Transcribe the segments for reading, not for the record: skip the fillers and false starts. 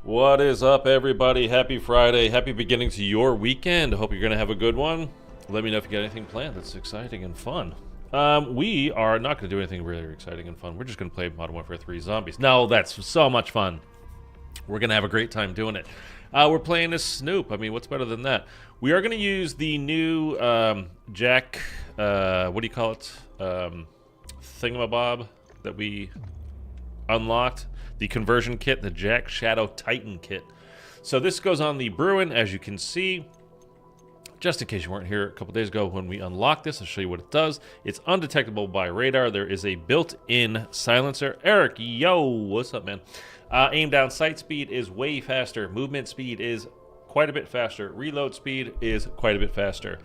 What is up, everybody? Happy Friday. Happy beginning to your weekend. Hope you're going to have a good one. Let me know if you got anything planned that's exciting and fun. We are not going to do anything really exciting and fun. We're just going to play Modern Warfare 3 Zombies. No, that's so much fun. We're going to have a great time doing it. We're playing as Snoop. I mean, what's better than that? We are going to use the new Jack, what do you call it? Thingamabob that we unlocked. The conversion kit, the Jack Shadow Titan kit. So this goes on the Bruin, as you can see. Just in case you weren't here a couple days ago when we unlocked this, I'll show you what it does. It's undetectable by radar. There is a built-in silencer. Eric, yo, what's up, man? Aim down sight speed is way faster. Movement speed is quite a bit faster. Reload speed is quite a bit faster.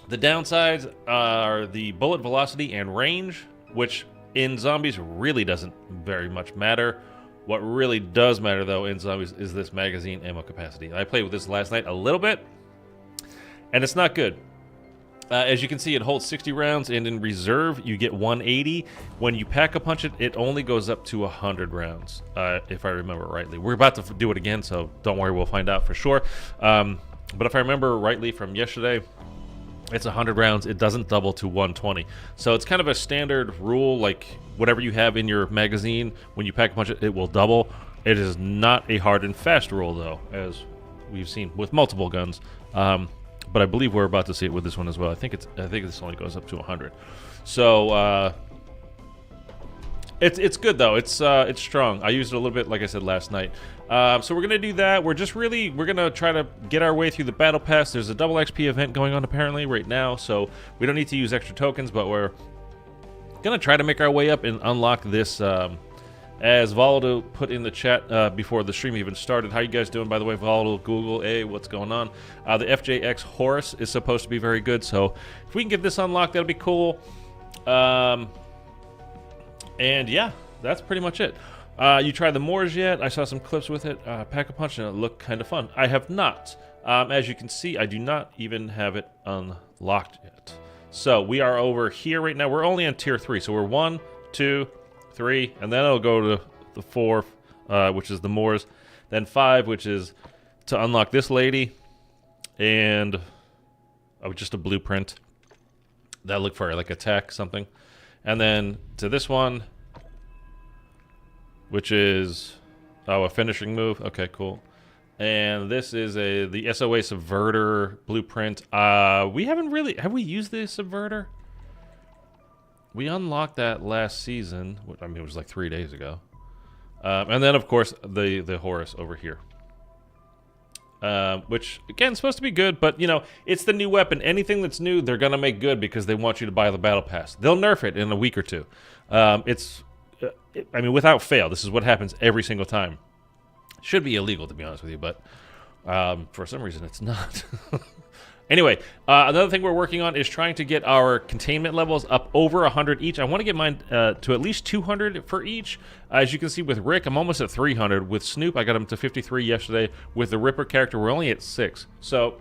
The downsides are the bullet velocity and range, which in Zombies really doesn't very much matter. What really does matter, though, in Zombies is this magazine ammo capacity. I played with this last night a little bit, and it's not good. As you can see, it holds 60 rounds, and in reserve, you get 180. When you pack-a-punch it, it only goes up to 100 rounds, if I remember rightly. We're about to do it again, so don't worry, we'll find out for sure. But if I remember rightly from yesterday, it's 100 rounds. It doesn't double to 120. So it's kind of a standard rule, like whatever you have in your magazine, when you pack-a-punch it, it will double. It is not a hard and fast rule, though, as we've seen with multiple guns. But I believe we're about to see it with this one as well. I think this only goes up to 100. So it's good though. It's strong. I used it a little bit, like I said last night. So we're gonna do that. We're gonna try to get our way through the battle pass. There's a double XP event going on apparently right now, so we don't need to use extra tokens, but we're gonna try to make our way up and unlock this. As Volatile put in the chat before the stream even started. How you guys doing, by the way? Volatile, Google, hey, what's going on? The FJX Horse is supposed to be very good, so if we can get this unlocked, that'll be cool. And yeah, that's pretty much it. You tried the Moors yet? I saw some clips with it. Pack-a-punch, and it looked kind of fun. I have not. As you can see, I do not even have it unlocked yet. So we are over here right now. We're only on tier 3, so we're 1, 2, 3, and then it'll go to the 4, which is the Moors, then 5, which is to unlock this lady, and just a blueprint that look for like attack something, and then to this one, which is a finishing move. Okay, cool. And this is the SOA Subverter blueprint. Have we used the Subverter? We unlocked that last season. I mean, it was like 3 days ago. And then, of course, the Horus over here. Which, again, is supposed to be good, but, you know, it's the new weapon. Anything that's new, they're going to make good because they want you to buy the Battle Pass. They'll nerf it in a week or two. I mean, without fail, this is what happens every single time. Should be illegal, to be honest with you, but for some reason it's not. Anyway, another thing we're working on is trying to get our containment levels up over 100 each. I want to get mine to at least 200 for each. As you can see with Rick, I'm almost at 300. With Snoop, I got him to 53 yesterday. With the Ripper character, we're only at 6. So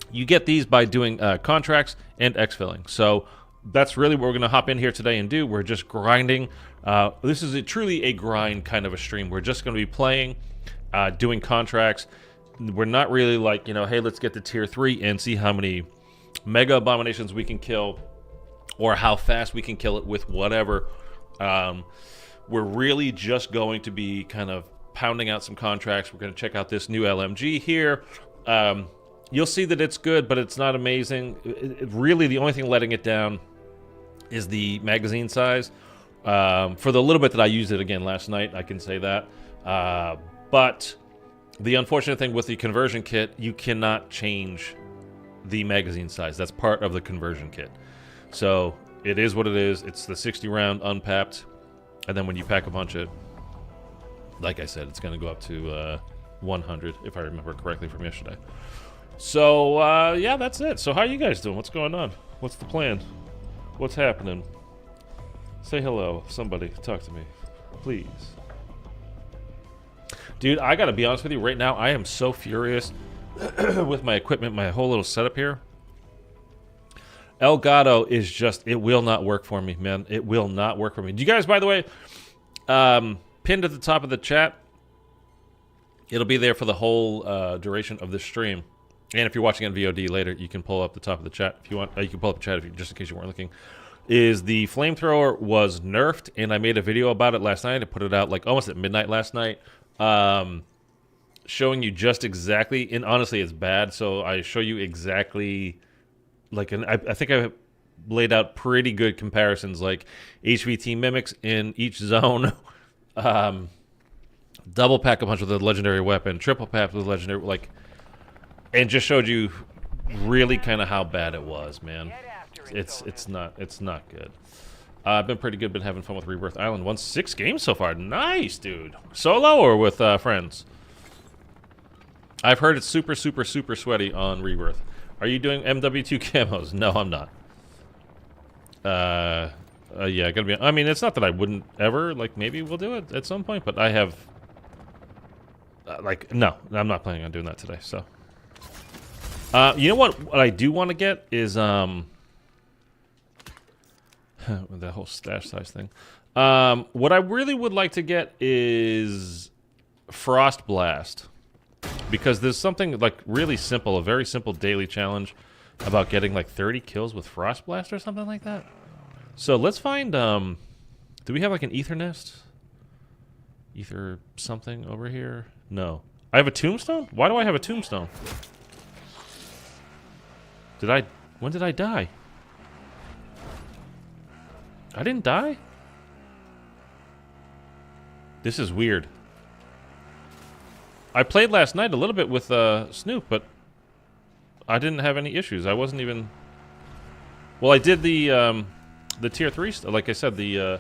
you get these by doing contracts and exfilling. So that's really what we're going to hop in here today and do. We're just grinding. This is truly a grind kind of a stream. We're just going to be playing, doing contracts. We're not really like, you know, hey, let's get to tier 3 and see how many mega abominations we can kill or how fast we can kill it with whatever. We're really just going to be kind of pounding out some contracts. We're going to check out this new LMG here. You'll see that it's good, but it's not amazing. Really, the only thing letting it down is the magazine size. For the little bit that I used it again last night, I can say that. But the unfortunate thing with the conversion kit, you cannot change the magazine size. That's part of the conversion kit. So it is what it is. It's the 60 round unpapped. And then when you pack-a-punch it, like I said, it's going to go up to 100, if I remember correctly from yesterday. So, yeah, that's it. So how are you guys doing? What's going on? What's the plan? What's happening? Say hello. Somebody, talk to me. Please. Dude, I gotta be honest with you, right now, I am so furious with my equipment, my whole little setup here. Elgato is just, it will not work for me, man. It will not work for me. Do you guys, by the way, pinned at the top of the chat, It'll be there for the whole duration of this stream. And if you're watching on VOD later, you can pull up the top of the chat if you want. You can pull up the chat if you, just in case you weren't looking. Is the Flamethrower was nerfed, and I made a video about it last night. I put it out like almost at midnight last night, showing you just exactly. And honestly, it's bad. So I show you exactly, like, I think I laid out pretty good comparisons, like HVT mimics in each zone. Double pack a punch with a legendary weapon, triple pack with a legendary, like, and just showed you really kind of how bad it was, man. It's not good. I've been pretty good, been having fun with Rebirth Island. Won 6 games so far. Nice, dude. Solo or with friends? I've heard it's super, super, super sweaty on Rebirth. Are you doing MW2 camos? No, I'm not. Yeah, gotta be. I mean, it's not that I wouldn't ever. Like, maybe we'll do it at some point, but I have. Like, no, I'm not planning on doing that today. So, you know what I do want to get is the whole stash size thing. What I really would like to get is Frost Blast, because there's something like really simple, a very simple daily challenge about getting like 30 kills with Frost Blast or something like that. So let's find. Do we have like an ether nest? Ether something over here? No. I have a tombstone? Why do I have a tombstone? When did I die? I didn't die? This is weird. I played last night a little bit with Snoop, but I didn't have any issues. I wasn't even... Well, I did the tier 3 stuff. Like I said, the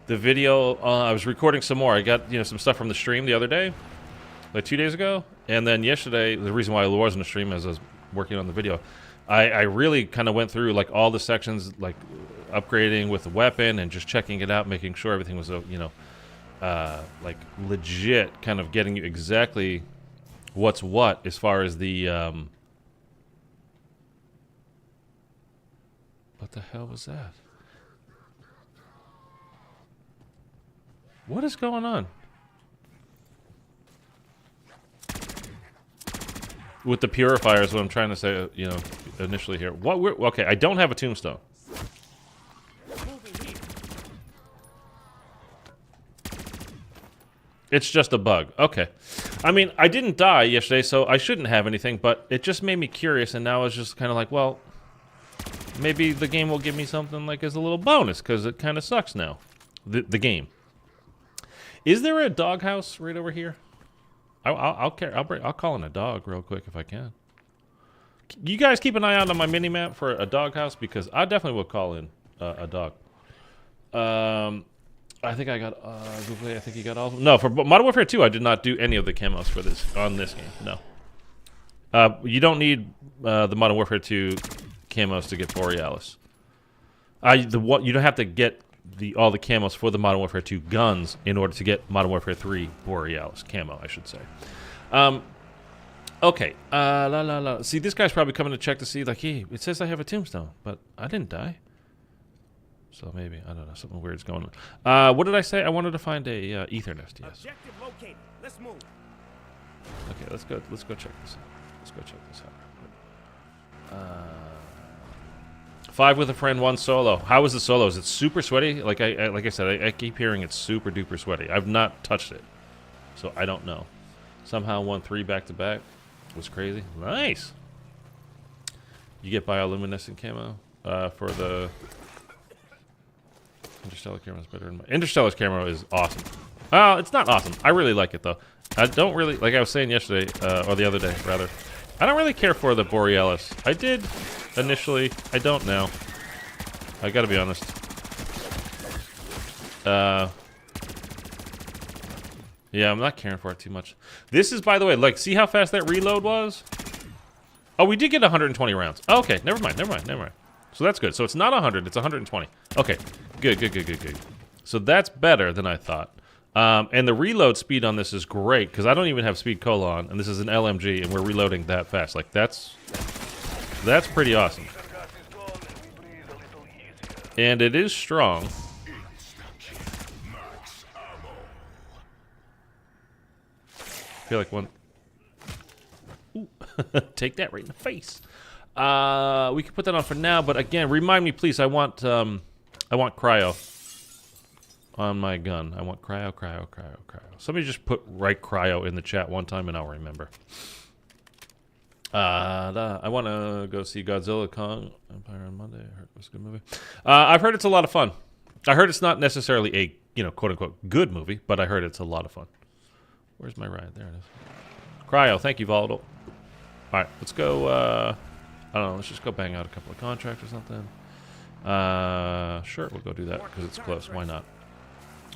video, I was recording some more. I got, some stuff from the stream the other day, like 2 days ago. And then yesterday, the reason why I wasn't a stream is I was working on the video. I really kind of went through like all the sections, like upgrading with the weapon and just checking it out, making sure everything was, like legit, kind of getting you exactly what's what as far as the, what the hell was that? What is going on? With the purifier is what I'm trying to say, initially here. Okay, I don't have a tombstone. It's just a bug. Okay. I mean, I didn't die yesterday, so I shouldn't have anything, but it just made me curious, and now it's just kind of like, well, maybe the game will give me something like as a little bonus, because it kind of sucks now. The game. Is there a doghouse right over here? I'll call in a dog real quick if I can. You guys keep an eye out on my mini map for a doghouse, because I definitely will call in a dog. I think I got. I think you got all of them. No, for Modern Warfare 2, I did not do any of the camos for this on this game. No. You don't need the Modern Warfare 2 camos to get Borealis. You don't have to get all the camos for the Modern Warfare 2 guns in order to get Modern Warfare 3 Borealis camo, I should say. Okay. See, this guy's probably coming to check to see, like, hey, it says I have a tombstone, but I didn't die. So maybe, I don't know, something weird's going on. What did I say? I wanted to find a ether nest, yes. Objective located. Let's move. Okay, let's go check this out. Let's go check this out. 5 with a friend, 1 solo. How is the solo? Is it super sweaty? Like I said, I keep hearing it's super duper sweaty. I've not touched it, so I don't know. Somehow won 3 back to back. Was crazy. Nice. You get bioluminescent camo for the Interstellar camera is better than my Interstellar's camera is awesome. Well, it's not awesome. I really like it though. I don't really, like I was saying yesterday, or the other day rather, I don't really care for the Borealis. I did initially. I don't now. I gotta be honest. Yeah, I'm not caring for it too much. This is, by the way, like, see how fast that reload was? Oh, we did get 120 rounds. Oh, okay, never mind. So that's good. So it's not 100, it's 120. Okay, good. So that's better than I thought. And the reload speed on this is great, because I don't even have speed cola on, and this is an LMG, and we're reloading that fast. Like, that's pretty awesome. And it is strong. feel like one... Ooh. Take that right in the face. We can put that on for now, but again, remind me, please. I want cryo on my gun. I want cryo. Somebody just put right cryo in the chat one time, and I'll remember. I want to go see Godzilla Kong Empire on Monday. I heard it was a good movie. I've heard it's a lot of fun. I heard it's not necessarily a, you know, quote unquote good movie, but I heard it's a lot of fun. Where's my ride? There it is. Cryo, thank you, Volatile. All right, let's go. I don't know. Let's just go bang out a couple of contracts or something. Sure, we'll go do that because it's close. Why not?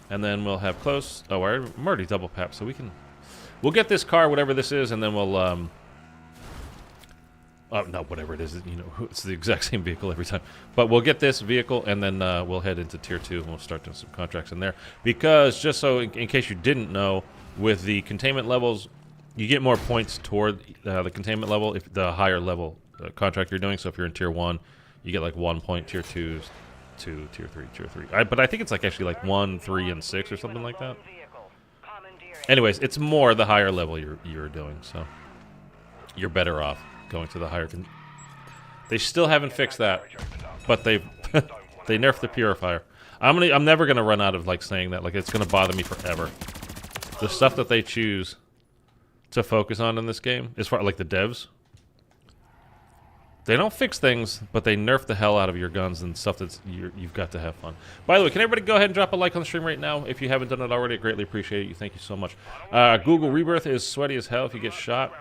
And then we'll have close. Oh, I'm already double papped, so we'll get this car, whatever this is, and then we'll oh, no, whatever it is, you know, it's the exact same vehicle every time. But we'll get this vehicle, and then we'll head into Tier 2, and we'll start doing some contracts in there. Because, just so, in case you didn't know, with the containment levels, you get more points toward the containment level if the higher level contract you're doing. So if you're in Tier 1, you get like 1 point, Tier 2, 2, Tier 3, Tier 3. But I think it's like actually like 1, 3, and 6 or something like that. Anyways, it's more the higher level you're doing, so you're better off going to the higher. They still haven't fixed that, but they nerfed the purifier. I'm never gonna run out of like saying that. Like it's gonna bother me forever. The stuff that they choose to focus on in this game, as far like the devs, they don't fix things, but they nerf the hell out of your guns and stuff that's you've got to have fun. By the way, can everybody go ahead and drop a like on the stream right now if you haven't done it already? I greatly appreciate it. Thank you so much. Google Rebirth is sweaty as hell if you get shot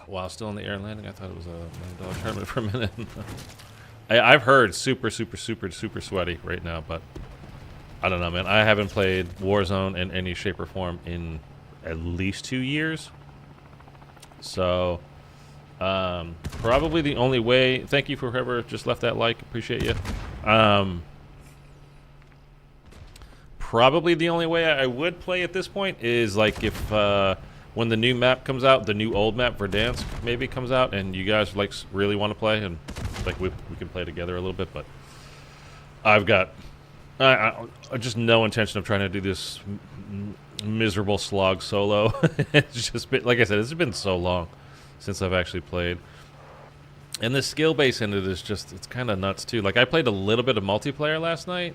while still in the air and landing. I thought it was a $1 million tournament for a minute. I've heard super sweaty right now, but I don't know, man. I haven't played Warzone in any shape or form in at least 2 years. So, probably the only way... Thank you for whoever just left that like. Appreciate you. Probably the only way I would play at this point is like if... when the new map comes out, the new old map, Verdansk, maybe comes out, and you guys like really want to play, and like we can play together a little bit. But I've got just no intention of trying to do this miserable slog solo. It's just been, like I said, it's been so long since I've actually played, and the skill base in it is just—it's kind of nuts too. Like I played a little bit of multiplayer last night,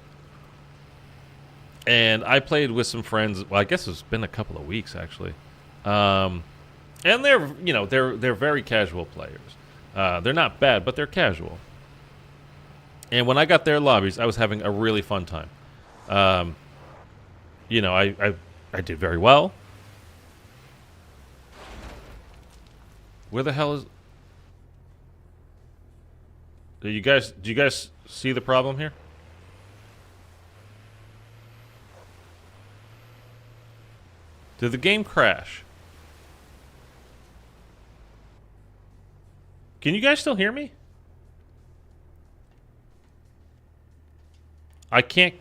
and I played with some friends. Well, I guess it's been a couple of weeks actually. And they're, you know, they're very casual players. They're not bad, but they're casual. And when I got their lobbies, I was having a really fun time. You know, I did very well. Where the hell is... Do you guys see the problem here? Did the game crash? Can you guys still hear me? I can't...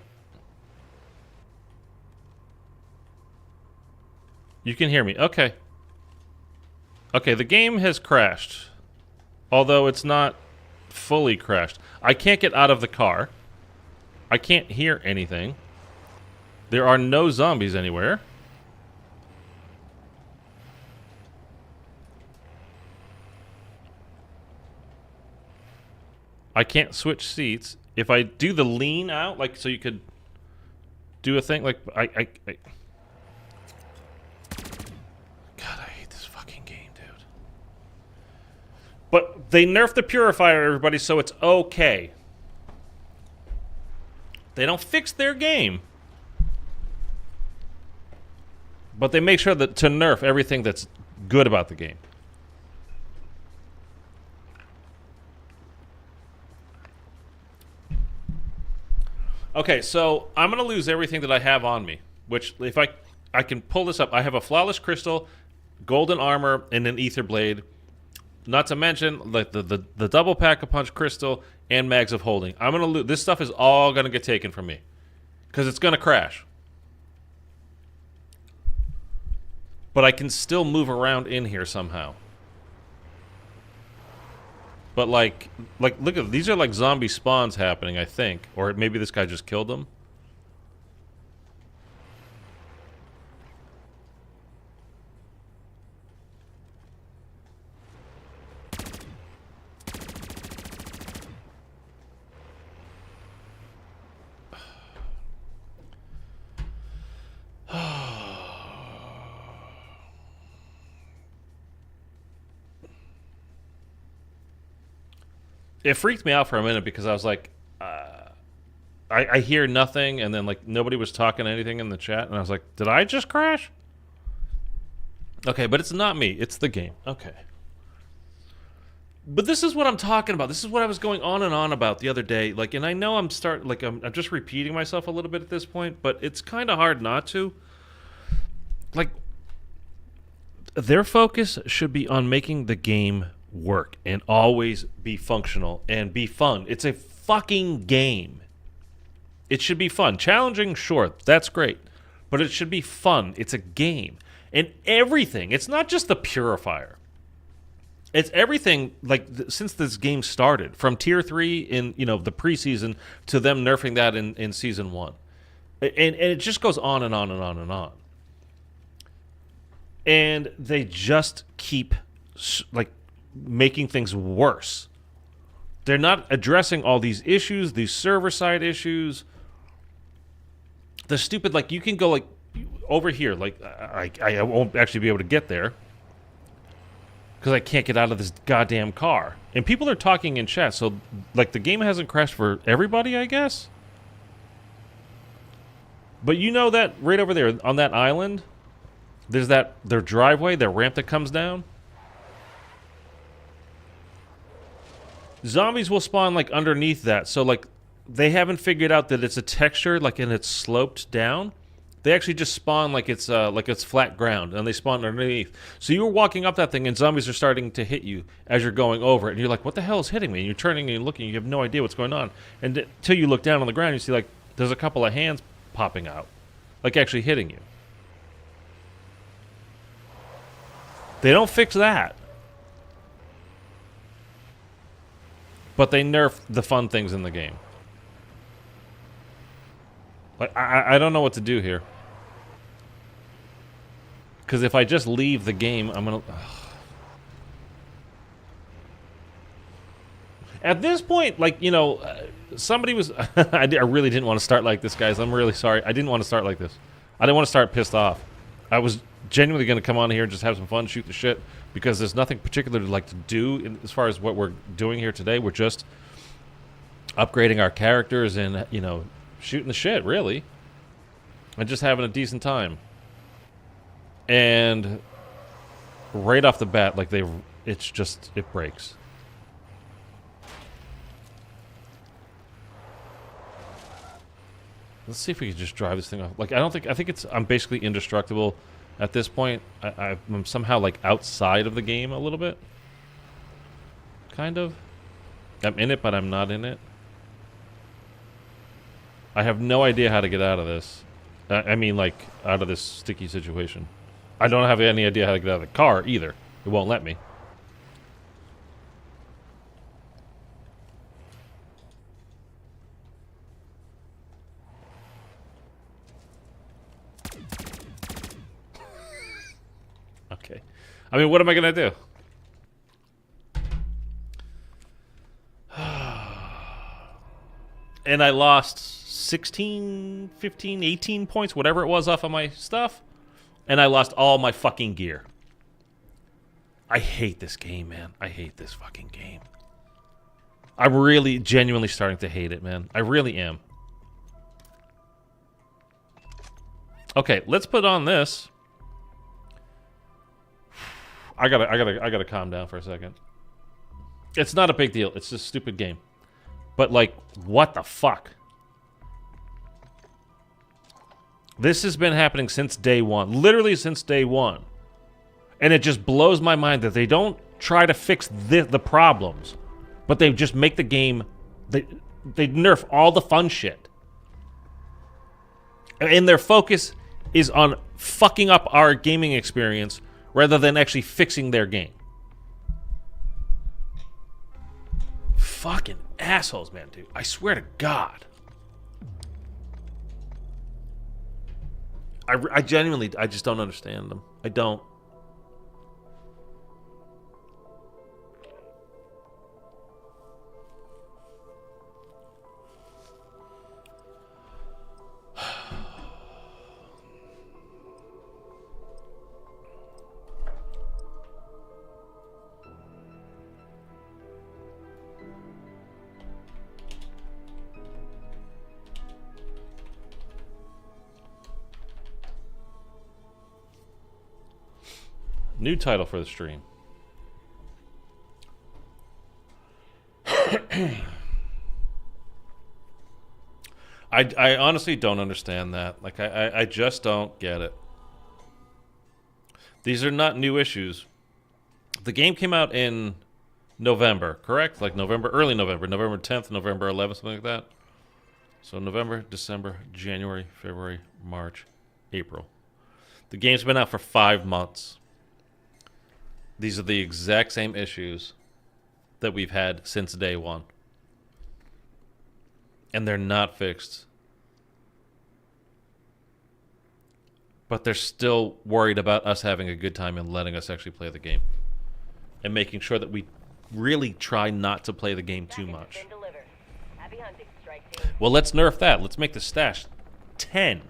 You can hear me. Okay. Okay, the game has crashed. Although it's not fully crashed. I can't get out of the car. I can't hear anything. There are no zombies anywhere. I can't switch seats. If I do the lean out, like, so you could do a thing, like, I God, I hate this fucking game, dude. But they nerfed the purifier, everybody, so it's okay. They don't fix their game. But they make sure that to nerf everything that's good about the game. Okay, so I'm going to lose everything that I have on me, which if I can pull this up. I have a flawless crystal, golden armor, and an ether blade. Not to mention like the double pack of punch crystal and mags of holding. I'm going to lose. This stuff is all going to get taken from me because it's going to crash. But I can still move around in here somehow. But like look at these are like zombie spawns happening, I think, or maybe this guy just killed them. It freaked me out for a minute because I was like, I hear nothing, and then like nobody was talking anything in the chat, and I was like, did I just crash? Okay, but it's not me. It's the game. Okay. But this is what I'm talking about. This is what I was going on and on about the other day. Like, and I know I'm just repeating myself a little bit at this point, but it's kind of hard not to. Like, their focus should be on making the game work and always be functional and be fun. It's a fucking game. It should be fun. Challenging, sure, that's great. But it should be fun. It's a game. And everything, it's not just the purifier. It's everything, like, since this game started, from Tier 3 in, the preseason to them nerfing that in Season 1. And it just goes on and on and on and on. And they just keep, like, making things worse. They're not addressing all these issues, these server-side issues. The stupid, like, you can go, like, over here. Like, I won't actually be able to get there because I can't get out of this goddamn car. And people are talking in chat, so, like, the game hasn't crashed for everybody, I guess? But you know that right over there on that island, there's their driveway, their ramp that comes down? Zombies will spawn, like, underneath that. So, like, they haven't figured out that it's a texture, like, and it's sloped down. They actually just spawn like it's flat ground, and they spawn underneath. So you were walking up that thing, and zombies are starting to hit you as you're going over it. And you're like, what the hell is hitting me? And you're turning and you're looking, you have no idea what's going on. And until you look down on the ground, you see, like, there's a couple of hands popping out. Like, actually hitting you. They don't fix that. But they nerf the fun things in the game. Like, I don't know what to do here. Because if I just leave the game, I'm going to... At this point, like, somebody was... I really didn't want to start like this, guys. I'm really sorry. I didn't want to start like this. I didn't want to start pissed off. I was genuinely going to come on here and just have some fun, shoot the shit, because there's nothing particular to like to do as far as what we're doing here today. We're just upgrading our characters and, shooting the shit, really. And just having a decent time. And right off the bat, like, it breaks. Let's see if we can just drive this thing off. Like, I think I'm basically indestructible at this point. I'm somehow, like, outside of the game a little bit. Kind of. I'm in it, but I'm not in it. I have no idea how to get out of this. I mean, like, out of this sticky situation. I don't have any idea how to get out of the car, either. It won't let me. Okay. I mean, what am I going to do? And I lost 16, 15, 18 points, whatever it was, off of my stuff. And I lost all my fucking gear. I hate this game, man. I hate this fucking game. I'm really, genuinely starting to hate it, man. I really am. Okay, let's put on this. I gotta calm down for a second. It's not a big deal. It's just a stupid game. But, like, what the fuck? This has been happening since day one. Literally since day one. And it just blows my mind that they don't try to fix the problems. But they just make the game... They nerf all the fun shit. And their focus is on fucking up our gaming experience rather than actually fixing their game. Fucking assholes, man, dude. I swear to God. I genuinely, I just don't understand them. I don't. New title for the stream. I honestly don't understand that. Like, I just don't get it. These are not new issues. The game came out in November, correct? Like early November, November 10th, November 11th, something like that. So November, December, January, February, March, April. The game's been out for 5 months. These are the exact same issues that we've had since day one. And they're not fixed. But they're still worried about us having a good time and letting us actually play the game. And making sure that we really try not to play the game too much. Well, let's nerf that. Let's make the stash 10.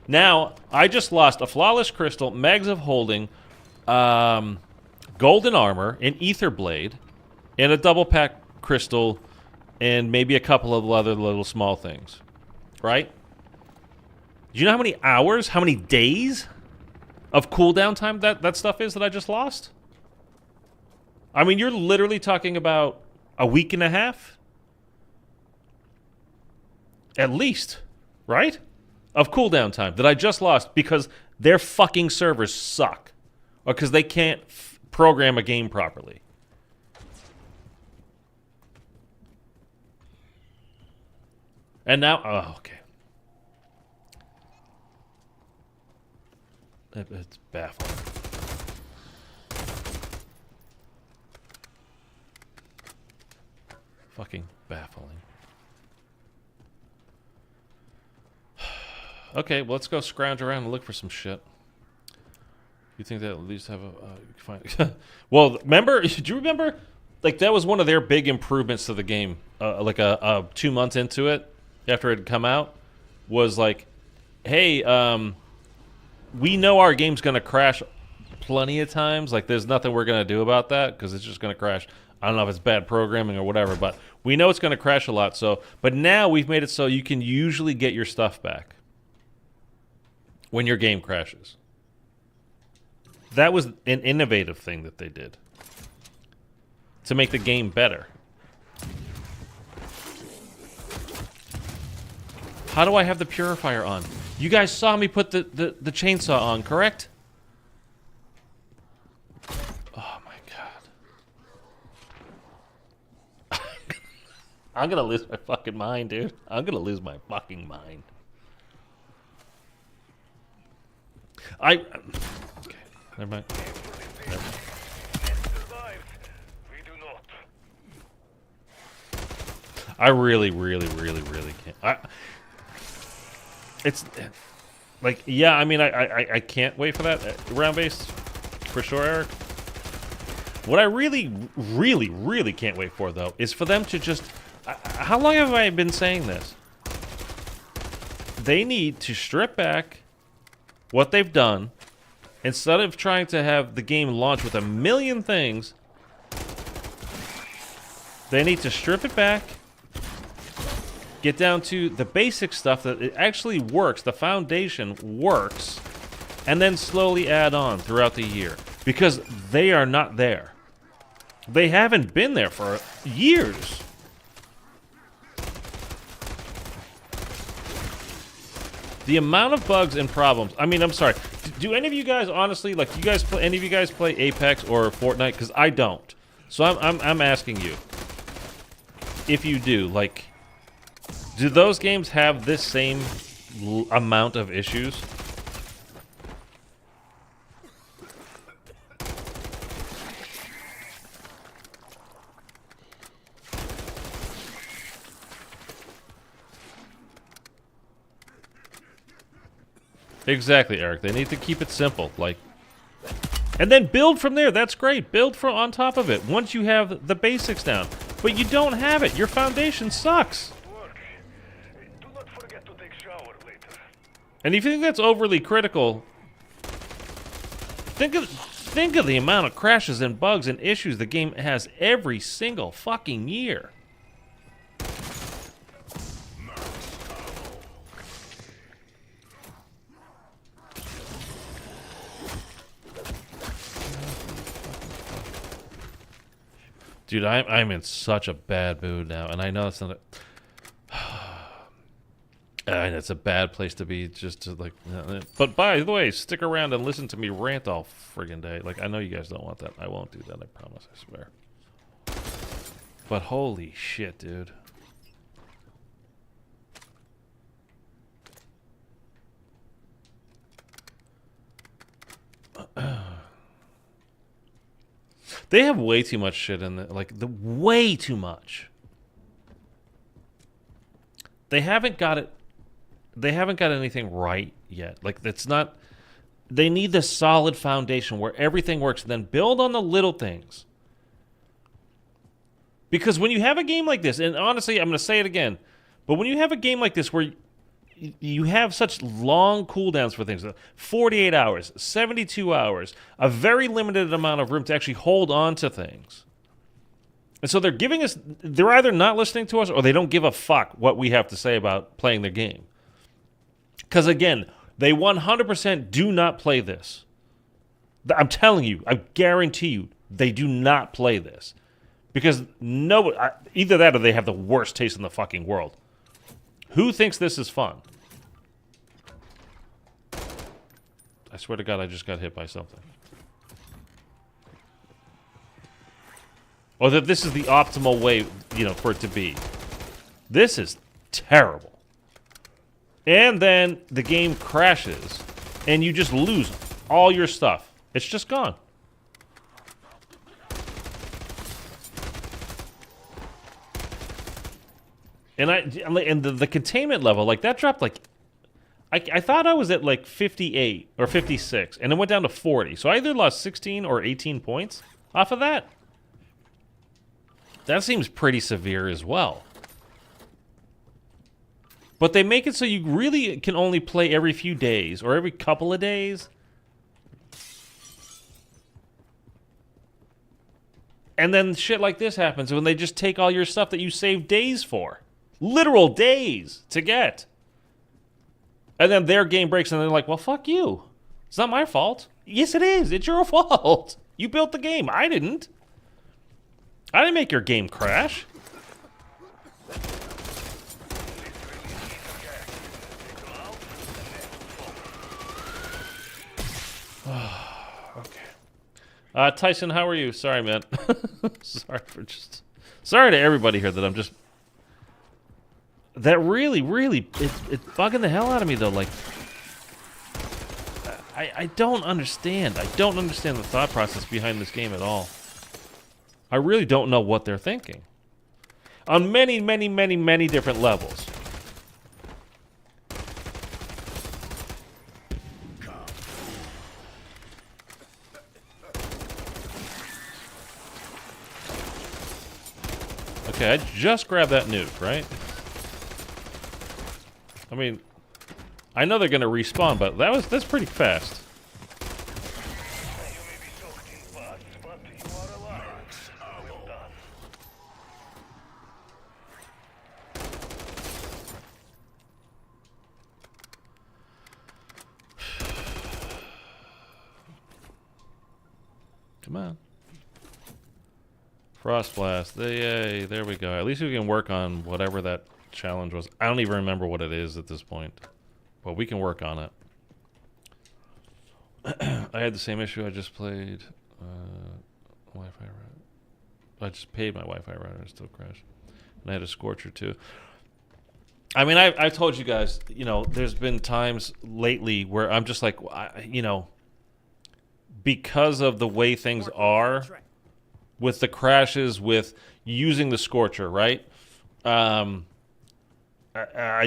Now, I just lost a Flawless Crystal, Mags of Holding, Golden Armor, an Ether Blade, and a double pack crystal, and maybe a couple of other little small things. Right? Do you know how many hours, how many days of cooldown time that stuff is that I just lost? I mean, you're literally talking about a week and a half? At least, right? Of cooldown time that I just lost because their fucking servers suck. Or because they can't program a game properly. And now, oh, okay. It's baffling. Fucking baffling. Okay, well, let's go scrounge around and look for some shit. You think that at least have a... fine. Well, remember... Do you remember? Like, that was one of their big improvements to the game. Like, 2 months into it, after it had come out, was like, hey, we know our game's going to crash plenty of times. Like, there's nothing we're going to do about that because it's just going to crash. I don't know if it's bad programming or whatever, but we know it's going to crash a lot. So, but now we've made it so you can usually get your stuff back when your game crashes. That was an innovative thing that they did to make the game better. How do I have the purifier on? You guys saw me put the chainsaw on, correct? Oh my god. I'm gonna lose my fucking mind, dude. I'm gonna lose my fucking mind. Okay, never mind. Never mind. I really can't. It's like, yeah, I mean, I can't wait for that round-based, for sure, Eric. What I really can't wait for, though, is for them to just... how long have I been saying this? They need to strip back what they've done. Instead of trying to have the game launch with a million things, they need to strip it back, get down to the basic stuff that it actually works, the foundation works, and then slowly add on throughout the year. Because they are not there. They haven't been there for years. The amount of bugs and problems. I mean, I'm sorry. Do any of you guys honestly, like, you guys play? Any of you guys play Apex or Fortnite? Because I don't. So I'm asking you. If you do, like, do those games have this same amount of issues? Exactly, Eric. They need to keep it simple, like, and then build from there. That's great. Build from on top of it once you have the basics down. But you don't have it. Your foundation sucks. Do not forget to take shower later. And if you think that's overly critical, think of the amount of crashes and bugs and issues the game has every single fucking year. Dude, I'm in such a bad mood now, and I know it's not and it's a bad place to be, just to like. But by the way, stick around and listen to me rant all friggin' day. Like, I know you guys don't want that. I won't do that. I promise. I swear. But holy shit, dude. They have way too much shit in it. Like, way too much. They haven't got it. They haven't got anything right yet. Like, it's not. They need this solid foundation where everything works, and then build on the little things. Because when you have a game like this, and honestly, I'm going to say it again, but when you have a game like this where you have such long cooldowns for things, 48 hours, 72 hours, a very limited amount of room to actually hold on to things. And so they're giving us, they're either not listening to us or they don't give a fuck what we have to say about playing their game. Because again, they 100% do not play this. I'm telling you, I guarantee you, they do not play this. Because either that or they have the worst taste in the fucking world. Who thinks this is fun? I swear to God, I just got hit by something. Or that this is the optimal way, for it to be. This is terrible. And then the game crashes, and you just lose all your stuff. It's just gone. And the containment level, like, that dropped, like, I thought I was at, like, 58 or 56, and it went down to 40. So I either lost 16 or 18 points off of that. That seems pretty severe as well. But they make it so you really can only play every few days or every couple of days. And then shit like this happens when they just take all your stuff that you saved days for. Literal days to get. And then their game breaks and they're like, well, fuck you. It's not my fault. Yes, it is. It's your fault. You built the game. I didn't. I didn't make your game crash. Okay. Tyson, how are you? Sorry, man. Sorry to everybody here that I'm just... That really, it's bugging the hell out of me, though. Like, I don't understand. I don't understand the thought process behind this game at all. I really don't know what they're thinking. On many, many, many, many different levels. Okay, I just grabbed that nuke, right? I mean, I know they're gonna respawn, but that's pretty fast. Come on. Frost Blast. Yay, there we go. At least we can work on whatever that challenge was. I don't even remember what it is at this point. But we can work on it. I had the same issue. I just played Wi-Fi router. I just paid my Wi-Fi router and it still crashed. And I had a Scorcher too. I mean, I've told you guys, there's been times lately where I'm just like, because of the way things are with the crashes, with using the Scorcher, right? I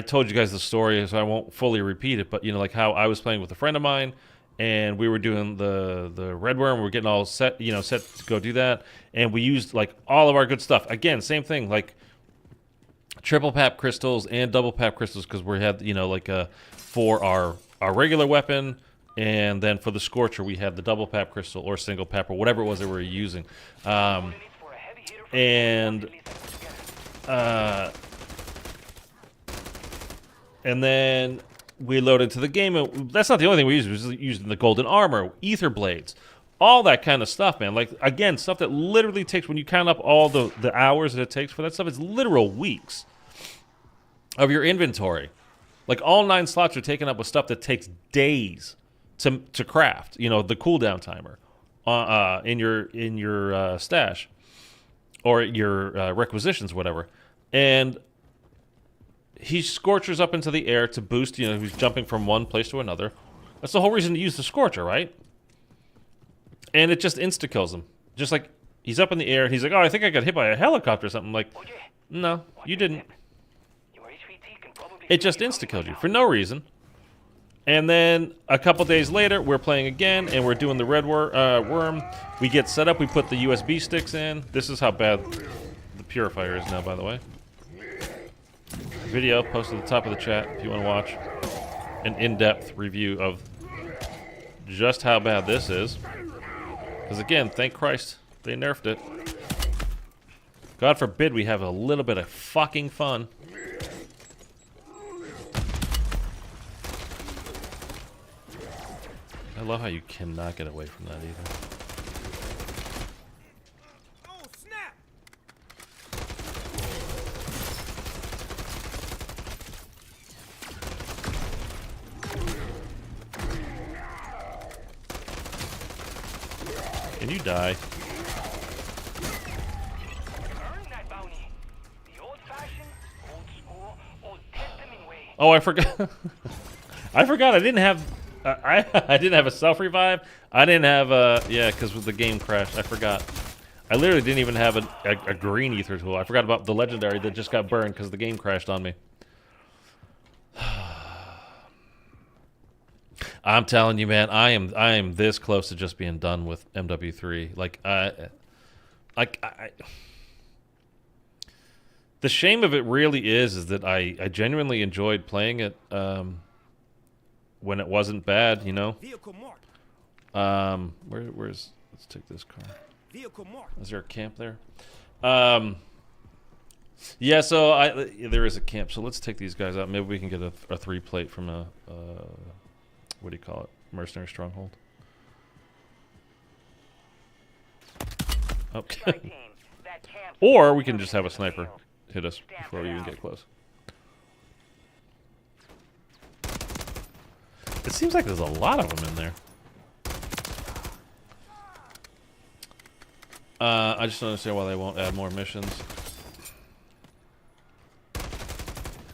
told you guys the story, so I won't fully repeat it, but, like how I was playing with a friend of mine, and we were doing the Red Worm, we were getting all set, set to go do that, and we used, like, all of our good stuff. Again, same thing, like, triple pap crystals and double pap crystals, because we had, for our regular weapon, and then for the Scorcher, we had the double pap crystal or single pap or whatever it was that we were using. And then we load into the game. And that's not the only thing we used. We was using the golden armor, ether blades, all that kind of stuff, man. Like, again, stuff that literally takes, when you count up all the hours that it takes for that stuff, it's literal weeks of your inventory. Like, all 9 slots are taken up with stuff that takes days to craft. You know, the cooldown timer in your stash or your requisitions, whatever. And he scorchers up into the air to boost, you know, he's jumping from one place to another. That's the whole reason to use the Scorcher, right? And it just insta-kills him. Just like, he's up in the air, and he's like, oh, I think I got hit by a helicopter or something. Like, no, you didn't. It just insta-killed you for no reason. And then a couple days later, we're playing again, and we're doing the red worm. We get set up, we put the USB sticks in. This is how bad the purifier is now, by the way. Video posted at the top of the chat if you want to watch an in-depth review of just how bad this is. Because again, thank Christ they nerfed it. God forbid we have a little bit of fucking fun. I love how you cannot get away from that either. Oh, snap! Can you die? Earn that bounty. The old-fashioned, old-school, old-testament way. Oh, I forgot. I forgot. I didn't have. I didn't have a self revive. I didn't have a because the game crashed. I forgot. I literally didn't even have a green ether tool. I forgot about the legendary that just got burned because the game crashed on me. I'm telling you, man, I am this close to just being done with MW3. Like the shame of it really is that I genuinely enjoyed playing it when it wasn't bad, you know. Vehicle marked. Where's let's take this car. Vehicle marked. Is there a camp there? Yeah, so there is a camp. So let's take these guys out. Maybe we can get a 3-plate from a what do you call it? Mercenary stronghold. Okay. Or we can just have a sniper hit us before we even get close. It seems like there's a lot of them in there. I just don't understand why they won't add more missions.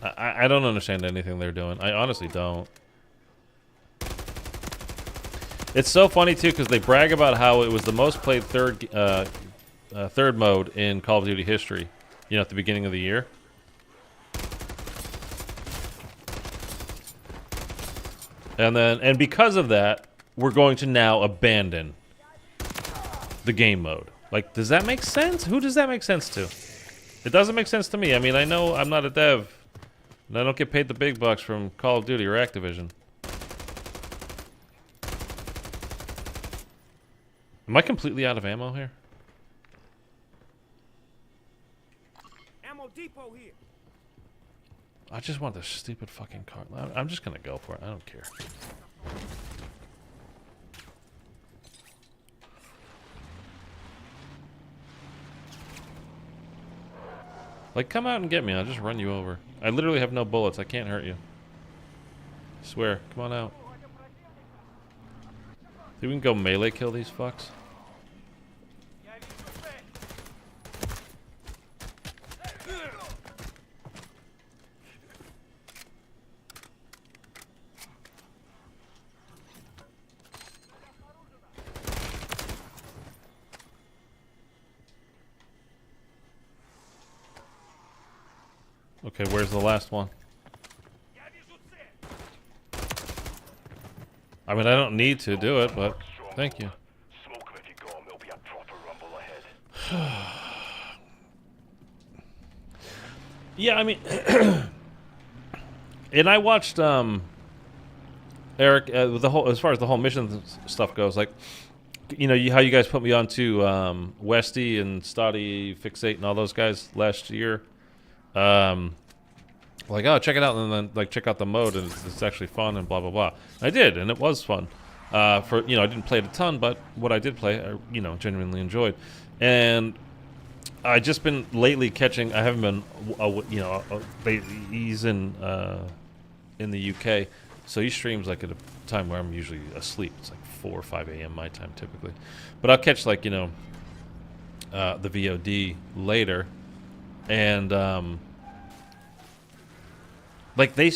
I don't understand anything they're doing. I honestly don't. It's so funny too because they brag about how it was the most played third mode in Call of Duty history. You know, at the beginning of the year. And because of that, we're going to now abandon the game mode. Like, does that make sense? Who does that make sense to? It doesn't make sense to me. I mean, I know I'm not a dev, and I don't get paid the big bucks from Call of Duty or Activision. Am I completely out of ammo here? Ammo depot here. I just want this stupid fucking car. I'm just gonna go for it. I don't care. Like, come out and get me. I'll just run you over. I literally have no bullets. I can't hurt you. I swear. Come on out. Think we can go melee kill these fucks? Okay, where's the last one? I mean, I don't need to do it, but thank you. Smoke 'em if you go 'em, there'll be a proper rumble ahead. Yeah, I mean, and I watched Eric with the whole, as far as the whole mission stuff goes, like, you know, how you guys put me on to Westy and Stoddy Fixate and all those guys last year. Like, oh, check it out, and then like check out the mode, and it's actually fun and blah blah blah. I did, and it was fun. For I didn't play it a ton, but what I did play, I genuinely enjoyed, and I just been lately catching. I haven't been, he's in the UK, so he streams like at a time where I'm usually asleep. It's like 4 or 5 a.m. my time typically, but I'll catch like the VOD later, and like he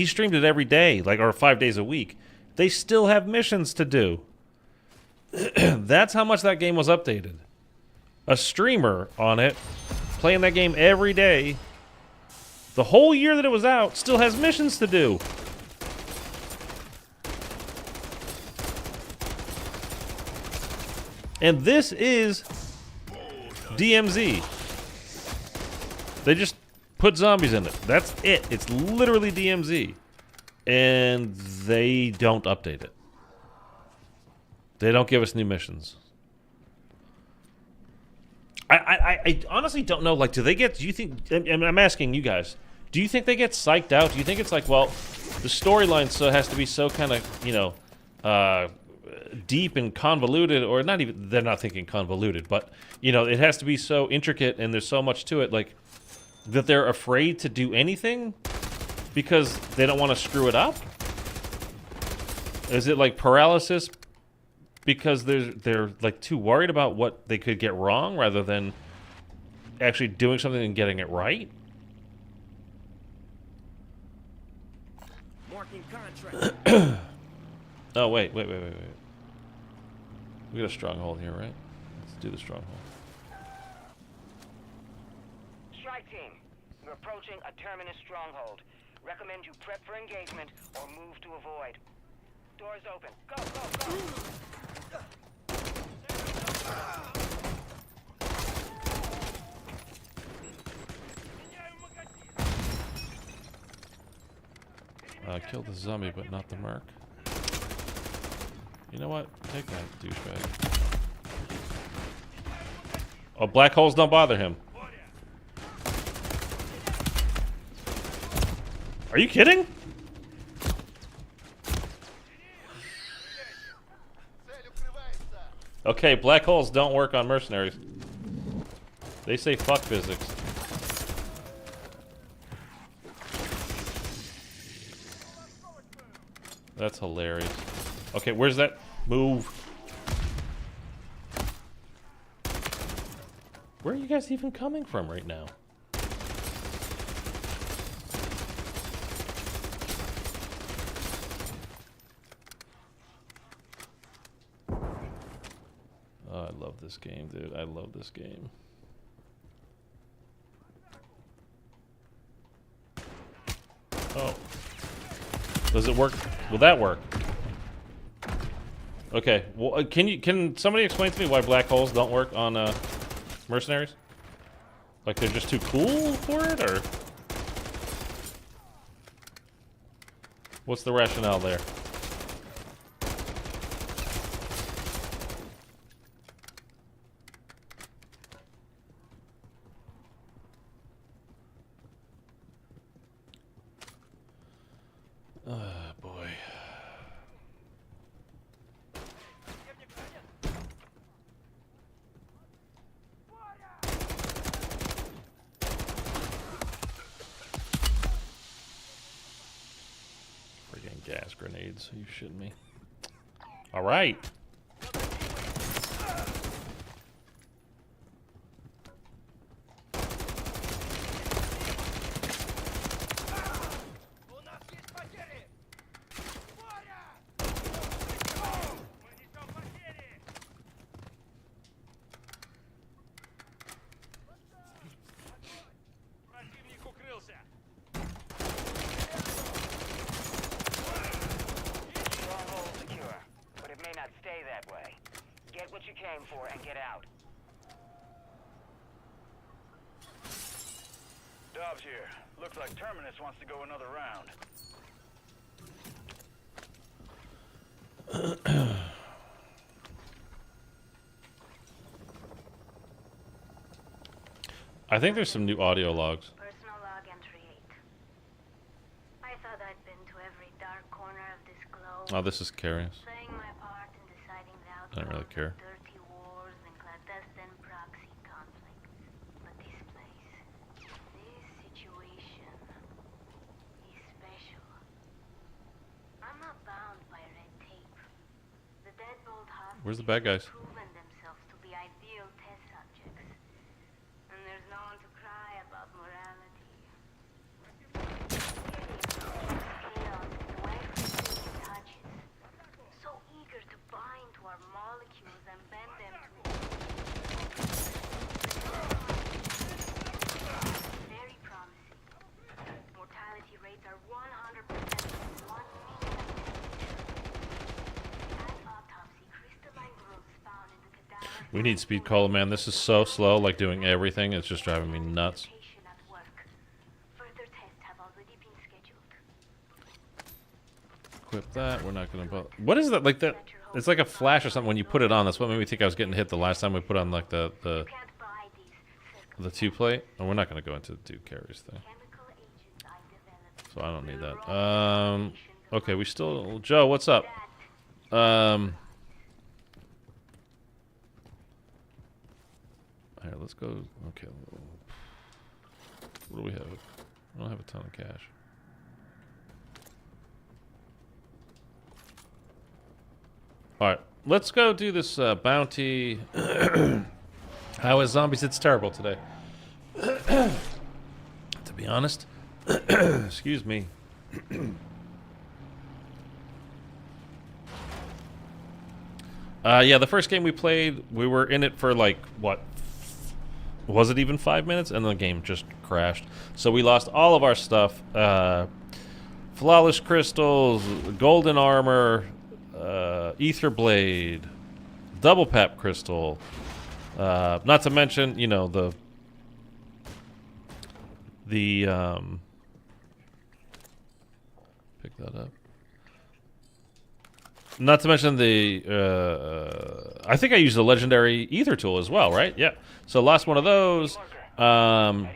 streamed it every day, like, or 5 days a week. They still have missions to do. That's how much that game was updated. A streamer on it, playing that game every day, the whole year that it was out, still has missions to do. And this is DMZ. They just put zombies in it. That's it. It's literally DMZ. And they don't update it. They don't give us new missions. I honestly don't know. Like, do you think? And I'm asking you guys. Do you think they get psyched out? Do you think it's like, well, the storyline has to be so kind of, deep and convoluted, or not even? They're not thinking convoluted, but it has to be so intricate, and there's so much to it, like that they're afraid to do anything because they don't want to screw it up. Is it like paralysis? Because they're like too worried about what they could get wrong rather than actually doing something and getting it right. Marking contract. Oh wait. We got a stronghold here, right? Let's do the stronghold. Strike team, you're approaching a terminus stronghold. Recommend you prep for engagement or move to avoid. Doors open. Go, go, go! Killed the zombie, but not the merc. You know what? Take that, douchebag. Oh, black holes don't bother him. Are you kidding? Okay, black holes don't work on mercenaries. They say fuck physics. That's hilarious. Okay, where's that? Move. Where are you guys even coming from right now? Oh, I love this game, dude. I love this game. Oh. Does it work? Will that work? Okay. Well, can somebody explain to me why black holes don't work on mercenaries? Like they're just too cool for it, or what's the rationale there? Boy. Friggin' gas grenades. Are you shitting me? All right. Stronghold secure, but it may not stay that way. Get what you came for and get out. Dobbs here. Looks like Terminus wants to go another round. I think there's some new audio logs. Personal log entry 8. I thought I'd been to every dark corner of this globe. Oh, this is curious. Playing my part in deciding the I don't really care. dirty wars and clandestine proxy conflicts. But this place, this situation, is special. I'm not bound by red tape. The deadbolt hostages Where's the bad guys? have proven themselves to be ideal test subjects. And there's no one to cry about morality. Chaos is the way everything touches. So eager to bind to our molecules and bend them to very promising. Mortality rates are 100% in 1 At autopsy, crystalline growths found in the cadaver. We need speed cola, man. This is so slow, like doing everything. It's just driving me nuts. At work. Further tests have already been scheduled. Equip that. We're not gonna. What is that? Like that? It's like a flash or something when you put it on. That's what made me think I was getting hit the last time we put on like the Can't buy these 2-plate. Oh, we're not gonna go into the 2 carries thing, chemical agents I developed. so I don't need that. Okay, we still. Joe, what's up? Here, let's go. Okay. What do we have? I don't have a ton of cash. All right, let's go do this bounty. How is zombies? It's terrible today. To be honest. Excuse me. Yeah, the first game we played, we were in it for like, what? Was it even 5 minutes? And the game just crashed. So we lost all of our stuff. Flawless crystals, golden armor, ether blade, double pap crystal. Not to mention, you know, the pick that up. Not to mention the, I think I used the legendary ether tool as well, right? Yeah. So lost one of those. The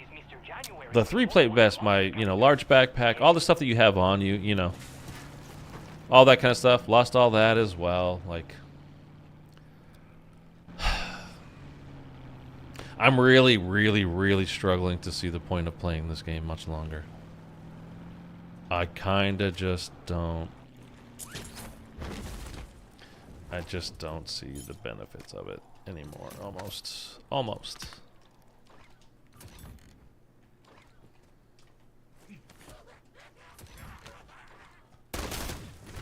3-plate vest, my, you know, large backpack, all the stuff that you have on you, you know, all that kind of stuff. Lost all that as well. Like, I'm really, really, really struggling to see the point of playing this game much longer. I kind of just don't. I just don't see the benefits of it anymore. Almost.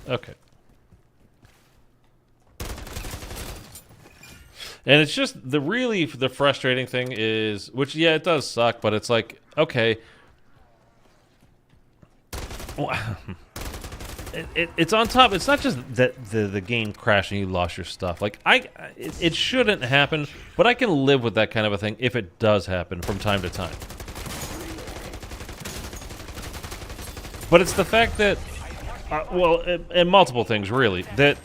Okay. And it's just the frustrating thing is, which yeah, it does suck, but it's like, okay. It's on top. It's not just that the game crashed and you lost your stuff. Like it shouldn't happen, but I can live with that kind of a thing if it does happen from time to time. But it's the fact that, and multiple things really, that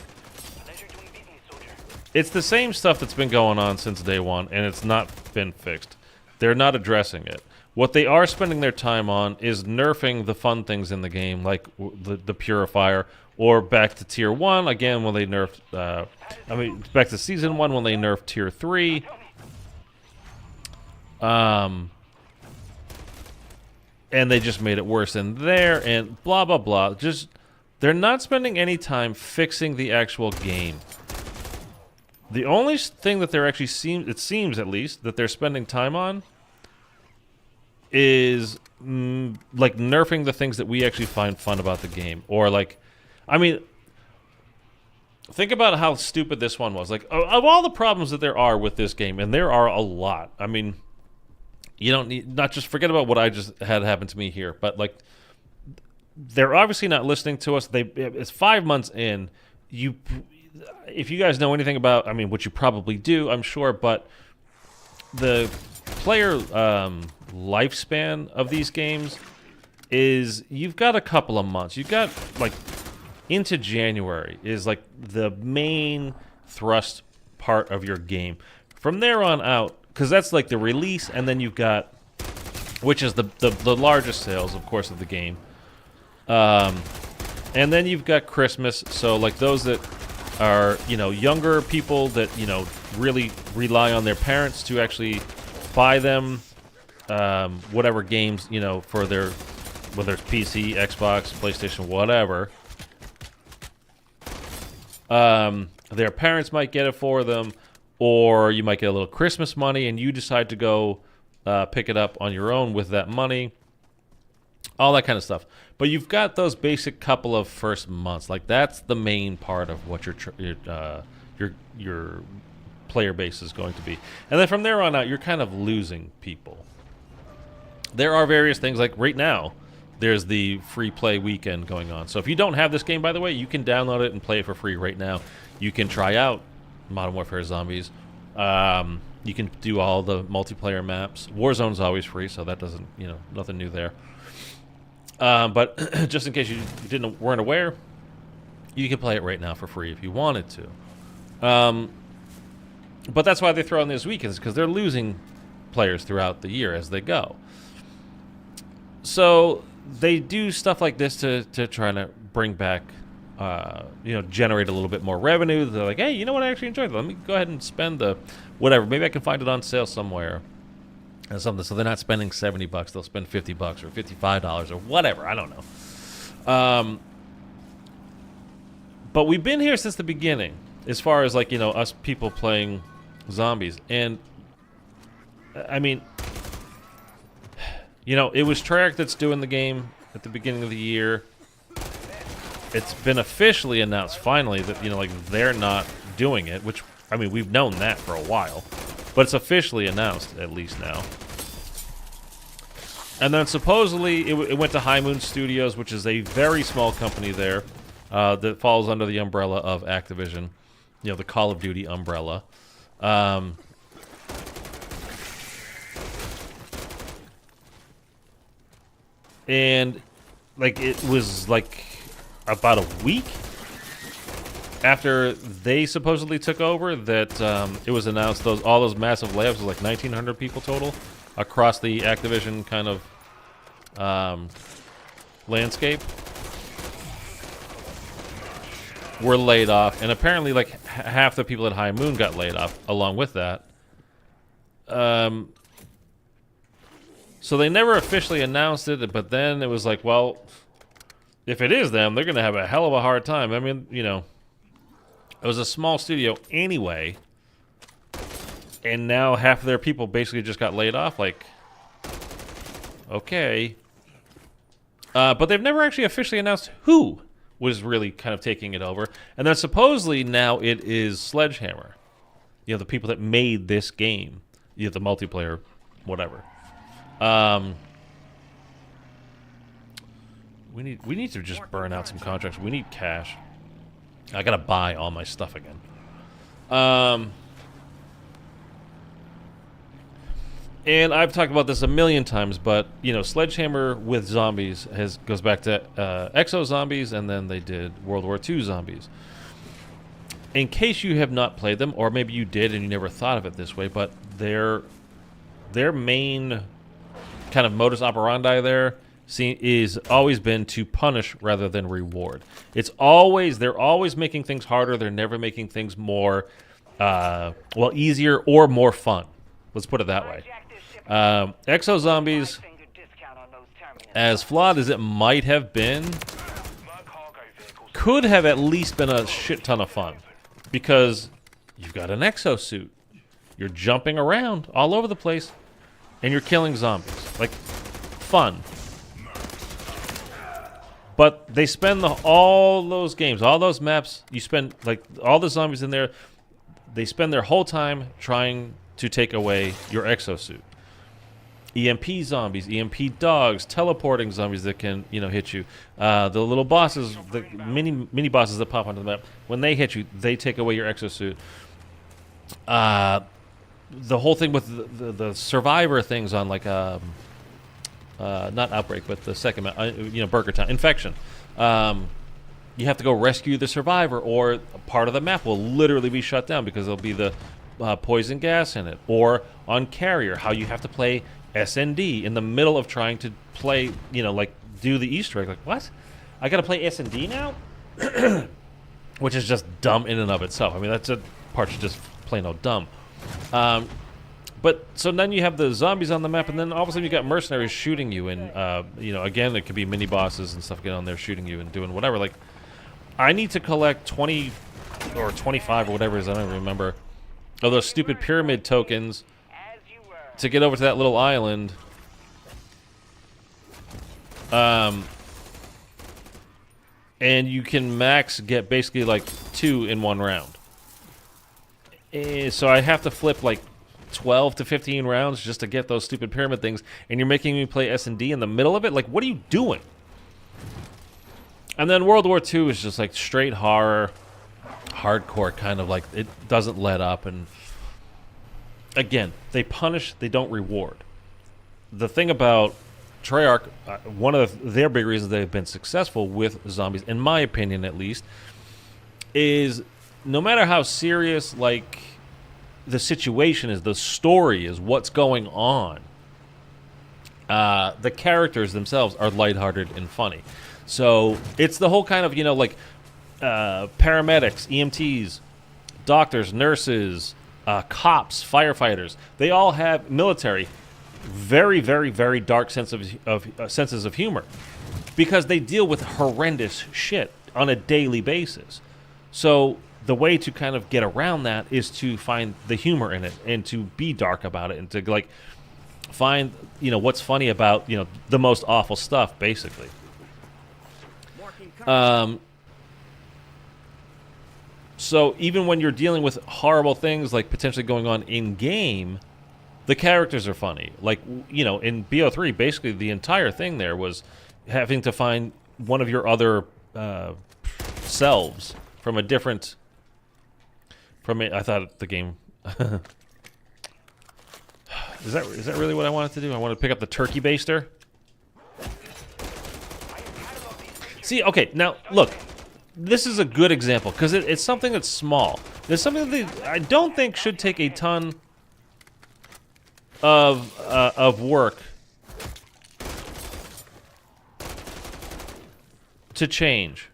it's the same stuff that's been going on since day one, and it's not been fixed. They're not addressing it. What they are spending their time on is nerfing the fun things in the game, like the Purifier, or back to Tier 1, again, when they nerfed, back to Season 1 when they nerfed Tier 3. And they just made it worse in there, and blah, blah, blah. Just, they're not spending any time fixing the actual game. The only thing that they're actually, it seems at least, that they're spending time on is like nerfing the things that we actually find fun about the game. Or like, I mean, think about how stupid this one was. Like, of all the problems that there are with this game, and there are a lot. I mean, you don't need, not just forget about what I just had happen to me here, but like, they're obviously not listening to us. It's 5 months in. If you guys know anything about, I mean, which you probably do, I'm sure, but the player lifespan of these games is, you've got a couple of months. You've got like into January is like the main thrust part of your game. From there on out, because that's like the release, and then you've got, which is the largest sales, of course, of the game. And then you've got Christmas. So like those that are, you know, younger people that, you know, really rely on their parents to actually buy them whatever games, you know, for their, whether it's PC, Xbox, PlayStation, whatever. Their parents might get it for them, or you might get a little Christmas money and you decide to go pick it up on your own with that money. All that kind of stuff. But you've got those basic couple of first months. Like that's the main part of what your player base is going to be. And then from there on out, you're kind of losing people. There are various things, like right now, there's the free play weekend going on. So if you don't have this game, by the way, you can download it and play it for free right now. You can try out Modern Warfare Zombies. You can do all the multiplayer maps. Warzone's always free, so that doesn't, you know, nothing new there. But just in case you weren't aware, you can play it right now for free if you wanted to. But that's why they throw in these weekends, because they're losing players throughout the year as they go. So they do stuff like this to try to bring back, you know, generate a little bit more revenue. They're like, hey, you know what? I actually enjoyed it. Let me go ahead and spend the whatever. Maybe I can find it on sale somewhere. Or something. So they're not spending $70. They'll spend $50 or $55 or whatever. I don't know. But we've been here since the beginning, as far as like, you know, us people playing zombies. And I mean, you know, it was Treyarch that's doing the game at the beginning of the year. It's been officially announced finally that, you know, like they're not doing it, which, I mean, we've known that for a while. But it's officially announced, at least now. And then supposedly it went to High Moon Studios, which is a very small company there that falls under the umbrella of Activision. You know, the Call of Duty umbrella. And, like, it was, like, about a week after they supposedly took over that it was announced all those massive layoffs, was like 1,900 people total across the Activision kind of landscape were laid off, and apparently like half the people at High Moon got laid off along with that. So they never officially announced it, but then it was like, well, if it is them, they're going to have a hell of a hard time. I mean, you know, it was a small studio anyway, and now half of their people basically just got laid off. Like, okay. But they've never actually officially announced who was really kind of taking it over. And then supposedly now it is Sledgehammer. You know, the people that made this game. You know, the multiplayer, whatever. We need to just burn out some contracts. We need cash. I gotta buy all my stuff again. And I've talked about this a million times, but you know, Sledgehammer with zombies goes back to Exo Zombies, and then they did World War II Zombies. In case you have not played them, or maybe you did and you never thought of it this way, but their main kind of modus operandi there is always been to punish rather than reward. They're always making things harder. They're never making things more, easier or more fun. Let's put it that way. Exo Zombies, as flawed as it might have been, could have at least been a shit ton of fun. Because you've got an exosuit. You're jumping around all over the place. And you're killing zombies. Like, fun. But they spend all those games, all those maps, you spend, like, all the zombies in there, they spend their whole time trying to take away your exosuit. EMP zombies, EMP dogs, teleporting zombies that can, you know, hit you. The little bosses, the mini bosses that pop onto the map, when they hit you, they take away your exosuit. The whole thing with the survivor things on, like, not Outbreak, but the second map, you know, Burger Town, Infection. You have to go rescue the survivor, or part of the map will literally be shut down because there'll be the poison gas in it. Or on Carrier, how you have to play SND in the middle of trying to play, you know, like do the Easter egg. Like, what? I got to play S&D now, which is just dumb in and of itself. I mean, that's a part's just plain old dumb. But so then you have the zombies on the map, and then all of a sudden you got mercenaries shooting you, and you know, again, it could be mini bosses and stuff getting on there shooting you and doing whatever. Like, I need to collect 20 or 25 or whatever it is, I don't even remember, of those stupid pyramid tokens to get over to that little island. And you can max get basically like 2 in one round. So I have to flip like 12 to 15 rounds just to get those stupid pyramid things, and you're making me play S&D in the middle of it? Like, what are you doing? And then World War II is just like straight horror, hardcore, kind of like it doesn't let up. And again, they punish, they don't reward. The thing about Treyarch, one of their big reasons they've been successful with zombies, in my opinion at least, is no matter how serious like the situation is, the story is, what's going on, the characters themselves are lighthearted and funny. So it's the whole kind of, you know, like paramedics, EMTs, doctors, nurses, cops, firefighters. They all have military, very, very, very dark senses of humor, because they deal with horrendous shit on a daily basis. So the way to kind of get around that is to find the humor in it and to be dark about it and to like find, you know, what's funny about, you know, the most awful stuff, basically. So even when you're dealing with horrible things like potentially going on in game, the characters are funny. Like, you know, in BO3, basically the entire thing there was having to find one of your other selves from a different. I thought the game. Is that really what I wanted to do? I want to pick up the turkey baster. See, okay, now look, this is a good example because it's something that's small. There's something that I don't think should take a ton of work to change.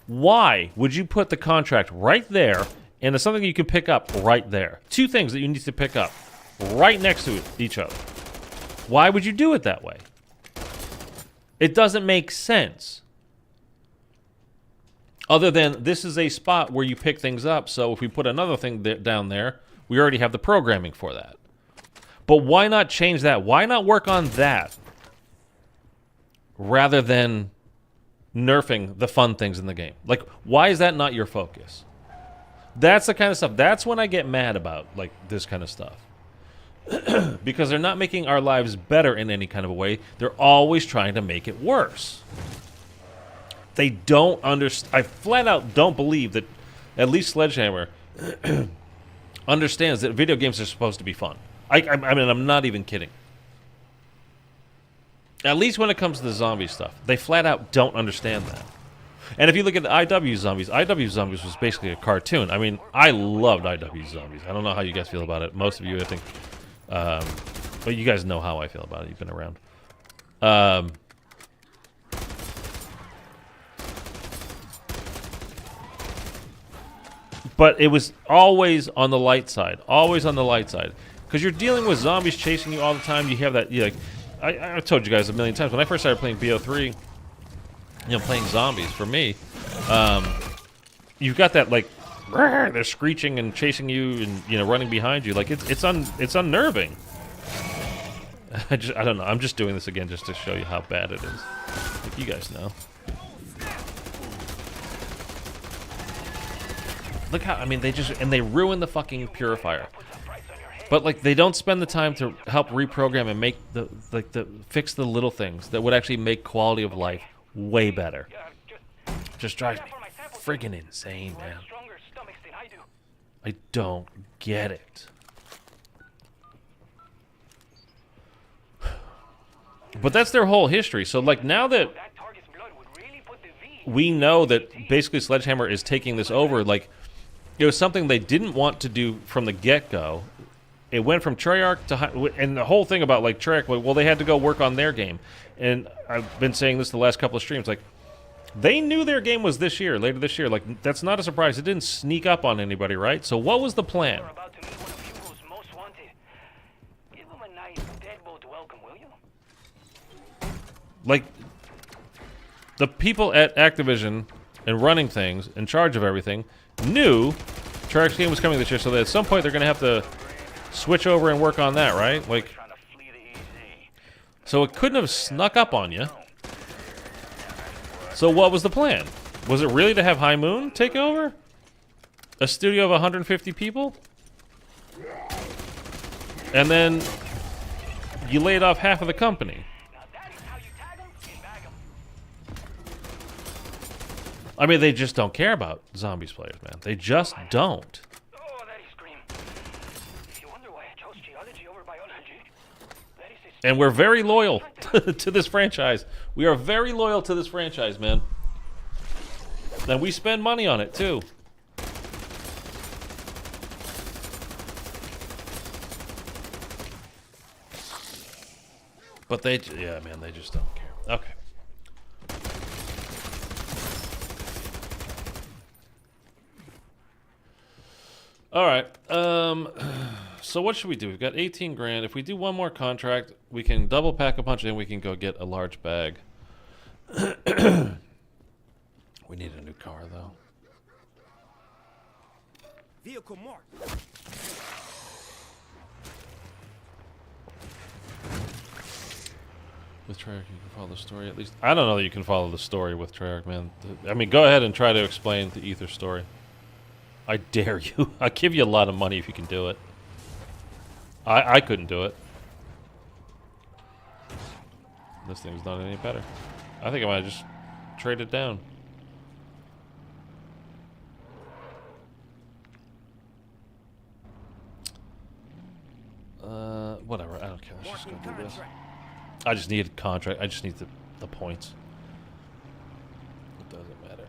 Why would you put the contract right there, and it's something you can pick up right there? Two things that you need to pick up right next to each other. Why would you do it that way? It doesn't make sense. Other than this is a spot where you pick things up, so if we put another thing down there, we already have the programming for that. But why not change that? Why not work on that rather than nerfing the fun things in the game? Like, why is that not your focus? That's the kind of stuff. That's when I get mad about, like, this kind of stuff. Because they're not making our lives better in any kind of a way. They're always trying to make it worse. They don't understand. I flat out don't believe that at least Sledgehammer understands that video games are supposed to be fun. I mean, I'm not even kidding. At least when it comes to the zombie stuff, they flat out don't understand that. And if you look at the IW Zombies was basically a cartoon. I mean, I loved IW Zombies. I don't know how you guys feel about it. Most of you, I think, but you guys know how I feel about it. You've been around. But it was always on the light side. Always on the light side. Because you're dealing with zombies chasing you all the time. You have that, like, I've told you guys a million times. When I first started playing BO3, you know, playing zombies, for me, you've got that, like, they're screeching and chasing you and, you know, running behind you. Like, it's unnerving. I don't know. I'm just doing this again just to show you how bad it is. Like, you guys know. Look how, I mean, they ruin the fucking purifier. But, like, they don't spend the time to help reprogram and make fix the little things that would actually make quality of life way better. Just drives me friggin' insane, man. I don't get it. But that's their whole history. So, like, now that we know that basically Sledgehammer is taking this over, like, it was something they didn't want to do from the get-go. It went from Treyarch to... And the whole thing about, like, Treyarch, well, they had to go work on their game. And I've been saying this the last couple of streams, like, They knew their game was this year, later this year. Like, that's not a surprise. It didn't sneak up on anybody, right? So what was the plan? We're about to meet one of Hugo's most wanted. Give him a nice deadbolt welcome, will you? Like, the people at Activision and running things, in charge of everything, knew Treyarch's game was coming this year, so that at some point they're going to have to switch over and work on that, right? Like, Trying to flee the EZ. so it couldn't have snuck up on you. So what was the plan? Was it really to have High Moon take over? A studio of 150 people? And then you laid off half of the company. Now that is how you tag him and bag him. I mean, they just don't care about Zombies players, man. They just don't. Oh, that is scream. You wonder why I chose geology over biology? That is a And we're very loyal to this franchise. We are very loyal to this franchise, man. And we spend money on it, too. But they, yeah, man, they just don't care. Okay. All right. So what should we do? We've got 18 grand. If we do one more contract, we can double pack a punch and we can go get a large bag. We need a new car, though. Vehicle marked. With Treyarch, you can follow the story at least. I don't know that you can follow the story with Treyarch, man. I mean, go ahead and try to explain the Aether story. I dare you. I'll give you a lot of money if you can do it. I couldn't do it. This thing's not any better. I think I might just trade it down. Whatever. I don't care. Let's just go do this. I just need a contract. I just need the points. It doesn't matter.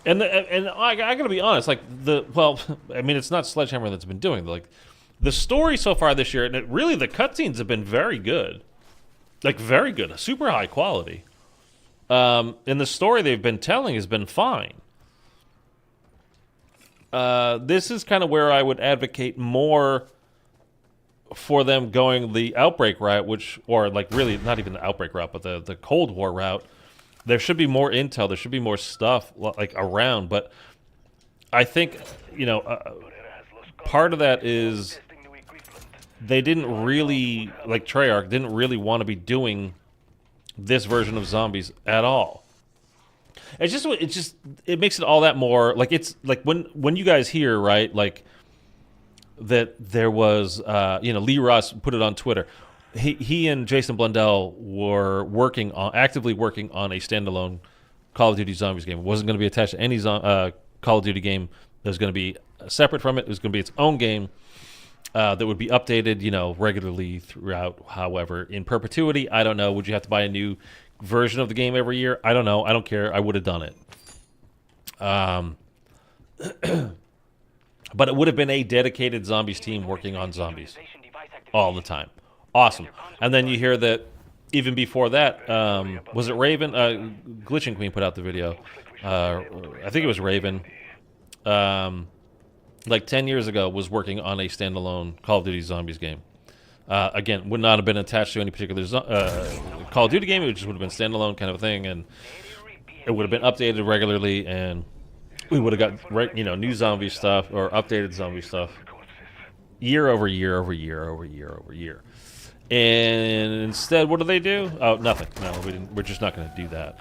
And I gotta be honest, like I mean, it's not Sledgehammer that's been doing like the story so far this year, and really the cutscenes have been very good, like very good, super high quality. And the story they've been telling has been fine. This is kind of where I would advocate more for them going the Outbreak route, or like really not even the Outbreak route, but the Cold War route. There should be more intel. There should be more stuff like around. But I think, you know, part of that is they didn't really, like Treyarch, didn't really want to be doing this version of Zombies at all. It makes it all that more like it's like when you guys hear, right, like that there was you know, Lee Ross put it on Twitter. He and Jason Blundell were actively working on a standalone Call of Duty Zombies game. It wasn't going to be attached to any Call of Duty game. It was going to be separate from it. It was going to be its own game that would be updated, you know, regularly throughout. However, in perpetuity, I don't know. Would you have to buy a new version of the game every year? I don't know. I don't care. I would have done it. But it would have been a dedicated Zombies team working on Zombies all the time. Awesome. And then you hear that even before that, was it Raven? Glitching Queen put out the video. I think it was Raven. Like 10 years ago, was working on a standalone Call of Duty Zombies game. Again, would not have been attached to any particular Call of Duty game. It just would have been standalone kind of a thing, and it would have been updated regularly, and we would have got, you know, new zombie stuff or updated zombie stuff year over year over year over year over year. And instead, what do they do? Oh, nothing. No, we didn't. We're just not going to do that.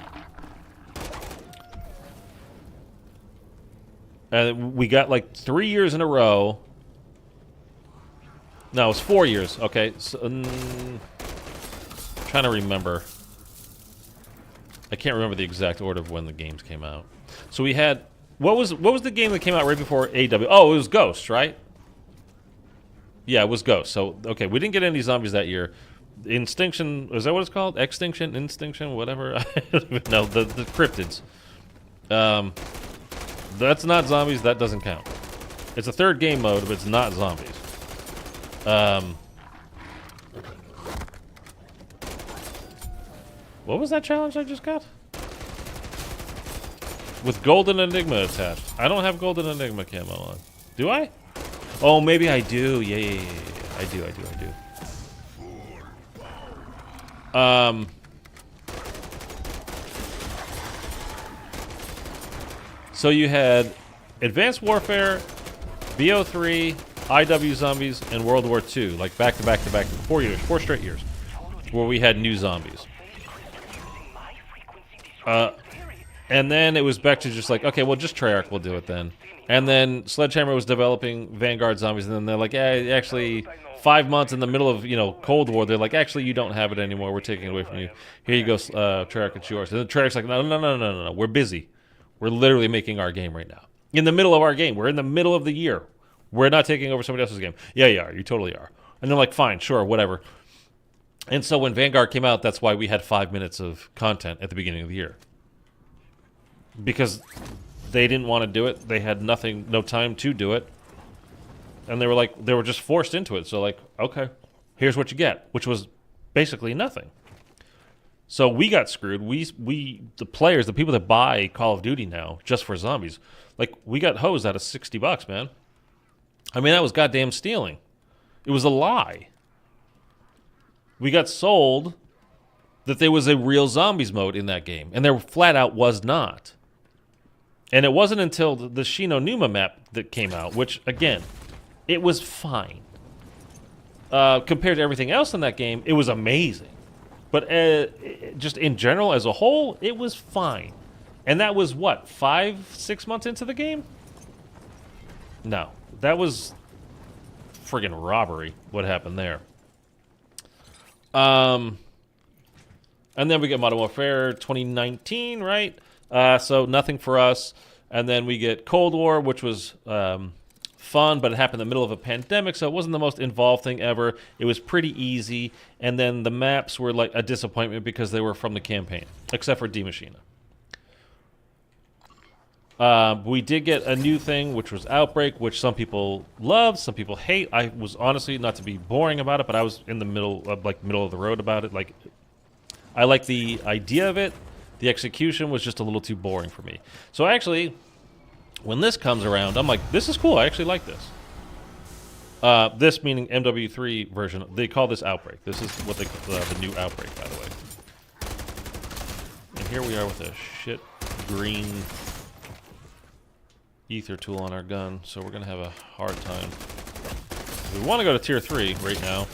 And we got like 3 years in a row. No, it was 4 years. Okay, so, trying to remember. I can't remember the exact order of when the games came out. So we had what was the game that came out right before AW? Oh, it was Ghost, right? Yeah, it was Ghost. So, okay, we didn't get any zombies that year. Instinction, is that what it's called? Extinction, Instinction, whatever? I don't even know. The cryptids. That's not zombies. That doesn't count. It's a third game mode, but it's not zombies. What was that challenge I just got? With Golden Enigma attached. I don't have Golden Enigma camo on. Do I? Oh, maybe I do. Yeah. I do. So you had Advanced Warfare, BO3, IW Zombies, and World War II, like back to back to back, 4 years, 4 straight years, where we had new zombies. And then it was back to just like, okay, well, just Treyarch will do it then. And then Sledgehammer was developing Vanguard Zombies, and then they're like, actually, 5 months in the middle of, Cold War, they're like, actually, you don't have it anymore. We're taking it away from you. Here you go, Treyarch, it's yours. And then Treyarch's like, no. We're busy. We're literally making our game right now. In the middle of our game. We're in the middle of the year. We're not taking over somebody else's game. Yeah, you are. You totally are. And they're like, fine, sure, whatever. And so when Vanguard came out, that's why we had 5 minutes of content at the beginning of the year. Because they didn't want to do it. They had no time to do it. And they were just forced into it. So like, okay, here's what you get, which was basically nothing. So we got screwed. We the players, the people that buy Call of Duty now just for zombies, like we got hosed out of $60, man. I mean, that was goddamn stealing. It was a lie. We got sold that there was a real zombies mode in that game, and there flat out was not. And it wasn't until the Shino Numa map that came out, which, again, it was fine. Compared to everything else in that game, it was amazing. But just in general, as a whole, it was fine. And that was, what, 5-6 months into the game? No. That was friggin' robbery, what happened there. And then we get Modern Warfare 2019, right? So nothing for us. And then we get Cold War, which was fun, but it happened in the middle of a pandemic, so it wasn't the most involved thing ever. It was pretty easy. And then the maps were like a disappointment because they were from the campaign, except for D Machina. We did get a new thing, which was Outbreak, which some people love, some people hate. I was honestly, not to be boring about it, but I was in the middle of the road about it. Like, I like the idea of it. The execution was just a little too boring for me. So actually, when this comes around, I'm like, this is cool. I actually like this. This meaning MW3 version. They call this Outbreak. This is what they call the new Outbreak, by the way. And here we are with a shit green ether tool on our gun, so we're gonna have a hard time. We want to go to tier 3 right now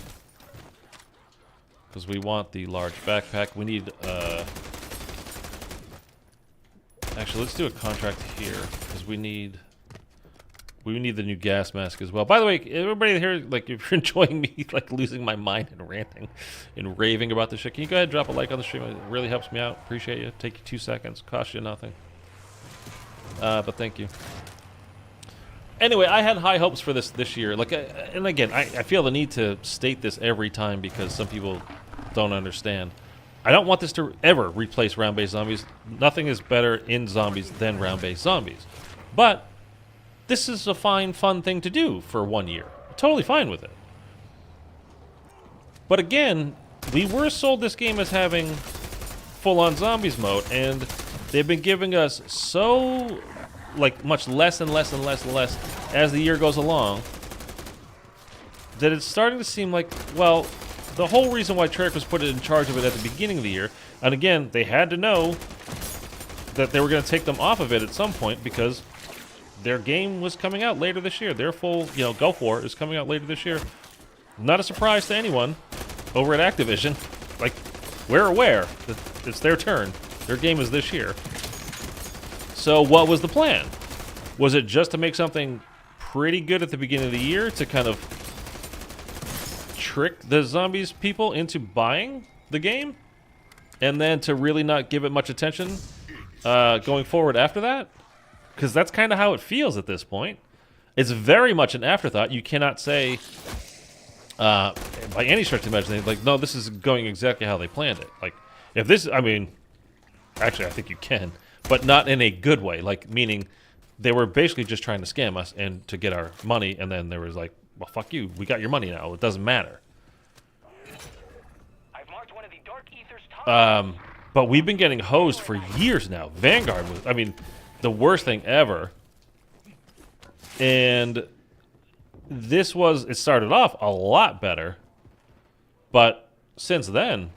because we want the large backpack. We need actually, let's do a contract here because we need the new gas mask as well. By the way, everybody here, like, if you're enjoying me like losing my mind and ranting and raving about this shit, can you go ahead and drop a like on the stream? It really helps me out. Appreciate you. Take you 2 seconds. Cost you nothing. But thank you. Anyway, I had high hopes for this year. Like, and again, I feel the need to state this every time because some people don't understand. I don't want this to ever replace round-based zombies. Nothing is better in zombies than round-based zombies. But this is a fine, fun thing to do for 1 year. Totally fine with it. But again, we were sold this game as having full-on zombies mode, and they've been giving us so, like, much less and less and less and less as the year goes along that it's starting to seem like, well, the whole reason why Treyarch was put in charge of it at the beginning of the year, and again, they had to know that they were going to take them off of it at some point because their game was coming out later this year. Their full, Gulf War is coming out later this year. Not a surprise to anyone over at Activision. Like, we're aware that it's their turn. Their game is this year. So what was the plan? Was it just to make something pretty good at the beginning of the year to kind of trick the zombies people into buying the game? And then to really not give it much attention going forward after that? Because that's kind of how it feels at this point. It's very much an afterthought. You cannot say, by any stretch of the imagination, like, no, this is going exactly how they planned it. Like, if this, I mean, actually, I think you can, but not in a good way. Like, meaning they were basically just trying to scam us and to get our money, and then there was like, well, fuck you, we got your money now. It doesn't matter. I've marked one of the Dark Aether's top. But we've been getting hosed for years now. Vanguard was, I mean, the worst thing ever. And this was, it started off a lot better. But since then,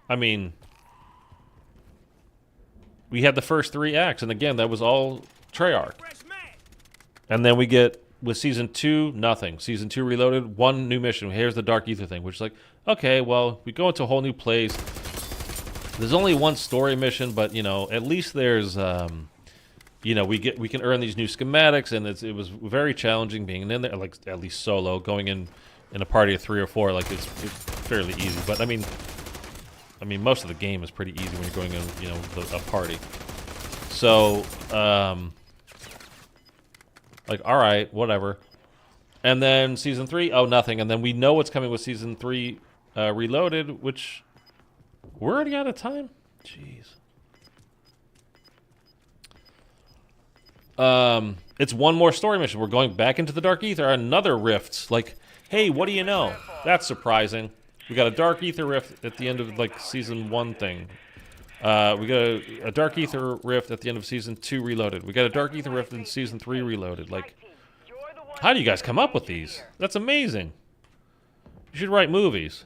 I mean, we had the first 3 acts. And again, that was all Treyarch. And then we get, with Season 2, nothing. Season 2 Reloaded, 1 new mission. Here's the Dark Aether thing, which is like, okay, well, we go into a whole new place. There's only 1 story mission, but, you know, at least there's, you know, we can earn these new schematics, and it was very challenging being in there, like, at least solo, going in a party of 3 or 4, like, it's fairly easy. But, I mean, most of the game is pretty easy when you're going in, you know, a party. So, like, all right, whatever. And then Season 3, oh, nothing. And then we know what's coming with Season 3 Reloaded, which we're already out of time? Jeez. It's 1 more story mission. We're going back into the Dark Aether, another rift. Like, hey, what do you know? That's surprising. We got a Dark Aether rift at the end of, like, Season 1 thing. We got a Dark Aether rift at the end of Season 2 Reloaded. We got a Dark Aether rift in Season 3 Reloaded. Like, how do you guys come up with these? That's amazing. You should write movies.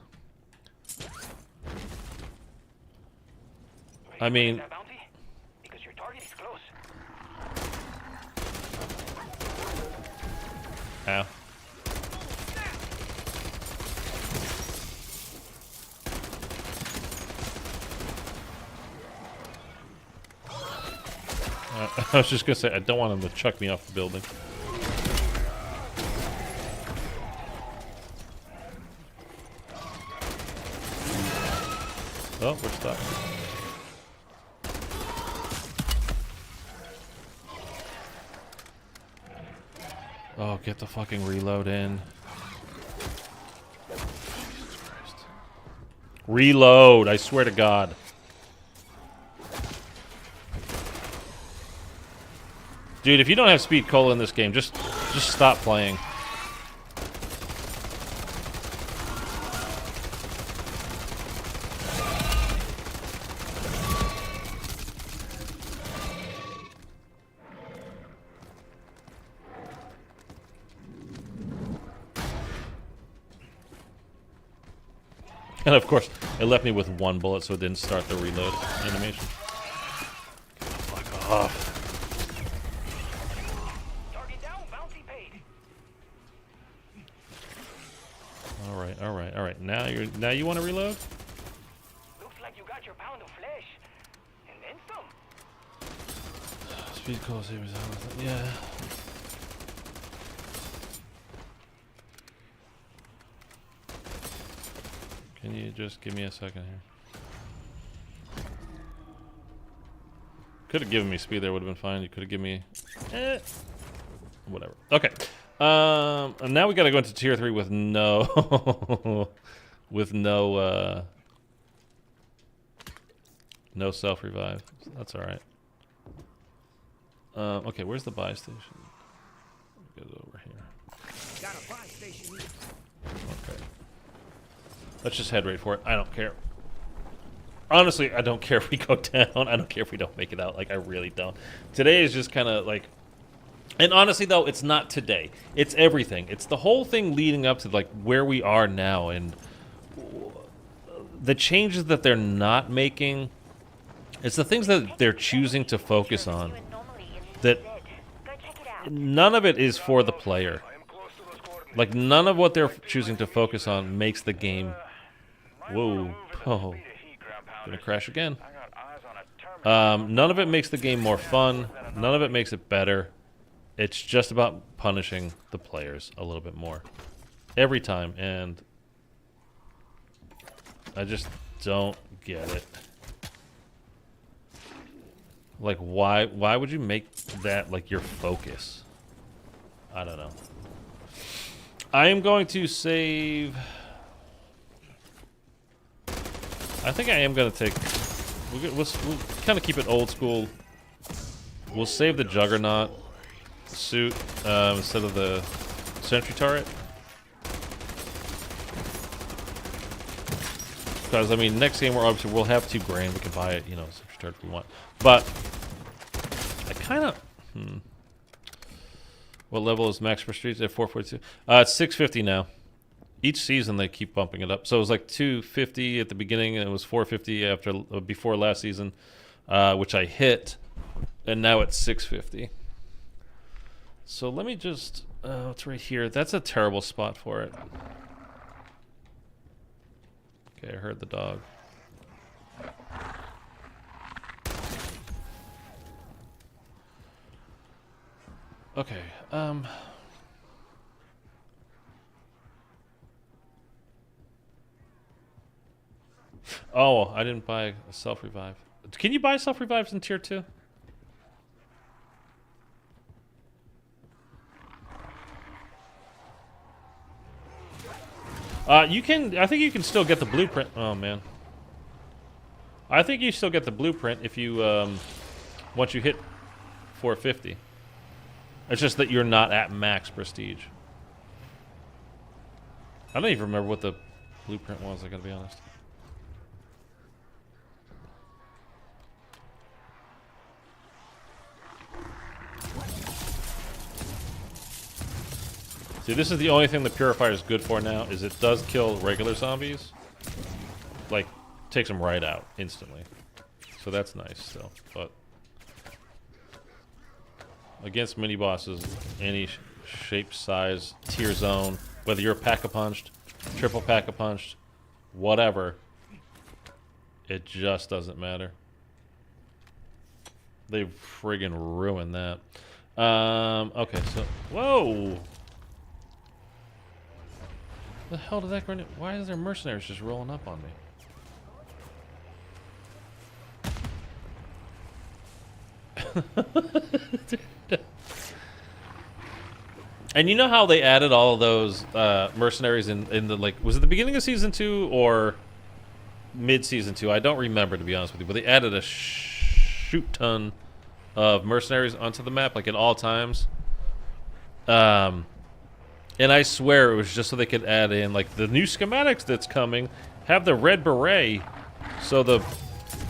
I mean, Because your target is close. ow. I was just gonna say, I don't want him to chuck me off the building. Oh, we're stuck. Oh, get the fucking reload in. Jesus Christ. Reload, I swear to God. Dude, if you don't have speed cola in this game, just stop playing. And of course, it left me with 1 bullet, so it didn't start the reload animation. Fuck off. Target down, bounty paid. All right, all right, all right. Now you want to reload? Looks like you got your pound of flesh. And then some. Speed cola savers. Yeah. Can you just give me a second here? Could have given me speed there, would have been fine. You could have given me whatever. Okay. And now we gotta go into tier 3 with no no self-revive. That's alright. Okay, where's the buy station? Get it over here. Got a buy station here. Okay. Let's just head right for it. I don't care. Honestly, I don't care if we go down. I don't care if we don't make it out. Like, I really don't. Today is just kind of like... And honestly, though, it's not today. It's everything. It's the whole thing leading up to, like, where we are now. And the changes that they're not making... It's the things that they're choosing to focus on. That none of it is for the player. Like, none of what they're choosing to focus on makes the game... Whoa. Oh. Gonna crash again. None of it makes the game more fun. None of it makes it better. It's just about punishing the players a little bit more. Every time. And I just don't get it. Like, why would you make that, like, your focus? I don't know. I am going to save... I think I am going to take... We'll kind of keep it old school. We'll save the Juggernaut suit instead of the sentry turret. Because, I mean, next game we'll have $2,000. We can buy it, you know, Super if we want. But I kind of... What level is max prestige at 442? It's 650 now. Each season they keep bumping it up. So it was like 250 at the beginning, and it was 450 before last season, which I hit, and now it's 650. So let me just... it's right here. That's a terrible spot for it. Okay, I heard the dog. Okay, oh, I didn't buy a self-revive. Can you buy self-revives in tier 2? You can, I think you can still get the blueprint. Oh, man. I think you still get the blueprint if you, once you hit 450. It's just that you're not at max prestige. I don't even remember what the blueprint was, I gotta be honest. See, this is the only thing the Purifier is good for now, is it does kill regular zombies. Like, takes them right out, instantly. So that's nice still, but... Against mini-bosses, any shape, size, tier zone, whether you're pack-a-punched, triple pack-a-punched, whatever, it just doesn't matter. They friggin' ruined that. Okay, so... Whoa! The hell did that grenade... Why is there mercenaries just rolling up on me? And you know how they added all of those mercenaries in the, like, was it the beginning of season 2 or mid season 2? I don't remember, to be honest with you, but they added a shoot ton of mercenaries onto the map, like at all times. And I swear it was just so they could add in, like, the new schematics that's coming have the red beret so the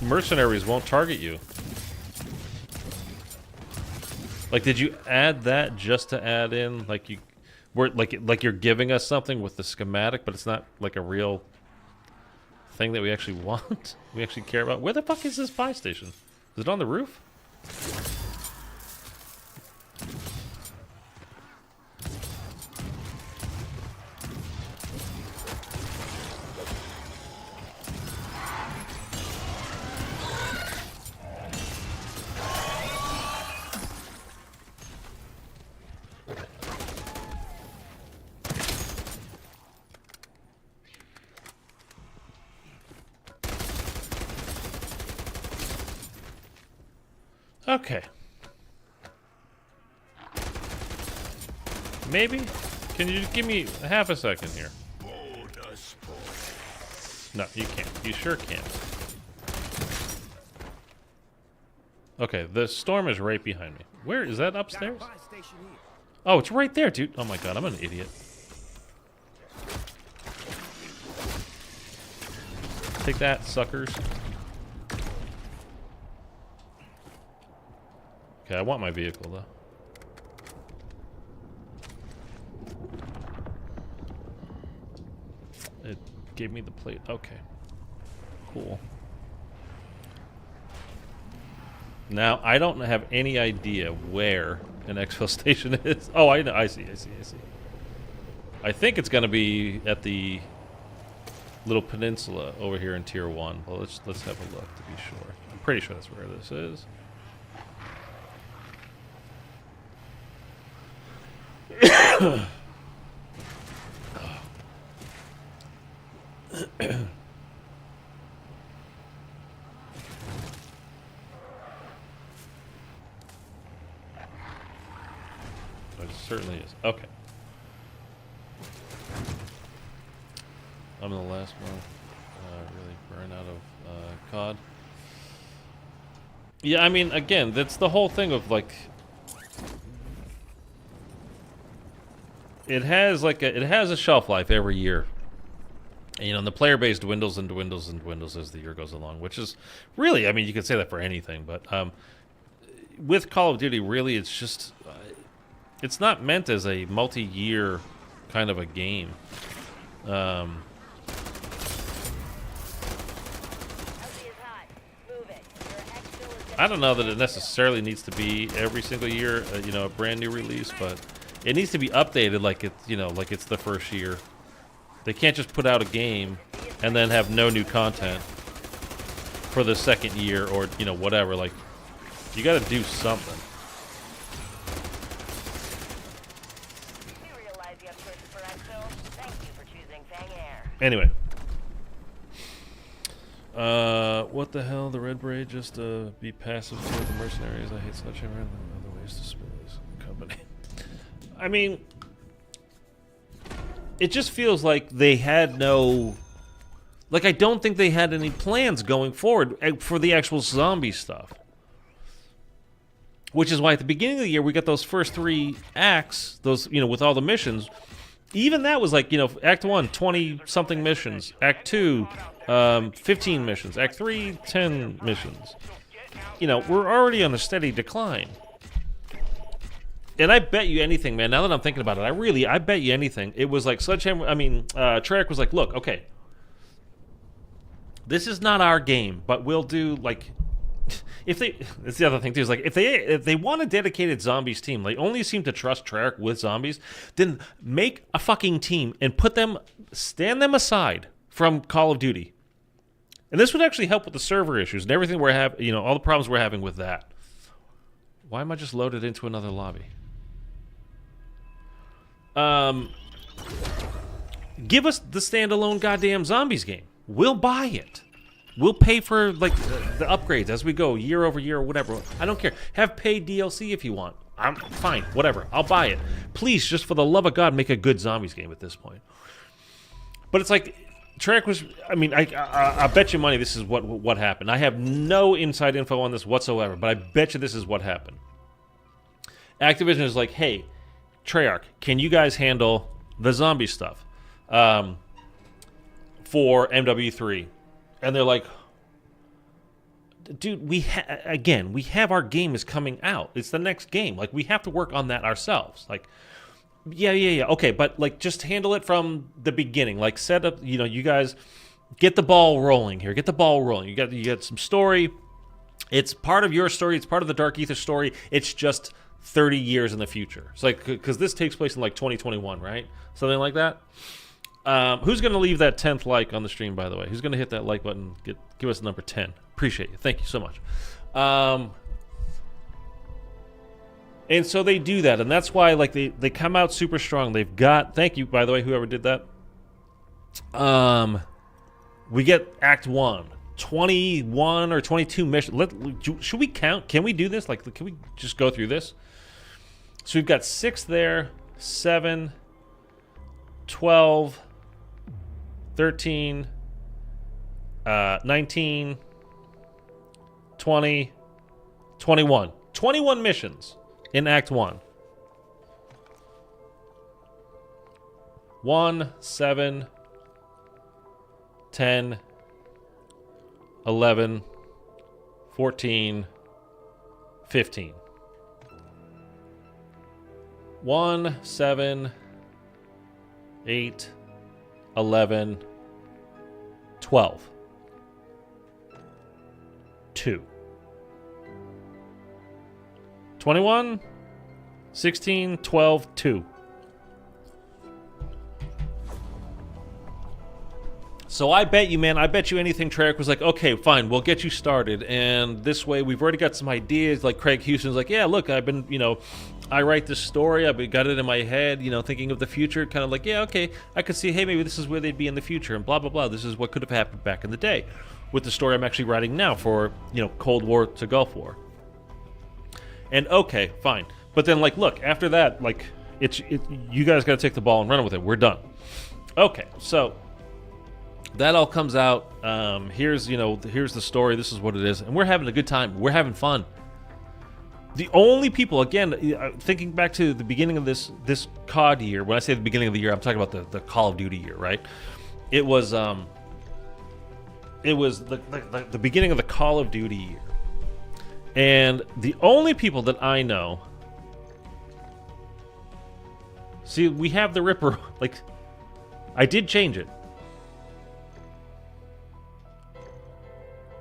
mercenaries won't target you. Like, did you add that just to add in, like, you were like you're giving us something with the schematic, but it's not like a real thing that we actually want, we actually care about? Where the fuck is this buy station? Is it on the roof? Okay. Maybe? Can you just give me half a second here? No, you can't. You sure can't. Okay, the storm is right behind me. Where is that, upstairs? Oh, it's right there, dude. Oh my god, I'm an idiot. Take that, suckers. Okay, I want my vehicle, though. It gave me the plate. Okay. Cool. Now, I don't have any idea where an exfil station is. Oh, I know. I see. I think it's going to be at the little peninsula over here in Tier 1. Well, let's have a look to be sure. I'm pretty sure that's where this is. It certainly is. Okay. I'm the last one. Really burn out of COD. Yeah, I mean, again, that's the whole thing of, like, it has a shelf life every year. And, you know, and the player base dwindles and dwindles and dwindles as the year goes along, which is really, I mean, you could say that for anything, but with Call of Duty, really, it's just, it's not meant as a multi-year kind of a game. I don't know that it necessarily needs to be every single year, you know, a brand new release, but it needs to be updated like it's, you know, like it's the first year. They can't just put out a game and then have no new content for the second year or, you know, whatever. Like, you got to do something. Anyway. What the hell? The Red Braid just be passive toward the mercenaries. I hate such other ways to spin this company. I mean, it just feels like they had no... Like, I don't think they had any plans going forward for the actual zombie stuff. Which is why at the beginning of the year, we got those first 3 acts, those, you know, with all the missions. Even that was like, you know, Act 1, 20-something missions. Act 2, 15 missions. Act 3, 10 missions. You know, we're already on a steady decline. And I bet you anything, man, now that I'm thinking about it, I bet you anything. It was like Sledgehammer, I mean, Treyarch was like, look, okay, this is not our game, but we'll do, like, if they, that's the other thing too, is like, if they want a dedicated zombies team, they only seem to trust Treyarch with zombies, then make a fucking team and stand them aside from Call of Duty. And this would actually help with the server issues and everything we're having, you know, all the problems we're having with that. Why am I just loaded into another lobby? Give us the standalone goddamn zombies game. We'll buy it. We'll pay for, like, the upgrades as we go, year over year or whatever. I don't care. Have paid DLC if you want. I'm fine. Whatever. I'll buy it. Please, just for the love of God, make a good zombies game at this point. But it's like, Treyarch was, I mean, I bet you money this is what happened. I have no inside info on this whatsoever, but I bet you this is what happened. Activision is like, hey, Treyarch, can you guys handle the zombie stuff for MW3? And they're like, dude, we have our game is coming out. It's the next game. Like, we have to work on that ourselves. Like, yeah. Okay, but, like, just handle it from the beginning. Like, set up, you know, you guys get the ball rolling here. Get the ball rolling. You got some story. It's part of your story. It's part of the Dark Aether story. It's just 30 years in the future. It's like, because this takes place in, like, 2021, right? Something like that. Who's going to leave that 10th like on the stream, by the way? Who's going to hit that like button? Give us number 10. Appreciate you. Thank you so much. And so they do that, and that's why, like, they come out super strong. They've got, thank you, by the way, whoever did that. We get Act 1. 21 or 22 missions. Should we count? Can we do this? Like, can we just go through this? So we've got 6 there, 7, 12, 13, 19, 20, 21. 21 missions in Act 1. 1, 7, 10, 11, 14, 15. 1, 7, 8, 11, 12. 2. 21, 16, 12, 2. So I bet you, man, I bet you anything Treyarch was like, okay, fine, we'll get you started. And this way, we've already got some ideas. Like Craig Houston's like, yeah, look, I've been, you know, I write this story. I've got it in my head, you know, thinking of the future. Kind of like, yeah, okay, I could see, hey, maybe this is where they'd be in the future. And blah, blah, blah. This is what could have happened back in the day with the story I'm actually writing now for, you know, Cold War to Gulf War. And okay, fine. But then, like, look, after that, like, you guys got to take the ball and run with it. We're done. Okay, so that all comes out. Here's the story. This is what it is, and we're having a good time. We're having fun. The only people, again, thinking back to the beginning of this COD year. When I say the beginning of the year, I'm talking about the Call of Duty year, right? it was the beginning of the Call of Duty year. And the only people that I know... See, we have the Ripper. Like, I did change it.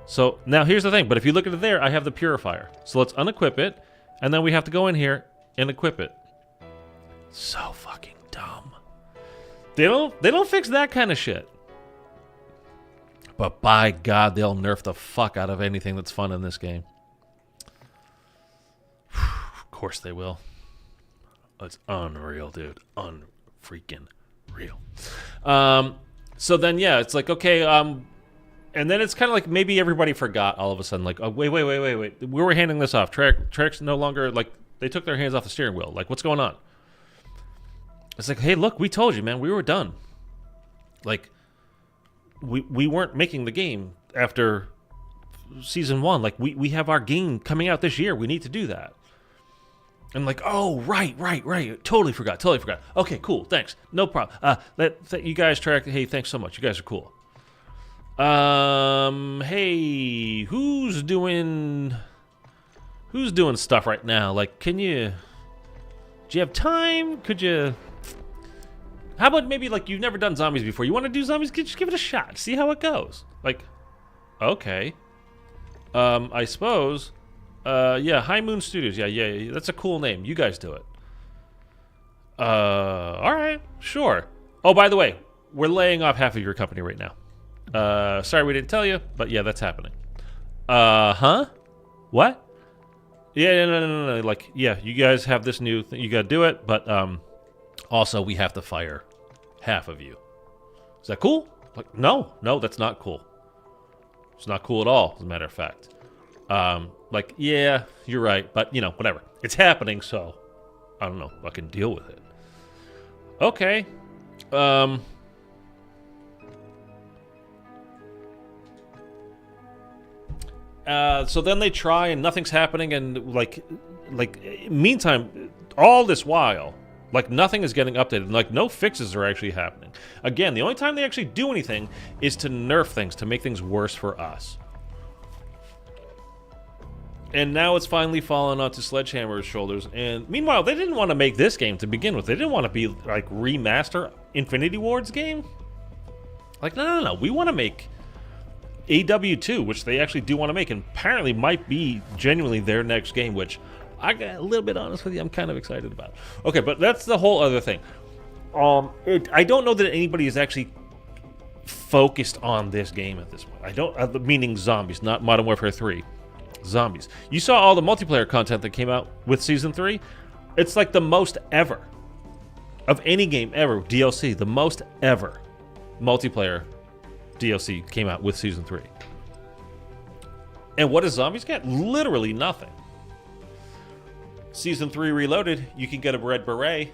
So, now here's the thing. But if you look at it there, I have the Purifier. So let's unequip it. And then we have to go in here and equip it. So fucking dumb. They don't fix that kind of shit. But by God, they'll nerf the fuck out of anything that's fun in this game. Of course they will. It's unreal, dude. Unfreaking real. So then, yeah, it's like, okay, and then it's kind of like maybe everybody forgot all of a sudden. Like, oh, wait. We were handing this off. Treyarch's no longer, like, they took their hands off the steering wheel. Like, what's going on? It's like, hey, look, we told you, man. We were done. Like, we weren't making the game after Season 1. Like, we have our game coming out this year. We need to do that. And like, oh, right. Totally forgot. Okay, cool. Thanks. No problem. You guys track. Hey, thanks so much. You guys are cool. Hey, who's doing stuff right now? Like, do you have time? Could you? How about maybe like you've never done zombies before? You want to do zombies? Just give it a shot. See how it goes. Like, okay. I suppose. Yeah, High Moon Studios. Yeah, that's a cool name. You guys do it. All right, sure. Oh, by the way, we're laying off half of your company right now. Sorry we didn't tell you, but yeah, that's happening. Huh? What? Yeah, no. Like, yeah, you guys have this new thing. You gotta do it, but, also we have to fire half of you. Is that cool? Like, no, that's not cool. It's not cool at all, as a matter of fact. Like, yeah, you're right, but, you know, whatever. It's happening, so I don't know. I can deal with it. Okay. So then they try and nothing's happening, and like, meantime, all this while, like, nothing is getting updated. Like, no fixes are actually happening. Again, the only time they actually do anything is to nerf things, to make things worse for us. And now it's finally fallen onto Sledgehammer's shoulders. And meanwhile, they didn't want to make this game to begin with. They didn't want to be, like, remaster Infinity Ward's game. Like, no. We want to make MW2, which they actually do want to make, and apparently might be genuinely their next game, which I got a little bit honest with you, I'm kind of excited about. Okay, but that's the whole other thing. I don't know that anybody is actually focused on this game at this point. I don't, meaning zombies, not Modern Warfare 3. Zombies. You saw all the multiplayer content that came out with Season 3? It's like the most ever. Of any game ever, DLC, the most ever multiplayer DLC came out with Season 3. And what does zombies get? Literally nothing. Season 3 Reloaded, you can get a red beret.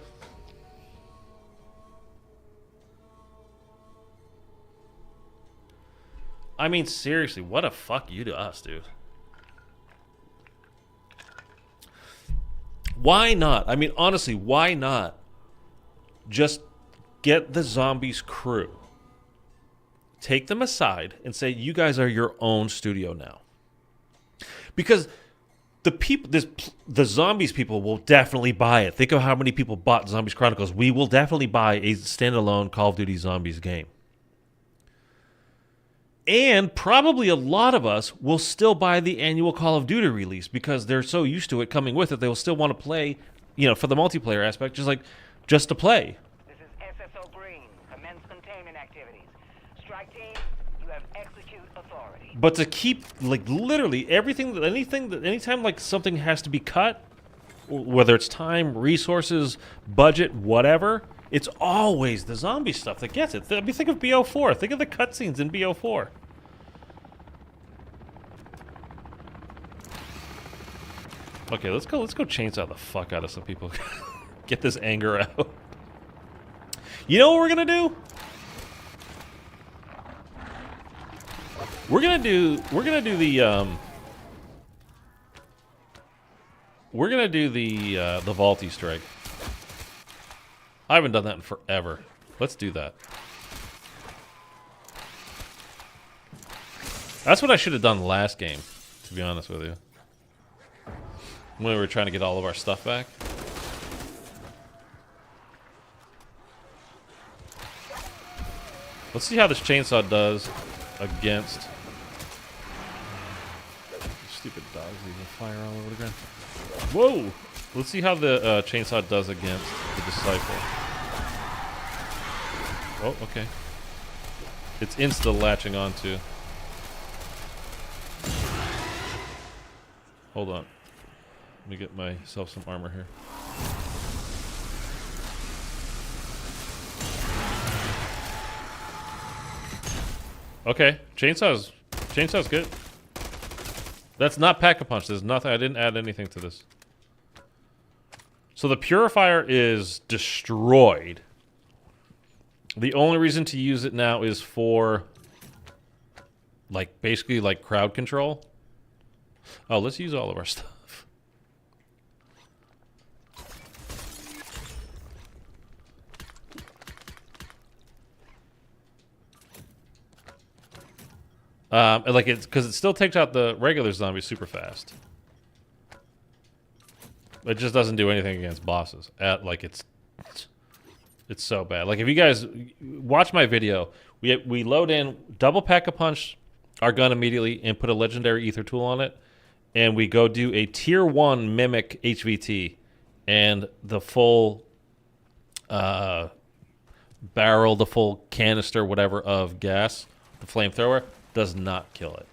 I mean, seriously, what a fuck you to us, dude. Why not? I mean, honestly, why not just get the zombies crew, take them aside, and say, you guys are your own studio now? Because the people, the zombies people will definitely buy it. Think of how many people bought Zombies Chronicles. We will definitely buy a standalone Call of Duty Zombies game. And probably a lot of us will still buy the annual Call of Duty release because they're so used to it coming with it. They will still want to play, you know, for the multiplayer aspect, just to play. This is SSO Green. Commence containment activities. Strike team, you have execute authority. But to keep, like, literally anytime like something has to be cut, whether it's time, resources, budget, whatever, it's always the zombie stuff that gets it. I mean, think of BO4. Think of the cutscenes in BO4. Okay, let's go chainsaw the fuck out of some people. Get this anger out. You know what we're gonna do? We're gonna do the Vaulty strike. I haven't done that in forever. Let's do that. That's what I should have done last game, to be honest with you. When we were trying to get all of our stuff back. Let's see how this chainsaw does against... Stupid dogs leaving fire all over the ground. Whoa! Let's see how the chainsaw does against the disciple. Oh, okay. It's insta-latching onto. Hold on. Let me get myself some armor here. Okay, chainsaw's good. That's not Pack-a-Punch. There's nothing. I didn't add anything to this. So the purifier is destroyed. The only reason to use it now is for, like, basically like crowd control. Oh, let's use all of our stuff. Like it's because it still takes out the regular zombies super fast. It just doesn't do anything against bosses. Like it's so bad. Like if you guys watch my video, we load in double Pack-a-Punch our gun immediately and put a legendary ether tool on it, and we go do a tier 1 mimic HVT, and the full barrel, the full canister, whatever of gas, the flamethrower, does not kill it.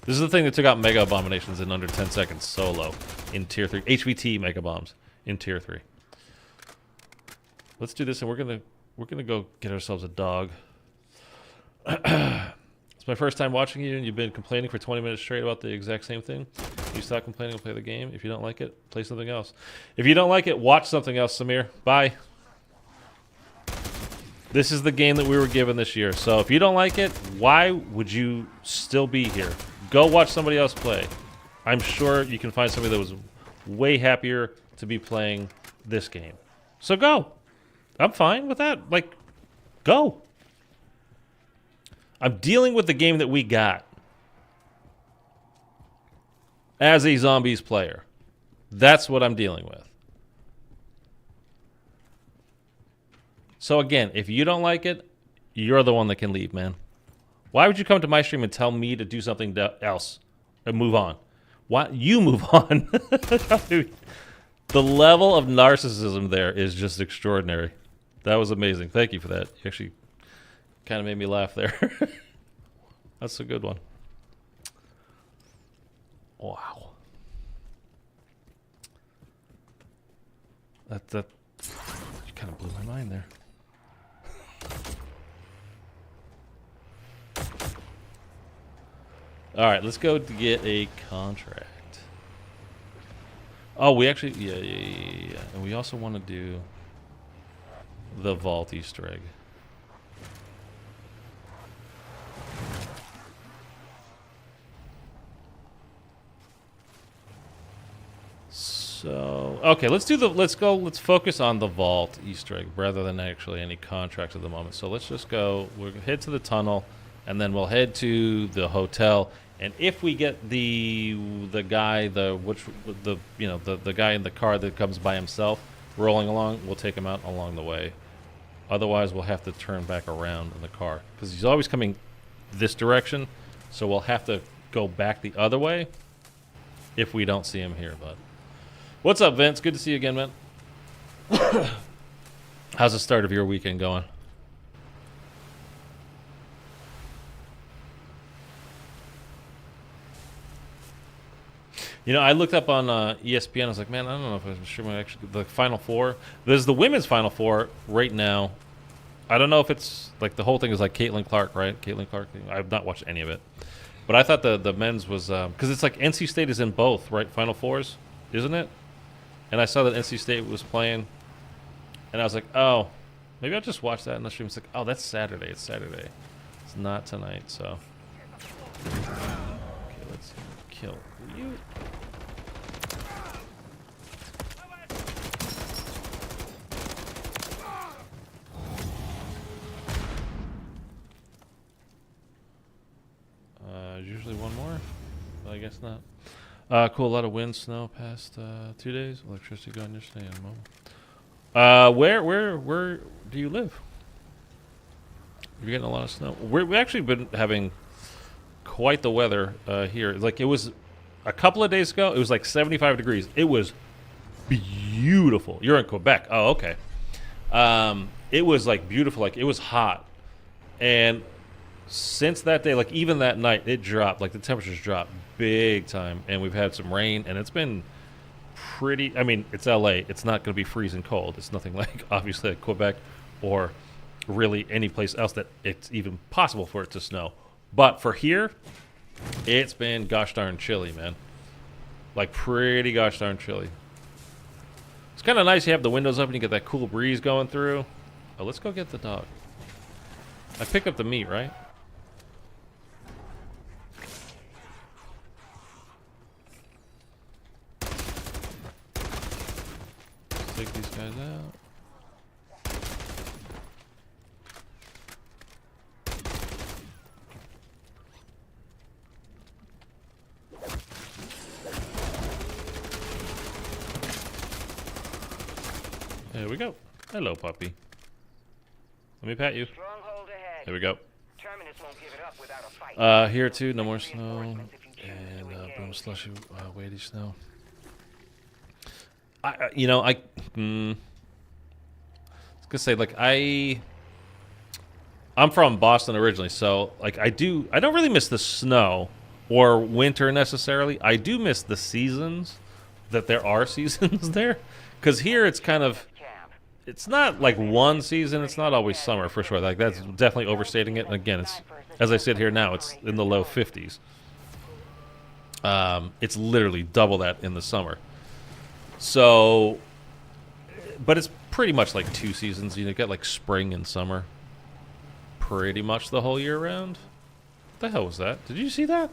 This is the thing that took out Mega Abominations in under 10 seconds solo in tier 3. HVT Mega Bombs in tier 3. Let's do this, and we're gonna go get ourselves a dog. It's my first time watching you, and you've been complaining for 20 minutes straight about the exact same thing. You stop complaining and play the game. If you don't like it, play something else. If you don't like it, watch something else, Samir. Bye. This is the game that we were given this year. So if you don't like it, why would you still be here? Go watch somebody else play. I'm sure you can find somebody that was way happier to be playing this game. So go. I'm fine with that. Like, go. I'm dealing with the game that we got as a zombies player. That's what I'm dealing with. So again, if you don't like it, you're the one that can leave, man. Why would you come to my stream and tell me to do something else and move on? Why you move on? The level of narcissism there is just extraordinary. That was amazing. Thank you for that. You actually kind of made me laugh there. That's a good one. Wow. That you kind of blew my mind there. All right, let's go to get a contract. Oh, we actually, yeah. And we also want to do the vault Easter egg. So, okay, let's focus on the vault Easter egg rather than actually any contracts at the moment. So let's just go, we'll head to the tunnel, and then we'll head to the hotel. And if we get the guy, the guy in the car that comes by himself rolling along, we'll take him out along the way. Otherwise, we'll have to turn back around in the car because he's always coming this direction. So we'll have to go back the other way if we don't see him here, bud. What's up, Vince? Good to see you again, man. How's the start of your weekend going? You know, I looked up on ESPN. I was like, man, I don't know if I'm sure actually the Final Four. There's the women's Final Four right now. I don't know if it's like the whole thing is like Caitlin Clark, right? Caitlin Clark. I've not watched any of it, but I thought the men's was because it's like NC State is in both, right? Final Fours, isn't it? And I saw that NC State was playing, and I was like, oh, maybe I'll just watch that in the stream. It's like, oh, that's Saturday. It's Saturday. It's not tonight, so. Okay, let's kill you. I guess not. Cool. A lot of wind, snow past 2 days. Electricity going your stay on mobile. Where do you live? You're getting a lot of snow. We've actually been having quite the weather here. Like, it was a couple of days ago, it was like 75 degrees. It was beautiful. You're in Quebec. Oh, okay. It was like beautiful. Like, it was hot. And since that day, like even that night, it dropped. Like, the temperatures dropped big time. And we've had some rain, and it's been pretty. I mean, it's LA. It's not going to be freezing cold. It's nothing like, obviously, like Quebec or really any place else that it's even possible for it to snow. But for here, it's been gosh darn chilly, man. Like, pretty gosh darn chilly. It's kind of nice you have the windows open, you get that cool breeze going through. Oh, let's go get the dog. I picked up the meat, right? Let's take these guys out. There we go. Hello, puppy. Let me pat you. Stronghold ahead. There we go. Terminus won't give it up without a fight. Here too, no more snow. And boom, slushy, weighty snow. I was gonna say, like, I'm from Boston originally, so like I don't really miss the snow or winter necessarily. I do miss the seasons, that there are seasons there, because here it's kind of, it's not like one season. It's not always summer for sure. Like, that's definitely overstating it. And again, it's, as I sit here now, it's in the low 50s. It's literally double that in the summer. So, but it's pretty much like 2 seasons. You get like spring and summer pretty much the whole year round. What the hell was that? Did you see that?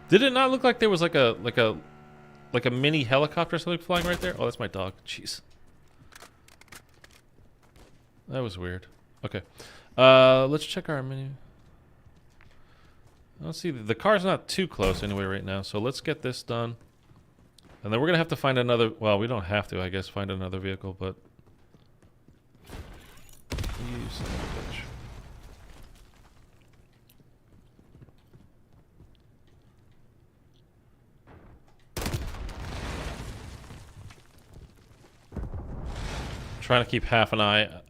Did it not look like there was like a mini helicopter or something flying right there? Oh, that's my dog. Jeez. That was weird. Okay. Let's check our menu. Let's see. The car's not too close anyway right now, so let's get this done. And then we're going to have to find another... Well, we don't have to, I guess, find another vehicle, but... You son of a bitch. Trying to keep half an eye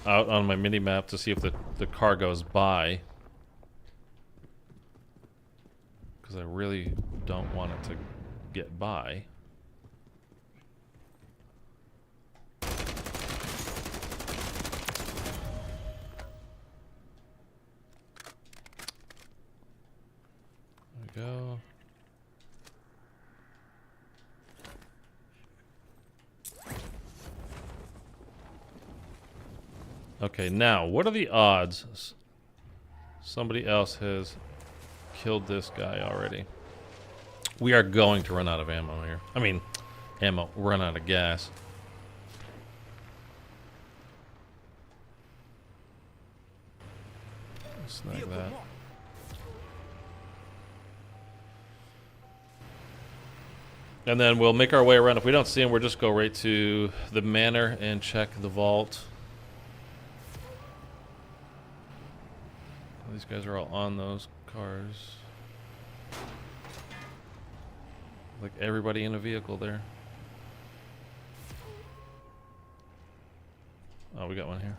out on my mini map to see if the car goes by, because I really don't want it to get by. There we go. Okay, now, what are the odds somebody else has killed this guy already? We are going to run out of ammo here. I mean, run out of gas. Snag that. And then we'll make our way around. If we don't see him, we'll just go right to the manor and check the vault. These guys are all on those cars. Like everybody in a vehicle there. Oh, we got one here.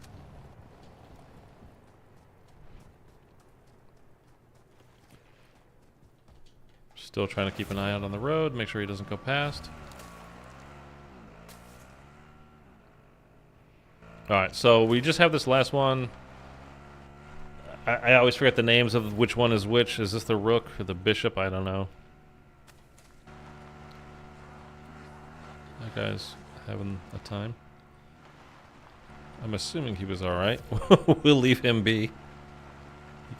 Still trying to keep an eye out on the road, make sure he doesn't go past. Alright, so we just have this last one. I always forget the names of which one is which. Is this the rook or the bishop? I don't know. That guy's having a time. I'm assuming he was alright. We'll leave him be. He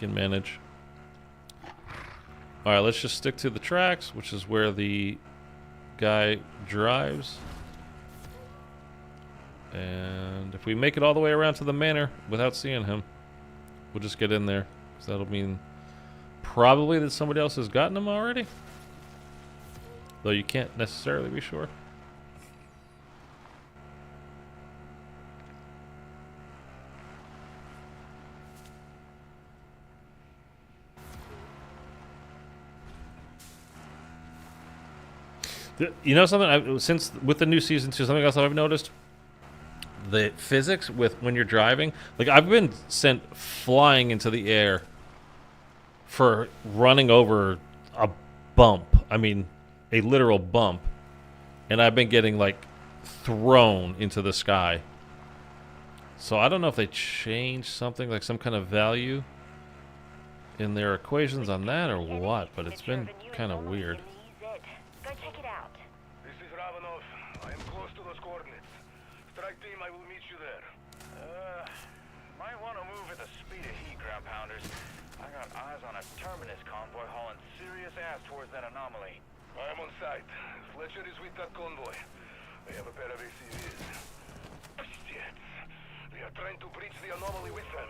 can manage. Alright, let's just stick to the tracks, which is where the guy drives. And if we make it all the way around to the manor without seeing him, we'll just get in there. So that'll mean probably that somebody else has gotten him already. Though you can't necessarily be sure. You know something? Since with the new season 2, something else I've noticed. The physics with when you're driving, like I've been sent flying into the air for running over a bump. I mean, a literal bump, and I've been getting like thrown into the sky. So I don't know if they changed something, like some kind of value in their equations on that or what, but it's been kind of weird. Go check it out. This is Ravenov. I am close to those coordinates. Strike team, I will meet you there. Might want to move at the speed of heat, ground pounders. I got eyes on a terminus convoy hauling serious ass towards that anomaly. I am on site. Fletcher is with that convoy. They have a pair of ACVs. Shit. They are trying to breach the anomaly with them.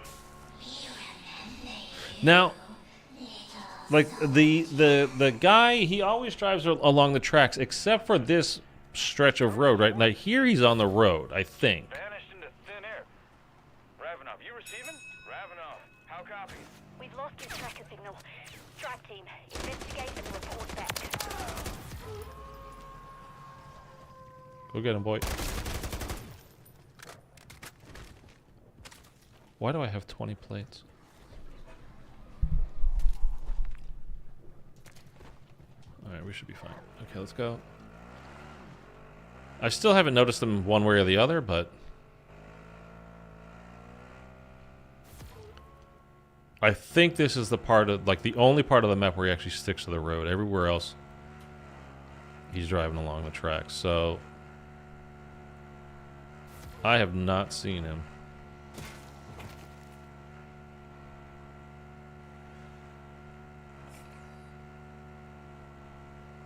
Now, like the guy, he always drives along the tracks, except for this stretch of road, right? Like here, he's on the road, I think. Vanished into thin air. Ravenov, you receiving? Ravenov, how copy? We've lost his tracker signal. Strike team, investigate and report back. Go get him, boy. Why do I have 20 plates? Alright, we should be fine. Okay, let's go. I still haven't noticed them one way or the other, but I think this is the part of, like, the only part of the map where he actually sticks to the road. Everywhere else, he's driving along the tracks. So I have not seen him.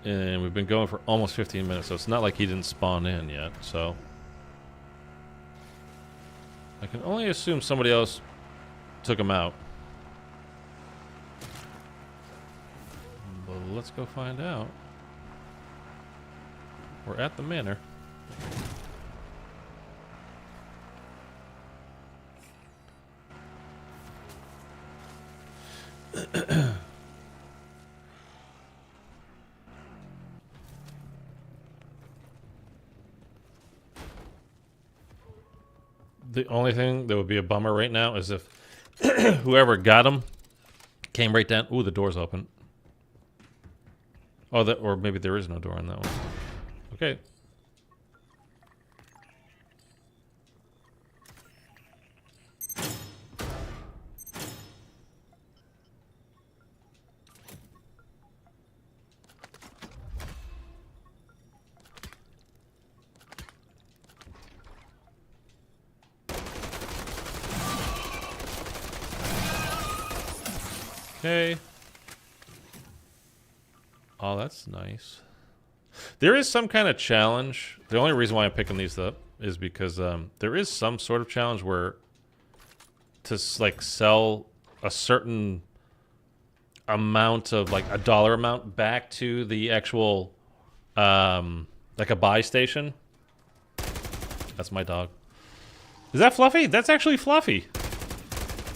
And we've been going for almost 15 minutes, so it's not like he didn't spawn in yet, so I can only assume somebody else took him out. But let's go find out. We're at the manor. The only thing that would be a bummer right now is if whoever got him came right down. Ooh, the door's open. Oh, that, or maybe there is no door on that one. Okay. Okay. Oh, that's nice. There is some kind of challenge. The only reason why I'm picking these up is because there is some sort of challenge where to like sell a certain amount of like a dollar amount back to the actual like a buy station. That's my dog. Is that Fluffy? That's actually Fluffy.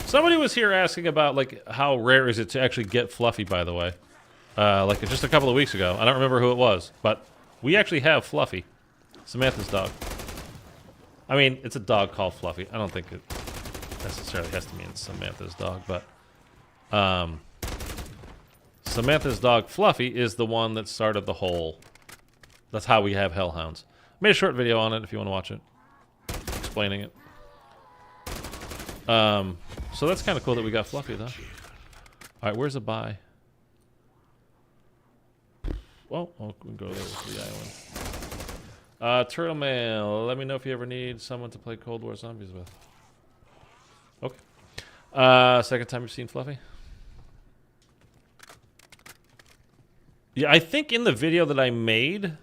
Somebody was here asking about like how rare is it to actually get Fluffy, by the way. Like just a couple of weeks ago. I don't remember who it was, but we actually have Fluffy. Samantha's dog. I mean, it's a dog called Fluffy. I don't think it necessarily has to mean Samantha's dog, but Samantha's dog Fluffy is the one that started the whole. That's how we have Hellhounds. I made a short video on it if you want to watch it, explaining it. So that's kind of cool that we got Fluffy, though. All right, where's a buy? Well, we can go there to the island. Turtle Mail, let me know if you ever need someone to play Cold War Zombies with. Okay. Second time you've seen Fluffy? Yeah, I think in the video that I made,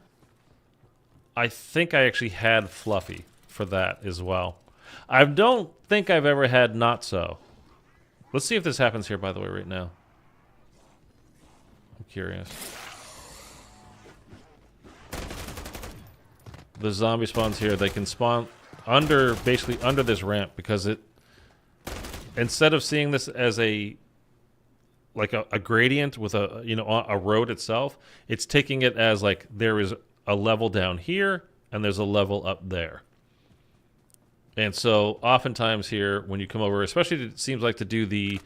I think I actually had Fluffy for that as well. I don't think I've ever had not so. Let's see if this happens here, by the way, right now. I'm curious. The zombie spawns here, they can spawn basically under this ramp, because it, instead of seeing this as a gradient with a road itself, it's taking it as like there is a level down here and there's a level up there. And so oftentimes here when you come over, especially it seems like to do the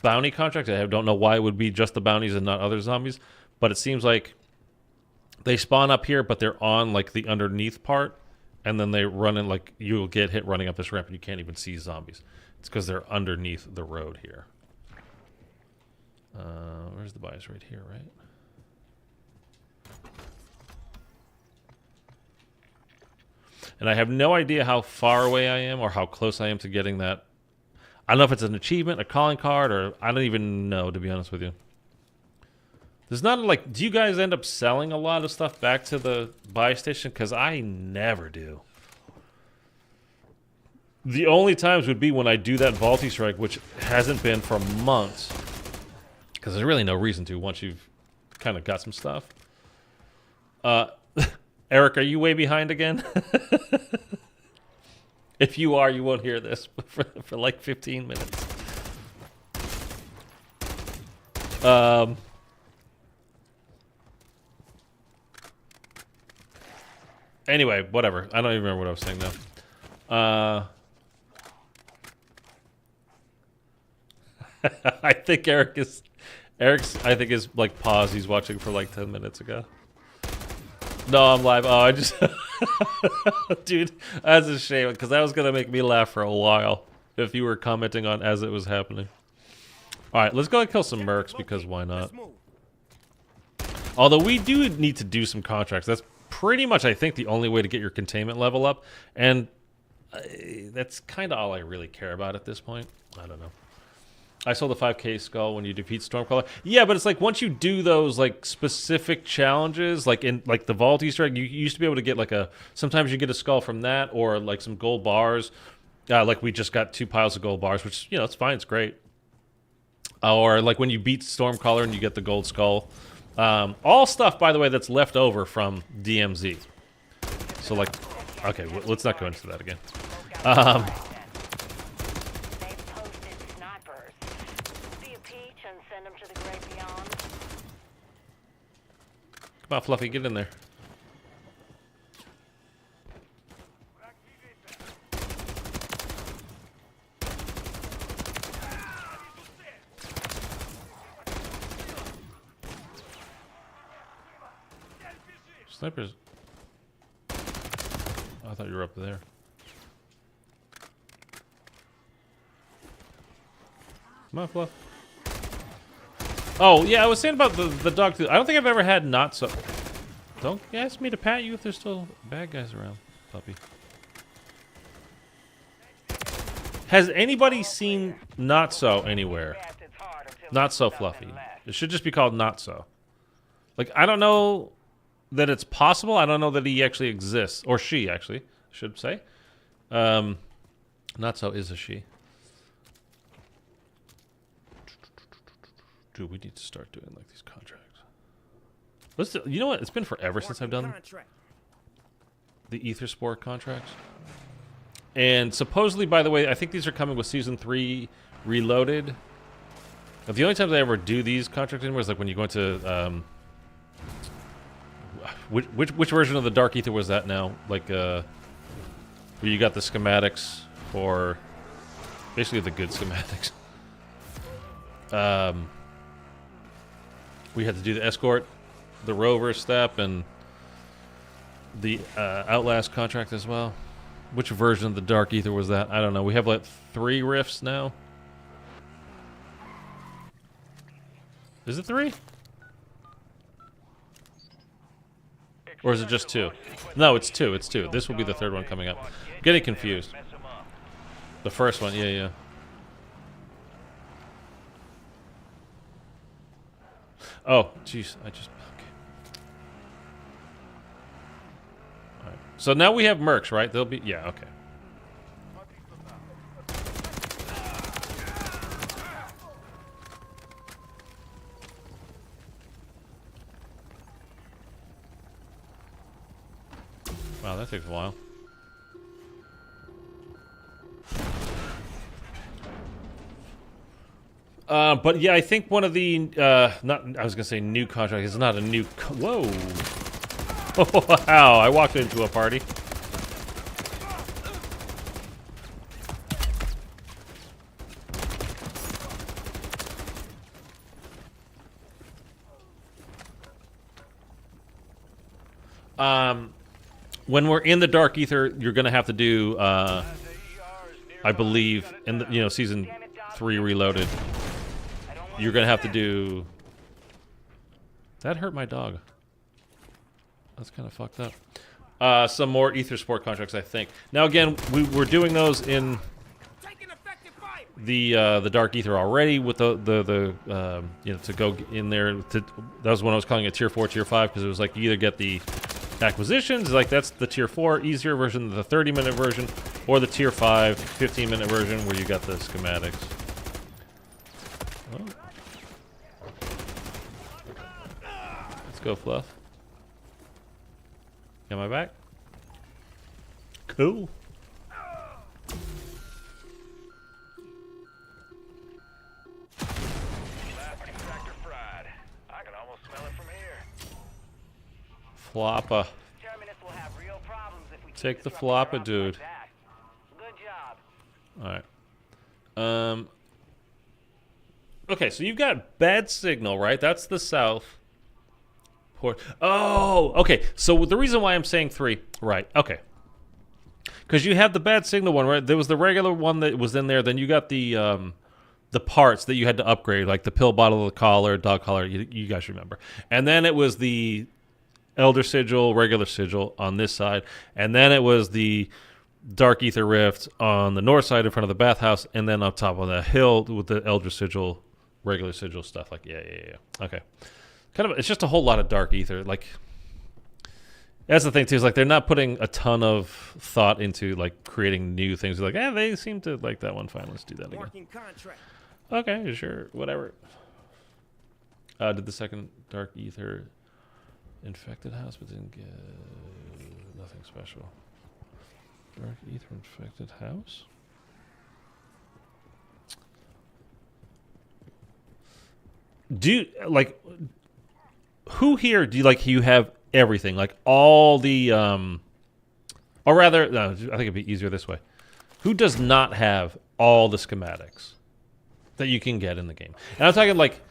bounty contract, I don't know why it would be just the bounties and not other zombies, but it seems like they spawn up here, but they're on like the underneath part, and then they run in, like you'll get hit running up this ramp and you can't even see zombies. It's because they're underneath the road here. Where's the bias? Right here, right? And I have no idea how far away I am or how close I am to getting that. I don't know if it's an achievement, a calling card, or I don't even know, to be honest with you. There's not like, do you guys end up selling a lot of stuff back to the buy station? Because I never do. The only times would be when I do that Vaulty Strike, which hasn't been for months. Because there's really no reason to once you've kind of got some stuff. Eric, are you way behind again? If you are, you won't hear this for like 15 minutes. Anyway, whatever. I don't even remember what I was saying now. I think Eric's I think is like pause. He's watching for like 10 minutes ago. No, I'm live. Oh, I just dude, that's a shame because that was gonna make me laugh for a while if you were commenting on as it was happening. All right, let's go and kill some mercs because why not? Although we do need to do some contracts. That's pretty much, I think, the only way to get your containment level up, and that's kind of all I really care about at this point. I don't know. I sold the 5K skull when you defeat Stormcaller. Yeah, but it's like once you do those like specific challenges, like in like the Vault Easter egg, you used to be able to get like sometimes you get a skull from that or like some gold bars. Like we just got 2 piles of gold bars, which, you know, it's fine, it's great. Or like when you beat Stormcaller and you get the gold skull. All stuff, by the way, that's left over from DMZ. So like, okay, let's not go into that again. Come on, Fluffy, get in there. Snipers. Oh, I thought you were up there. Come on, Fluff. Oh, yeah, I was saying about the dog too. I don't think I've ever had not so. Don't ask me to pat you if there's still bad guys around, puppy. Has anybody seen not so anywhere? Not so Fluffy. It should just be called not so. Like, I don't know that it's possible. I don't know that he actually exists. Or she, actually, I should say. Not so is a she. Dude, we need to start doing like these contracts. Let's do, you know what? It's been forever since I've done the Ether Spore contracts. And supposedly, by the way, I think these are coming with Season 3 Reloaded. But the only times I ever do these contracts anymore is like when you go into which version of the Dark Aether was that now? Like where you got the schematics for basically the good schematics. We had to do the escort, the rover step, and the Outlast contract as well. Which version of the Dark Aether was that? I don't know. We have like 3 rifts now. Is it 3? Or is it just 2? No, it's 2. It's 2. This will be the 3rd one coming up. I'm getting confused. The first one, yeah. Oh, jeez. I just... Okay. Alright. So now we have mercs, right? They'll be... Yeah, okay. Wow, that takes a while. But yeah, I think one of the I was gonna say new contract. It's not a new. Whoa! Wow! I walked into a party. When we're in the Dark Aether, you're gonna have to do, I believe, in the season 3 Reloaded. You're gonna have to do. That hurt my dog. That's kind of fucked up. Some more Aether Sport contracts, I think. Now again, we're doing those in the Dark Aether already with the to go in there. That was when I was calling it Tier 4, Tier 5 because it was like you either get the acquisitions, like that's the Tier 4 easier version, the 30-minute version, or the Tier 5 15-minute version where you got the schematics. Oh. Let's go, Fluff. Got my back? Cool. Floppa. Take the floppa, dude. Good job. Alright. Okay, so you've got bad signal, right? That's the south port. Oh, okay. So the reason why I'm saying 3, right? Okay. Because you have the bad signal one, right? There was the regular one that was in there. Then you got the parts that you had to upgrade, like the pill bottle, the collar, dog collar. You guys remember? And then it was the Elder Sigil, regular Sigil on this side, and then it was the Dark Aether Rift on the north side in front of the bathhouse, and then up top on the hill with the Elder Sigil, regular Sigil stuff. Like, yeah. Okay. Kind of, it's just a whole lot of Dark Aether. Like, that's the thing too. Is like they're not putting a ton of thought into like creating new things. They're like, they seem to like that one. Fine, let's do that again. Okay, sure, whatever. Did the second Dark Aether infected house, but didn't get nothing special. Dark Aether infected house. Who here do you have everything, like all the or rather, no, I think it'd be easier this way. Who does not have all the schematics that you can get in the game? And I'm talking like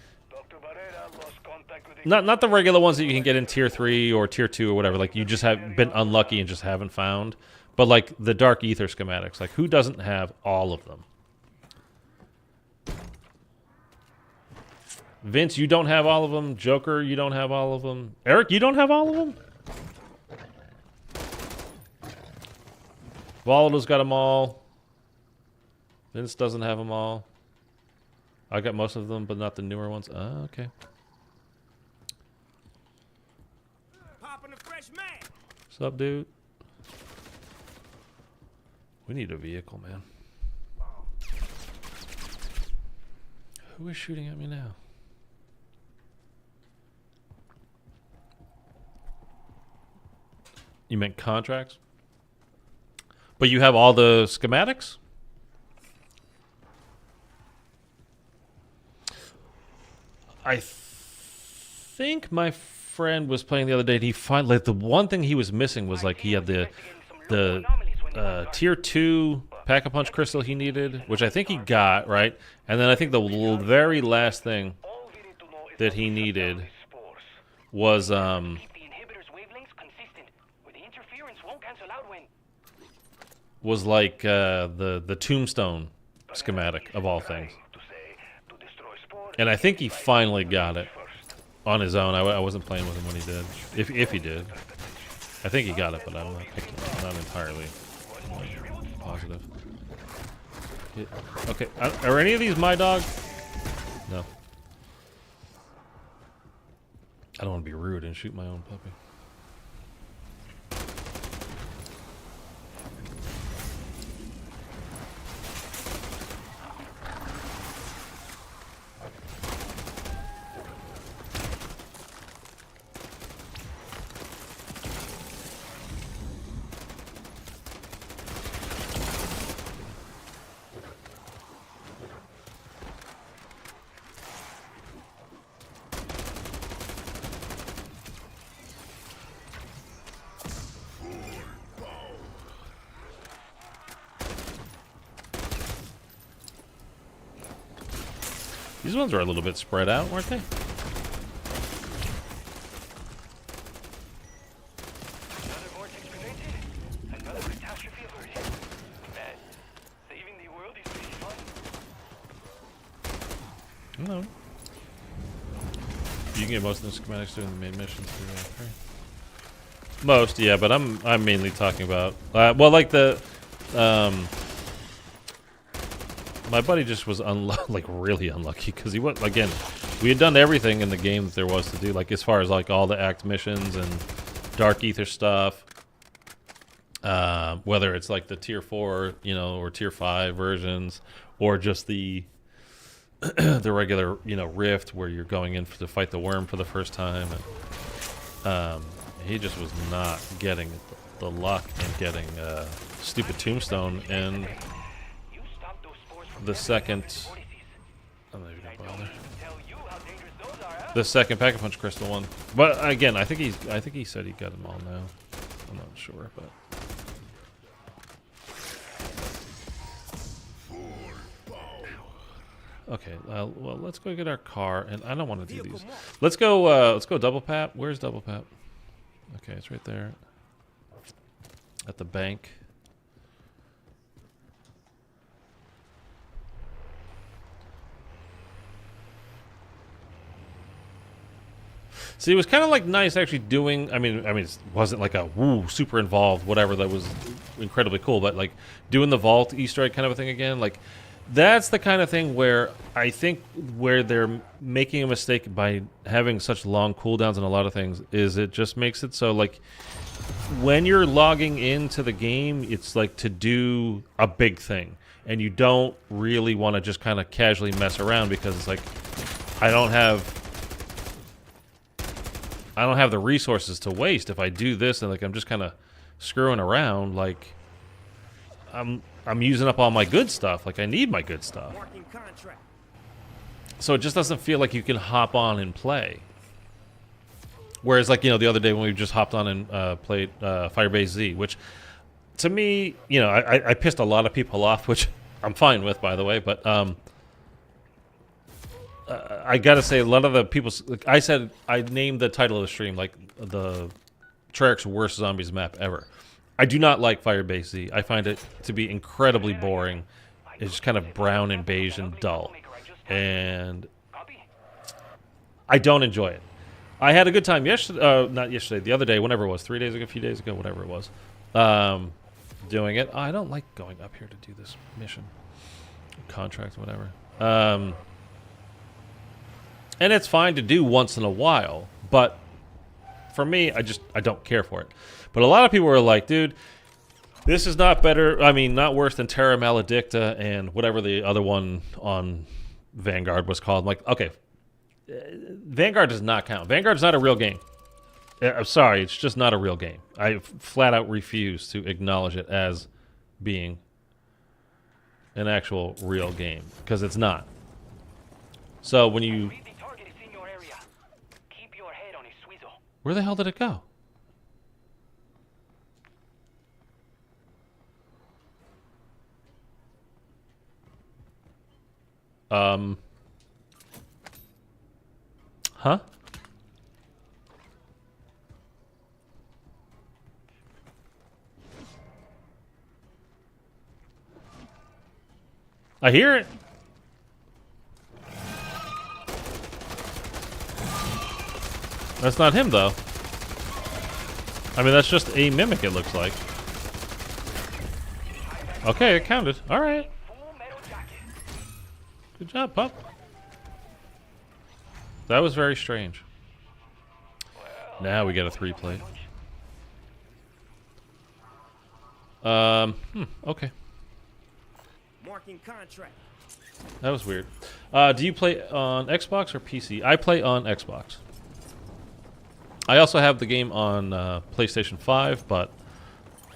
not the regular ones that you can get in Tier 3 or Tier 2 or whatever. Like you just have been unlucky and just haven't found. But like the Dark Aether schematics, like who doesn't have all of them? Vince, you don't have all of them. Joker, you don't have all of them. Eric, you don't have all of them? Volato's got them all. Vince doesn't have them all. I got most of them, but not the newer ones. Okay. What's up, dude? We need a vehicle, man. Who is shooting at me now? You meant contracts? But you have all the schematics? I think my friend was playing the other day and he finally, like, the one thing he was missing was like he had the Tier 2 Pack-a-Punch crystal he needed, which I think he got, right? And then I think the very last thing that he needed was like the tombstone schematic of all things. And I think he finally got it on his own. I wasn't playing with him when he did. If he did. I think he got it, but I'm not entirely positive. Okay, are any of these my dog? No. I don't want to be rude and shoot my own puppy. These ones are a little bit spread out, weren't they? Another vortex prevented. Another catastrophe averted. Man, saving the world is pretty fun. No. You can get most of the schematics during the main missions. Most, yeah, but I'm mainly talking about well, like the my buddy just was like really unlucky because he was, again, we had done everything in the game that there was to do, like as far as like all the act missions and Dark Aether stuff, whether it's like the tier 4, you know, or tier 5 versions, or just the the regular, you know, rift where you're going in to fight the worm for the first time, and he just was not getting the luck and getting stupid tombstone and the second. I'm not even gonna bother. The second Pack-a-Punch crystal one, but again, I think he said he got them all now. I'm not sure, but. Okay, well, let's go get our car, and I don't want to do these. Let's go double pap. Where's double pap? Okay, it's right there. At the bank. See, it was kind of like nice actually doing. I mean, it wasn't like a woo super involved whatever that was incredibly cool, but like doing the vault Easter egg kind of a thing again, like. That's the kind of thing where I think where they're making a mistake by having such long cooldowns on a lot of things is it just makes it so like when you're logging into the game, it's like to do a big thing, and you don't really want to just kind of casually mess around because it's like I don't have the resources to waste if I do this, and like I'm just kind of screwing around, like I'm using up all my good stuff. Like, I need my good stuff. So it just doesn't feel like you can hop on and play. Whereas, like, you know, the other day when we just hopped on and played Firebase Z, which, to me, you know, I pissed a lot of people off, which I'm fine with, by the way. But I got to say, a lot of the people... Like, I named the title of the stream, like, the Treyarch's worst zombies map ever. I do not like Firebase Z. I find it to be incredibly boring. It's just kind of brown and beige and dull. And I don't enjoy it. I had a good time yesterday, not yesterday, the other day, whenever it was, 3 days ago, a few days ago, whatever it was, doing it. I don't like going up here to do this mission. Contract, whatever. And it's fine to do once in a while, but for me, I don't care for it. But a lot of people were like, dude, this is not better. I mean, not worse than Terra Maledicta and whatever the other one on Vanguard was called. I'm like, okay, Vanguard does not count. Vanguard's not a real game. I'm sorry, it's just not a real game. I flat out refuse to acknowledge it as being an actual real game because it's not. So when you... Where the hell did it go? Huh? I hear it. That's not him, though. I mean, that's just a mimic, it looks like. Okay, it counted. All right. Good job, pup. That was very strange. Now we get a 3 plate. Okay. Marking contract. That was weird. Do you play on Xbox or PC? I play on Xbox. I also have the game on PlayStation 5, but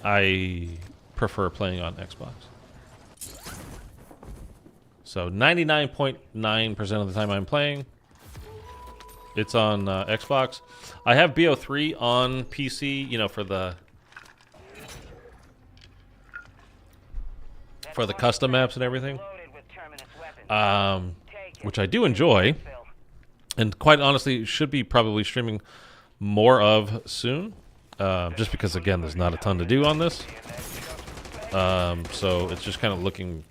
I prefer playing on Xbox. So 99.9% of the time I'm playing, it's on Xbox. I have BO3 on PC, you know, for the custom maps and everything. which I do enjoy, and quite honestly should be probably streaming more of soon, just because again there's not a ton to do on this, so it's just kind of looking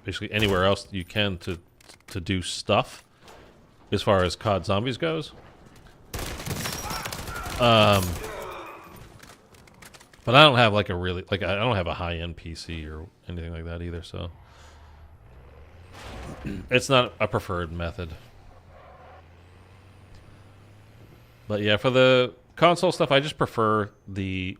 basically anywhere else you can to do stuff as far as COD Zombies goes. But I don't have like a really I don't have a high-end PC or anything like that either, so it's not a preferred method. But yeah, for the console stuff, I just prefer the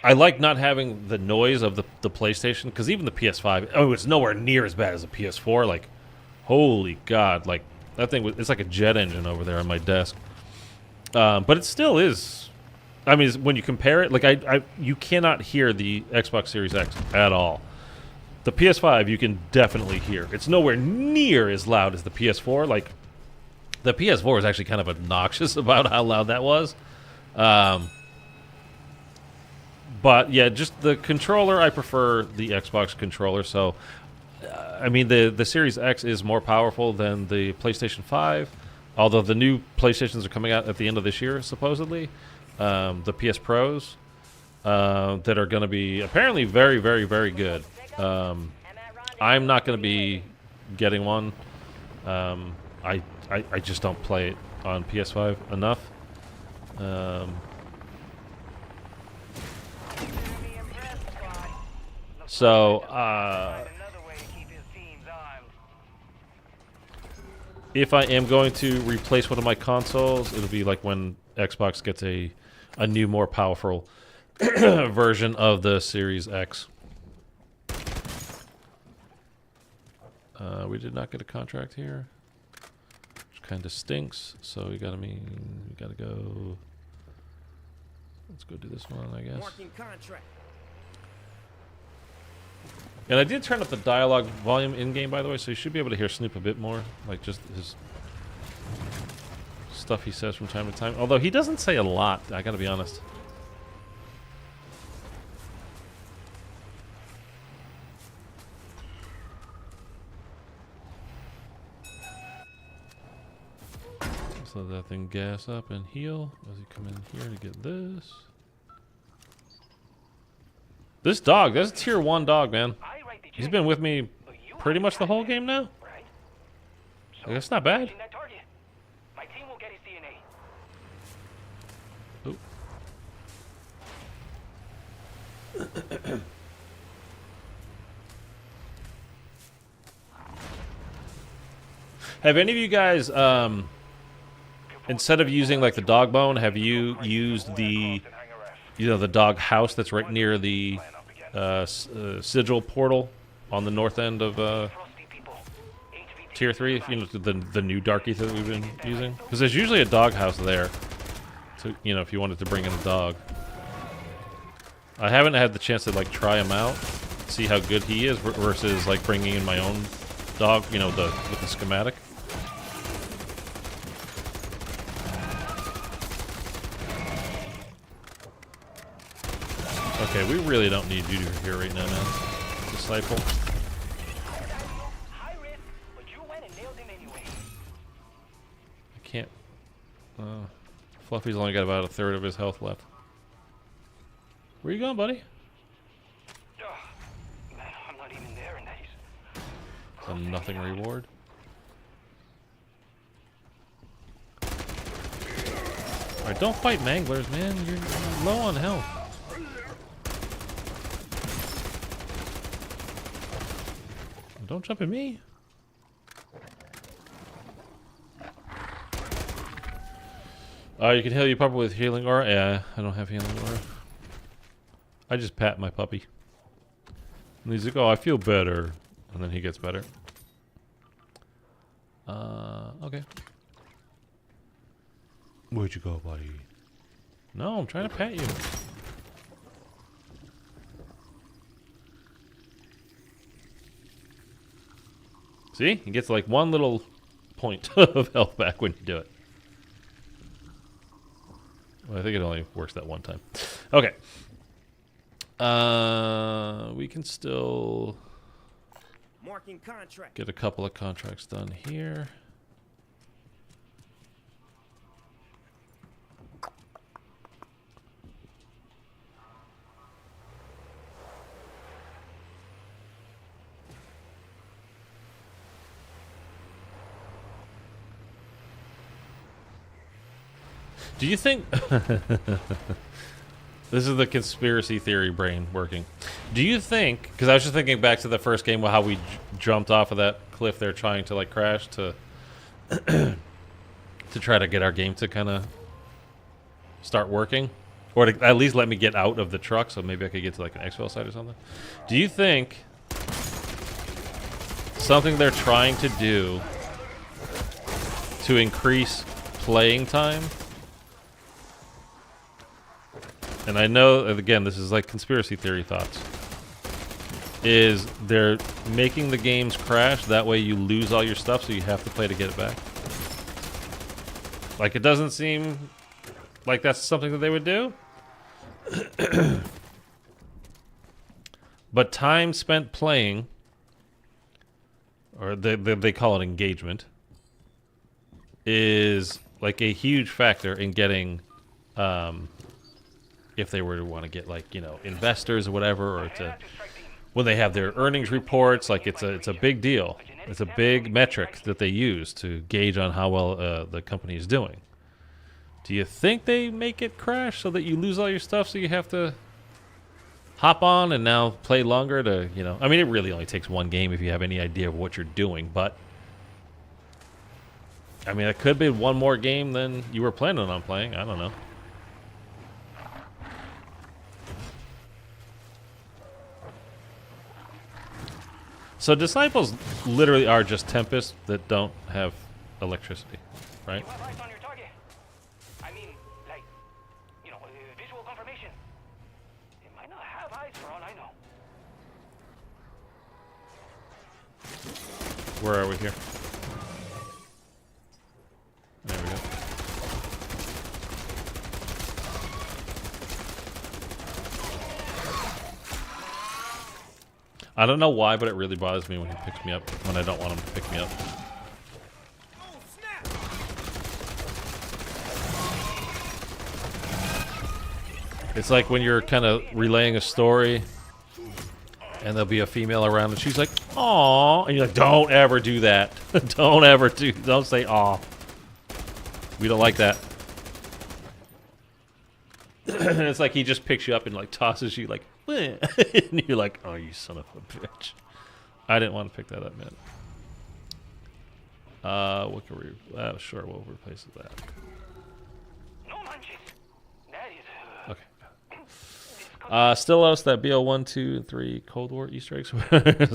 I like not having the noise of the PlayStation, because even the PS5, it's nowhere near as bad as a PS4. Like, holy God, like that thing it's like a jet engine over there on my desk. But it still is. I mean, when you compare it, like you cannot hear the Xbox Series X at all. The PS5 you can definitely hear. It's nowhere near as loud as the PS4. Like, the PS4 is actually kind of obnoxious about how loud that was. But yeah, just the controller, I prefer the Xbox controller. So, I mean, the Series X is more powerful than the PlayStation 5. Although the new PlayStations are coming out at the end of this year, supposedly. The PS Pros that are going to be apparently very, very, very good. I'm not going to be getting one. I just don't play it on PS5 enough. If I am going to replace one of my consoles, it'll be like when Xbox gets a new, more powerful version of the Series X. We did not get a contract here, which kind of stinks. So we gotta go. Let's go do this one, I guess. Marking contract. And I did turn up the dialogue volume in game, by the way, so you should be able to hear Snoop a bit more, like just his stuff he says from time to time. Although he doesn't say a lot, I gotta be honest. Let's let that thing gas up and heal as you come in here to get this. This dog, that's a tier 1 dog, man. He's been with me pretty much the whole game now. Like, that's not bad. Oop. Have any of you guys, instead of using like the dog bone, have you used the, the dog house that's right near the sigil portal on the north end of tier 3? The new Dark Aether that we've been using, because there's usually a dog house there. So if you wanted to bring in a dog. I haven't had the chance to like try him out, see how good he is versus like bringing in my own dog. With the schematic. Okay, we really don't need you here right now, man. Disciple. I can't. Fluffy's only got about a third of his health left. Where you going, buddy? I'm not even there, and It's a nothing reward. Alright, don't fight manglers, man. You're low on health. Don't jump at me. You can heal your puppy with healing aura. Yeah, I don't have healing aura. I just pat my puppy. And he's like, oh, I feel better. And then he gets better. Okay. Where'd you go, buddy? No, I'm trying to pet you. See? He gets like one little point of health back when you do it. Well, I think it only works that one time. Okay. We can still... Marking contract. Get a couple of contracts done here. Do you think this is the conspiracy theory brain working? Do you think, because I was just thinking back to the first game, how we jumped off of that cliff there trying to like crash to to try to get our game to kind of start working, or to at least let me get out of the truck so maybe I could get to like an exfil site or something. Do you think something they're trying to do to increase playing time? And I know, again, this is like conspiracy theory thoughts, is they're making the games crash, that way you lose all your stuff so you have to play to get it back. Like, it doesn't seem like that's something that they would do. But time spent playing, or they call it engagement, is like a huge factor in getting... if they were to want to get, like, you know, investors or whatever, or to when they have their earnings reports, like it's a big deal. It's a big metric that they use to gauge on how well the company is doing. Do you think they make it crash so that you lose all your stuff, so you have to hop on and now play longer to, you know? I mean, it really only takes one game if you have any idea of what you're doing, but I mean, it could be one more game than you were planning on playing. I don't know. So Disciples literally are just Tempests that don't have electricity, right? You have eyes on your target. I mean, like, you know, visual confirmation. It might not have eyes for all I know. Where are we here? There we go. I don't know why, but it really bothers me when he picks me up, when I don't want him to pick me up. Oh, snap! It's like when you're kind of relaying a story, and there'll be a female around, and she's like, "Aw," and you're like, "Don't ever do that. Don't say aw. We don't like that." And it's like he just picks you up and like tosses you like, and you're like, "Oh, you son of a bitch." I didn't want to pick that up, man. What can we... sure, we'll replace that. No manches. That is... Okay. Still else that BO 1, 2, and 3 Cold War Easter eggs?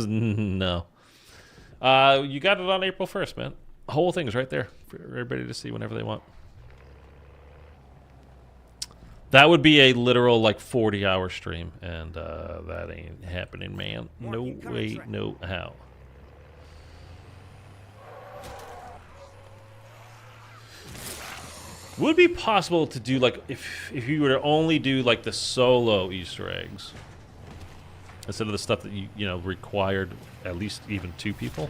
No. You got it on April 1st, man. The whole thing is right there for everybody to see whenever they want. That would be a literal, like, 40-hour stream, and that ain't happening, man. No way, no how. Would it be possible to do, like, if you were to only do, like, the solo Easter eggs, instead of the stuff that you know, required at least even 2 people?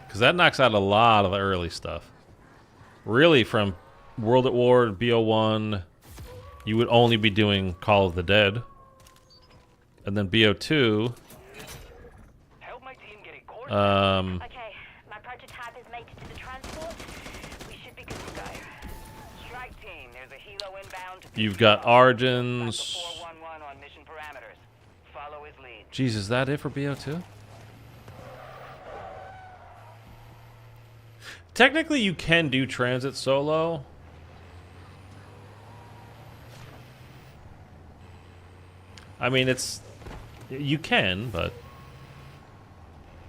Because that knocks out a lot of the early stuff. Really, from World at War, BO1, you would only be doing Call of the Dead. And then BO2... Help my team get a course. Okay, my prototype is mated to the transport. We should be good to go. Strike team, there's a helo inbound to You've got Origins. 411 on mission parameters. Follow his lead. Jeez, is that it for BO2? Technically, you can do transit solo. I mean, it's... You can, but...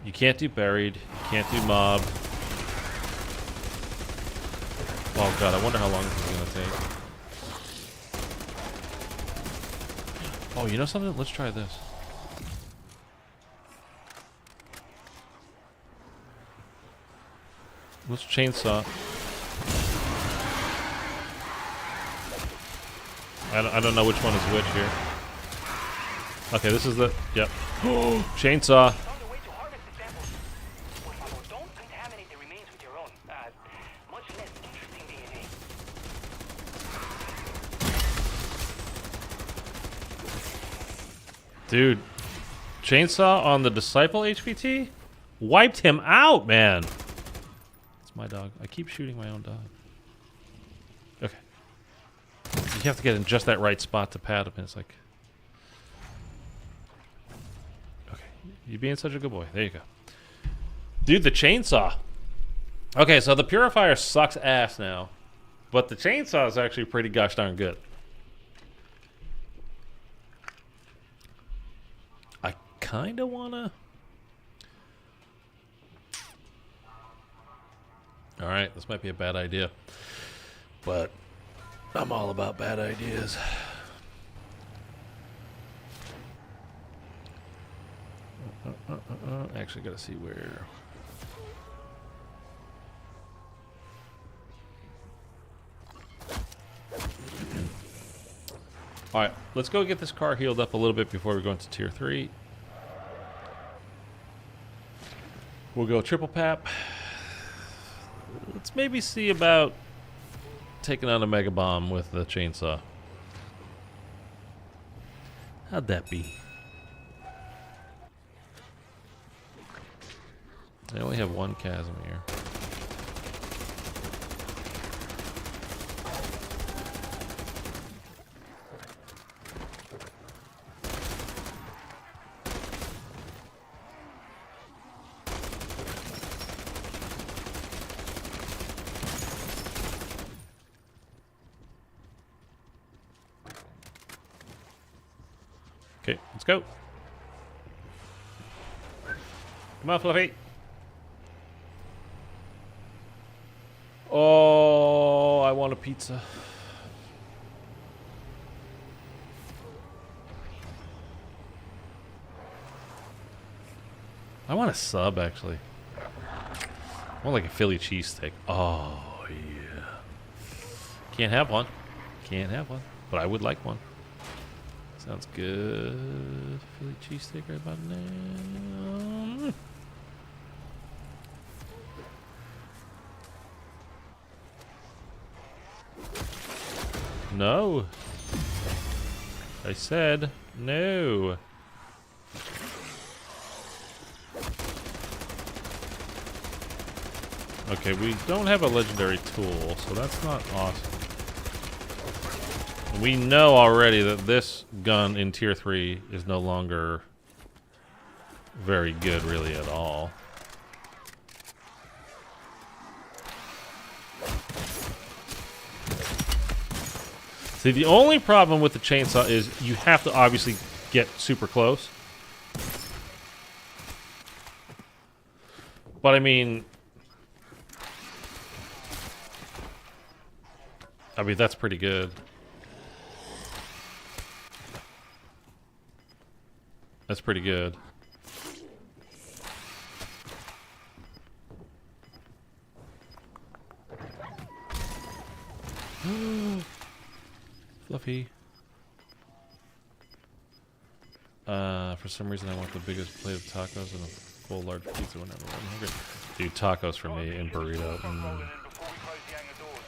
You can't do buried. You can't do mob. Oh god, I wonder how long this is going to take. Oh, you know something? Let's try this. Let's chainsaw. I don't know which one is which here. Okay, this is the... Yep. Chainsaw. Found a way to harvest the samples. Por favor, don't contaminate the remains with your own, much less interesting DNA. Dude, chainsaw on the Disciple HVT? Wiped him out, man. It's my dog. I keep shooting my own dog. Okay. You have to get in just that right spot to pat him. And it's like... Okay. You being such a good boy. There you go. Dude, the chainsaw. Okay, so the purifier sucks ass now. But the chainsaw is actually pretty gosh darn good. I kind of want to... Alright, this might be a bad idea. But I'm all about bad ideas. Actually, gotta see where... Alright, let's go get this car healed up a little bit before we go into Tier 3. We'll go triple pap. Let's maybe see about taking on a mega bomb with the chainsaw. How'd that be? I only have one chasm here. Okay, let's go. Come on, Fluffy. Oh, I want a pizza. I want a sub, actually. I want like a Philly cheesesteak. Oh, yeah. Can't have one. Can't have one. But I would like one. Sounds good. Philly cheesesteak right about now. No. I said no. Okay, we don't have a legendary tool, so that's not awesome. We know already that this gun in Tier 3 is no longer very good, really, at all. See, the only problem with the chainsaw is you have to obviously get super close. But I mean, that's pretty good. That's pretty good. Fluffy. For some reason I want the biggest plate of tacos and a full large pizza whenever I'm hungry. Dude, tacos for me and burrito. Before we close the hangar doors.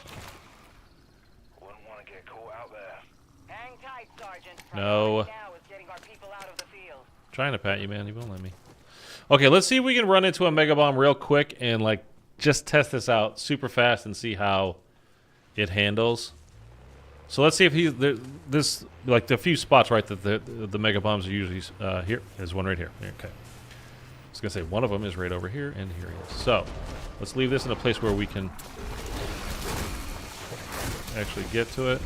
Wouldn't want to get caught out there. Hang tight, Sergeant. No. Priority now is getting our people out of the field. Trying to pat you, man. You won't let me. Okay, let's see if we can run into a mega bomb real quick and like just test this out super fast and see how it handles. So let's see if this like the few spots right that the mega bombs are usually here. There's one right here. Okay. I was gonna say one of them is right over here, and here he is. So let's leave this in a place where we can actually get to it.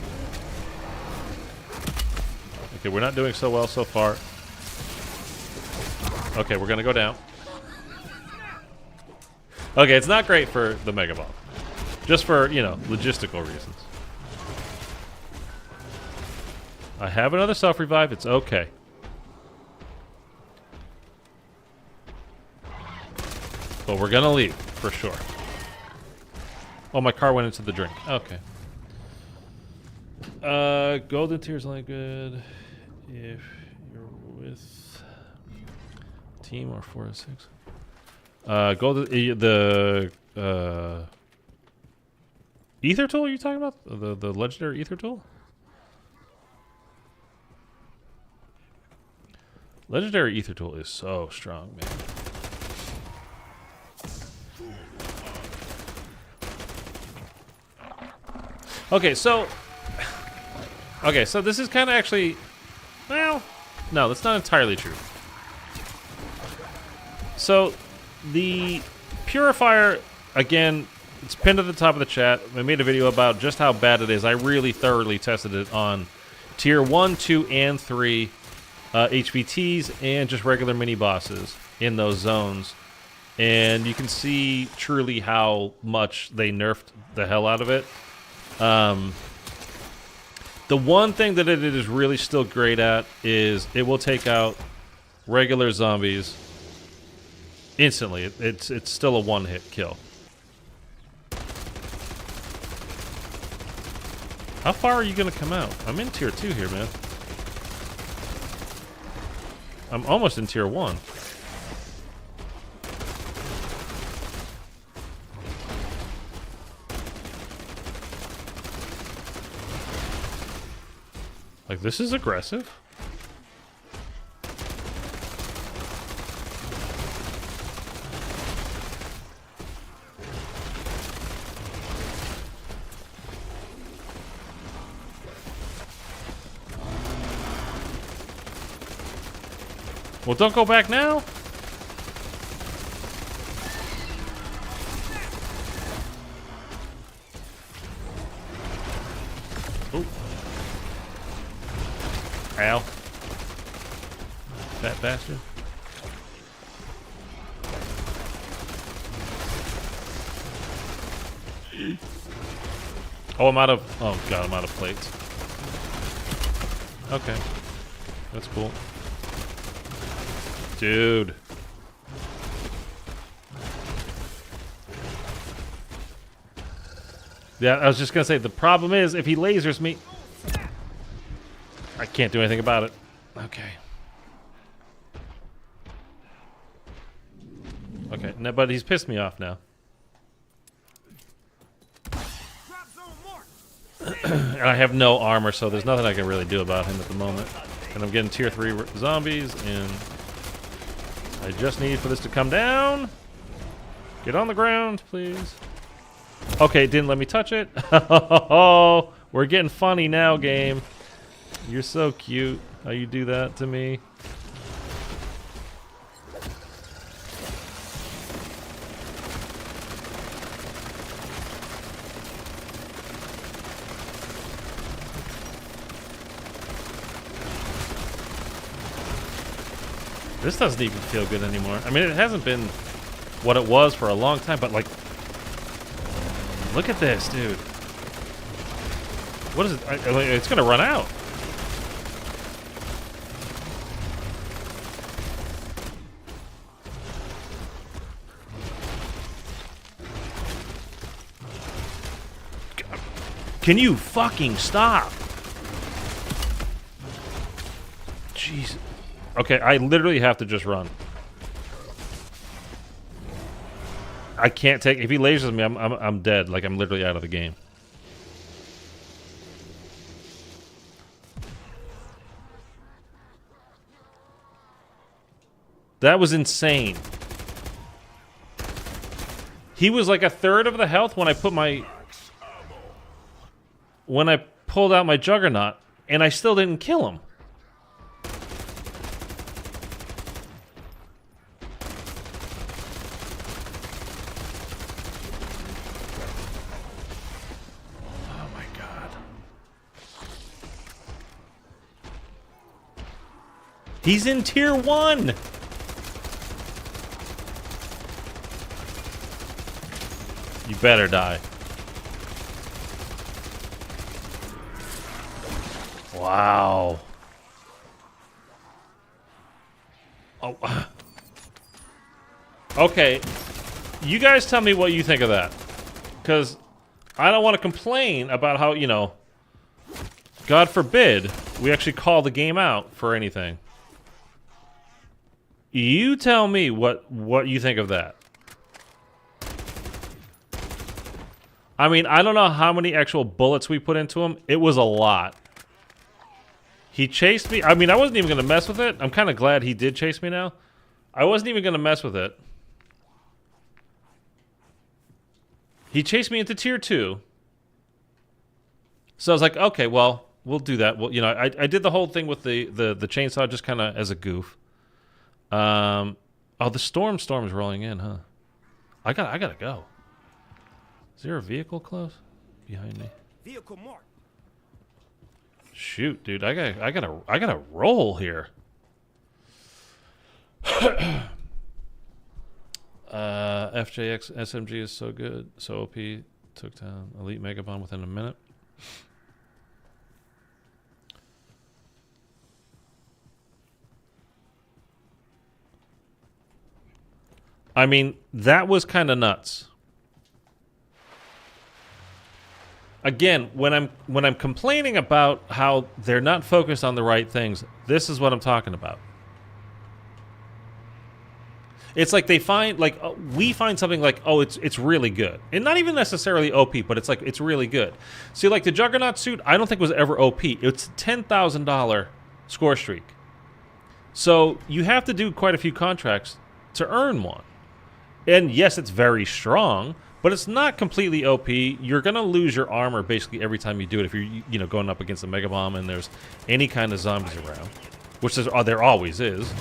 Okay, we're not doing so well so far. Okay, we're gonna go down. Okay, it's not great for the mega bomb, just for, you know, logistical reasons. I have another self-revive. It's okay. But we're gonna leave for sure. Oh, my car went into the drink. Okay. Golden tier's only good if you're Team or 4 to 6. Go to the Ether tool. Are you talking about the legendary Ether tool? Legendary Ether tool is so strong, man. Okay, so this is kind of actually, well, no, that's not entirely true. So the purifier, again, it's pinned at the top of the chat. I made a video about just how bad it is. I really thoroughly tested it on tier 1, 2, and 3 HVTs and just regular mini bosses in those zones. And you can see truly how much they nerfed the hell out of it. The one thing that it is really still great at is it will take out regular zombies instantly. It's still a one-hit kill. How far are you going to come out? I'm in tier 2 here, man. I'm almost in tier 1. Like, this is aggressive. Well, don't go back now. Ooh. Ow. Fat bastard. Oh, I'm out of... Oh, God, I'm out of plates. Okay. That's cool. Dude. Yeah, I was just gonna say, the problem is, if he lasers me... I can't do anything about it. Okay. Okay, no, but he's pissed me off now. And I have no armor, so there's nothing I can really do about him at the moment. And I'm getting tier 3 zombies, and I just need for this to come down. Get on the ground, please. Okay, it didn't let me touch it. Oh, we're getting funny now, game. You're so cute how you do that to me. This doesn't even feel good anymore. I mean, it hasn't been what it was for a long time, but like, look at this, dude. What is it? It's gonna run out. Can you fucking stop? Jeez. Okay, I literally have to just run. I can't take... If he lasers me, I'm dead. Like, I'm literally out of the game. That was insane. He was like a third of the health when I put my... When I pulled out my Juggernaut, and I still didn't kill him. Oh my God. He's in tier 1! You better die. Wow. Oh. Okay. You guys tell me what you think of that. Because I don't want to complain about how, you know, God forbid we actually call the game out for anything. You tell me what you think of that. I mean, I don't know how many actual bullets we put into him. It was a lot. He chased me. I mean, I wasn't even going to mess with it. I'm kind of glad he did chase me now. I wasn't even going to mess with it. He chased me into tier 2. So I was like, okay, well, we'll do that. Well, you know, I did the whole thing with the chainsaw just kind of as a goof. Oh, the storm's rolling in, huh? I gotta go. Is there a vehicle close behind me? Vehicle marked. Shoot, dude, I gotta roll here. FJX SMG is so good, so OP. Took down Elite Mega Bomb within a minute. I mean, that was kind of nuts. Again, when I'm complaining about how they're not focused on the right things, this is what I'm talking about. It's like they find, like, we find something like, oh, it's really good. And not even necessarily OP, but it's like, it's really good. See, like, the Juggernaut suit, I don't think was ever OP. It's $10,000 score streak. So you have to do quite a few contracts to earn one. And yes, it's very strong, but it's not completely OP. You're going to lose your armor basically every time you do it if you're going up against a Mega Bomb and there's any kind of zombies around, which there always is.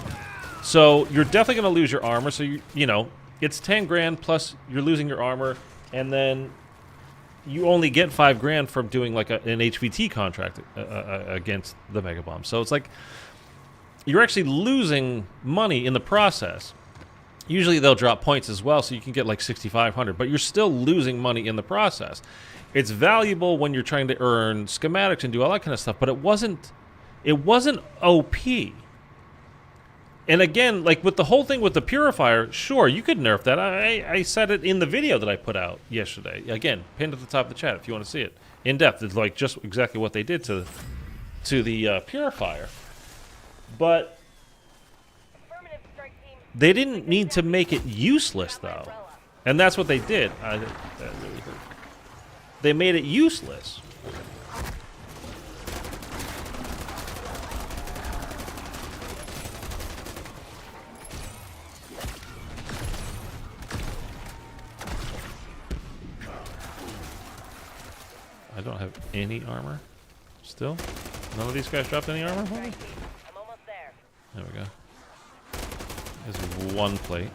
So you're definitely going to lose your armor. So, you know, it's 10 grand plus you're losing your armor, and then you only get 5 grand from doing like an HVT contract against the Mega Bomb. So it's like you're actually losing money in the process. Usually they'll drop points as well, so you can get like 6,500, but you're still losing money in the process. It's valuable when you're trying to earn schematics and do all that kind of stuff, but it wasn't OP. And again, like with the whole thing with the Purifier, sure, you could nerf that. I said it in the video that I put out yesterday. Again, pinned at the top of the chat if you want to see it. In depth, it's like just exactly what they did to the Purifier. But they didn't need to make it useless, though. And that's what they did. That really hurt. They made it useless. I don't have any armor. Still? None of these guys dropped any armor for me? I'm almost there. There we go. There's one plate.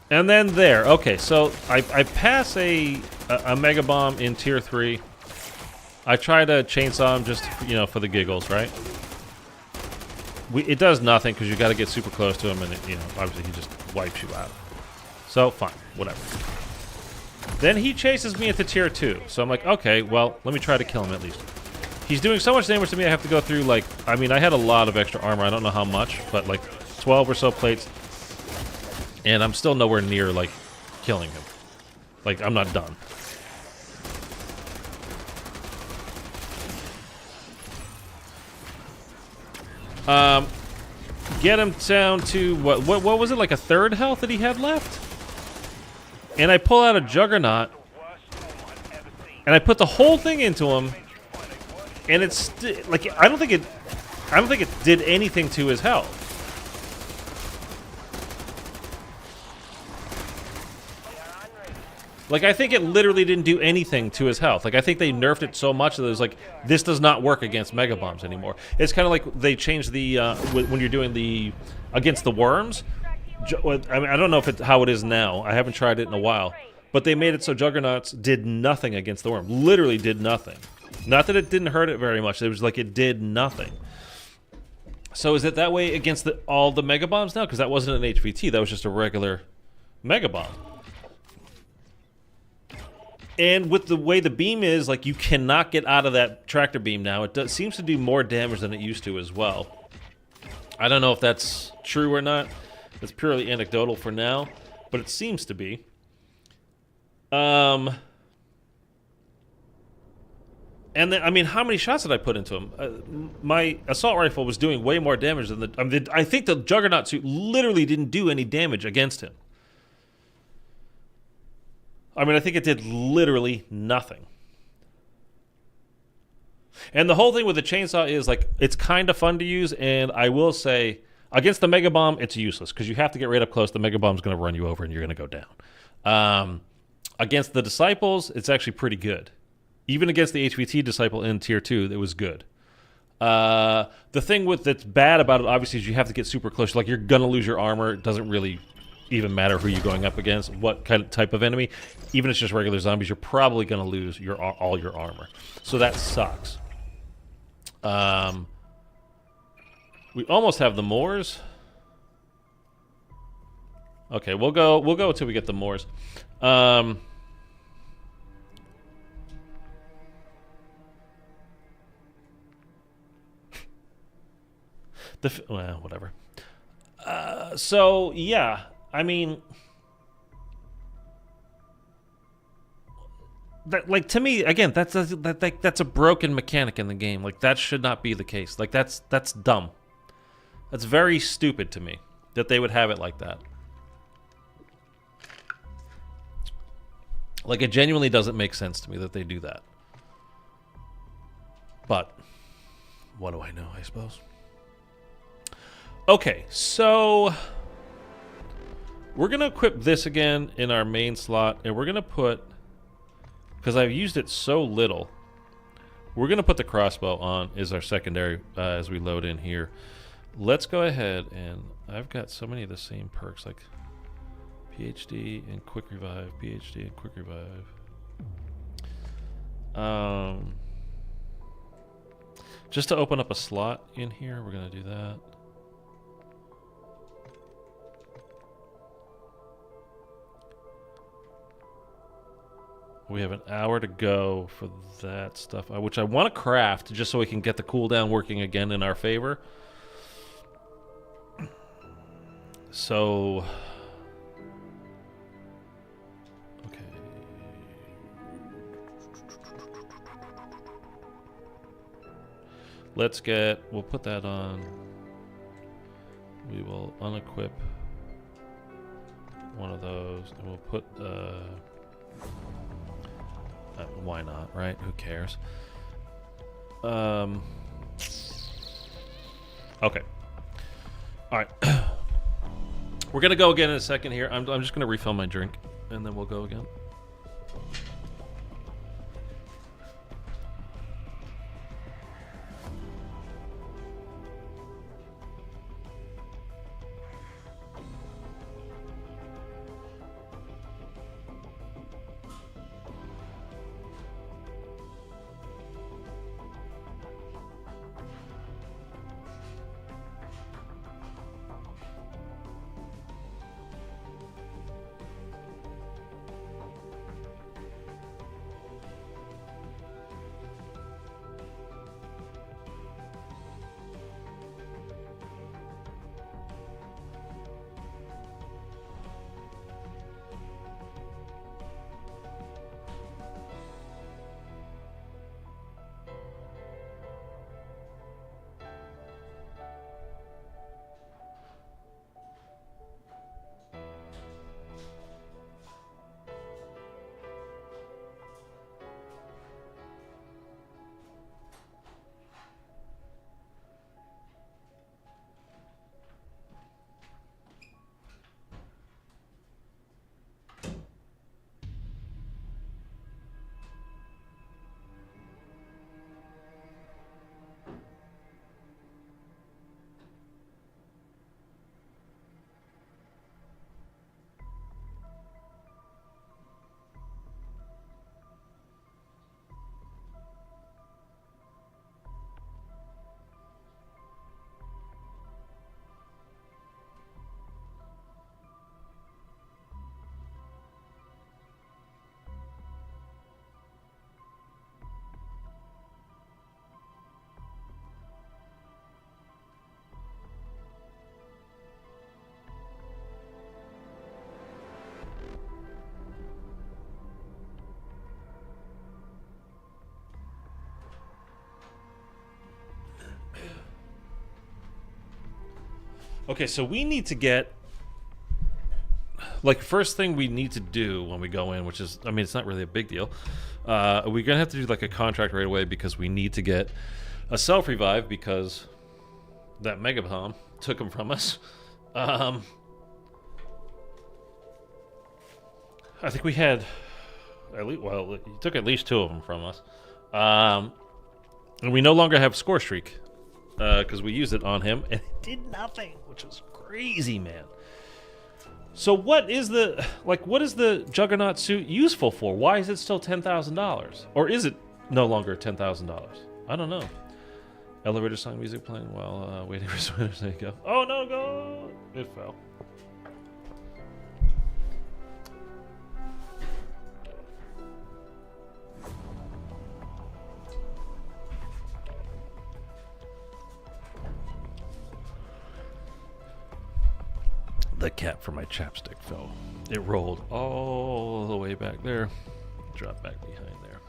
And then there. Okay, so I pass a Mega Bomb in tier 3. I try to chainsaw him just, you know, for the giggles, right? It does nothing because you got to get super close to him, and it, you know, obviously he just wipes you out. So fine, whatever. Then he chases me into tier 2. So I'm like, okay, well, let me try to kill him at least. He's doing so much damage to me, I have to go through, like, I mean, I had a lot of extra armor. I don't know how much, but like 12 or so plates. And I'm still nowhere near, like, killing him. Like, I'm not done. Get him down to, what was it, like a third health that he had left? And I pull out a Juggernaut, and I put the whole thing into him, and it's like I don't think it did anything to his health. Like, I think it literally didn't do anything to his health. Like, I think they nerfed it so much that it was like, this does not work against Mega Bombs anymore. It's kind of like they changed the when you're doing the against the worms. I mean, I don't know how it is now. I haven't tried it in a while. But they made it so Juggernauts did nothing against the worm. Literally did nothing. Not that it didn't hurt it very much. It was like it did nothing. So is it that way against all the Mega Bombs now? Because that wasn't an HVT. That was just a regular Mega Bomb. And with the way the beam is, like, you cannot get out of that tractor beam now. It seems to do more damage than it used to as well. I don't know if that's true or not. It's purely anecdotal for now, but it seems to be. And then, I mean, how many shots did I put into him? My assault rifle was doing way more damage than I think the Juggernaut suit literally didn't do any damage against him. I mean, I think it did literally nothing. And the whole thing with the chainsaw is, like, it's kind of fun to use, and I will say, against the Mega Bomb, it's useless, because you have to get right up close. The Mega Bomb's going to run you over, and you're going to go down. Against the Disciples, it's actually pretty good. Even against the HVT Disciple in Tier 2, it was good. The thing that's bad about it, obviously, is you have to get super close. Like, you're going to lose your armor. It doesn't really even matter who you're going up against, what kind of type of enemy. Even if it's just regular zombies, you're probably going to lose all your armor. So that sucks. We almost have the Moors. Okay, we'll go until we get the Moors. Well, whatever. So yeah, I mean, that, like, to me, again, that's a broken mechanic in the game. Like, that should not be the case. Like, that's dumb. That's very stupid to me that they would have it like that. Like, it genuinely doesn't make sense to me that they do that. But what do I know, I suppose? Okay, so we're going to equip this again in our main slot, and we're going to put, because I've used it so little, we're going to put the crossbow on as our secondary as we load in here. Let's go ahead, and I've got so many of the same perks, like PhD and Quick Revive, PhD and Quick Revive. Just to open up a slot in here, we're going to do that. We have an hour to go for that stuff, which I want to craft just so we can get the cooldown working again in our favor. So, okay. We'll put that on. We will unequip one of those, and we'll put, why not, right? Who cares? Okay. All right. We're going to go again in a second here. I'm just going to refill my drink, and then we'll go again. Okay, so we need to get, like, first thing we need to do when we go in, which is, I mean, it's not really a big deal. We're going to have to do, like, a contract right away because we need to get a self-revive because that mega bomb took him from us. I think we had, at least, well, he took at least 2 of them from us. And we no longer have score streak because we used it on him and it did nothing, which was crazy, man. So what is the Juggernaut suit useful for? Why is it still $10,000? Or is it no longer $10,000? I don't know. Elevator song music playing while waiting for spinners. There you go. Oh no, go! It fell. The cap for my chapstick fell. It rolled all the way back there, dropped back behind there.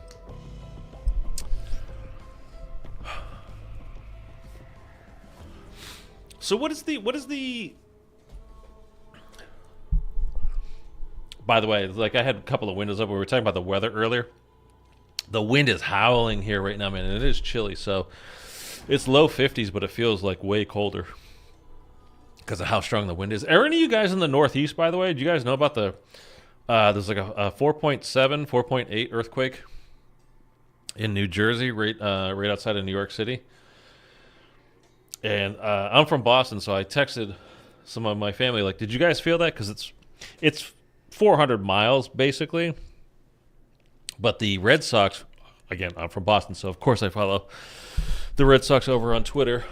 So what is the by the way, like I had a couple of windows up. We were talking about the weather earlier. The wind is howling here right now, man, and it is chilly. So it's low 50s, but it feels like way colder because of how strong the wind is. Are any of you guys in the Northeast, by the way? Do you guys know about the there's like a 4.7, 4.8 earthquake in New Jersey, right outside of New York City? And I'm from Boston, so I texted some of my family, like, did you guys feel that? Because it's 400 miles, basically. But the Red Sox, again, I'm from Boston, so of course I follow the Red Sox over on Twitter.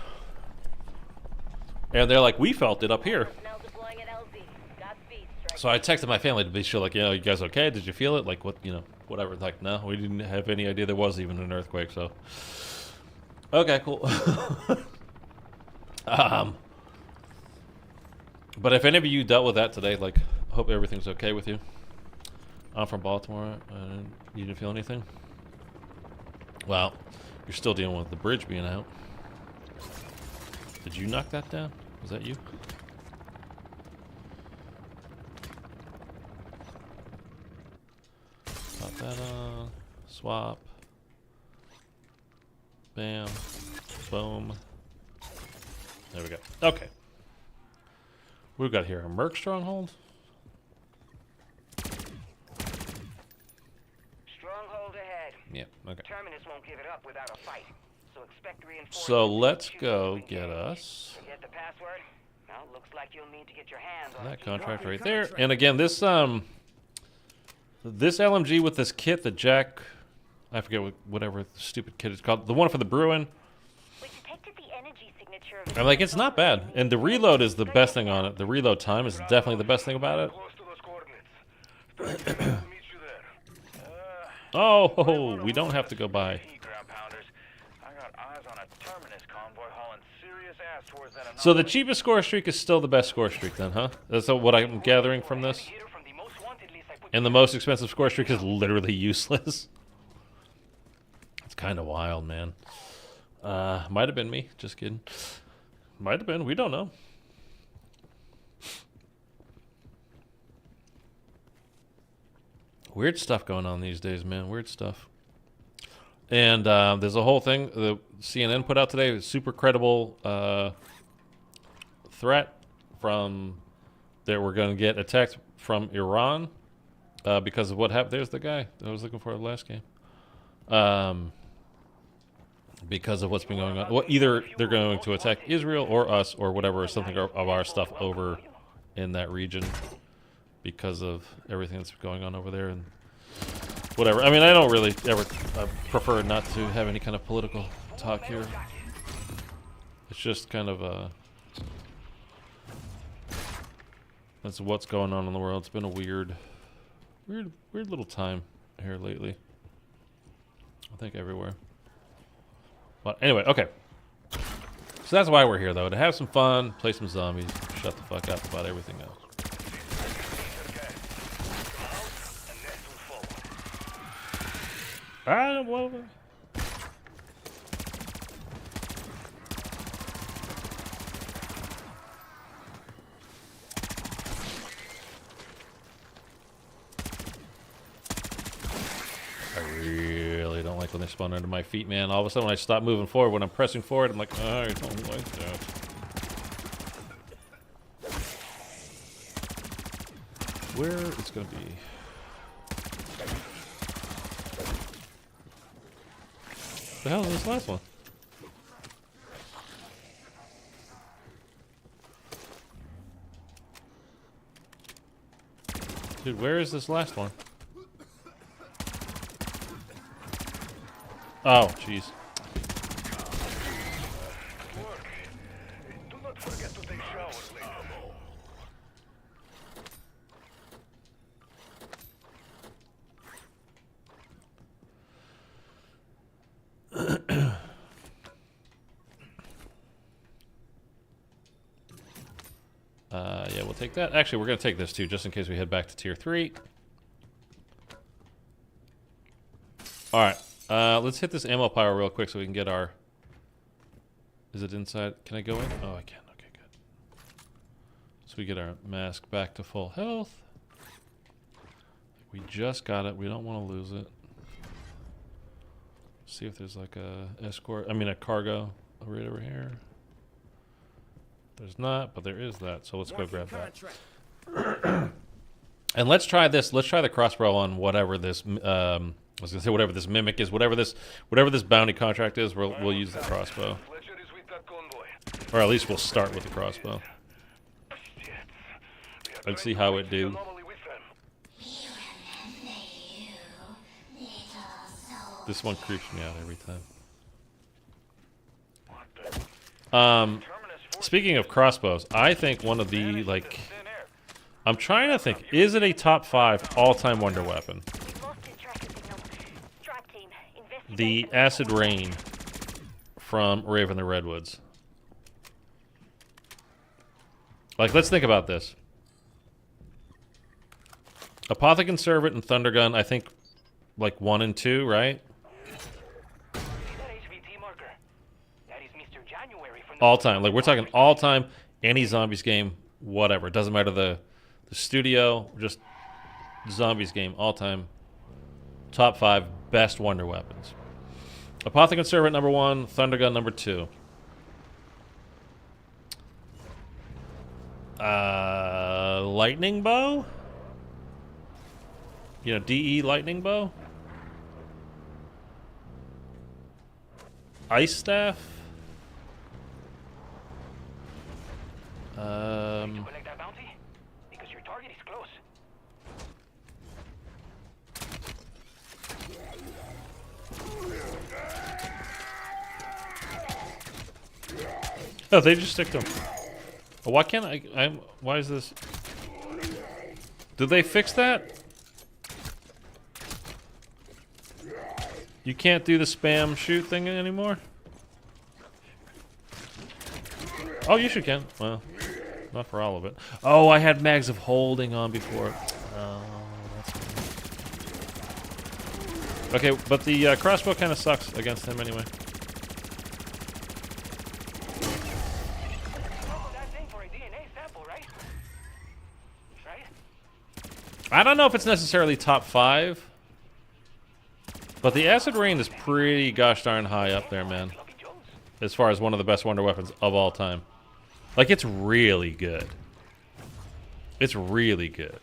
And they're like, we felt it up here. So I texted my family to be sure, like, you guys okay? Did you feel it? Like, what, whatever. Like, no, we didn't have any idea there was even an earthquake, so. Okay, cool. But if any of you dealt with that today, like, I hope everything's okay with you. I'm from Baltimore, and you didn't feel anything? Well, you're still dealing with the bridge being out. Did you knock that down? Was that you? Pop that on. Swap. Bam. Boom. There we go. Okay. We've got here a Merc Stronghold. Stronghold ahead. Yep, okay. Terminus won't give it up without a fight. So expect reinforcements. So let's go get us Forget the password? Now looks like you'll need to get your hands on that a contract key. right there. And again, this LMG with this kit that Jack, I forget whatever the stupid kit is called, the one for the Bruin. We detected the energy signature of I'm like, it's not bad. And the reload is the best thing on it. The reload time is definitely the best thing about it. Close to those coordinates. We'll meet you there. Oh, we don't have to go by. Ground pounders. I got eyes on a terminus convoy hauling serious ass towards that So the cheapest score streak is still the best score streak then, huh? That's what I'm gathering from this? And the most expensive score streak is literally useless. It's kind of wild, man. Might have been me. Just kidding. Might have been. We don't know. Weird stuff going on these days, man. Weird stuff. And there's a whole thing the CNN put out today. A super credible threat from that we're going to get attacked from Iran because of what happened. There's the guy that I was looking for the last game. Because of what's been going on. Well, either they're going to attack Israel or us or whatever, or something of our stuff over in that region because of everything that's going on over there and whatever. I mean, I don't really ever prefer not to have any kind of political talk here. It's just kind of that's what's going on in the world. It's been a weird little time here lately. I think everywhere. But anyway, okay. So that's why we're here, though, to have some fun, play some zombies, shut the fuck up about everything else. Well, they spawn under my feet, man. All of a sudden, when I stop moving forward, when I'm pressing forward, I'm like, oh, I don't like that. Where it's gonna be? The hell is this last one? Dude, where is this last one? Oh, jeez. Work. Do not forget to take showers later. Yeah, we'll take that. Actually, we're going to take this too, just in case we head back to tier 3. Alright, let's hit this ammo pile real quick so we can get our... Is it inside? Can I go in? Oh, I can. Okay, good. So we get our mask back to full health. We just got it. We don't want to lose it. See if there's like a escort... I mean, a cargo right over here. There's not, but there is that, so let's go grab that. And let's try this. Let's try the crossbow on whatever this. I was gonna say whatever this mimic is, whatever this bounty contract is. We'll use the crossbow, Fletcher is with that convoy. or at least we'll start with the crossbow. Let's see how it do. This one creeps me out every time. Speaking of crossbows, I think one of the, like, I'm trying to think, is it a top 5 all-time wonder weapon? The Acid Rain from Raven the Redwoods. Like, let's think about this. Apothecon Servant and Thundergun, I think, like 1 and 2, right? All time, like we're talking all time, any zombies game, whatever. It doesn't matter the studio, just zombies game, all time. Top 5 best wonder weapons. Apothecon Servant number 1, Thundergun number 2. Lightning bow. You know, DE lightning bow. Ice staff. Collect that bounty? Because your target is close. Oh, they just stick them. Oh, why can't I? Why is this? Did they fix that? You can't do the spam shoot thing anymore? Oh, you should can. Well, not for all of it. Oh, I had mags of holding on before. Oh, that's good. Okay, but the crossbow kind of sucks against him anyway. I don't know if it's necessarily top 5, but the Acid Rain is pretty gosh darn high up there, man. As far as one of the best wonder weapons of all time. Like, it's really good. It's really good.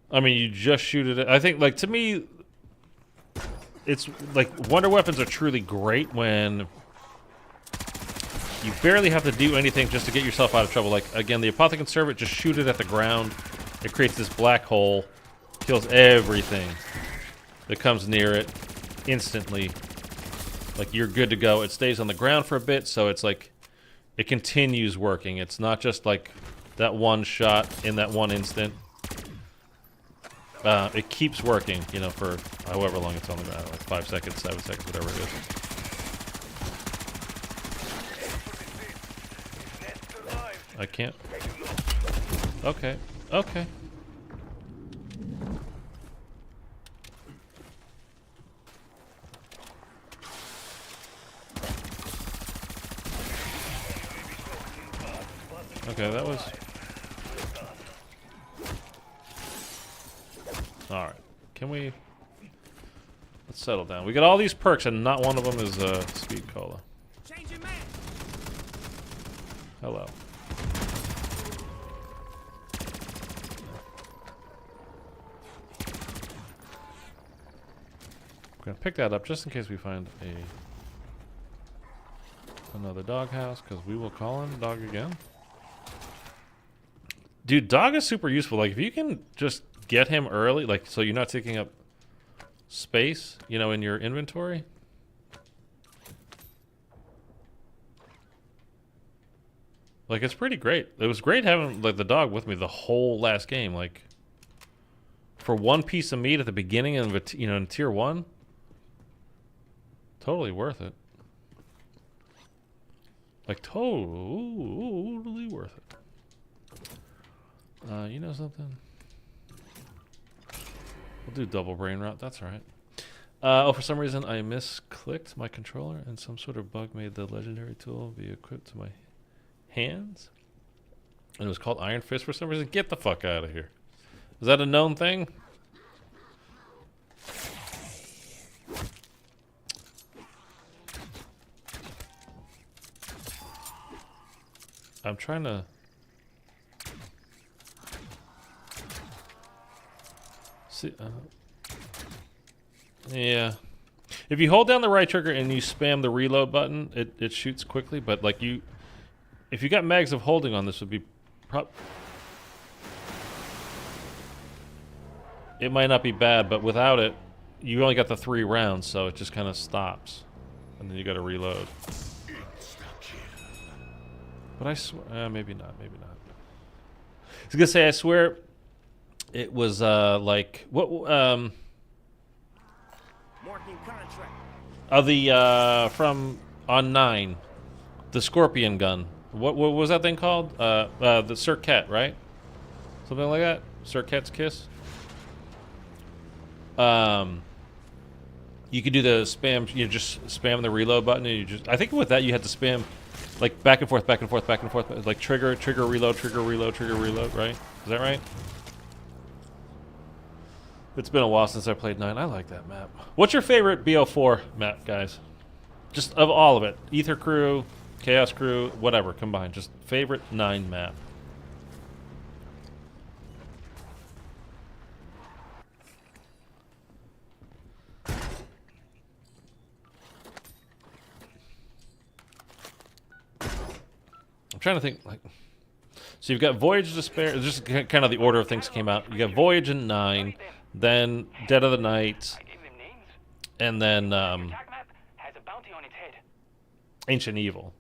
I mean, you just shoot it. I think, like, to me, it's like wonder weapons are truly great when you barely have to do anything just to get yourself out of trouble. Like, again, the Apothecon Servant, just shoot it at the ground. It creates this black hole, kills everything that comes near it instantly. Like, you're good to go. It stays on the ground for a bit, so it's like it continues working. It's not just like that one shot in that one instant. It keeps working, you know, for however long it's on the ground, like 5 seconds, 7 seconds, whatever it is. I can't. Okay. Okay. Okay, that was... Alright. Can we... Let's settle down. We got all these perks, and not one of them is speed cola. Changing man. Hello. I'm gonna pick that up just in case we find another doghouse, because we will call in dog again. Dude, dog is super useful. Like, if you can just get him early, like, so you're not taking up space, you know, in your inventory. Like, it's pretty great. It was great having, like, the dog with me the whole last game. Like, for one piece of meat at the beginning of, you know, in tier 1, totally worth it. Like, totally worth it. You know something? We'll do double brain route. That's all right. Oh, for some reason I misclicked my controller, and some sort of bug made the legendary tool be equipped to my hands. And it was called Iron Fist for some reason. Get the fuck out of here. Is that a known thing? I'm trying to... See, yeah. If you hold down the right trigger and you spam the reload button, it shoots quickly, but like if you got mags of holding on, this would be it might not be bad, but without it, you only got the 3 rounds, so it just kind of stops. And then you gotta reload. But I swear, maybe not, maybe not. I was gonna say, I swear, it was like what Marking contract. the from on 9, the scorpion gun. What was that thing called? The Cirquette, right? Something like that. Cirquette's kiss. You could do the spam. You just spam the reload button, and you just. I think with that you had to spam, like back and forth, back and forth, back and forth, like trigger, reload, trigger, reload, trigger, reload. Right? Is that right? It's been a while since I played 9. I like that map. What's your favorite BO4 map, guys? Just of all of it. Aether Crew, Chaos Crew, whatever, combined. Just favorite 9 map. I'm trying to think, like... So you've got Voyage of Despair. It's just kind of the order of things came out. You got Voyage in 9, then Dead of the Night, and then Ancient Evil.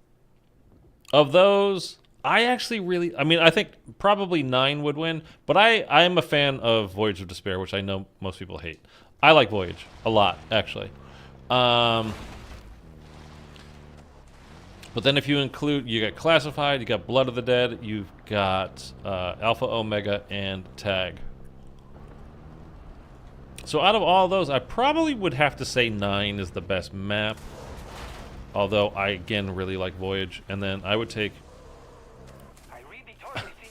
Of those, I actually really... I mean, I think probably 9 would win, but I am a fan of Voyage of Despair, which I know most people hate. I like Voyage a lot, actually. But then if you include, you got Classified, you got Blood of the Dead, you've got Alpha, Omega, and Tag. So out of all those, I probably would have to say 9 is the best map. Although I, again, really like Voyage. And then I would take...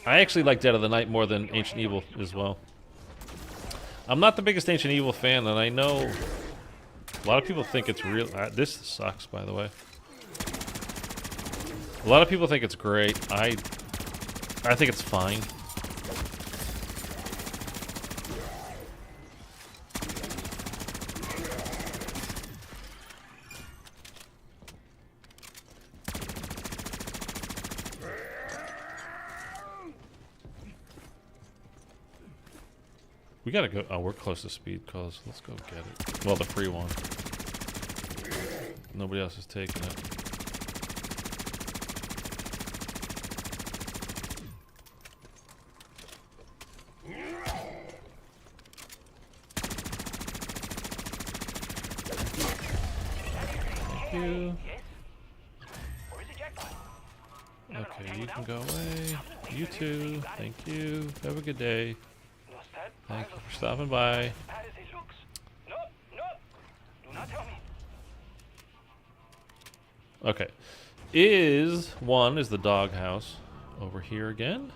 I actually like Dead of the Night more than Ancient Evil as well. I'm not the biggest Ancient Evil fan, and I know a lot of people think it's real... this sucks, by the way. A lot of people think it's great. I think it's fine. We gotta go. Oh, we're close to speed calls. Let's go get it. Well, the free one. Nobody else is taking it. You. Okay, you can go away. You too. Thank you. Have a good day. Thank you for stopping by. Okay. Is the doghouse over here again?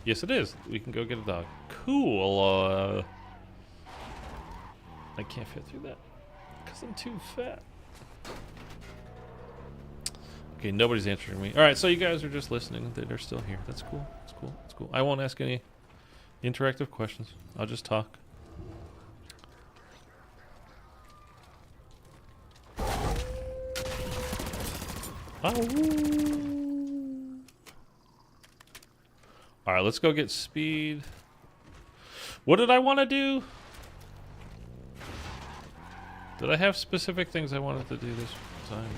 Yes, it is. We can go get a dog. Cool. I can't fit through that because I'm too fat. Okay, nobody's answering me. All right, so you guys are just listening. They're still here. That's cool. That's cool. That's cool. I won't ask any interactive questions. I'll just talk. All right, let's go get speed. What did I want to do? Did I have specific things I wanted to do this time?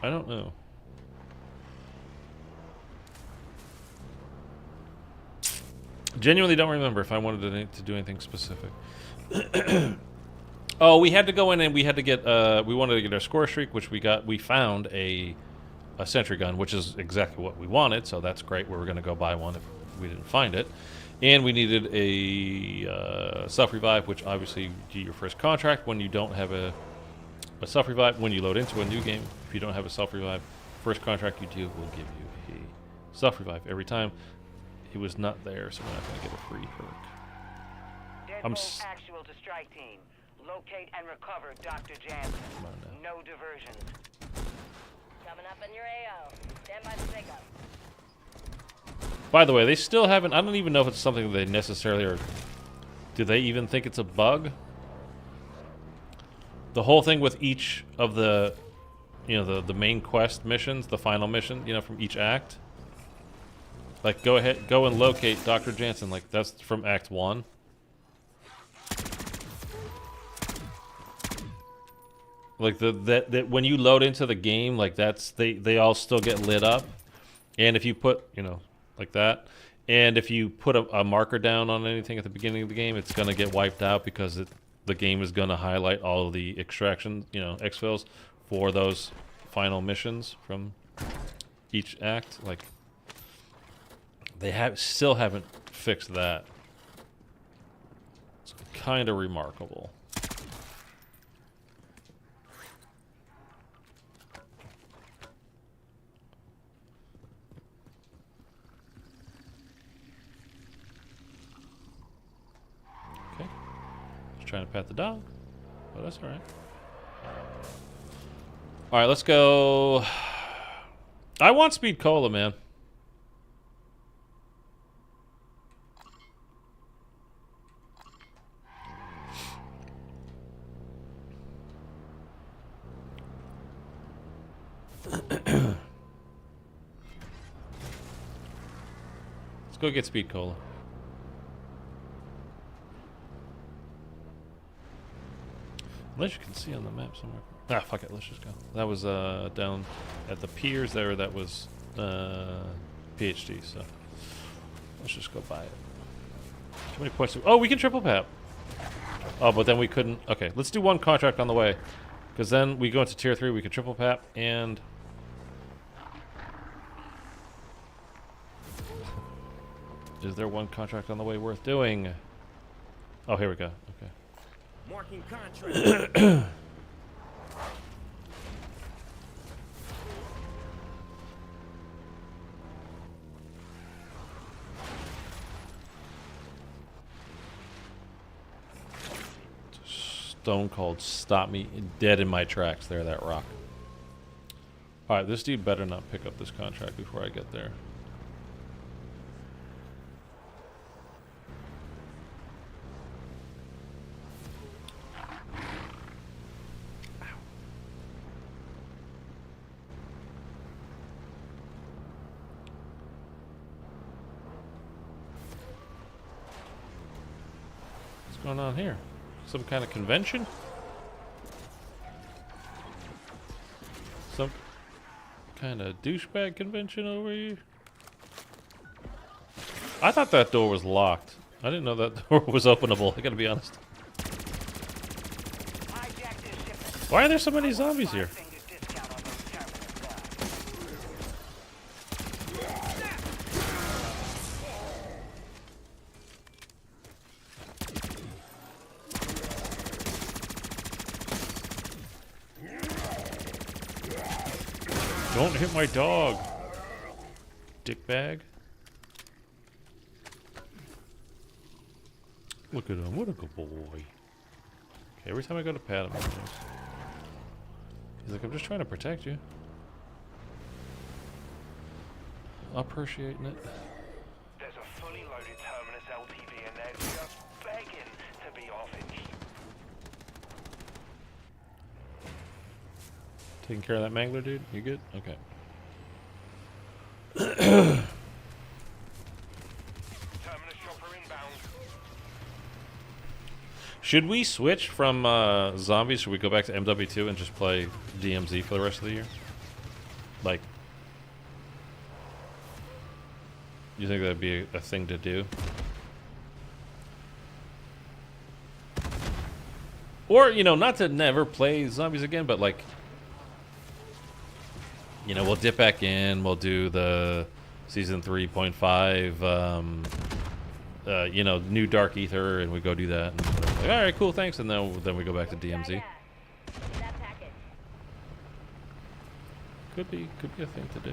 I don't know. Genuinely don't remember if I wanted to do anything specific. Oh, we had to go in and we had to get we wanted to get our score streak, which we got. We found a sentry gun, which is exactly what we wanted, so that's great. We were going to go buy one if we didn't find it. And we needed a self-revive, which obviously you do your first contract when you don't have a self-revive. When you load into a new game, if you don't have a self-revive, first contract you do will give you a self-revive every time. He was not there, so we're not going to get a free perk. Deadbolt actual to strike team. Locate and recover Dr. Jansen. No diversions. Coming up in your AO. Stand by the pickup. By the way, they still haven't... I don't even know if it's something they necessarily are... Do they even think it's a bug? The whole thing with each of the... You know, the main quest missions, the final mission, you know, from each act. Like, go ahead, go and locate Dr. Jansen. Like, that's from Act 1. Like, that when you load into the game, like, that's... They all still get lit up. And if you put, you know... like that, and if you put a marker down on anything at the beginning of the game, it's gonna get wiped out because the game is gonna highlight all of the extraction, you know, exfils for those final missions from each act. Like, they still haven't fixed that. It's kind of remarkable. Trying to pet the dog, but that's all right. All right, let's go. I want speed cola, man. Let's go get speed cola. Unless you can see on the map somewhere. Ah, fuck it. Let's just go. That was down at the piers there. That was PhD. So let's just go buy it. Too many points. Oh, we can triple pap. Oh, but then we couldn't. Okay, let's do one contract on the way, because then we go into tier 3. We can triple pap and. Is there one contract on the way worth doing? Oh, here we go. Okay. Marking contract. Stone Cold stop me dead in my tracks there, that rock. Alright, this dude better not pick up this contract before I get there. What's going on here? Some kind of convention? Some kind of douchebag convention over here? I thought that door was locked. I didn't know that door was openable, I gotta be honest. Why are there so many zombies here? Don't hit my dog, dickbag. Look at him. What a good boy. Okay, every time I go to pat him, he's like, I'm just trying to protect you. Appreciating it. There's a fully loaded Terminus LTV in there just begging to be offinged. Taking care of that mangler, dude? You good? Okay. Terminus chopper inbound. Should we switch from zombies? Should we go back to MW2 and just play DMZ for the rest of the year? Like, you think that'd be a thing to do? Or, you know, not to never play zombies again, but like, you know, we'll dip back in, we'll do the season 3.5, you know, new Dark Aether, and we go do that. And like, all right, cool, thanks. And then we go back to DMZ. Could be a thing to do.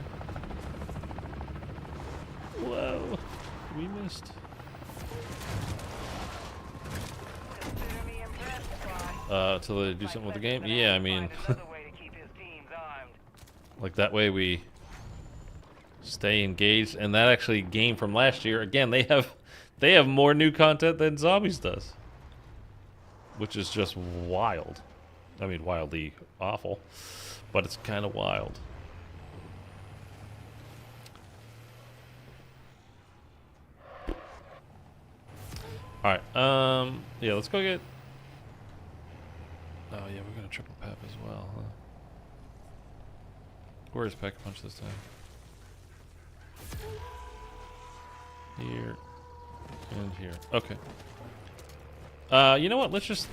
Whoa, we missed. Consider me impressed, squad. Till they do something with the game. Yeah, I mean, Find another way to keep his teams armed. like that way we stay engaged. And that actually game from last year. Again, they have more new content than Zombies does, which is just wild. I mean, wildly awful, but it's kind of wild. All right. Yeah, let's go get. Oh yeah, we're gonna triple pap as well, huh? Where is Pack Punch this time? Here and here. Okay. You know what? Let's just.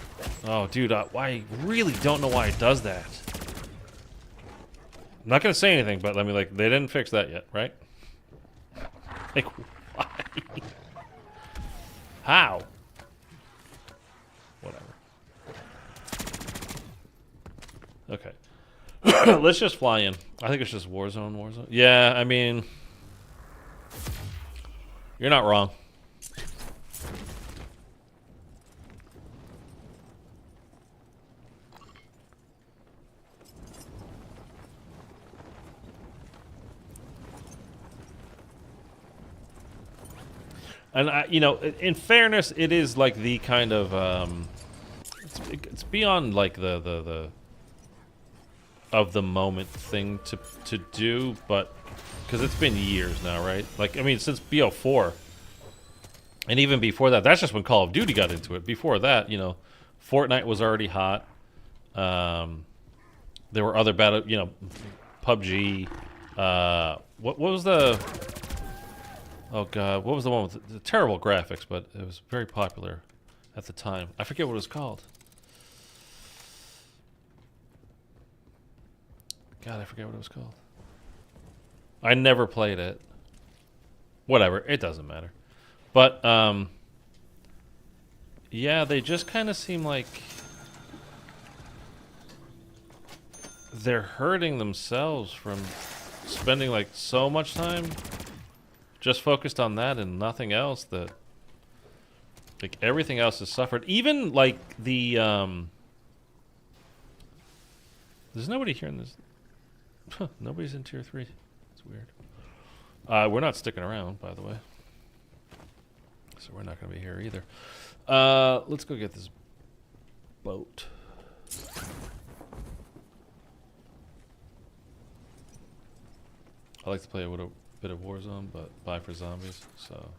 Oh, dude, I really don't know why it does that. I'm not gonna say anything, but I mean, like, they didn't fix that yet, right? Like, why? How? Whatever. Okay. Let's just fly in. I think it's just Warzone. Yeah, I mean, you're not wrong. And you know, in fairness, it is like the kind of it's beyond like the of the moment thing to do, but because it's been years now, right? Like, I mean, since BO4, and even before that, that's just when Call of Duty got into it. Before that, you know, Fortnite was already hot. There were other battle, you know, PUBG. What was the? Oh god, what was the one with the terrible graphics, but it was very popular at the time. I forget what it was called. God, I forget what it was called. I never played it. Whatever, it doesn't matter. But, yeah, they just kind of seem like they're hurting themselves from spending, like, so much time just focused on that and nothing else, that like everything else has suffered. Even like the there's nobody here in this. Nobody's in tier 3. It's weird. We're not sticking around, by the way, so we're not gonna be here either. Let's go get this boat. I like to play with a bit of Warzone, but buy for zombies, so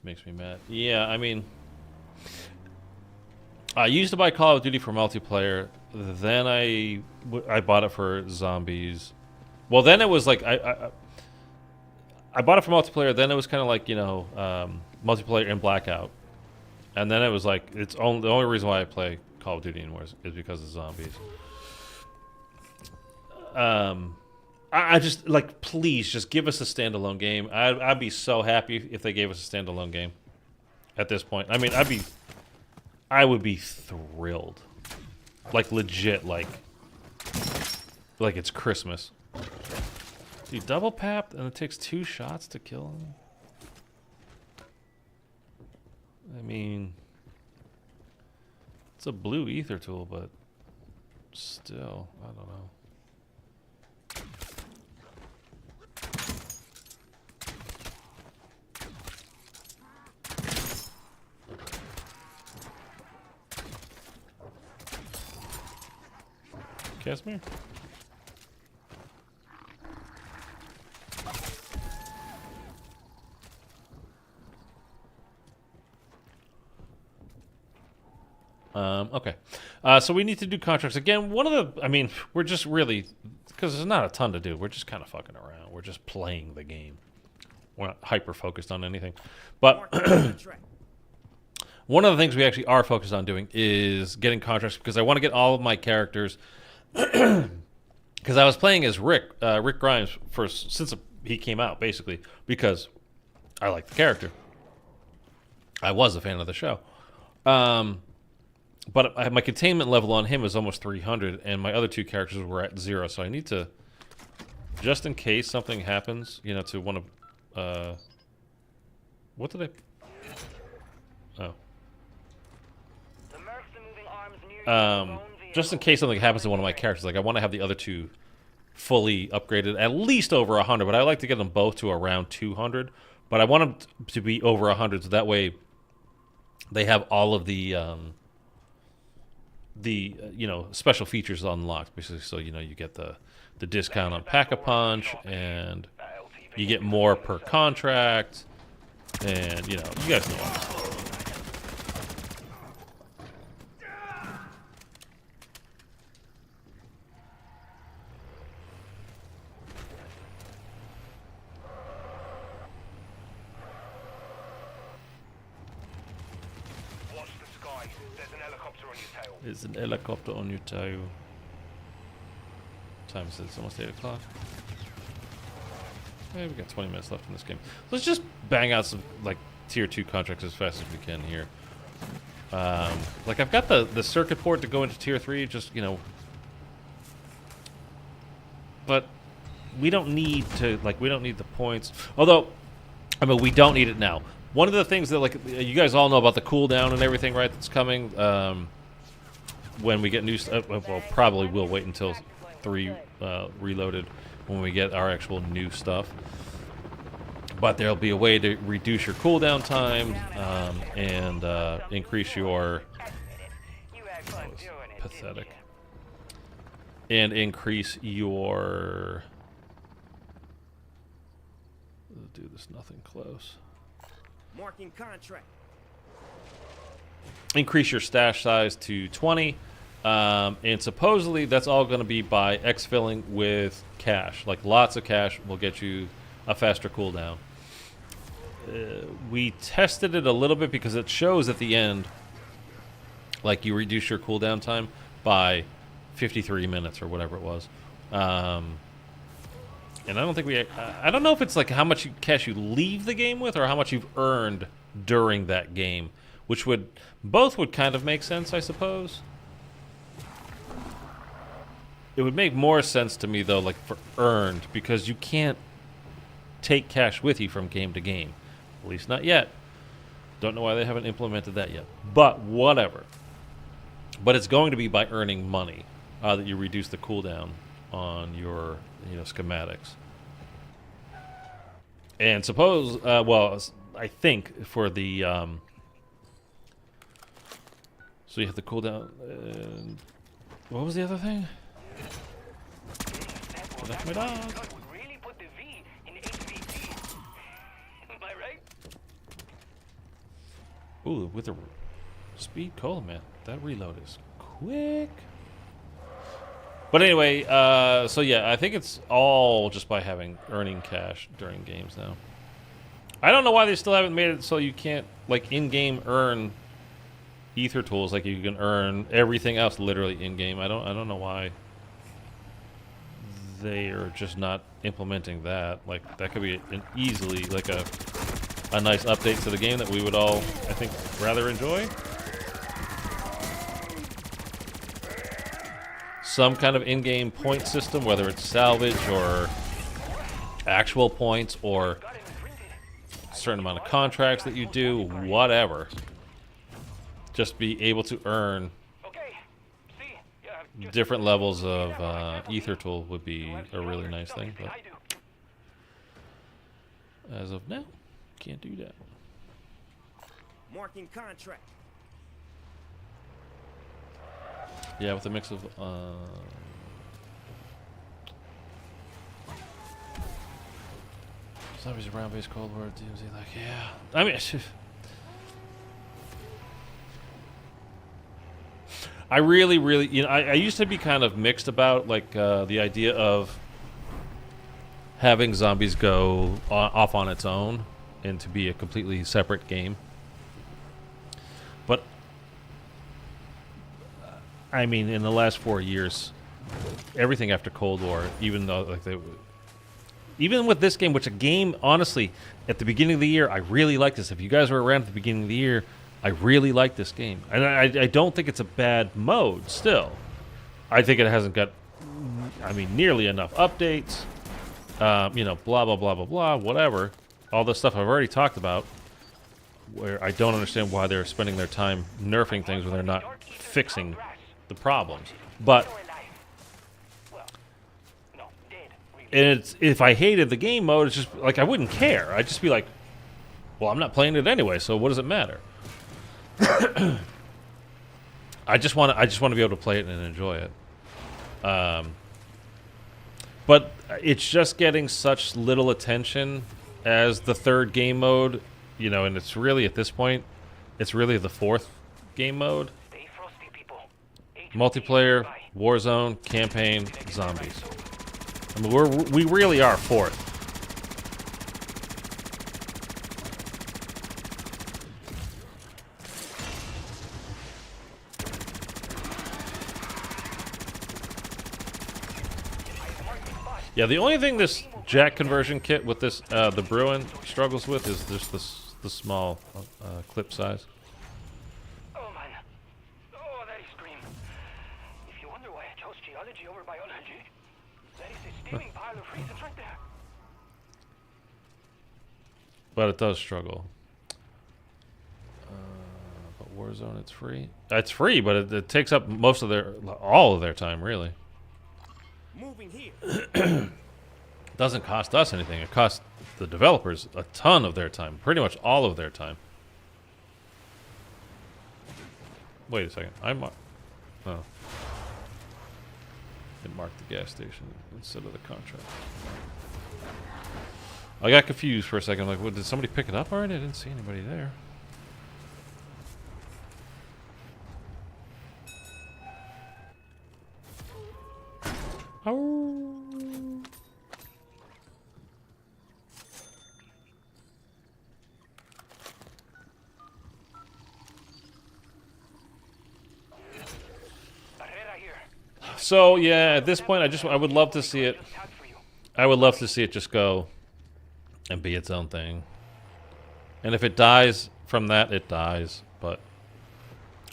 makes me mad. Yeah, I mean, I used to buy Call of Duty for multiplayer, then I bought it for zombies. Well, then it was like I bought it for multiplayer, then it was kind of like, you know, multiplayer in Blackout, and then it was like the only reason why I play Call of Duty anymore is because of zombies. I just, like, please, just give us a standalone game. I'd be so happy if they gave us a standalone game at this point. I mean, I would be thrilled. Like, legit, like it's Christmas. Dude, double papped, and it takes 2 shots to kill him? I mean, It's a blue ether tool, but still, I don't know. Casimir? Okay. So we need to do contracts. Again, one of the... I mean, we're just really... Because there's not a ton to do. We're just kind of fucking around. We're just playing the game. We're not hyper-focused on anything. But... one of the things we actually are focused on doing is getting contracts, because I want to get all of my characters... Because I was playing as Rick Grimes since he came out, basically, because I like the character. I was a fan of the show. But my containment level on him is almost 300, and my other two characters were at 0, so I need to, just in case something happens, you know, to one of... what did I... Oh. The mercs are moving arms near your own Just in case something happens to one of my characters, like I want to have the other two fully upgraded, at least over 100, but I like to get them both to around 200. But I want them to be over 100, so that way they have all of the you know, special features unlocked, basically. So, you know, you get the discount on Pack-a-Punch, and you get more per contract, and, you know, you guys know what I'm saying. Watch the sky. There's an helicopter on your tail. There's an helicopter on your tail. Time is it? It's almost 8 o'clock. Hey, we got 20 minutes left in this game. Let's just bang out some, like, tier 2 contracts as fast as we can here. Like, I've got the circuit port to go into tier 3, just, you know. But we don't need to, like, we don't need the points. Although, I mean, we don't need it now. One of the things that, like, you guys all know about the cooldown and everything, right, that's coming. When we get new stuff, well, probably we'll wait until 3 reloaded when we get our actual new stuff. But there'll be a way to reduce your cooldown time and increase your... That was pathetic. And increase your... Let's do this nothing close. Marking contract. Increase your stash size to 20. And supposedly that's all going to be by exfilling with cash. Like, lots of cash will get you a faster cooldown. We tested it a little bit because it shows at the end, like, you reduce your cooldown time by 53 minutes or whatever it was. And I don't think I don't know if it's like how much cash you leave the game with or how much you've earned during that game, which both would kind of make sense, I suppose. It would make more sense to me, though, like, for earned, because you can't take cash with you from game to game. At least not yet. Don't know why they haven't implemented that yet. But whatever. But it's going to be by earning money that you reduce the cooldown on your, you know, schematics. And suppose, well, I think for the, so you have the cooldown. What was the other thing? That's my dog. Really put the V in HVT. Am I right? Ooh, with the speed cola, man. That reload is quick. But anyway, so yeah, I think it's all just by earning cash during games now. I don't know why they still haven't made it so you can't, like, in-game earn ether tools like you can earn everything else literally in-game. I don't know why they are just not implementing that. Like, that could be easily like a nice update to the game that we would all, I think, rather enjoy. Some kind of in-game point system, whether it's salvage or actual points or a certain amount of contracts that you do, whatever. Just be able to earn different levels of ether tool would be a really nice thing, but as of now, can't do that. Marking contract. Yeah, with a mix of zombies around base, Cold War, DMZ, like, yeah. I mean, I really, you know, I used to be kind of mixed about like the idea of having zombies go off on its own and to be a completely separate game. But I mean, in the last 4 years, everything after Cold War, even though like even with this game, which a game, honestly, at the beginning of the year, I really liked this. If you guys were around at the beginning of the year, I really liked this game. And I don't think it's a bad mode still. I think it hasn't got, I mean, nearly enough updates. You know, blah, blah, blah, blah, blah, whatever. All the stuff I've already talked about, where I don't understand why they're spending their time nerfing things when they're not fixing the problems. But and it's, if I hated the game mode, it's just like I wouldn't care. I'd just be like, well, I'm not playing it anyway, so what does it matter? I just want to be able to play it and enjoy it. But it's just getting such little attention as the third game mode, you know, and it's really at this point, it's really the fourth game mode. Multiplayer, Warzone, campaign, zombies. I mean, we really are fourth. Yeah, the only thing this jack conversion kit with this the Bruin struggles with is just the small clip size. Oh man. Oh, that is grim. If you wonder why I chose geology over biology, that is a steaming pile of reasons right there. But it does struggle. But Warzone, it's free. It's free, but it takes up all of their time, really. Moving here. Doesn't cost us anything. It costs the developers a ton of their time, pretty much all of their time. Wait a second. Oh. It marked the gas station instead of the contract. I got confused for a second. Like, did somebody pick it up already? I didn't see anybody there. Oh. So yeah, at this point, I would love to see it. I would love to see it just go and be its own thing. And if it dies from that, it dies. But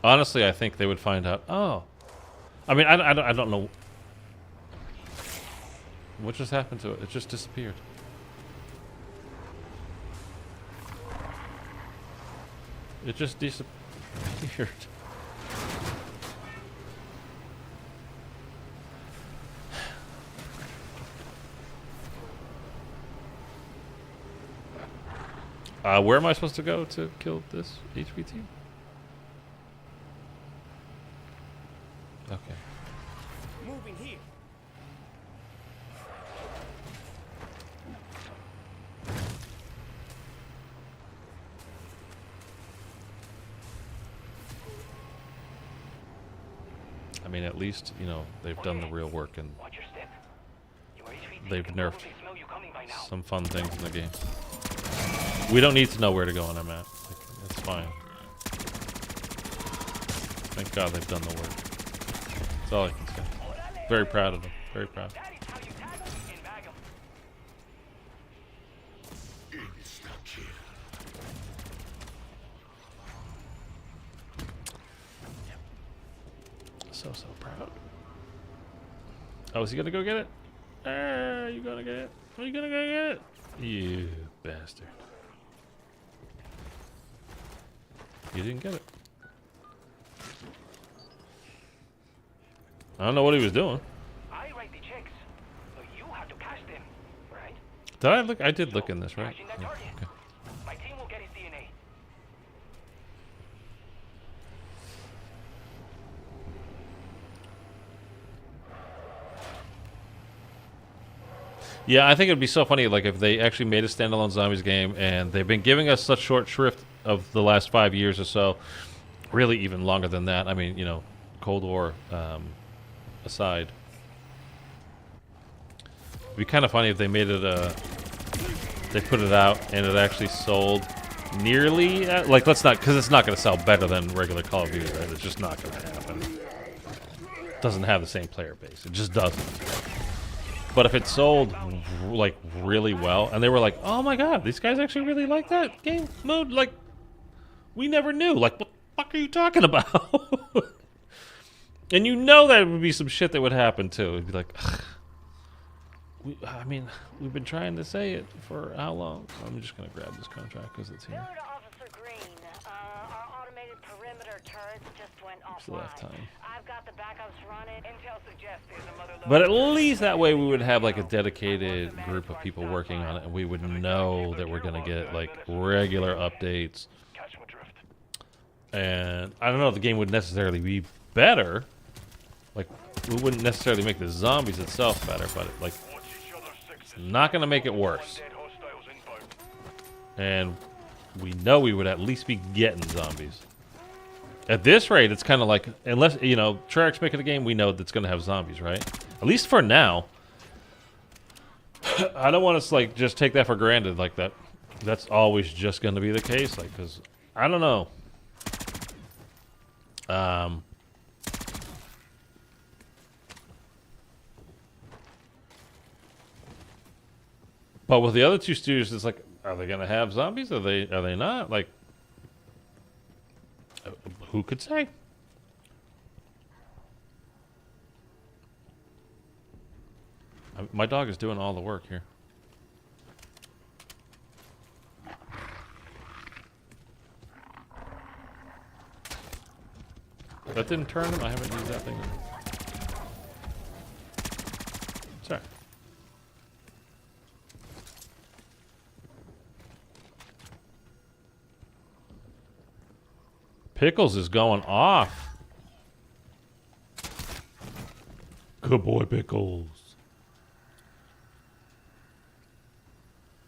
honestly, I think they would find out. Oh, I mean, I don't know what just happened to it. It just disappeared. It just disappeared. Where am I supposed to go to kill this HVT? Okay. Moving here. I mean, at least, you know, they've done the real work and they've nerfed some fun things in the game. We don't need to know where to go on our map. Like, it's fine. Thank God they've done the work. That's all I can say. Very proud of them. Very proud. So proud. Oh, is he gonna go get it? Are you gonna get it? Are you gonna go get it? You bastard. You didn't get it. I don't know what he was doing. I write the checks, so you have to cash them, right? Did I look? I did look in this, right? Cashing that Yeah, target. okay. My team will get his DNA. Yeah, I think it'd be so funny, like, if they actually made a standalone zombies game, and they've been giving us such short shrift of the last 5 years or so, really even longer than that. I mean, you know, Cold War aside. It'd be kind of funny if they made it they put it out and it actually sold nearly like, let's not, because it's not going to sell better than regular Call of Duty, right? It's just not going to happen. It doesn't have the same player base. It just doesn't. But if it sold like really well, and they were like, "Oh my god, these guys actually really like that game mode," like, we never knew. Like, what the fuck are you talking about? And you know that would be some shit that would happen too. It'd be like, ugh. I mean, we've been trying to say it for how long? I'm just gonna grab this contract because it's here. Miller to Officer Green. Our automated perimeter turrets just went It's the last offline. time. I've got the backups running. Intel suggests there's a mother But at least that way we would have like a dedicated group of people working on it, and we would know that we're gonna get like regular updates. Catch my drift. And I don't know if the game would necessarily be better. Like, we wouldn't necessarily make the zombies itself better, but it, like, Watch each other's sixes. it's not gonna make it worse. Undead hostiles inbound. And we know we would at least be getting zombies. At this rate, it's kind of like, unless, you know, Treyarch's making a game, we know that's going to have zombies, right? At least for now. I don't want to, like, just take that for granted, like that. That's always just going to be the case, like, because, I don't know. But with the other two studios, it's like, are they going to have zombies? Are they not? Like, who could say? My dog is doing all the work here. That didn't turn him? I haven't used that thing. Sorry. Pickles is going off. Good boy, Pickles.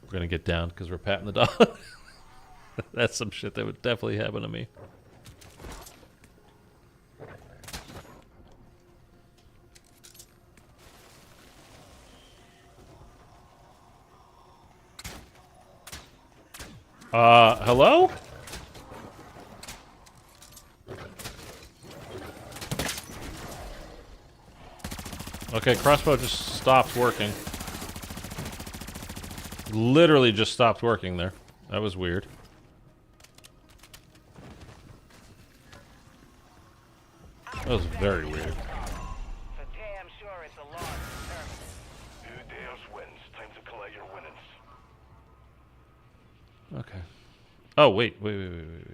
We're gonna get down because we're patting the dog. That's some shit that would definitely happen to me. Hello? Okay, crossbow just stopped working. Literally just stopped working there. That was weird. That was very weird. So damn sure it's a loss for Terminus. Who dares wins? Time to collect your winnings. Okay. Oh, wait. Dude,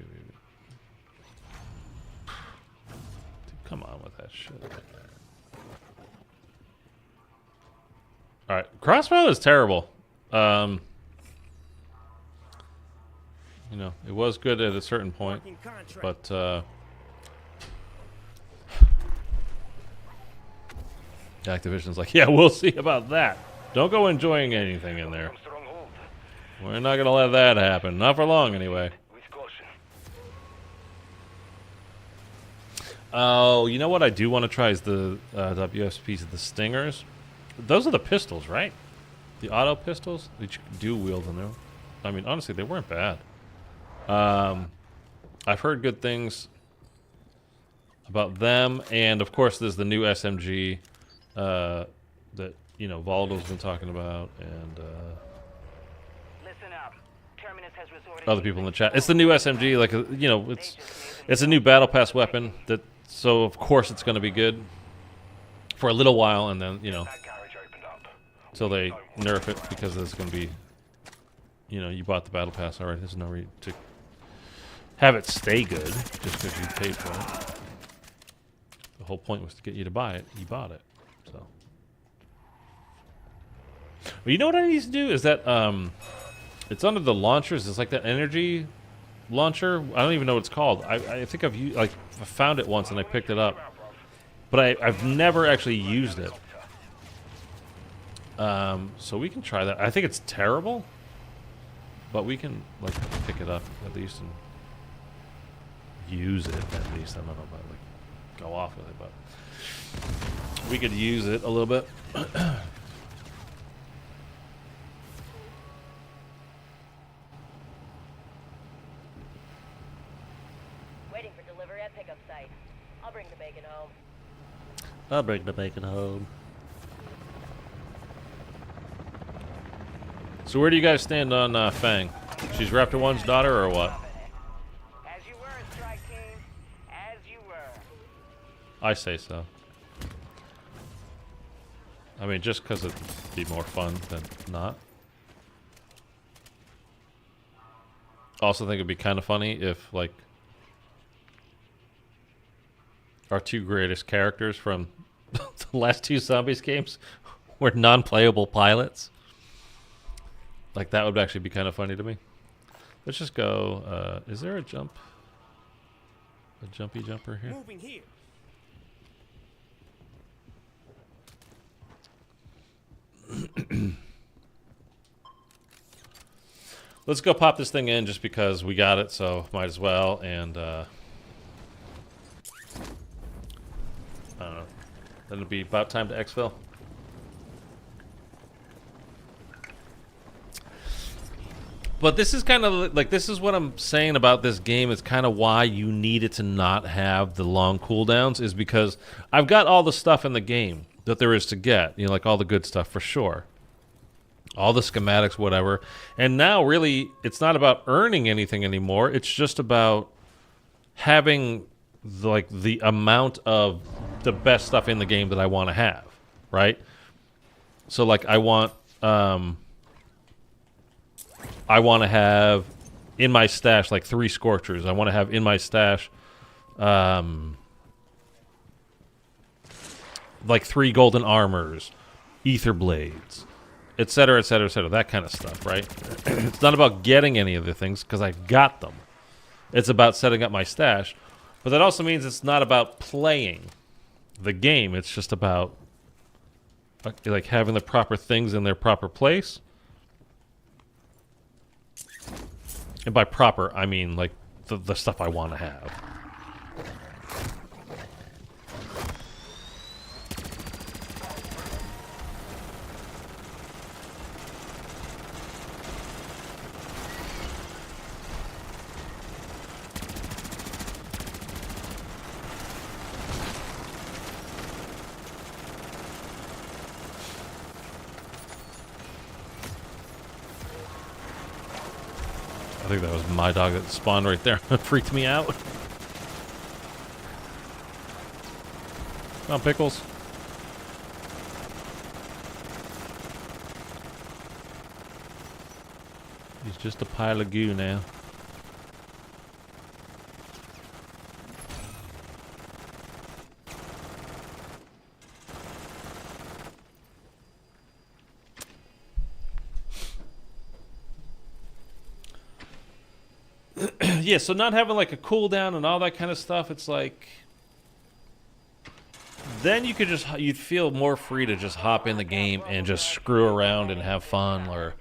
come on with that shit. Alright, crossbow is terrible. You know, it was good at a certain point, but Activision's like, yeah, we'll see about that. Don't go enjoying anything in there. Stronghold. We're not gonna let that happen. Not for long, anyway. With caution. Oh, you know what I do want to try is the WSPs, the Stingers. Those are the pistols, right? The auto pistols that you do wield in there. I mean, honestly, they weren't bad. I've heard good things about them, and of course, there's the new SMG that, you know, Valdo's been talking about, and Listen up. Terminus has resorted other people in the chat. It's the new SMG, like, you know, it's a new battle pass weapon that, so of course it's going to be good for a little while, and then, you know, That garage opened up. till they nerf it, because there's going to be, you know, you bought the battle pass already. There's no reason to have it stay good just because you paid for it. The whole point was to get you to buy it. You bought it. So. But you know what I need to do is that it's under the launchers. It's like that energy launcher. I don't even know what it's called. I think I've used, like I found it once and I picked it up, but I've never actually used it. So we can try that. I think it's terrible, but we can like pick it up at least and use it at least. I don't know about like go off with it, but we could use it a little bit. Waiting for delivery at pickup site. I'll bring the bacon home. I'll bring the bacon home. So where do you guys stand on Fang? She's Raptor 1's daughter or what? As you were, Strike Team. As you were. I say so. I mean, just because it'd be more fun than not. Also think it'd be kind of funny if, like, our two greatest characters from the last two Zombies games were non-playable pilots. Like, that would actually be kind of funny to me. Let's just go, is there a jump? A jumpy jumper here? Moving here. Let's go pop this thing in just because we got it, so might as well. And I don't know. Then it'll be about time to exfil. But this is kind of like, this is what I'm saying about this game. It's kind of why you needed to not have the long cooldowns, is because I've got all the stuff in the game that there is to get. You know, like all the good stuff for sure. All the schematics, whatever. And now really, it's not about earning anything anymore. It's just about having the amount of the best stuff in the game that I want to have, right? So like I want to have in my stash like 3 Scorchers. I want to have in my stash like 3 Golden Armors, Ether Blades, etc., etc., etc. That kind of stuff, right? It's not about getting any of the things because I got them. It's about setting up my stash. But that also means it's not about playing the game. It's just about like having the proper things in their proper place. And by proper, I mean like the stuff I want to have. I think that was my dog that spawned right there. It freaked me out. Come on, Pickles. He's just a pile of goo now. Yeah, so not having like a cooldown and all that kind of stuff, it's like then you could you'd feel more free to just hop in the game and just screw around and have fun, or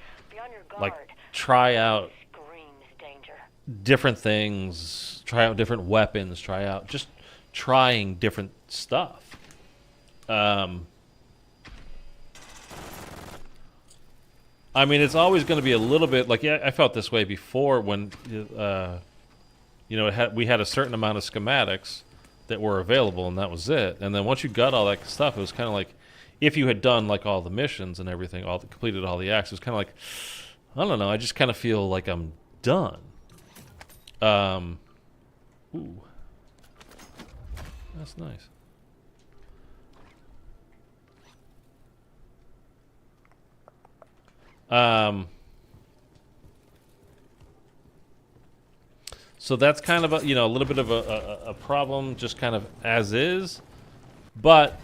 like try out different things, try out different weapons, just trying different stuff. I mean, it's always going to be a little bit like, yeah, I felt this way before when, you know, we had a certain amount of schematics that were available, and that was it. And then once you got all that stuff, it was kind of like, if you had done like all the missions and everything, completed all the acts, it was kind of like, I don't know, I just kind of feel like I'm done. Ooh, that's nice. So that's kind of a, you know, a little bit of a problem, just kind of as is. But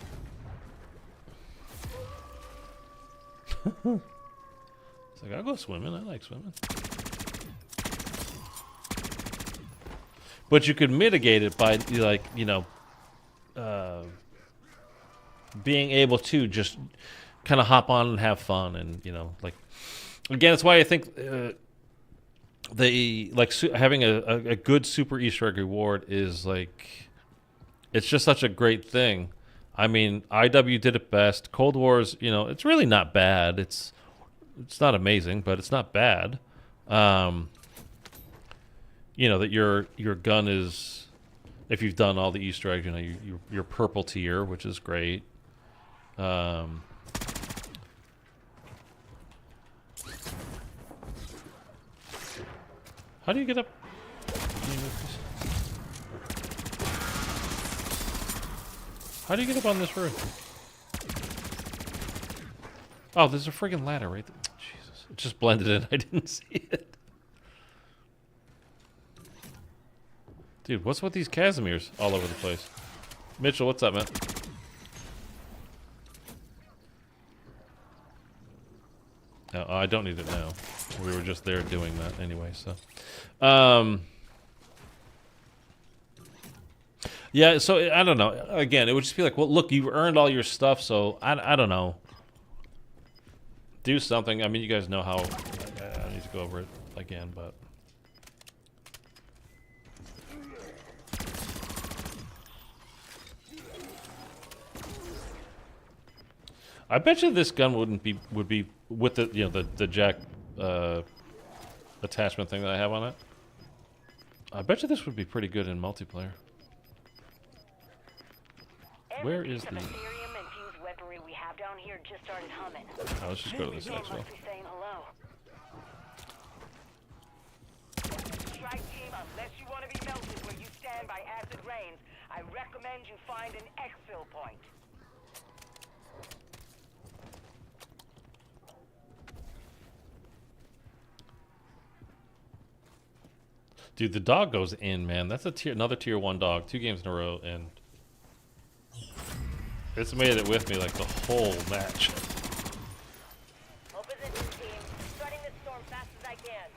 it's like, I'll go swimming. I like swimming. But you could mitigate it by, like, you know, being able to just kind of hop on and have fun, and, you know, like, again, it's why I think having a good super Easter egg reward is, like, it's just such a great thing. I mean, IW did it best. Cold War's, you know, it's really not bad. It's not amazing, but it's not bad. You know, that your gun is, if you've done all the Easter eggs, you know, you're purple tier, which is great. How do you get up? How do you get up on this roof? Oh, there's a friggin' ladder right there. Jesus, it just blended in. I didn't see it. Dude, what's with these Casimirs all over the place? Mitchell, what's up, man? No, I don't need it now. We were just there doing that anyway, so. Yeah, so I don't know. Again, it would just be like, well, look, you've earned all your stuff, so I don't know. Do something. I mean, you guys know how. I need to go over it again, but. I bet you this gun would be with the, you know, the jack attachment thing that I have on it. I bet you this would be pretty good in multiplayer. Where is the? Ethereum infused weaponry we have down here just started humming. Oh, let's just go to this expo. Must be saying hello. Strike team, unless you want to be melted where you stand by acid rains, I recommend you find an exfil point. Dude, the dog goes in, man. That's another tier 1 dog. 2 games in a row, and it's made it with me like the whole match. Opposition team, starting this storm fast as I can.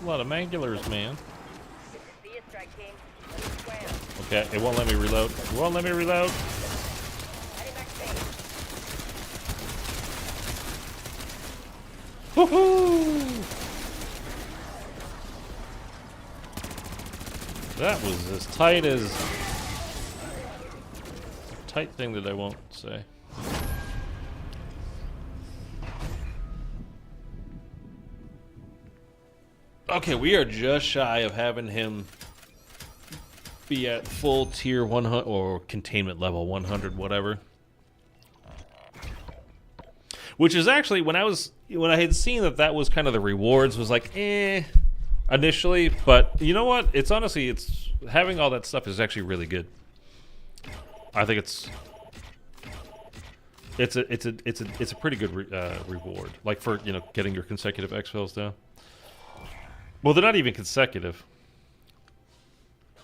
A lot of mangulars, man. Okay, it won't let me reload. It won't let me reload. Woohoo! That was as tight as a tight thing that I won't say. Okay, we are just shy of having him be at full tier 100 or containment level 100, whatever. Which is actually when I had seen that was kind of the rewards, was like initially, but you know what? It's honestly having all that stuff is actually really good. I think it's a pretty good reward, like for, you know, getting your consecutive exfils down. Well, they're not even consecutive.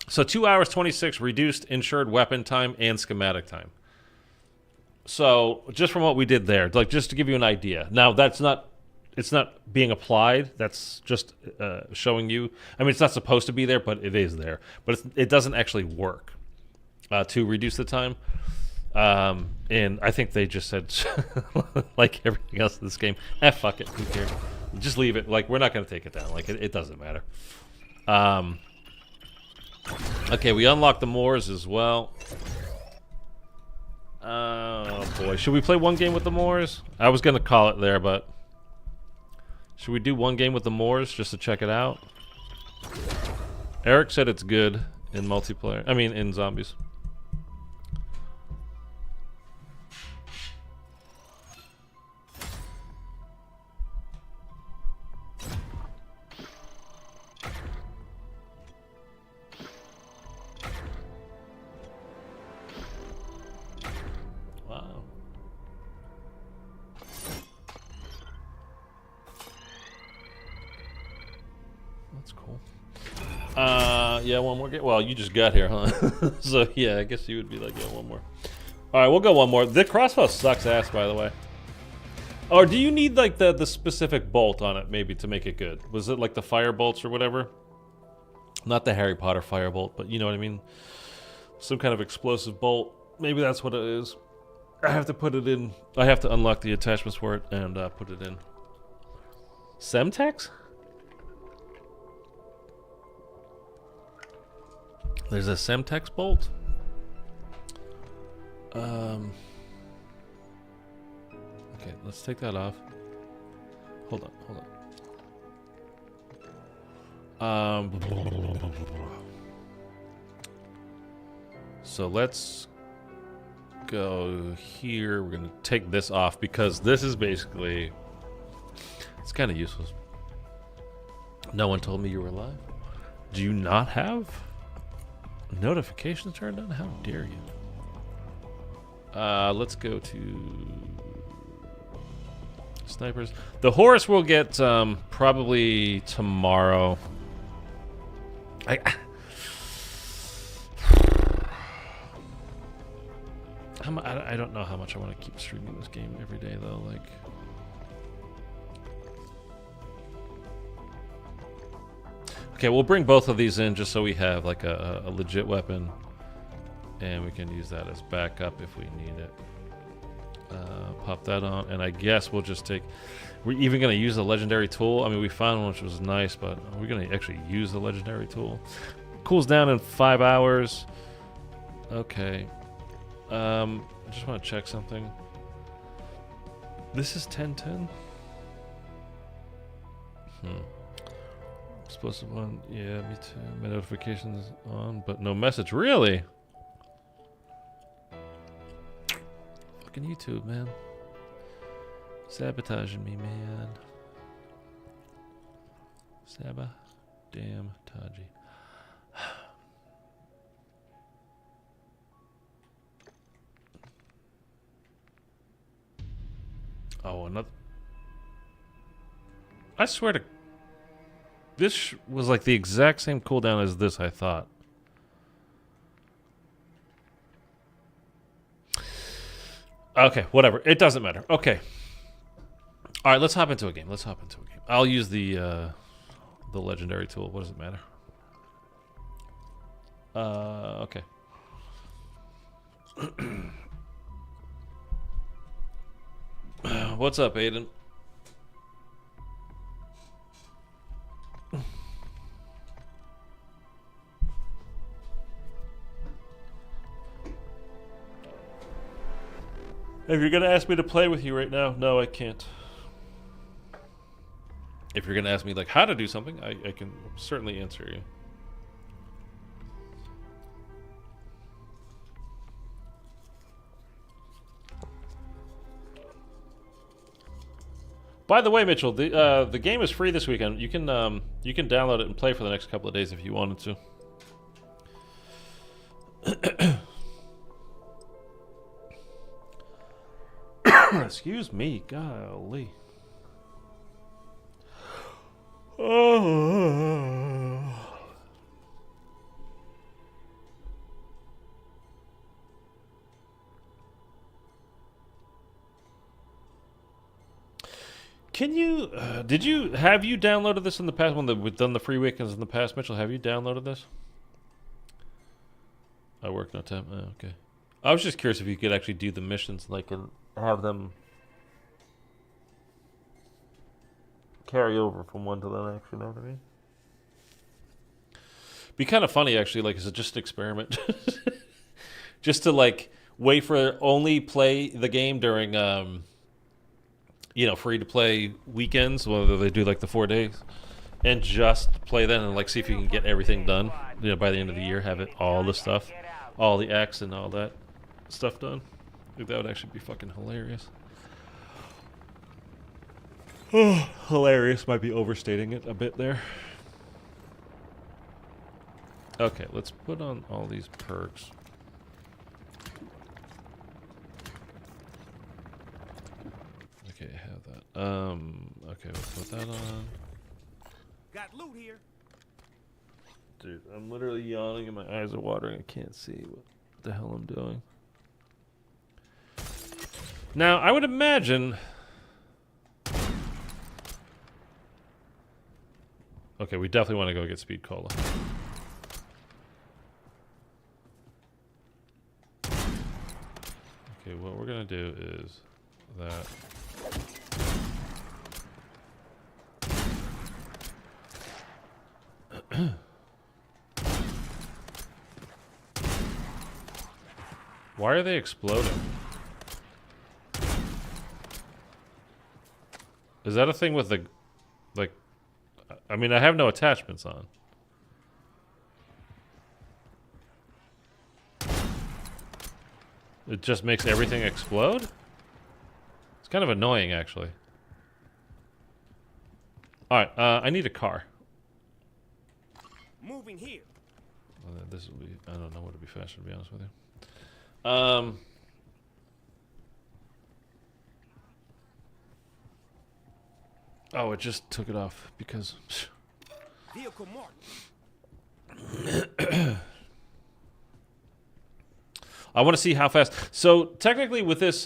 So 2 hours 26 reduced insured weapon time and schematic time. So just from what we did there, like just to give you an idea. Now that's not it's not being applied. That's just showing you. I mean, it's not supposed to be there, but it is there. But it doesn't actually work to reduce the time. And I think they just said, like everything else in this game, fuck it, who cares? Just leave it. Like, we're not going to take it down. Like, it doesn't matter. Okay, we unlocked the Moors as well. Oh boy, should we play one game with the Moors? I was gonna call it there, but should we do one game with the Moors just to check it out? Eric said it's good in multiplayer. I mean, in zombies. Yeah, one more game. Well, you just got here, huh? So, yeah, I guess you would be like, yeah, one more. All right, we'll go one more. The crossbow sucks ass, by the way. Or do you need, like, the specific bolt on it, maybe, to make it good? Was it, like, the fire bolts or whatever? Not the Harry Potter fire bolt, but you know what I mean? Some kind of explosive bolt. Maybe that's what it is. I have to put it in. I have to unlock the attachments for it and put it in. Semtex? There's a Semtex bolt. Okay, let's take that off. Hold on. So let's go here. We're gonna take this off because this is basically, it's kind of useless. No one told me you were alive. Do you not have notifications turned on? How dare you? Let's go to snipers. The horse will get probably tomorrow. I don't know how much I want to keep streaming this game every day though. Like, okay, we'll bring both of these in just so we have like a legit weapon, and we can use that as backup if we need it. Pop that on, and I guess we'll just take. We're even gonna use the legendary tool. I mean, we found one which was nice, but we're gonna actually use the legendary tool. Cools down in 5 hours. Okay. I just want to check something. This is 10:10. Supposed to one, yeah, me too. My notifications on, but no message. Really? Fucking YouTube, man. Sabotaging me, man. Damn Taji. Oh, another. I swear to. This was like the exact same cooldown as this, I thought. Okay, whatever. It doesn't matter. Okay. All right, let's hop into a game. I'll use the legendary tool. What does it matter? Okay. What's up, Aiden? If you're gonna ask me to play with you right now, no, I can't. If you're gonna ask me like how to do something, I can certainly answer you. By the way, Mitchell, the game is free this weekend. You can download it and play for the next couple of days if you wanted to. Excuse me, golly. Oh. Can you? Have you downloaded this in the past when we've done the free weekends in the past, Mitchell? Have you downloaded this? I work no time. Oh, okay. I was just curious if you could actually do the missions, like, and have them carry over from one to the next. You know what I mean? Be kind of funny, actually. Like, is it just an experiment? Just to like wait for only play the game during free to play weekends, whether they do like the 4 days, and just play then and like see if you can get everything done. By the end of the year, have it all the stuff, all the acts and all that stuff done. I think that would actually be fucking hilarious. Oh, hilarious might be overstating it a bit there. Okay, let's put on all these perks. Okay, I have that. Okay, we'll put that on. Got loot here. Dude, I'm literally yawning and my eyes are watering. I can't see what the hell I'm doing. Now, I would imagine... Okay, we definitely want to go get Speed Cola. Okay, what we're going to do is that... Why are they exploding? Is that a thing with the... Like... I mean, I have no attachments on. It just makes everything explode? It's kind of annoying, actually. Alright, I need a car. Moving here. Well, this will be... I don't know what would be faster, to be honest with you. Oh, it just took it off because... Vehicle marked. I want to see how fast... So, technically with this,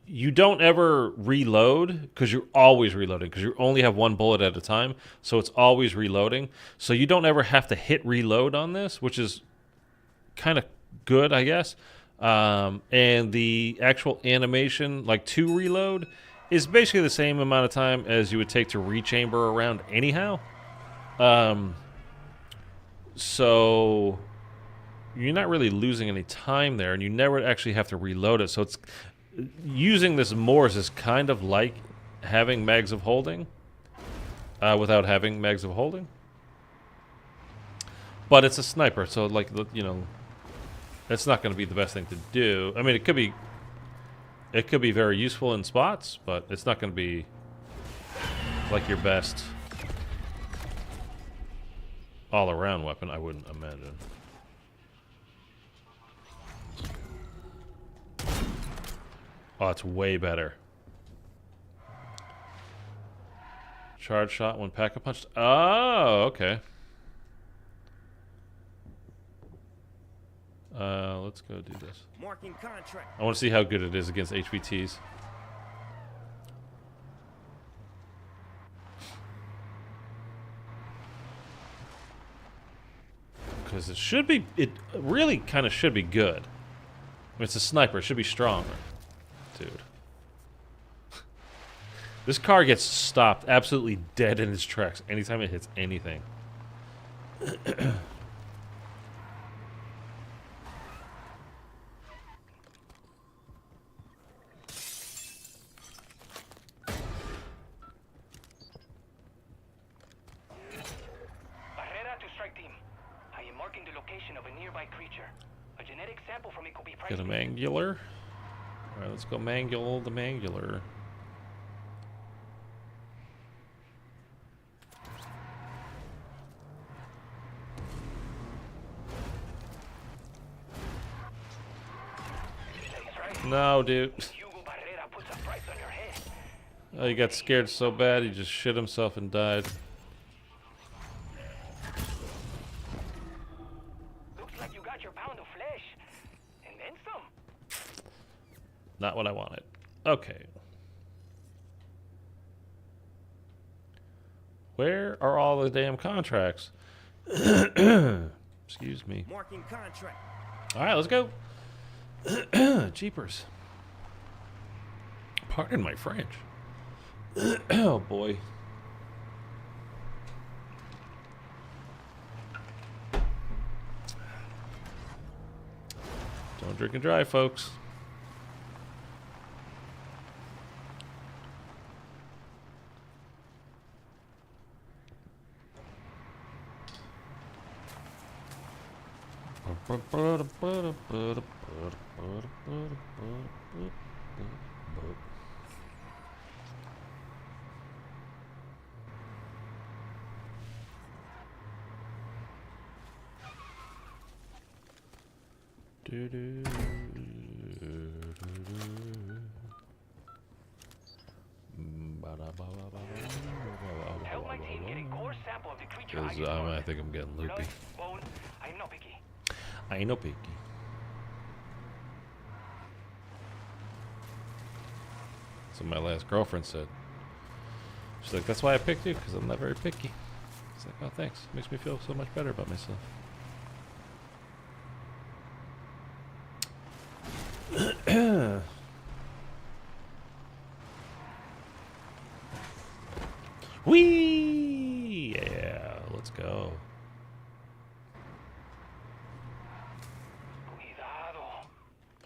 you don't ever reload because you're always reloading because you only have one bullet at a time. So, it's always reloading. So, you don't ever have to hit reload on this, which is kind of good, I guess. And the actual animation, like to reload, is basically the same amount of time as you would take to rechamber around anyhow. So you're not really losing any time there, and you never actually have to reload it. So it's using this Morse is kind of like having mags of holding without having mags of holding. But it's a sniper, so like it's not going to be the best thing to do. I mean, it could be very useful in spots, but it's not going to be like your best all-around weapon, I wouldn't imagine. Oh, it's way better. Charge shot when pack-a-punched. Oh, okay. Let's go do this. Marking contract. I want to see how good it is against HVTs. Because it really kind of should be good. I mean, it's a sniper, it should be stronger. Dude. This car gets stopped absolutely dead in its tracks anytime it hits anything. Get a mangular. Alright, let's go mangule the mangular. No, dude. Oh, he got scared so bad he just shit himself and died. Not what I wanted. Okay. Where are all the damn contracts? Excuse me. Marking contract. All right, let's go. Jeepers. Pardon my French. Oh, boy. Don't drink and drive, folks. Help my team get a core sample of the creature hiding I think I'm getting loopy. blood, bone. I'm not picky. I ain't no picky. That's what my last girlfriend said. She's like, that's why I picked you, because I'm not very picky. It's like, oh, thanks. Makes me feel so much better about myself. Whee! Yeah, let's go. Cuidado.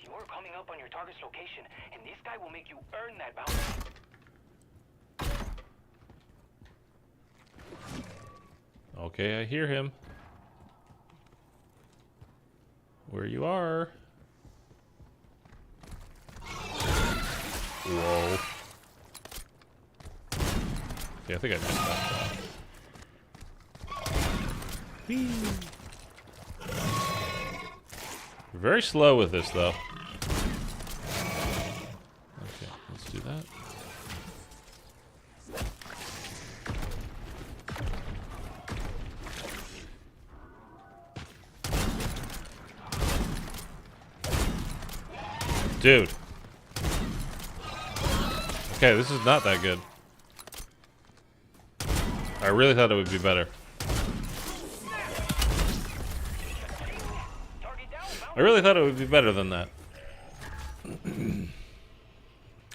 You're coming up on your target's location, and this guy will make you earn that bounty. Okay, I hear him. Where you are. Whoa. Okay, I think I missed that shot. Whee. Very slow with this, though. Okay, let's do that. Dude. Okay, this is not that good. I really thought it would be better. I really thought it would be better than that.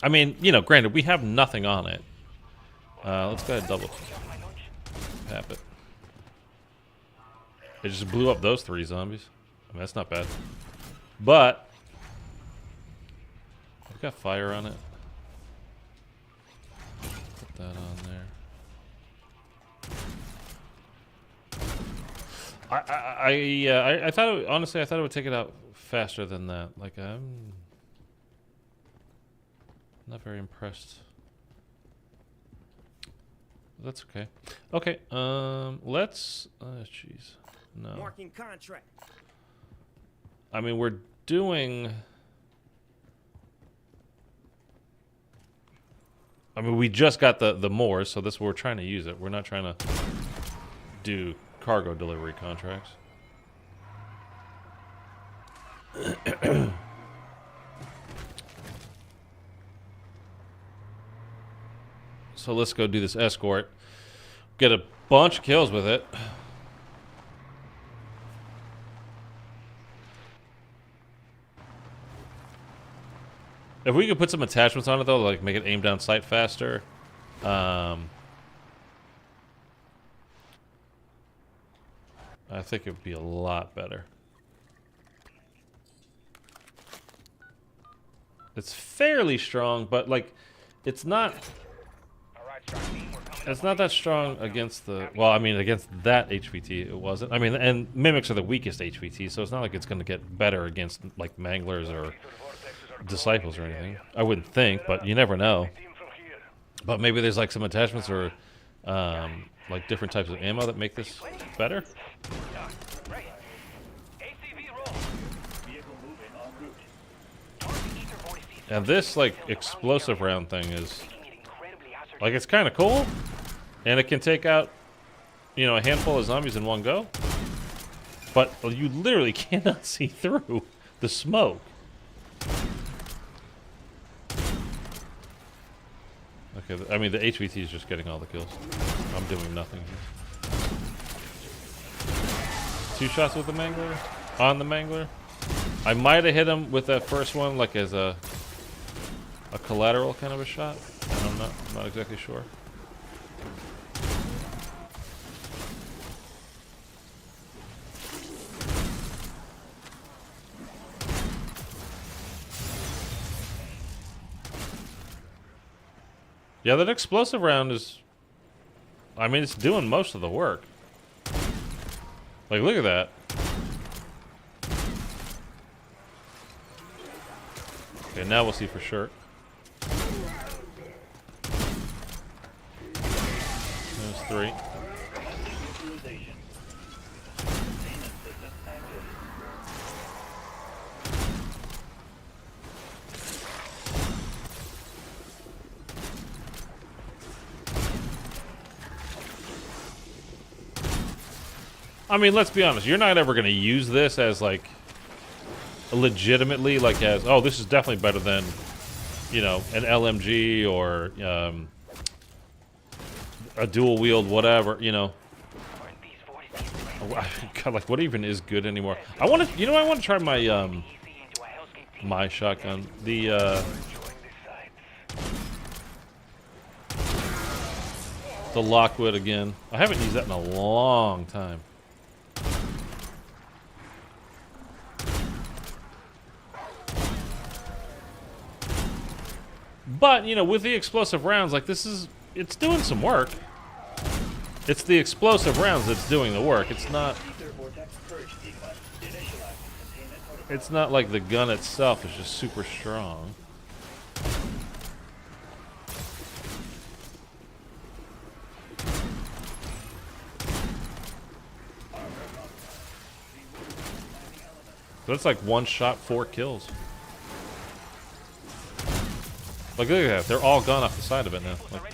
I mean, you know, granted, we have nothing on it. Let's go ahead and double tap it. It just blew up those 3 zombies. I mean, that's not bad. But I've got fire on it. Put that on there. I thought it, honestly, I thought it would take it out faster than that. Like, I'm not very impressed. That's okay. Okay, let's jeez. No. Marking contract. I mean, we're doing, I mean, we just got the Moors, so this we're trying to use it. We're not trying to do cargo delivery contracts. So let's go do this escort. Get a bunch of kills with it. If we could put some attachments on it, though, like make it aim down sight faster. I think it would be a lot better. It's fairly strong, but like, it's not. It's not that strong against the. Well, I mean, against that HVT, it wasn't. I mean, and mimics are the weakest HVT, so it's not like it's going to get better against like manglers or disciples or anything. I wouldn't think, but you never know. But maybe there's like some attachments or like different types of ammo that make this better. And this like explosive round thing is like, it's kind of cool, and it can take out, you know, a handful of zombies in one go. But you literally cannot see through the smoke. Okay, I mean, the HVT is just getting all the kills. I'm doing nothing here. 2 shots with the mangler? On the mangler? I might have hit him with that first one, like as a collateral kind of a shot. I'm not exactly sure. Yeah, that explosive round is... I mean, it's doing most of the work. Like, look at that. Okay, now we'll see for sure. There's 3. I mean, let's be honest. You're not ever going to use this as, like, legitimately, like, as, oh, this is definitely better than, you know, an LMG or a dual wield, whatever, you know. God, like, what even is good anymore? I want to, you know, I want to try my, my shotgun. The Lockwood again. I haven't used that in a long time. But, you know, with the explosive rounds, like, this is... It's doing some work. It's the explosive rounds that's doing the work. It's not... It's not like the gun itself is just super strong. So it's like 1 shot, 4 kills. Like, look at that. They're all gone off the side of it now. Like,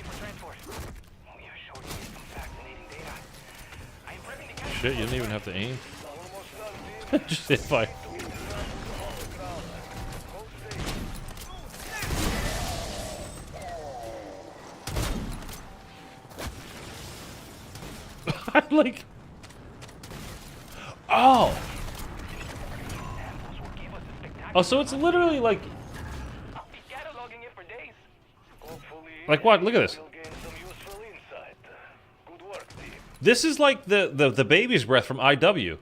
shit, you didn't even have to aim. Just hit fire. I'm like... Oh! Oh, so it's literally like... Like what? Look at this. This is like the baby's breath from IW.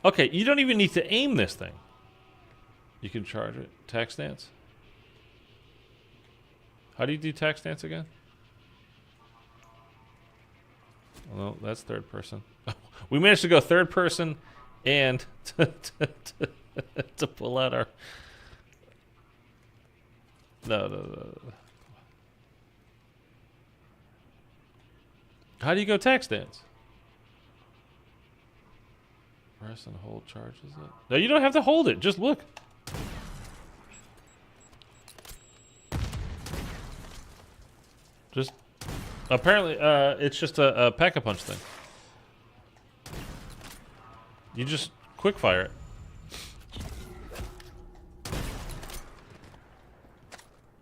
Okay, you don't even need to aim this thing. You can charge it. Tac stance. How do you do tac stance again? Well, that's third person. We managed to go third person and to pull out our... No. How do you go tac stance? Press and hold charges it. No, you don't have to hold it. Just look. Just... Apparently, it's just a pack-a-punch thing. You just quick fire it.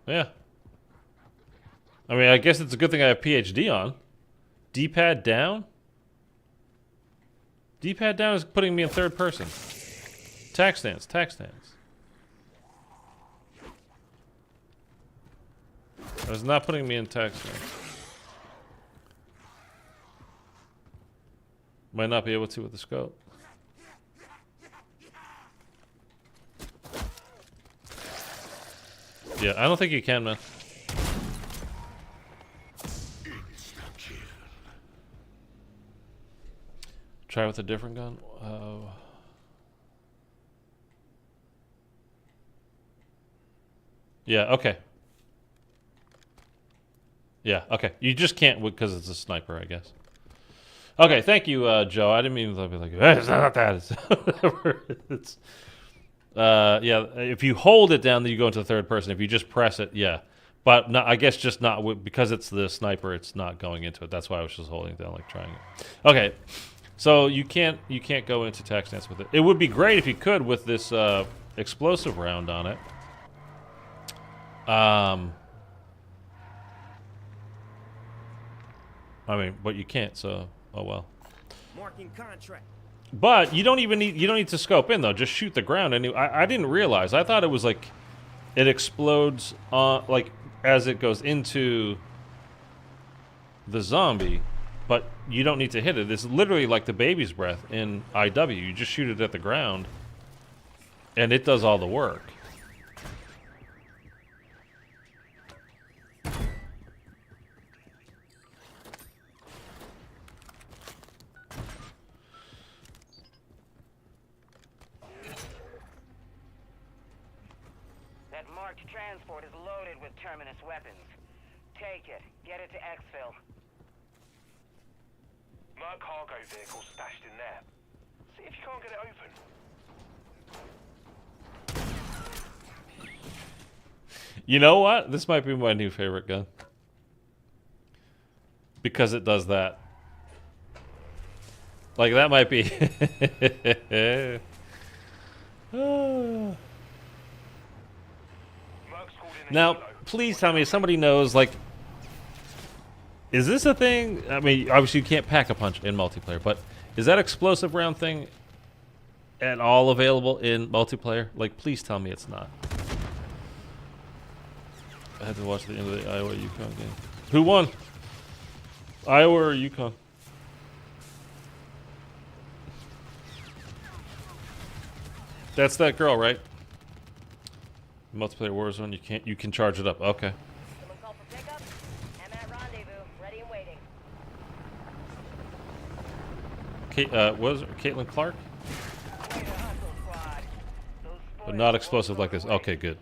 Yeah. I mean, I guess it's a good thing I have PhD on. D-pad down? D-pad down is putting me in third person. Tac stance, tac stance. That is not putting me in tac stance. Might not be able to with the scope. Yeah, I don't think you can, man. Try with a different gun. Yeah, okay. Yeah, okay. You just can't because it's a sniper, I guess. Okay, thank you, Joe. I didn't mean to be like, it's not that. It's whatever. It's, yeah, if you hold it down, then you go into the third person. If you just press it, yeah. But not, I guess just not, because it's the sniper, it's not going into it. That's why I was just holding it down, like trying it. Okay, so you can't go into tac stance with it. It would be great if you could with this explosive round on it. I mean, but you can't, so oh well. Marking contract. But you don't need to scope in though. Just shoot the ground. And I didn't realize. I thought it was like it explodes like as it goes into the zombie, but you don't need to hit it. It's literally like the baby's breath in IW. You just shoot it at the ground, and it does all the work. That marked transport is loaded with terminus weapons. Take it. Get it to exfil. My cargo vehicle's stashed in there. See if you can't get it open. You know what? This might be my new favorite gun. Because it does that. Like, that might be... Now, please tell me if somebody knows, like... Is this a thing? I mean, obviously you can't pack a punch in multiplayer, but is that explosive round thing at all available in multiplayer? Like, please tell me it's not. I had to watch the end of the Iowa-Yukon game. Who won? Iowa or Yukon? That's that girl, right? Multiplayer Warzone, you can charge it up. Okay. Someone call for pickup? I'm at rendezvous, ready and waiting. Was it Caitlin Clark? But not explosive like this. Okay, good.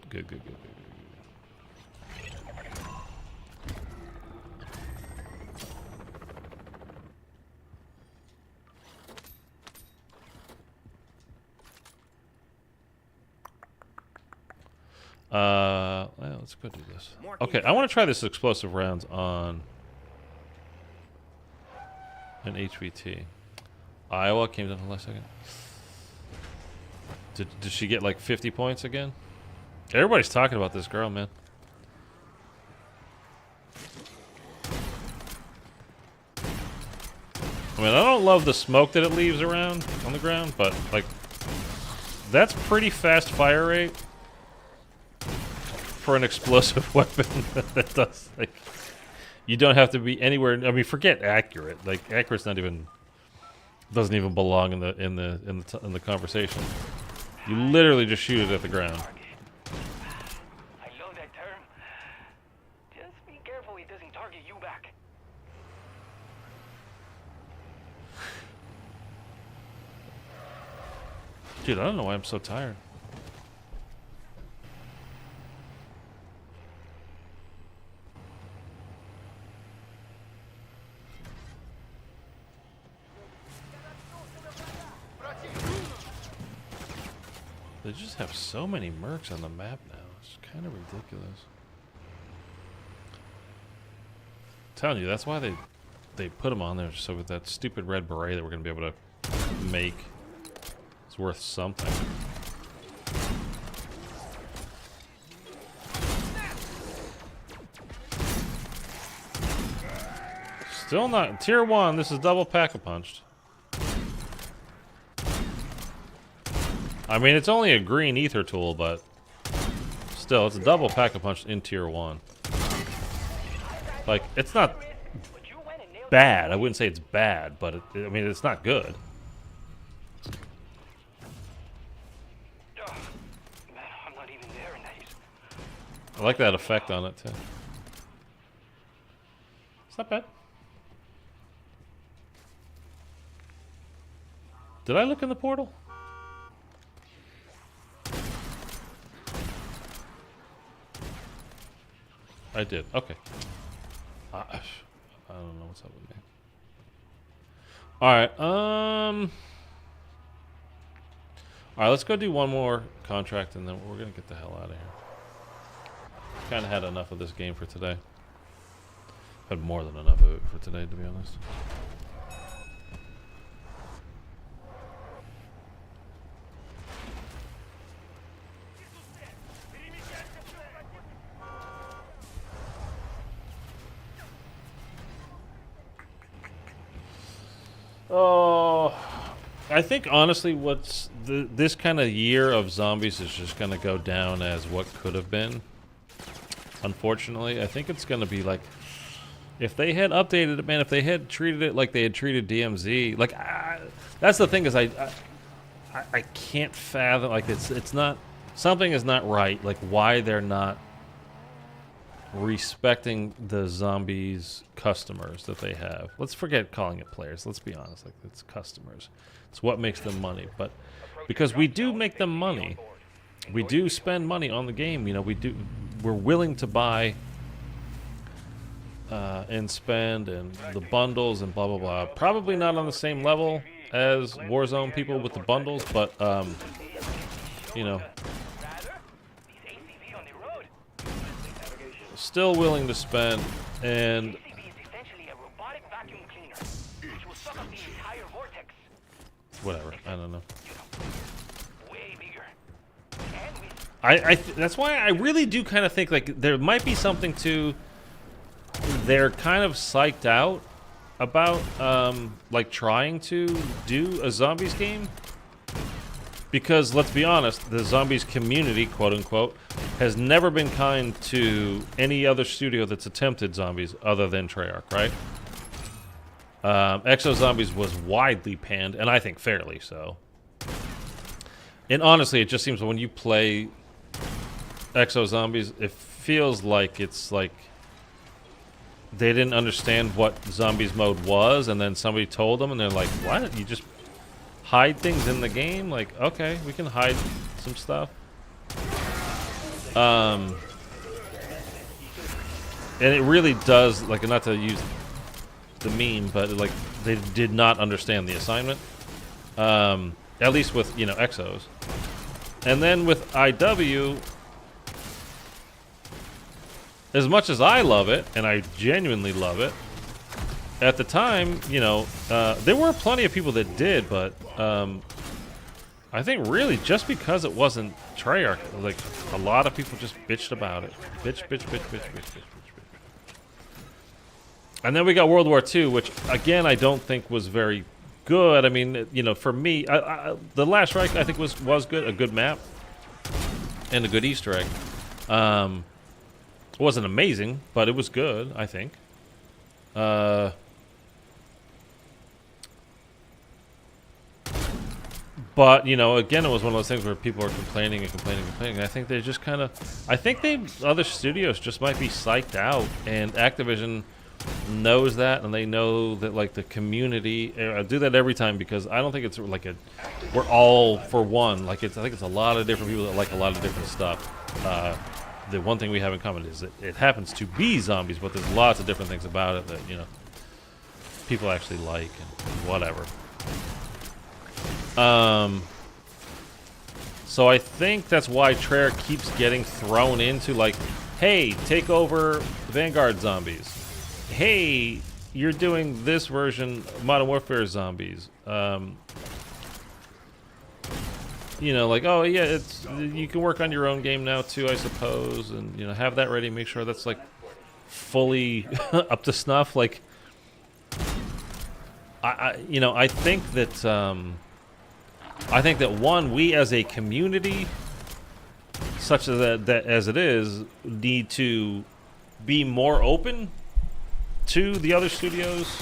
Well, let's go do this. Okay, I want to try this explosive rounds on an HVT. Iowa came down in the last second. Did she get like 50 points again? Everybody's talking about this girl, man. I mean, I don't love the smoke that it leaves around on the ground, but like, that's pretty fast fire rate for an explosive weapon. That does, like, you don't have to be anywhere. I mean, forget accurate. Like, accurate's not even, doesn't even belong in the conversation. You literally just shoot it at the ground. I love that term. Just be careful he doesn't target you back. Dude, I don't know why I'm so tired. They just have so many mercs on the map now. It's kind of ridiculous. I'm telling you, that's why they put them on there, so with that stupid red beret that we're going to be able to make, it's worth something. Still not tier 1. This is double pack-a-punched. I mean, it's only a green ether tool, but still, it's a double pack-a-punch in tier 1. Like, it's not bad. I wouldn't say it's bad, but I mean, it's not good. Man, I'm not even there in these. I like that effect on it, too. It's not bad. Did I look in the portal? I did. Okay. I don't know what's up with me. Alright, alright, let's go do one more contract and then we're gonna get the hell out of here. Kinda had enough of this game for today. Had more than enough of it for today, to be honest. Oh, I think honestly, this kind of year of zombies is just gonna go down as what could have been. Unfortunately, I think it's gonna be like if they had updated it, man. If they had treated it like they had treated DMZ, like that's the thing is I can't fathom, like it's not, something is not right, like why they're not respecting the zombies customers that they have. Let's forget calling it players. Let's be honest, like it's customers. It's what makes them money. But because we do make them money, we do spend money on the game. You know, we're willing to buy and spend and the bundles and blah blah blah. Probably not on the same level as Warzone people with the bundles, but you know, still willing to spend. And whatever, I don't know. That's why I really do kind of think like there might be something to, they're kind of psyched out about like trying to do a zombies game, because let's be honest, the zombies community, quote unquote, has never been kind to any other studio that's attempted zombies other than Treyarch, right? Exo Zombies was widely panned, and I think fairly so. And honestly, it just seems when you play Exo Zombies, it feels like it's like they didn't understand what zombies mode was, and then somebody told them, and they're like, what? You just hide things in the game? Like, okay, we can hide some stuff. And it really does, like, not to use the meme, but like they did not understand the assignment. At least with, you know, Exos. And then with IW, as much as I love it, and I genuinely love it, at the time, you know, there were plenty of people that did, but I think really just because it wasn't Treyarch, like a lot of people just bitched about it. Bitch. And then we got World War II, which again I don't think was very good. I mean, you know, for me, the Last Strike I think was good, a good map, and a good Easter egg. It wasn't amazing, but it was good, I think. But, you know, again, it was one of those things where people are complaining. I think they just kind of, I think other studios just might be psyched out, and Activision knows that, and they know that, like, the community, I do that every time because I don't think it's like we're all for one. Like, I think it's a lot of different people that like a lot of different stuff. The one thing we have in common is that it happens to be zombies, but there's lots of different things about it that, you know, people actually like and whatever. So I think that's why Treyarch keeps getting thrown into, like, hey, take over Vanguard Zombies. Hey, you're doing this version of Modern Warfare Zombies. You know, like, oh yeah, you can work on your own game now too, I suppose, and, you know, have that ready. Make sure that's like fully up to snuff. Like, you know, I think that one, we as a community, such as that as it is, need to be more open to the other studios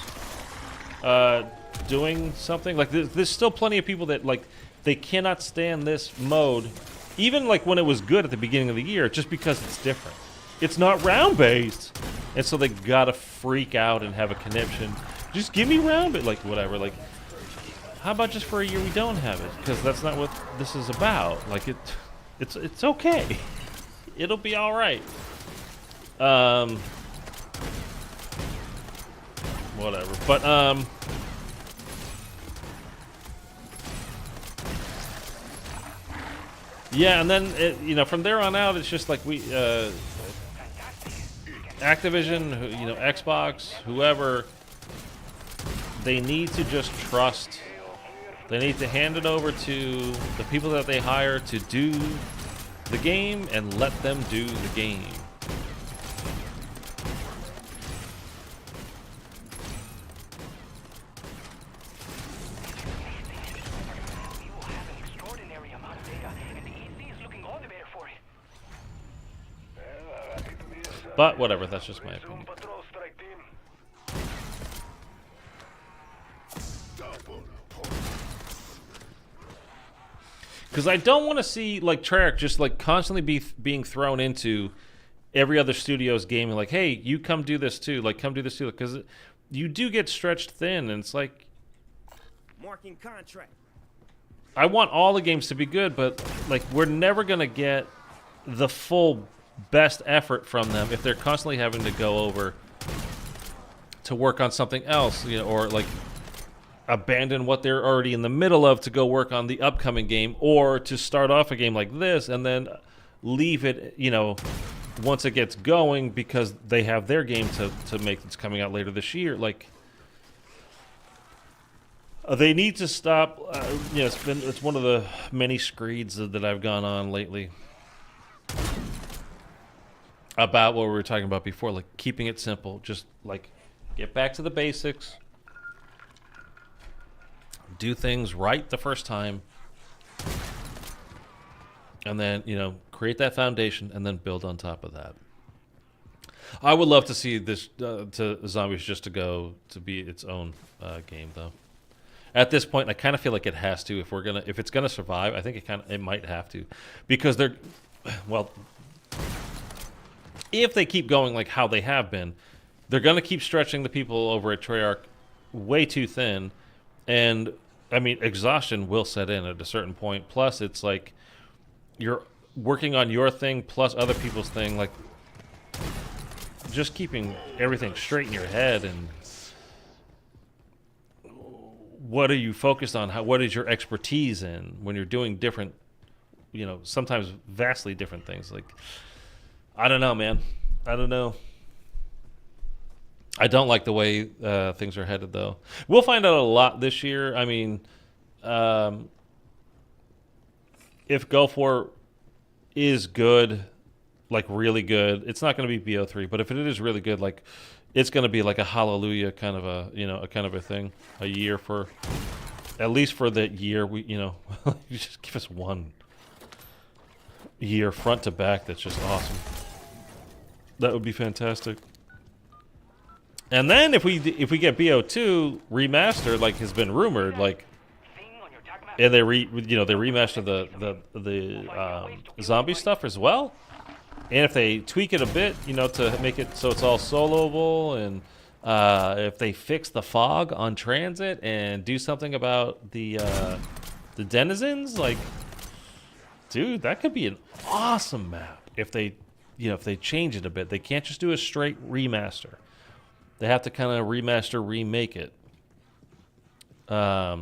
doing something. Like, there's still plenty of people that, like, they cannot stand this mode, even like when it was good at the beginning of the year, just because it's different. It's not round based, and so they gotta freak out and have a conniption. Just give me round based, like, whatever. Like, how about just for a year we don't have it, because that's not what this is about. Like, it's okay. It'll be all right. Whatever. But yeah, and then you know, from there on out, it's just like we Activision, you know, Xbox, whoever, they need to just trust. They need to hand it over to the people that they hire to do the game, and let them do the game. But whatever, that's just my Resume opinion. patrol, strike team. Because I don't want to see like Treyarch just like constantly being thrown into every other studio's game and like, hey, you come do this too, like come do this too, because you do get stretched thin, and it's like Marking contract. I want all the games to be good, but like we're never gonna get the full best effort from them if they're constantly having to go over to work on something else, you know, or like abandon what they're already in the middle of to go work on the upcoming game, or to start off a game like this and then leave it, you know, once it gets going because they have their game to make that's coming out later this year. Like they need to stop. You know, it's one of the many screeds that I've gone on lately about what we were talking about before, like keeping it simple. Just like get back to the basics. Do things right the first time, and then, you know, create that foundation and then build on top of that. I would love to see this to Zombies just to go to be its own game, though. At this point, I kind of feel like it has to if it's gonna survive. I think it might have to, because they're, well, if they keep going like how they have been, they're gonna keep stretching the people over at Treyarch way too thin. And, I mean, exhaustion will set in at a certain point. Plus, it's like you're working on your thing plus other people's thing. Like, just keeping everything straight in your head. And what are you focused on? What is your expertise in when you're doing different, you know, sometimes vastly different things? Like, I don't know, man. I don't know. I don't like the way things are headed, though. We'll find out a lot this year. I mean, if Gulf War is good, like really good, it's not going to be BO3. But if it is really good, like it's going to be like a hallelujah kind of a, you know, a kind of a thing, a year for, at least for the year. We, you know, you just give us 1 year front to back. That's just awesome. That would be fantastic. And then if we get BO2 remastered, like has been rumored, like, and they remaster the zombie stuff as well, and if they tweak it a bit, you know, to make it so it's all soloable, and if they fix the fog on transit and do something about the denizens, like, dude, that could be an awesome map if they, you know, if they change it a bit. They can't just do a straight remaster. They have to kind of remaster, remake it. I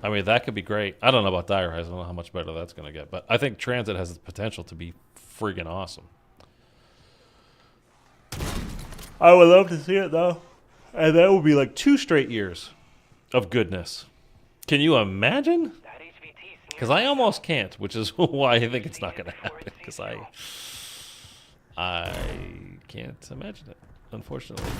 mean, that could be great. I don't know about Dire Rise. I don't know how much better that's going to get. But I think Transit has the potential to be friggin' awesome. I would love to see it, though. And that would be like 2 straight years of goodness. Can you imagine? Because I almost can't, which is why I think it's not going to happen. Because I can't imagine it, unfortunately.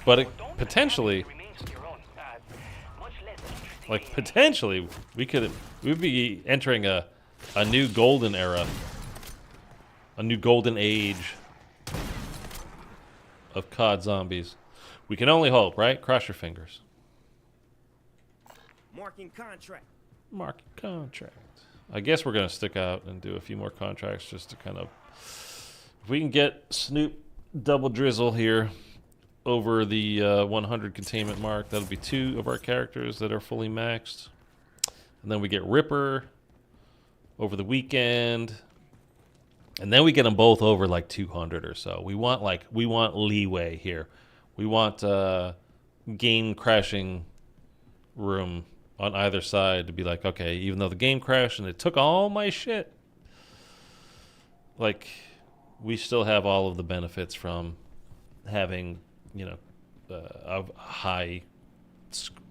But it, potentially, like potentially, we'd be entering a new golden era. A new golden age of COD zombies. We can only hope, right? Cross your fingers. Marking contract. Marking contract. I guess we're going to stick out and do a few more contracts just to kind of... If we can get Snoop double drizzle here over the 100 containment mark, that'll be 2 of our characters that are fully maxed. And then we get Ripper over the weekend. And then we get them both over like 200 or so. We want leeway here. We want game crashing room on either side to be like, okay, even though the game crashed and it took all my shit, like we still have all of the benefits from having, you know, a high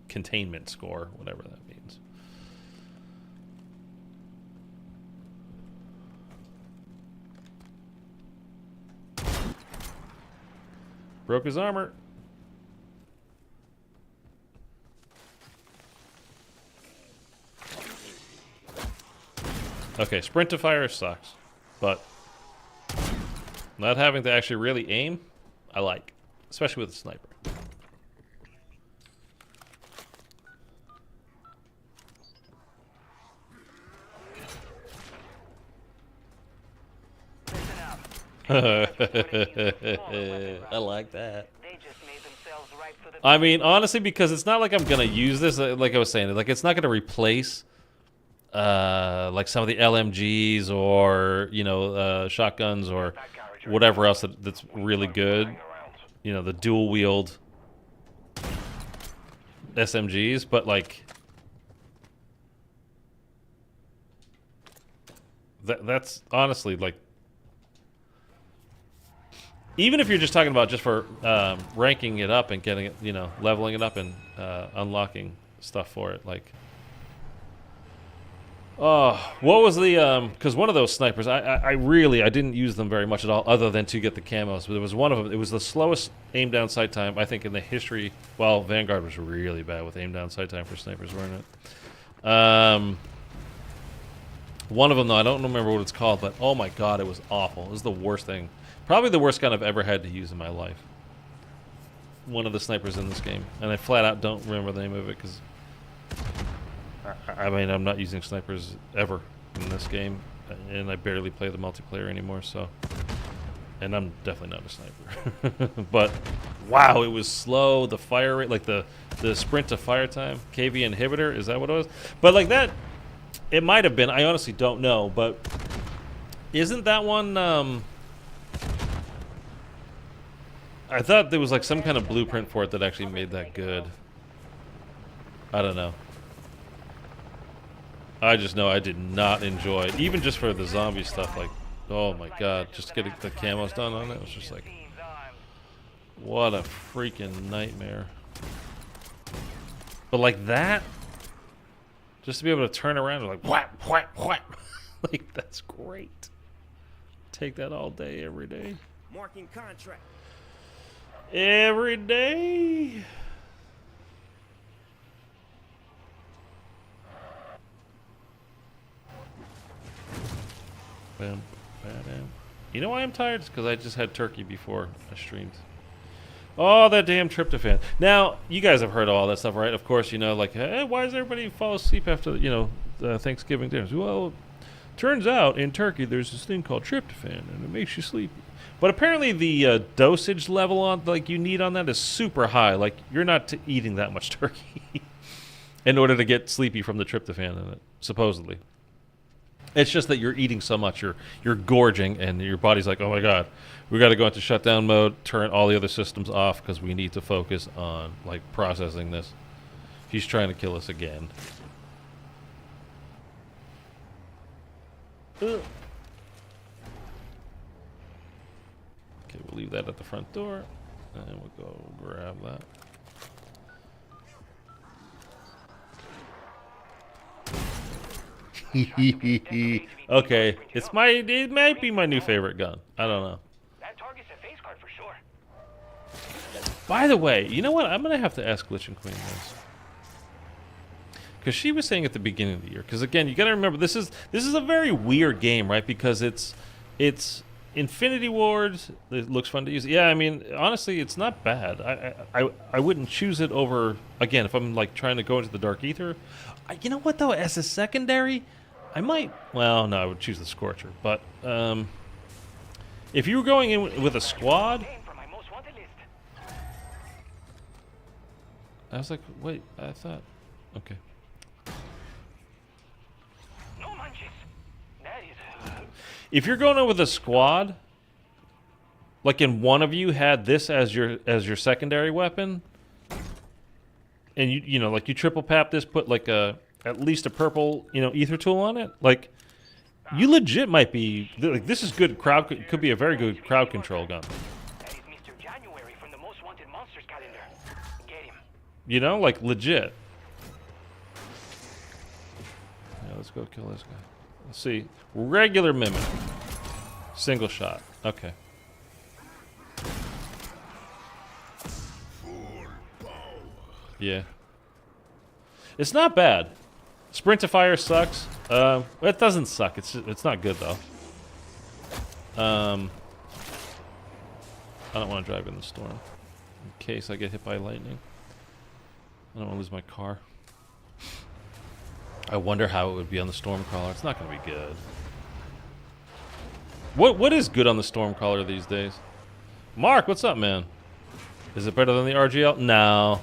containment score, whatever that means. Broke his armor. Okay, sprint to fire sucks, but not having to actually really aim, I like, especially with a sniper. I like that. They just made themselves right for the I mean, honestly, because it's not like I'm gonna use this. Like I was saying, like it's not gonna replace, like some of the LMGs or shotguns or whatever else that's really good. You know, the dual wield SMGs, but like that's honestly like. Even if you're just talking about just for ranking it up and getting it, leveling it up and unlocking stuff for it, like, oh, what was the? Because one of those snipers, I didn't use them very much at all, other than to get the camos. But there was one of them. It was the slowest aim down sight time I think in the history. Well, Vanguard was really bad with aim down sight time for snipers, weren't it? One of them though, I don't remember what it's called, but oh my god, it was awful. It was the worst thing. Probably the worst gun I've ever had to use in my life. One of the snipers in this game. And I flat out don't remember the name of it because... I mean, I'm not using snipers ever in this game. And I barely play the multiplayer anymore, so... And I'm definitely not a sniper. But, wow, it was slow. The fire rate, like the sprint to fire time. KV inhibitor, is that what it was? But like that... It might have been. I honestly don't know, but... Isn't that one... I thought there was like some kind of blueprint for it that actually made that good. I don't know. I just know I did not enjoy it. Even just for the zombie stuff, like, oh my god, just getting the camos done on it was just like, what a freaking nightmare. But like that, just to be able to turn around and like, whap, whap, whap. Like, that's great. Take that all day, every day. Marking contract. Every day. Bam, bam. You know why I'm tired? It's because I just had turkey before I streamed. Oh, that damn tryptophan. Now, you guys have heard all that stuff, right? Of course, like, hey, why does everybody fall asleep after, Thanksgiving dinners? Well, turns out in turkey there's this thing called tryptophan, and it makes you sleepy. But apparently the dosage level on you need on that is super high. Like, you're not eating that much turkey in order to get sleepy from the tryptophan in it, supposedly. It's just that you're eating so much, you're gorging, and your body's like, oh my god, we got to go into shutdown mode, turn all the other systems off because we need to focus on like processing this. He's trying to kill us again. Ugh. Okay, we'll leave that at the front door, and we'll go grab that. Okay, it might be my new favorite gun. I don't know. That target's a face card for sure. By the way, you know what? I'm gonna have to ask Glitch and Queen this, because she was saying at the beginning of the year. Because again, you got to remember this is a very weird game, right? Because it's Infinity Ward. It looks fun to use. Yeah, I mean, honestly, it's not bad. I wouldn't choose it over, again, if I'm like trying to go into the Dark Aether. You know what though? As a secondary, I might. Well, no, I would choose the Scorcher. But if you were going in with a squad, I was like, wait, I thought, okay. If you're going in with a squad, like in one of you had this as your secondary weapon, and you like you triple pap this, put like at least a purple ether tool on it, like you legit might be like, this is good crowd. Could be a very good crowd control gun. That is Mr. January from the Most Wanted Monsters calendar. Get him. Like legit. Yeah, let's go kill this guy. Let's see. Regular mimic. Single shot. Okay. Yeah. It's not bad. Sprint to fire sucks. It doesn't suck. It's not good though. I don't want to drive in the storm in case I get hit by lightning. I don't want to lose my car. I wonder how it would be on the Stormcrawler. It's not going to be good. What is good on the Stormcrawler these days? Mark, what's up, man? Is it better than the RGL? No.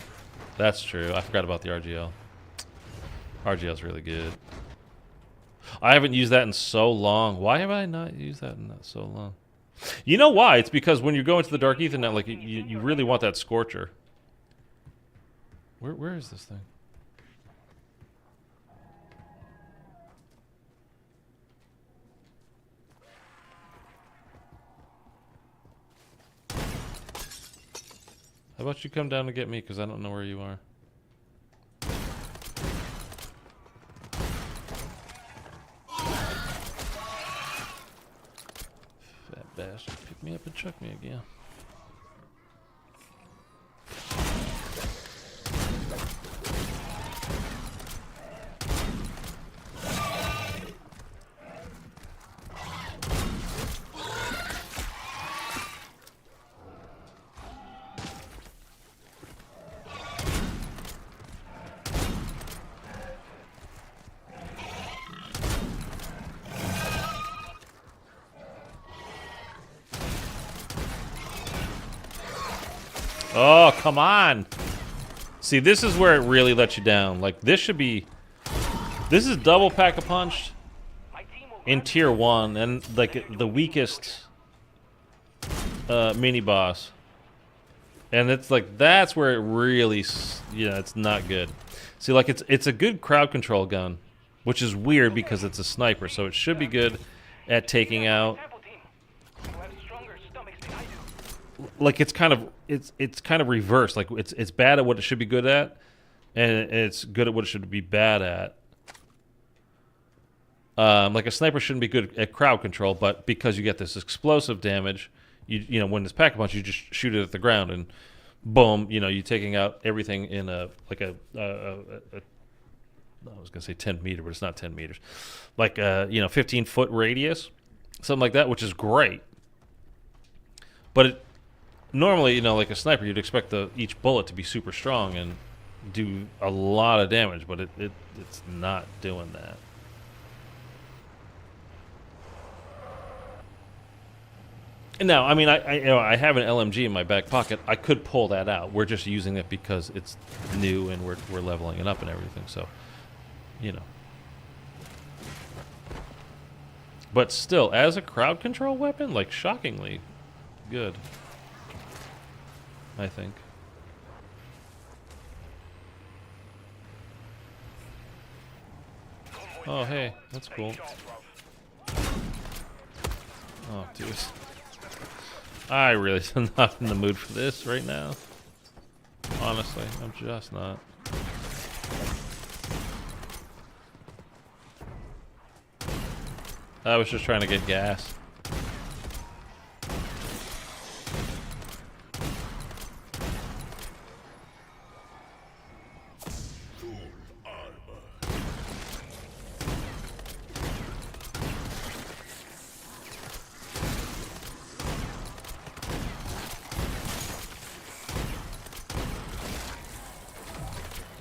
That's true. I forgot about the RGL. RGL's really good. I haven't used that in so long. Why have I not used that in so long? You know why? It's because when you go into the Dark Aether net, like you really want that Scorcher. Where is this thing? How about you come down and get me, because I don't know where you are. Fat bastard. Pick me up and chuck me again. Oh, come on. See, this is where it really lets you down. Like, this should be... This is double Pack-a-Punch in Tier 1, and, like, the weakest mini-boss. And it's, like, that's where it really... Yeah, it's not good. See, like, it's a good crowd control gun, which is weird because it's a sniper, so it should be good at taking out... Like, it's kind of reversed. Like, it's bad at what it should be good at, and it's good at what it should be bad at. Like, a sniper shouldn't be good at crowd control, but because you get this explosive damage, you know, when it's Pack-a-Punch, you just shoot it at the ground, and boom, you know, you're taking out everything in I was gonna say 10 meter, but it's not 10 meters. Like, 15-foot radius, something like that, which is great. But normally, you know, like a sniper, you'd expect each bullet to be super strong and do a lot of damage, but it's not doing that. Now, I mean, I have an LMG in my back pocket. I could pull that out. We're just using it because it's new and we're leveling it up and everything. So, you know. But still, as a crowd control weapon, like, shockingly good, I think. Oh, hey, that's cool. Oh, dude. I really am not in the mood for this right now. Honestly, I'm just not. I was just trying to get gas.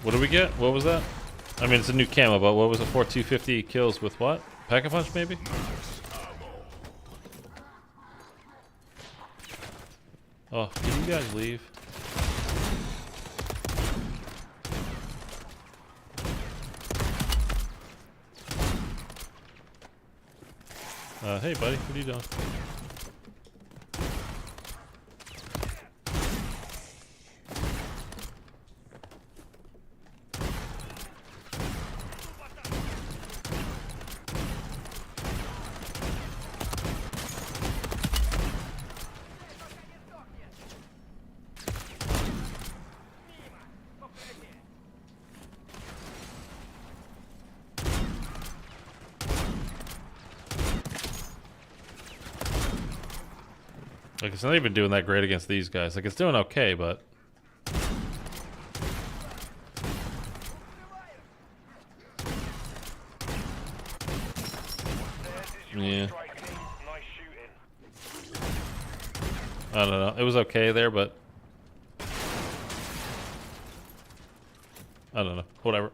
What do we get? What was that? I mean, it's a new camo, but what was it for? 250 kills with what? Pack-a-Punch, maybe? Oh, can you guys leave? Hey, buddy, what are you doing? Like, it's not even doing that great against these guys. Like, it's doing okay, but... Yeah. Strike team, nice shooting. I don't know. It was okay there, but I don't know. Whatever.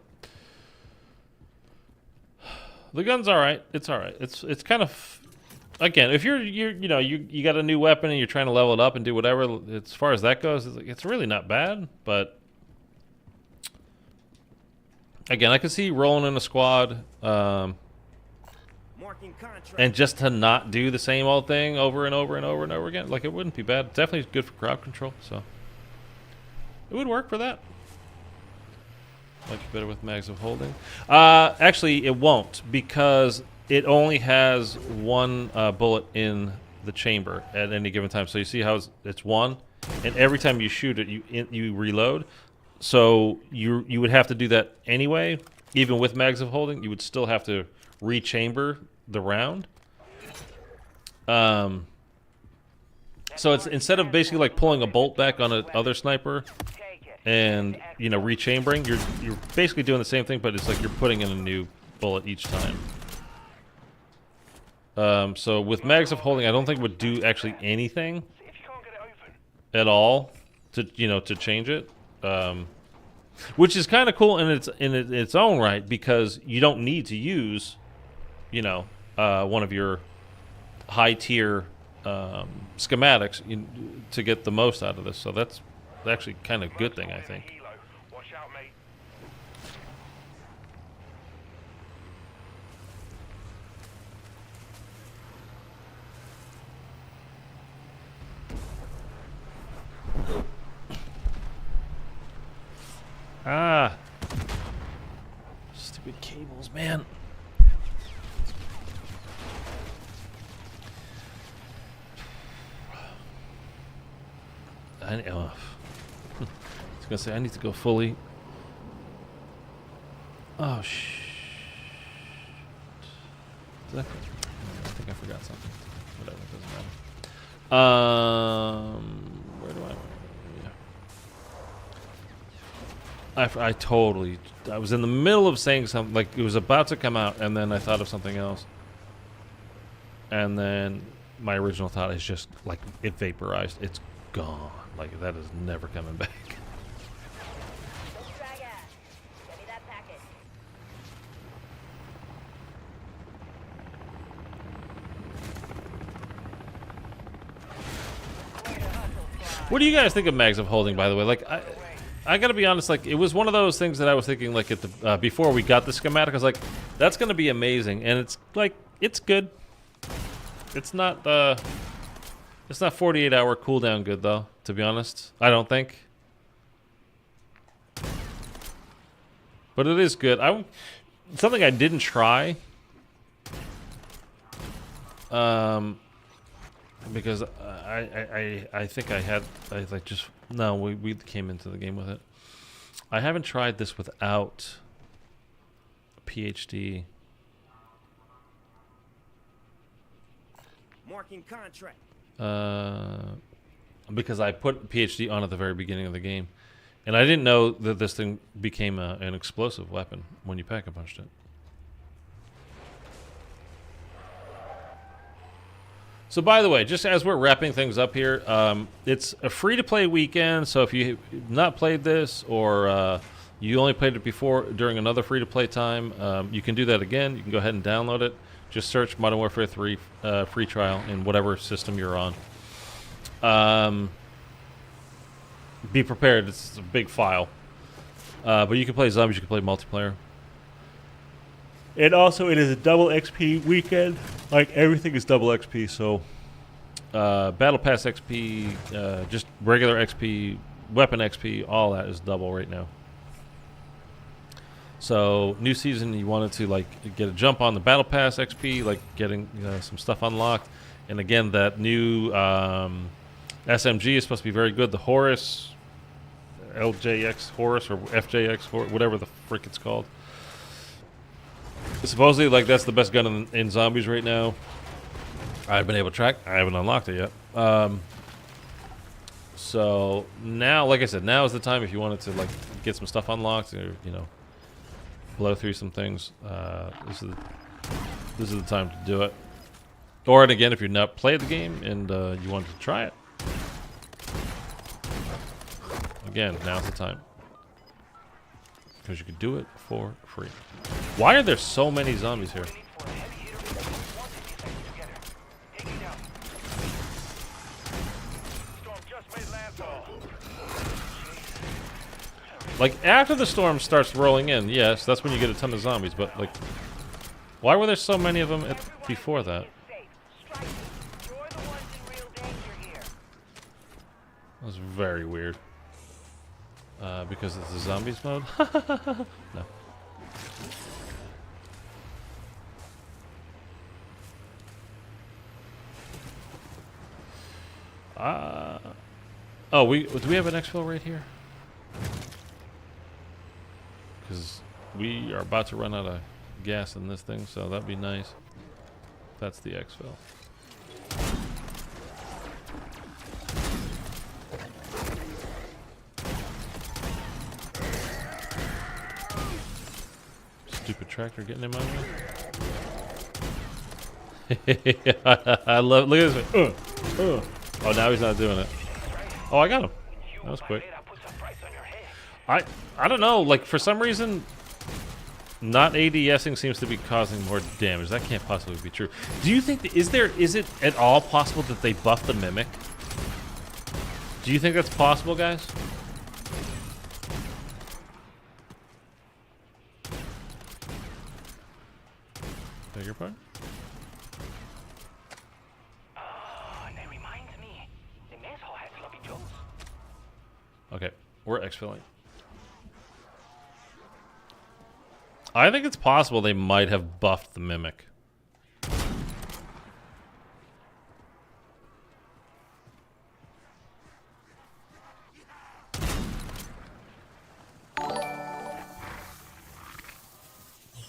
The gun's all right. It's all right. It's kind of, again, if you got a new weapon and you're trying to level it up and do whatever. As far as that goes, it's really not bad. But again, I can see rolling in a squad, Marking contract. and just to not do the same old thing over and over and over and over again, like, it wouldn't be bad. Definitely good for crowd control. So it would work for that. Much better with mags of holding. Actually, it won't, because it only has one bullet in the chamber at any given time. So you see how it's one, and every time you shoot it, you reload. So you would have to do that anyway. Even with mags of holding, you would still have to rechamber the round. So it's, instead of basically like pulling a bolt back on another sniper and, you know, rechambering, you're basically doing the same thing, but it's like you're putting in a new bullet each time. So with mags of holding, I don't think it would do actually anything See if you can't get it open. at all to, you know, to change it. Which is kind of cool in its own right, because you don't need to use, you know, one of your high tier schematics to get the most out of this. So that's actually kind of a good thing, I think. Helo. Watch out, mate. Ah, stupid cables, man. I was gonna say I need to go fully. Oh Did I think I forgot something. Whatever, it doesn't matter. Where do I was in the middle of saying something, like it was about to come out, and then I thought of something else. And then my original thought is just like it vaporized. It's gone. Like, that is never coming back. Let's drag ass. Get me that packet. What do you guys think of mags of holding, by the way? Like, I gotta be honest, like, it was one of those things that I was thinking, like, at the before we got the schematic, I was like, that's gonna be amazing. And it's like, it's good. It's not 48-hour cooldown good, though, to be honest. I don't think. But it is good. Something I didn't try. Because I think we came into the game with it. I haven't tried this without PhD. Marking contract. Because I put PhD on at the very beginning of the game, and I didn't know that this thing became an explosive weapon when you pack-a-punched it. So, by the way, just as we're wrapping things up here, it's a free-to-play weekend. So if you've not played this, or you only played it before during another free-to-play time, you can do that again. You can go ahead and download it. Just search Modern Warfare 3 free trial in whatever system you're on. Be prepared. It's a big file. But you can play zombies. You can play multiplayer. And also, it is a double XP weekend. Like, everything is double XP. So, Battle Pass XP, just regular XP, weapon XP, all that is double right now. So, new season, you wanted to, like, get a jump on the Battle Pass XP, like getting some stuff unlocked. And again, that new SMG is supposed to be very good. The Horus, LJX Horus, or FJX Horus, whatever the frick it's called. Supposedly, like, that's the best gun in zombies right now. I've been able to track. I haven't unlocked it yet. So now, like I said, now is the time if you wanted to, like, get some stuff unlocked, or, you know, blow through some things. This is the time to do it. Or, and again, if you've not played the game and you wanted to try it, again, now's the time. Because you can do it for free. Why are there so many zombies here? Like, after the storm starts rolling in, yes, that's when you get a ton of zombies, but, like, why were there so many of them before that? That was very weird. Because it's a zombies mode? No. Oh, do we have an exfil right here? Because we are about to run out of gas in this thing, so that'd be nice. That's the exfil. Stupid tractor getting in my way. I love. Look at this. Oh, now he's not doing it. Oh, I got him. That was quick. I don't know. Like, for some reason, not ADSing seems to be causing more damage. That can't possibly be true. Do you think is it at all possible that they buff the mimic? Do you think that's possible, guys? Beg your pardon? And that reminds me, the mess hall has sloppy joes. Okay, we're exfilling. I think it's possible they might have buffed the mimic.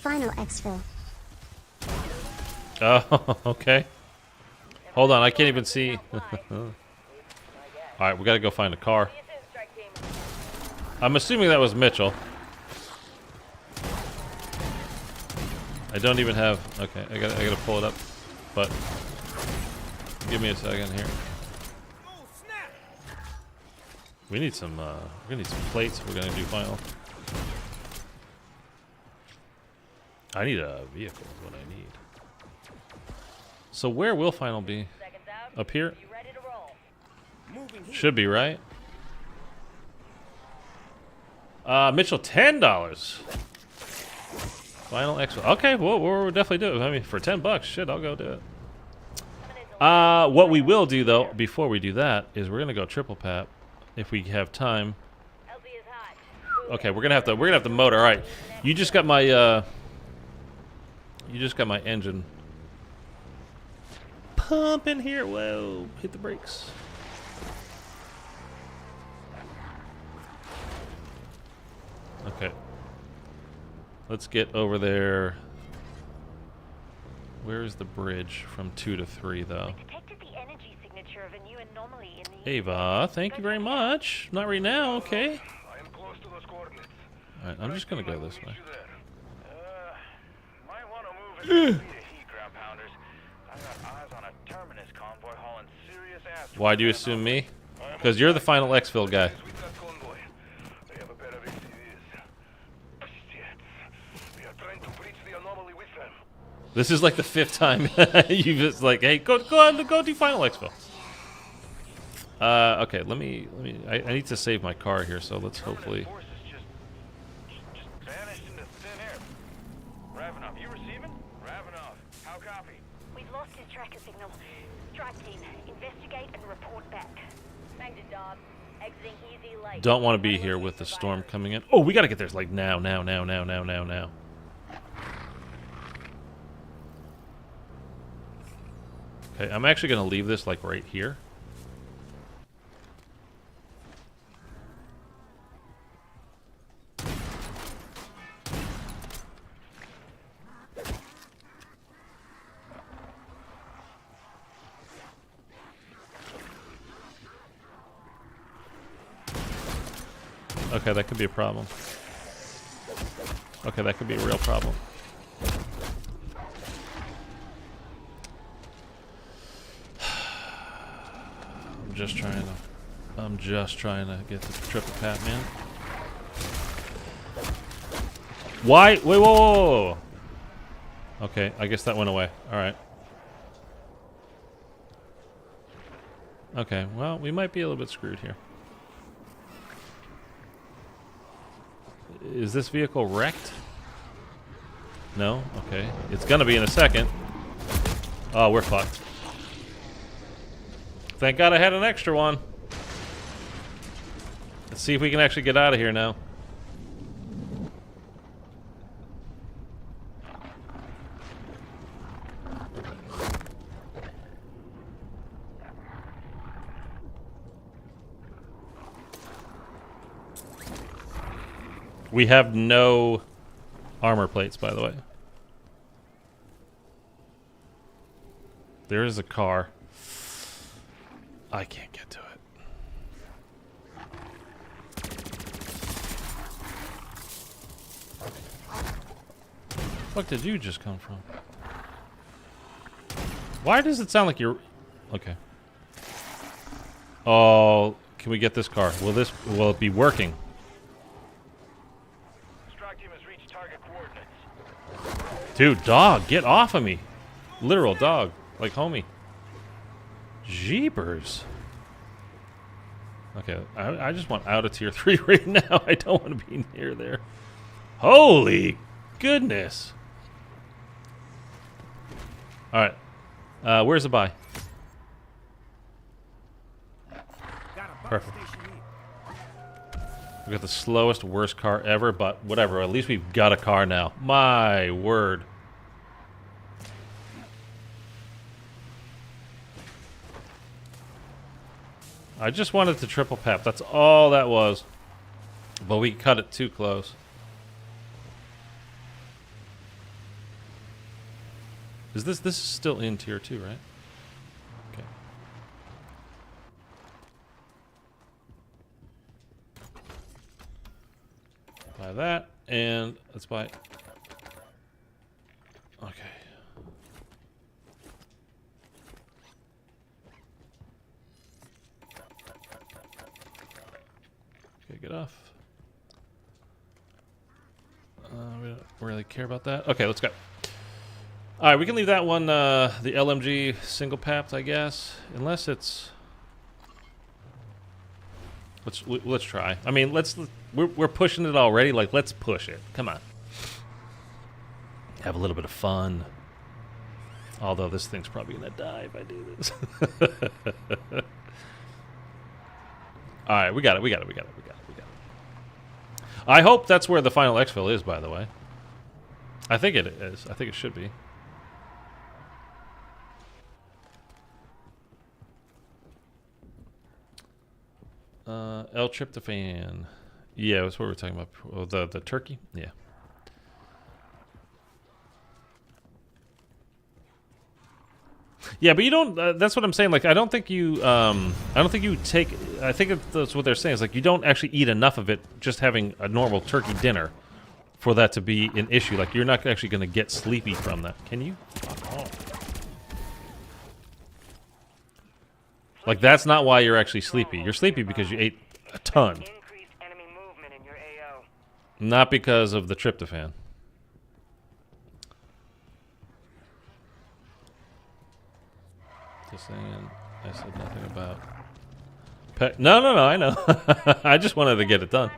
Final exfil. Oh, okay. Hold on, I can't even see. Alright, we gotta go find a car. I'm assuming that was Mitchell. I don't even have. Okay, I gotta pull it up, but give me a second here. We need some. We're gonna need some plates. We're gonna do final. I need a vehicle. Is what I need. So where will final be? Up here? Should be right. Mitchell, $10. Final exfil. Okay, well, we'll definitely do it. I mean, for $10, shit, I'll go do it. What we will do though, before we do that, is we're gonna go triple pap if we have time. Okay, we're gonna have to motor. All right, you just got my engine pumping here. Whoa, hit the brakes. Okay. Let's get over there. Where is the bridge from 2 to 3, though? We detected the energy signature of a new anomaly in the Ava, thank you very much. Not right now, okay. I am close to those coordinates. Alright, I'm just gonna go this way. Might want to move it. Heat ground pounders. I got eyes on a terminus convoy hauling serious ass. Why do you assume me? Because you're the final exfil guy. This is like the 5th time you've just like, hey, go do final exfil. Okay, let me. I need to save my car here, so let's hopefully. Just vanished into thin air. Ravenov, you receiving? Ravenov, how copy? We've lost his tracker signal. Strike team, investigate and report back. Banged a job. Exiting easy light. Don't want to be here with the storm coming in. Oh, we gotta get there like now. Okay, I'm actually gonna leave this like right here. Okay, that could be a problem. Okay, that could be a real problem. just trying to get the triple pat, man. Why? Wait, whoa, whoa, whoa, whoa. Okay, I guess that went away. All right. Okay, well, we might be a little bit screwed here. Is this vehicle wrecked? No? Okay. It's gonna be in a second. Oh, we're fucked. Thank God I had an extra one. Let's see if we can actually get out of here now. We have no armor plates, by the way. There is a car. I can't get to it. What did you just come from? Why does it sound like you're... Okay. Oh, can we get this car? Will it be working? Strike team has reached target coordinates. Dude, dog, get off of me. Literal dog. Like homie. Jeepers. Okay, I just want out of tier 3 right now. I don't want to be near there. Holy goodness. Alright. Where's the buy? Perfect. We got the slowest, worst car ever, but whatever. At least we've got a car now. My word. I just wanted to triple pap. That's all that was. But we cut it too close. This is still in tier 2, right? Okay. Buy that, and let's buy... Okay. Okay, get off. We don't really care about that. Okay, let's go. Alright, we can leave that one, the LMG single papped, I guess. Unless it's... Let's try. I mean, we're pushing it already. Like, let's push it. Come on. Have a little bit of fun. Although this thing's probably gonna die if I do this. Alright, we got it. I hope that's where the final exfil is, by the way. I think it is. I think it should be. L-tryptophan. Yeah, that's what we were talking about. Oh, the turkey? Yeah. Yeah, but you don't. That's what I'm saying. Like, I don't think you take. I think that's what they're saying. Is like you don't actually eat enough of it just having a normal turkey dinner for that to be an issue. Like, you're not actually going to get sleepy from that. Can you? Fuck off. Like, that's not why you're actually sleepy. You're sleepy because you ate a ton. Not because of the tryptophan. Just saying, I said nothing about... No, I know. I just wanted to get it done.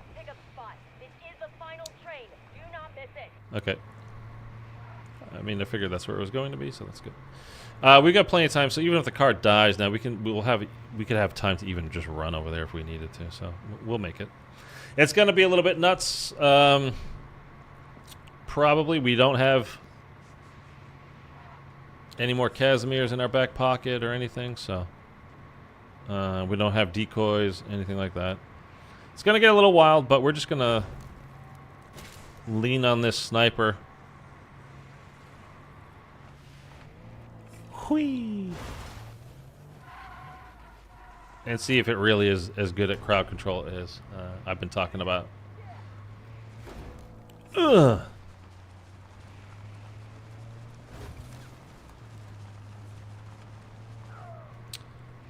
Okay. I mean, I figured that's where it was going to be, so that's good. We got plenty of time, so even if the car dies now, we could have time to even just run over there if we needed to. So we'll make it. It's gonna be a little bit nuts. Probably we don't have any more Casimirs in our back pocket or anything, so we don't have decoys, anything like that. It's gonna get a little wild, but we're just gonna lean on this sniper. Whee! And see if it really is as good at crowd control as I've been talking about. Ugh.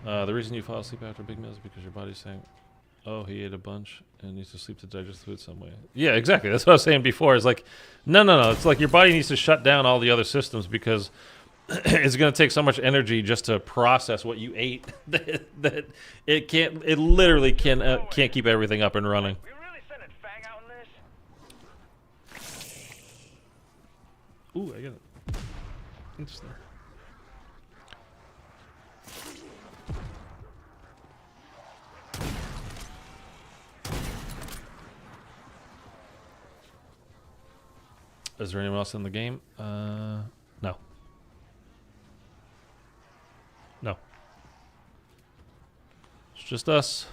The reason you fall asleep after big meals is because your body's saying, oh, he ate a bunch and needs to sleep to digest food some way. Yeah, exactly. That's what I was saying before. It's like, no. It's like your body needs to shut down all the other systems because it's going to take so much energy just to process what you ate that it literally can't keep everything up and running. We really sending Fang out in this? Ooh, I got it. Interesting. Is there anyone else in the game? No. No. It's just us.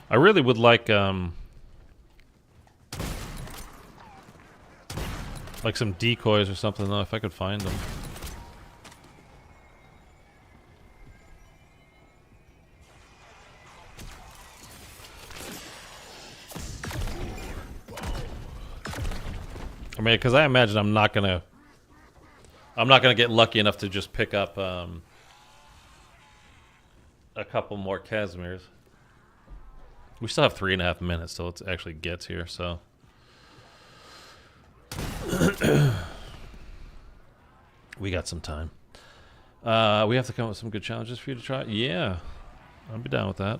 I really would like some decoys or something though, if I could find them. I mean, because I imagine I'm not gonna get lucky enough to just pick up a couple more Casimirs. We still have 3.5 minutes till it actually gets here, so. We got some time. We have to come up with some good challenges for you to try. Yeah, I'll be down with that.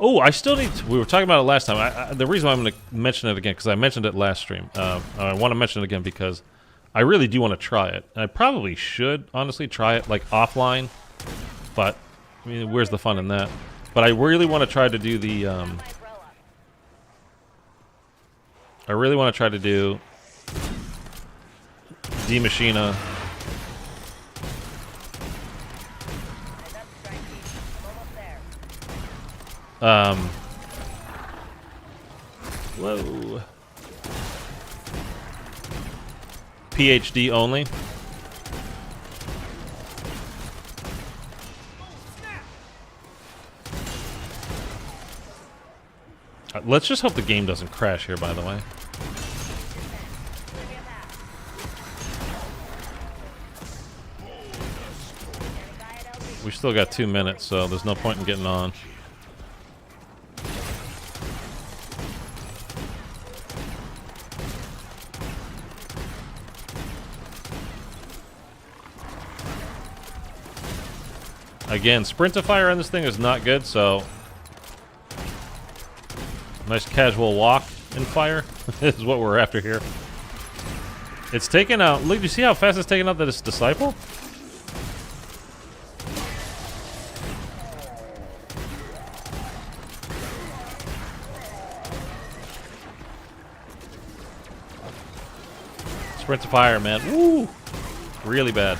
Oh, I still need to, we were talking about it last time. The reason why I'm going to mention it again, because I mentioned it last stream. I want to mention it again because I really do want to try it. And I probably should, honestly, try it, like, offline. But, I mean, where's the fun in that? But I really want to try to do the, I really want to try to do D Machina. Whoa. PhD only. Let's just hope the game doesn't crash here, by the way. We still got 2 minutes, so there's no point in getting on. Again, sprint to fire on this thing is not good, so nice casual walk and fire is what we're after here. It's taken out. Look, do you see how fast it's taken out that its disciple? Sprint to fire, man. Woo! Really bad.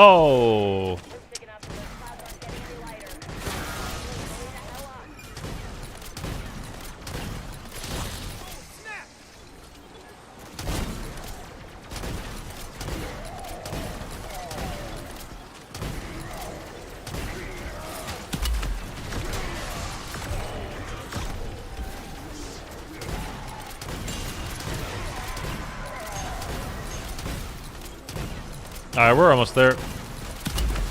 Oh! Alright, we're almost there.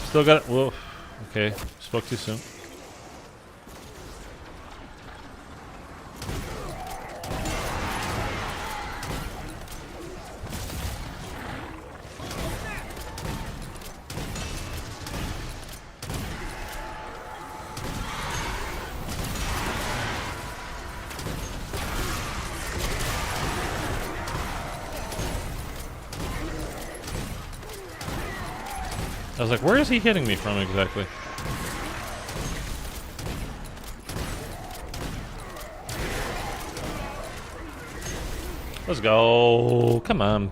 Still got it. Whoa. Okay, spoke too soon. I was like, where is he hitting me from exactly? Let's go. Come on.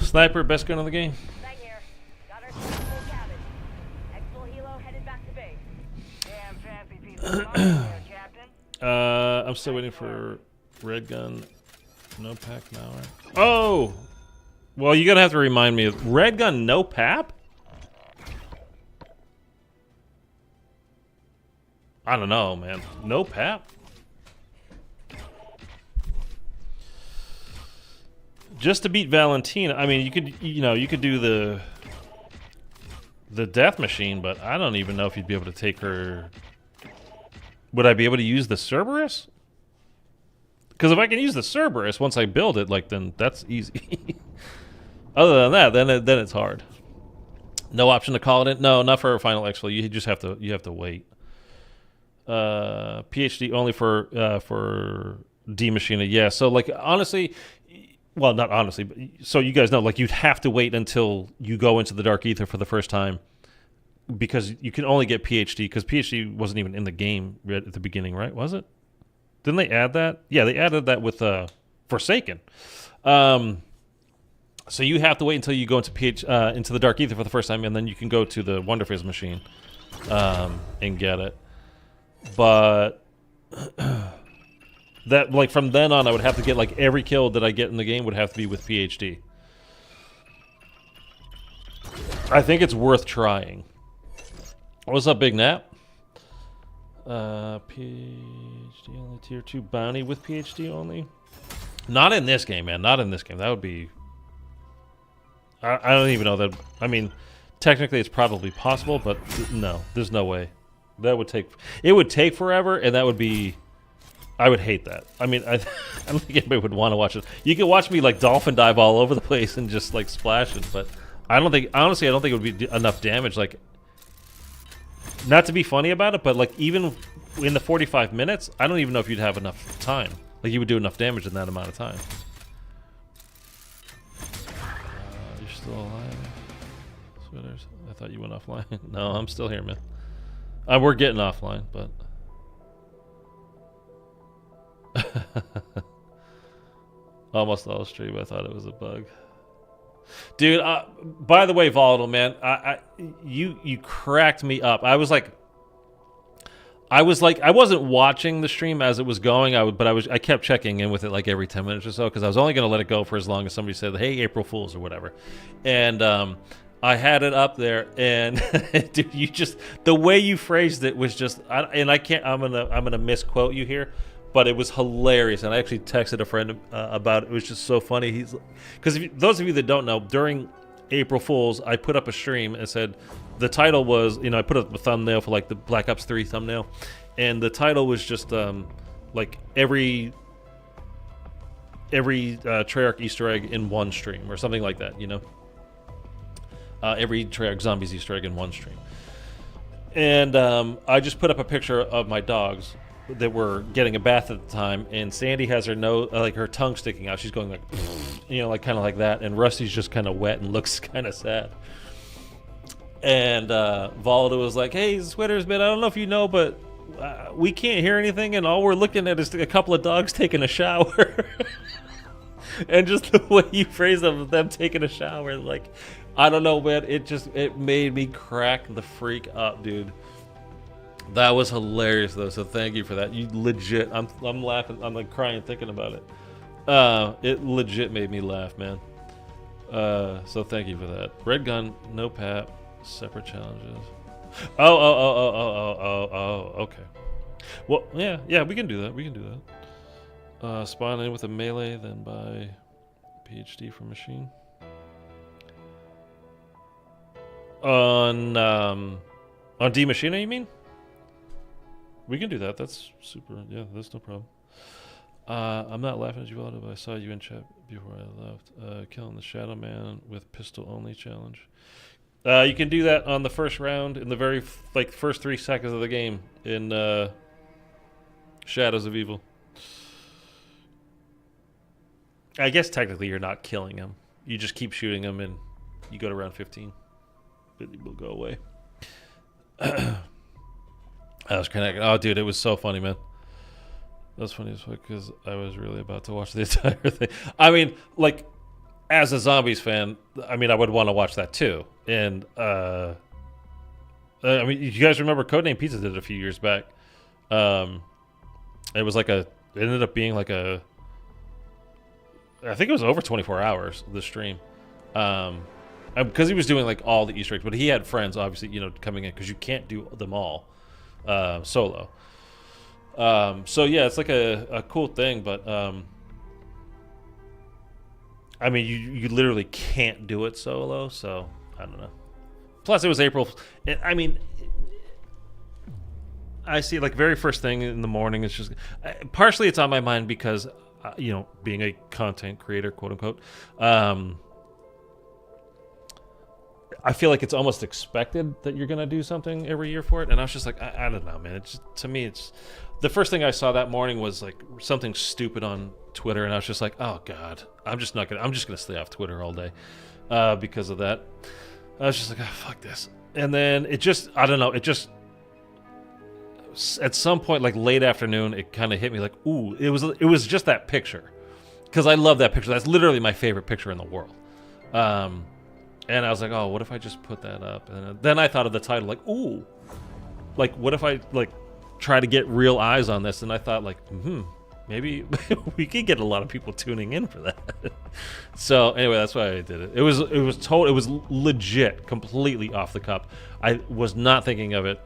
Sniper, best gun in the game. Back here. Got our full cabin. Exfil helo headed back to base. Damn fancy piece of money there, Captain. I'm still waiting for red gun. No pack now. Oh! Well, you're gonna have to remind me of red gun, no pap? I don't know, man. No pap? Just to beat Valentina, I mean, you could do the death machine, but I don't even know if you'd be able to take her. Would I be able to use the Cerberus? Because if I can use the Cerberus once I build it, like, then that's easy. Other than that, then it's hard. No option to call it in. No, not for a final exfil. You just have to wait. PhD only for D Machina. Yeah. So like honestly. Well, not honestly, but so you guys know, like you'd have to wait until you go into the Dark Aether for the first time because you can only get PhD because PhD wasn't even in the game at the beginning, right? Was it? Didn't they add that? Yeah, they added that with Forsaken. So you have to wait until you go into the Dark Aether for the first time, and then you can go to the Wonderfizz machine and get it. But that, like, from then on, I would have to get, like, every kill that I get in the game would have to be with PhD. I think it's worth trying. What's up, Big Nap? PhD only tier 2 bounty with PhD only? Not in this game, man. Not in this game. That would be... I don't even know that... I mean, technically it's probably possible, but no. There's no way. That would take... It would take forever, and that would be... I would hate that. I mean, I don't think anybody would want to watch it. You can watch me like dolphin dive all over the place and just like splash it, but I don't think, honestly, I don't think it would be enough damage. Like, not to be funny about it, but like even in the 45 minutes, I don't even know if you'd have enough time. Like you would do enough damage in that amount of time. You're still alive? Sweaters. I thought you went offline. No, I'm still here, man. We're getting offline, but... Almost all stream. I thought it was a bug, dude. By the way, Volatile man, you cracked me up. I was like, I wasn't watching the stream as it was going. I kept checking in with it like every 10 minutes or so because I was only going to let it go for as long as somebody said, "Hey, April Fools" or whatever. And I had it up there, and dude, you just the way you phrased it was just. I'm gonna misquote you here. But it was hilarious, and I actually texted a friend about it. It was just so funny. Because those of you that don't know, during April Fools, I put up a stream and said the title was, I put up a thumbnail for like the Black Ops 3 thumbnail, and the title was just like every Treyarch Easter egg in one stream or something like that, every Treyarch Zombies Easter egg in one stream. And I just put up a picture of my dogs that were getting a bath at the time, and Sandy has her nose, like her tongue sticking out. She's going like, like kind of like that, and Rusty's just kind of wet and looks kind of sad. And Volta was like, "Hey, Sweaters, man, I don't know if you know, but we can't hear anything, and all we're looking at is a couple of dogs taking a shower." And just the way you phrase them taking a shower, like, I don't know, man, it made me crack the freak up, dude. That was hilarious, though. So thank you for that. You legit, I'm laughing. I'm like crying thinking about it. It legit made me laugh, man. So thank you for that. Red gun, no pap, separate challenges. Oh. Okay. Well, yeah, we can do that. We can do that. Spawn in with a melee, then buy PhD from machine. On D Machina, you mean? We can do that. That's super. Yeah, that's no problem. I'm not laughing at you, Valdo, but I saw you in chat before I left. Killing the Shadow Man with pistol only challenge. You can do that on the first round in the very first 3 seconds of the game in Shadows of Evil. I guess technically you're not killing him. you just keep shooting them, and you go to round 15. It will go away. I was kind of... Oh, dude, it was so funny, man. That was funny as fuck because I was really about to watch the entire thing. I mean, like, as a Zombies fan, I mean, I would want to watch that too. And, I mean, you guys remember Codename Pizza did it a few years back. It was like it ended up being like I think it was over 24 hours, the stream. Because he was doing like all the Easter eggs, but he had friends, obviously, you know, coming in because you can't do them all solo. So yeah, it's like a cool thing, but I mean, you literally can't do it solo, so I don't know. Plus, it was April. I mean, I see like very first thing in the morning. It's just partially it's on my mind because you know, being a content creator, quote unquote. I feel like it's almost expected that you're gonna do something every year for it, and I was just like, I don't know, man. It's just, to me, it's the first thing I saw that morning was like something stupid on Twitter, and I was just like, oh god, I'm just gonna stay off Twitter all day because of that. I was just like, oh, fuck this, and then it just, I don't know, it just at some point, like late afternoon, it kind of hit me like, ooh, it was just that picture, because I love that picture. That's literally my favorite picture in the world. And I was like, oh, what if I just put that up? And then I thought of the title, like, ooh, like, what if I, like, try to get real eyes on this? And I thought, like, maybe we could get a lot of people tuning in for that. So, anyway, that's why I did it. It was legit, completely off the cuff. I was not thinking of it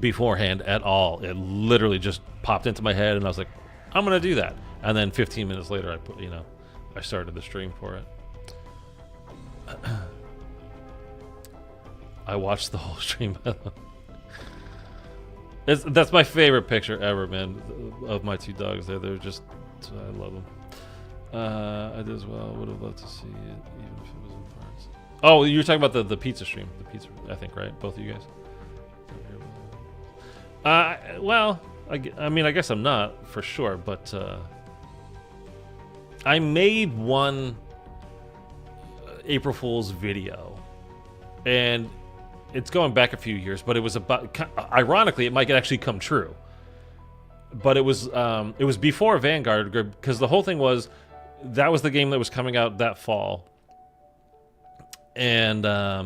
beforehand at all. It literally just popped into my head, and I was like, I'm going to do that. And then 15 minutes later, I started the stream for it. I watched the whole stream. That's my favorite picture ever, man, of my two dogs there. They're just, I love them. I did as well. Would have loved to see it, even if it was in parts. Oh, you were talking about the pizza stream. The pizza, I think, right? Both of you guys? Well, I mean, I guess I'm not, for sure, but I made one April Fool's video, and it's going back a few years, but it was about, ironically, it might actually come true, but it was before Vanguard, because the whole thing was, that was the game that was coming out that fall, and I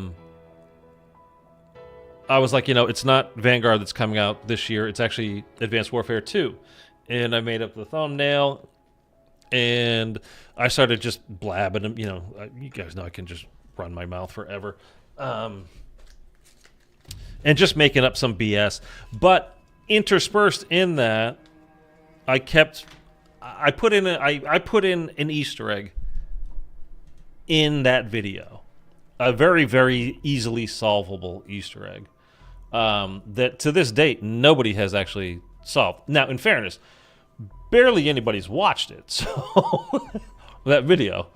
was like, it's not Vanguard that's coming out this year, it's actually Advanced Warfare 2, and I made up the thumbnail, and I started just blabbing, you guys know I can just run my mouth forever. And just making up some BS. But interspersed in that, I put in an Easter egg in that video. A very, very easily solvable Easter egg. That to this date, nobody has actually solved. Now, in fairness, barely anybody's watched it, so that video.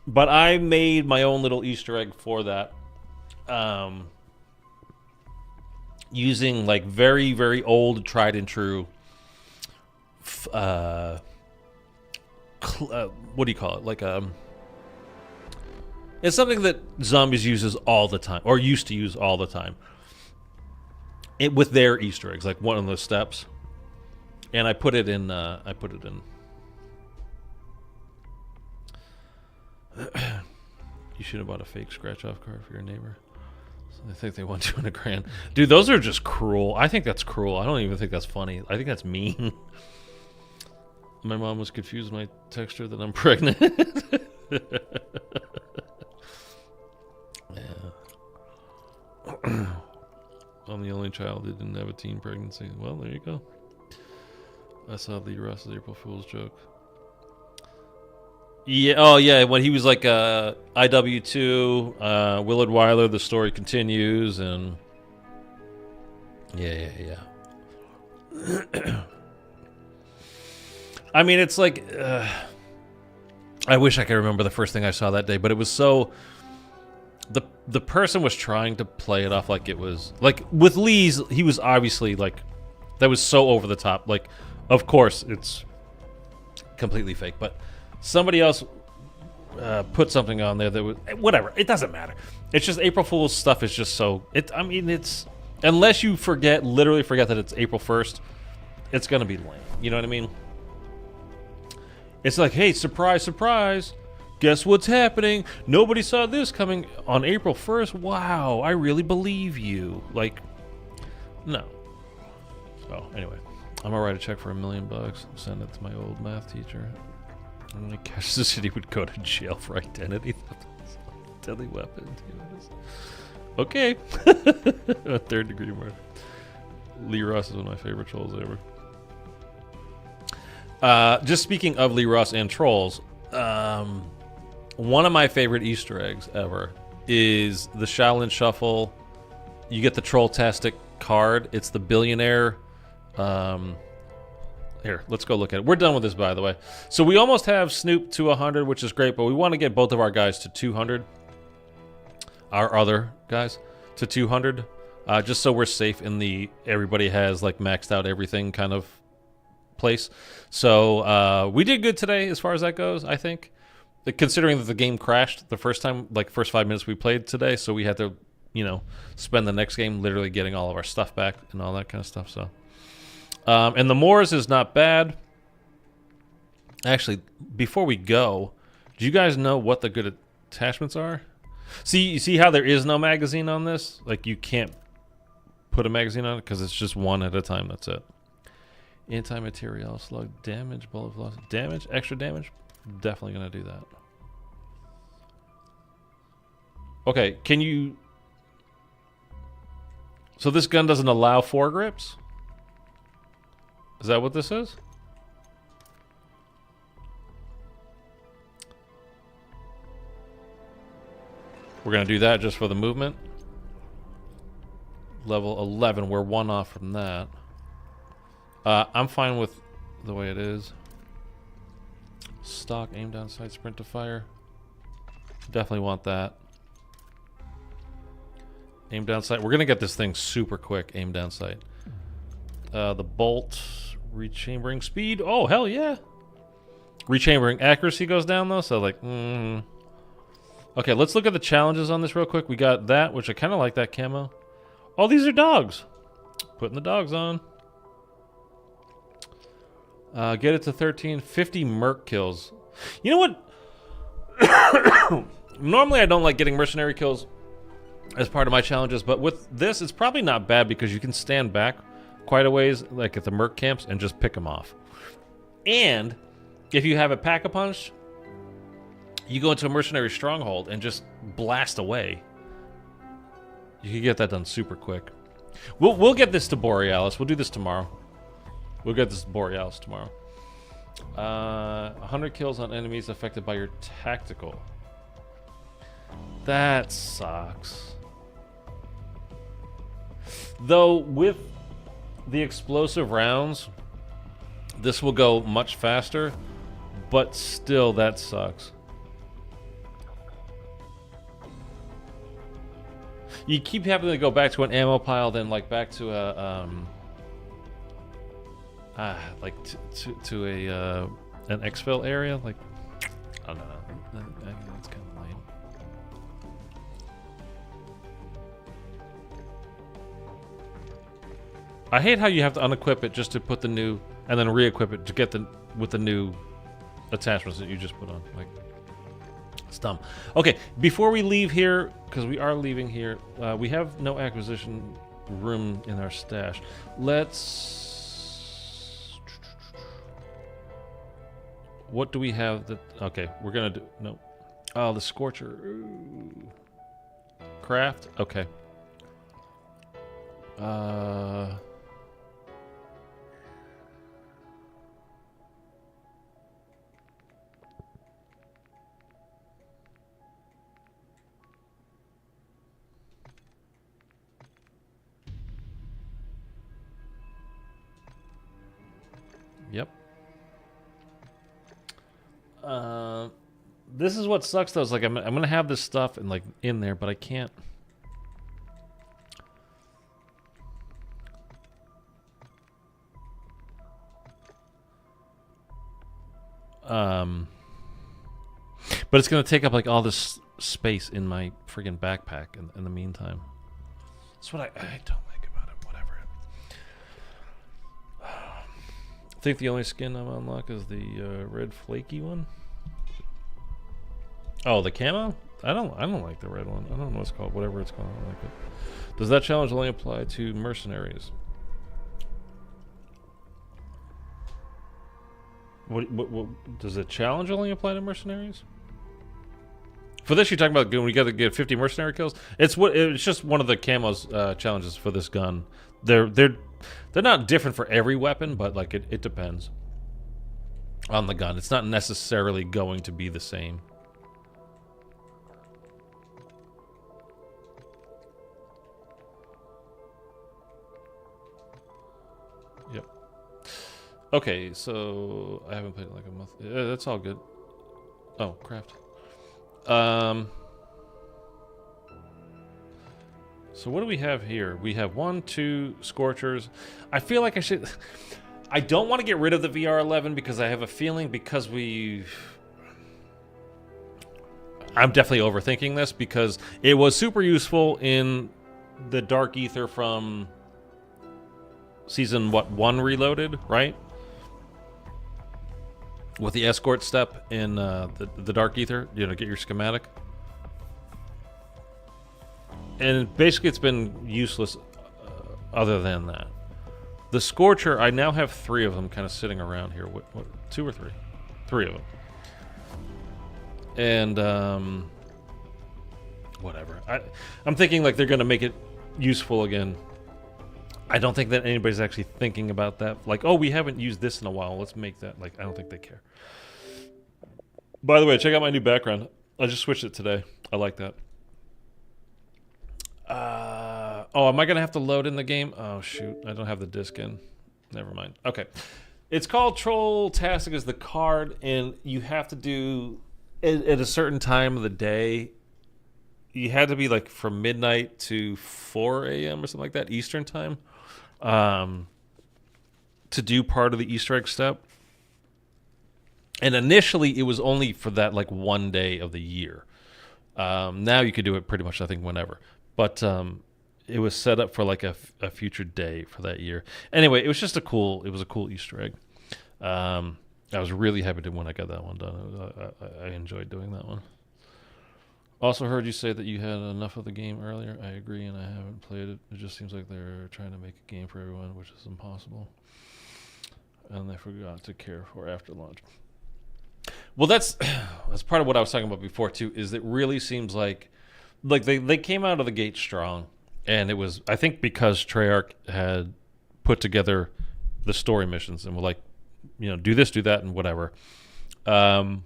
But I made my own little Easter egg for that, using like very, very old, tried and true. What do you call it? Like it's something that Zombies uses all the time, or used to use all the time. With their Easter eggs, like one of those steps, and I put it in. You should have bought a fake scratch-off card for your neighbor. So I think they want $200,000. Dude, those are just cruel. I think that's cruel. I don't even think that's funny. I think that's mean. My mom was confused when I texted her that I'm pregnant. Yeah. I'm the only child that didn't have a teen pregnancy. Well, there you go. I saw the Russ's April Fool's joke. Yeah. Oh, yeah. When he was like IW2, Willard Weiler, the story continues, and yeah. I mean, it's like I wish I could remember the first thing I saw that day, but it was so. The person was trying to play it off like it was like with Lee's. He was obviously like that was so over the top. Like, of course, it's completely fake, but somebody else put something on there that was whatever. It doesn't matter. It's just April Fool's stuff is just so. I mean, it's unless you literally forget that it's April 1st, it's gonna be lame. You know what I mean? It's like, hey, surprise, surprise. Guess what's happening? Nobody saw this coming on April 1st. Wow, I really believe you. Like, no. So, anyway. I'm gonna write a check for $1 million. Send it to my old math teacher. I'm gonna catch the city would go to jail for identity theft. Deadly weapon. Okay. A 3rd degree murder. Lee Ross is one of my favorite trolls ever. Just speaking of Lee Ross and trolls, one of my favorite Easter eggs ever is the Shaolin Shuffle. You get the Trolltastic card. It's the billionaire. Here, let's go look at it. We're done with this, by the way. So we almost have Snoop to 100, which is great, but we want to get both of our guys to 200. Our other guys to 200, just so we're safe in the everybody has like maxed out everything kind of place. So we did good today as far as that goes, I think. Considering that the game crashed the first time, like first 5 minutes we played today, so we had to, you know, spend the next game literally getting all of our stuff back and all that kind of stuff. So, and the Moors is not bad. Actually, before we go, do you guys know what the good attachments are? See, you see how there is no magazine on this? Like you can't put a magazine on it because it's just one at a time. That's it. Anti-material, slug damage, bullet loss, damage, extra damage. Definitely gonna do that. Okay, can you? So this gun doesn't allow foregrips? Is that what this is? We're gonna do that just for the movement. Level 11, we're 1 off from that. I'm fine with the way it is. Stock, aim down sight, sprint to fire. Definitely want that. Aim down sight. We're gonna get this thing super quick. Aim down sight. The bolt, rechambering speed. Oh hell yeah! Rechambering accuracy goes down though, so like. Okay, let's look at the challenges on this real quick. We got that, which I kind of like that camo. Oh, these are dogs. Putting the dogs on. Get it to 13. 50 merc kills. You know what? Normally I don't like getting mercenary kills as part of my challenges, but with this it's probably not bad because you can stand back quite a ways like at the merc camps and just pick them off. And if you have a pack-a-punch, you go into a mercenary stronghold and just blast away. You can get that done super quick. We'll get this to Borealis. We'll do this tomorrow. We'll get this to Borealis tomorrow. 100 kills on enemies affected by your tactical. That sucks. Though with the explosive rounds, this will go much faster, but still that sucks. You keep having to go back to an ammo pile, then like back to a like to a an exfil area. Like I don't know. That's kind of lame. I hate how you have to unequip it just to put the new, and then re-equip it to get the with the new attachments that you just put on. Like. It's dumb. Okay, before we leave here, because we are leaving here, we have no acquisition room in our stash. Let's... What do we have that... Okay, we're going to do... No. Oh, the Scorcher. Ooh. Craft? Okay. Yep. This is what sucks though. Is like I'm gonna have this stuff and like in there, but I can't. But it's going to take up like all this space in my friggin' backpack in the meantime. That's what I don't like about it. Whatever. I think the only skin I'm unlock is the red flaky one. Oh, the camo? I don't like the red one. I don't know what it's called. Whatever it's called, I don't like it. Does that challenge only apply to mercenaries? What does the challenge only apply to mercenaries? For this, you're talking about when you got to get 50 mercenary kills. It's just one of the camos challenges for this gun. They're not different for every weapon, but like it depends on the gun. It's not necessarily going to be the same. Yep. Okay, so I haven't played it like a month. Yeah, that's all good. Oh, craft. So what do we have here? We have 1, 2 Scorchers. I feel like I don't want to get rid of the VR11 because I have a feeling I'm definitely overthinking this because it was super useful in the Dark Aether from season 1 Reloaded, right? With the escort step in the Dark Aether, get your schematic. And basically it's been useless other than that. The Scorcher, I now have 3 of them kind of sitting around here. What 2 or 3? 3 of them. And whatever. I'm thinking like they're going to make it useful again. I don't think that anybody's actually thinking about that. Like, oh, we haven't used this in a while. Let's make that. Like, I don't think they care. By the way, check out my new background. I just switched it today. I like that. Oh, am I going to have to load in the game? Oh, shoot. I don't have the disc in. Never mind. Okay. It's called Troll-tastic is the card, and you have to do at a certain time of the day. You had to be like from midnight to 4 a.m. or something like that, Eastern time, to do part of the Easter egg step. And initially, it was only for that like one day of the year. Now you could do it pretty much, I think, whenever. But it was set up for like a future day for that year. Anyway, it was a cool Easter egg. I was really happy when I got that one done. I enjoyed doing that one. Also heard you say that you had enough of the game earlier. I agree, and I haven't played it. It just seems like they're trying to make a game for everyone, which is impossible. And they forgot to care for after launch. Well, that's part of what I was talking about before too. Is it really seems like they came out of the gate strong, and it was, I think, because Treyarch had put together the story missions and were like, do this, do that, and whatever. And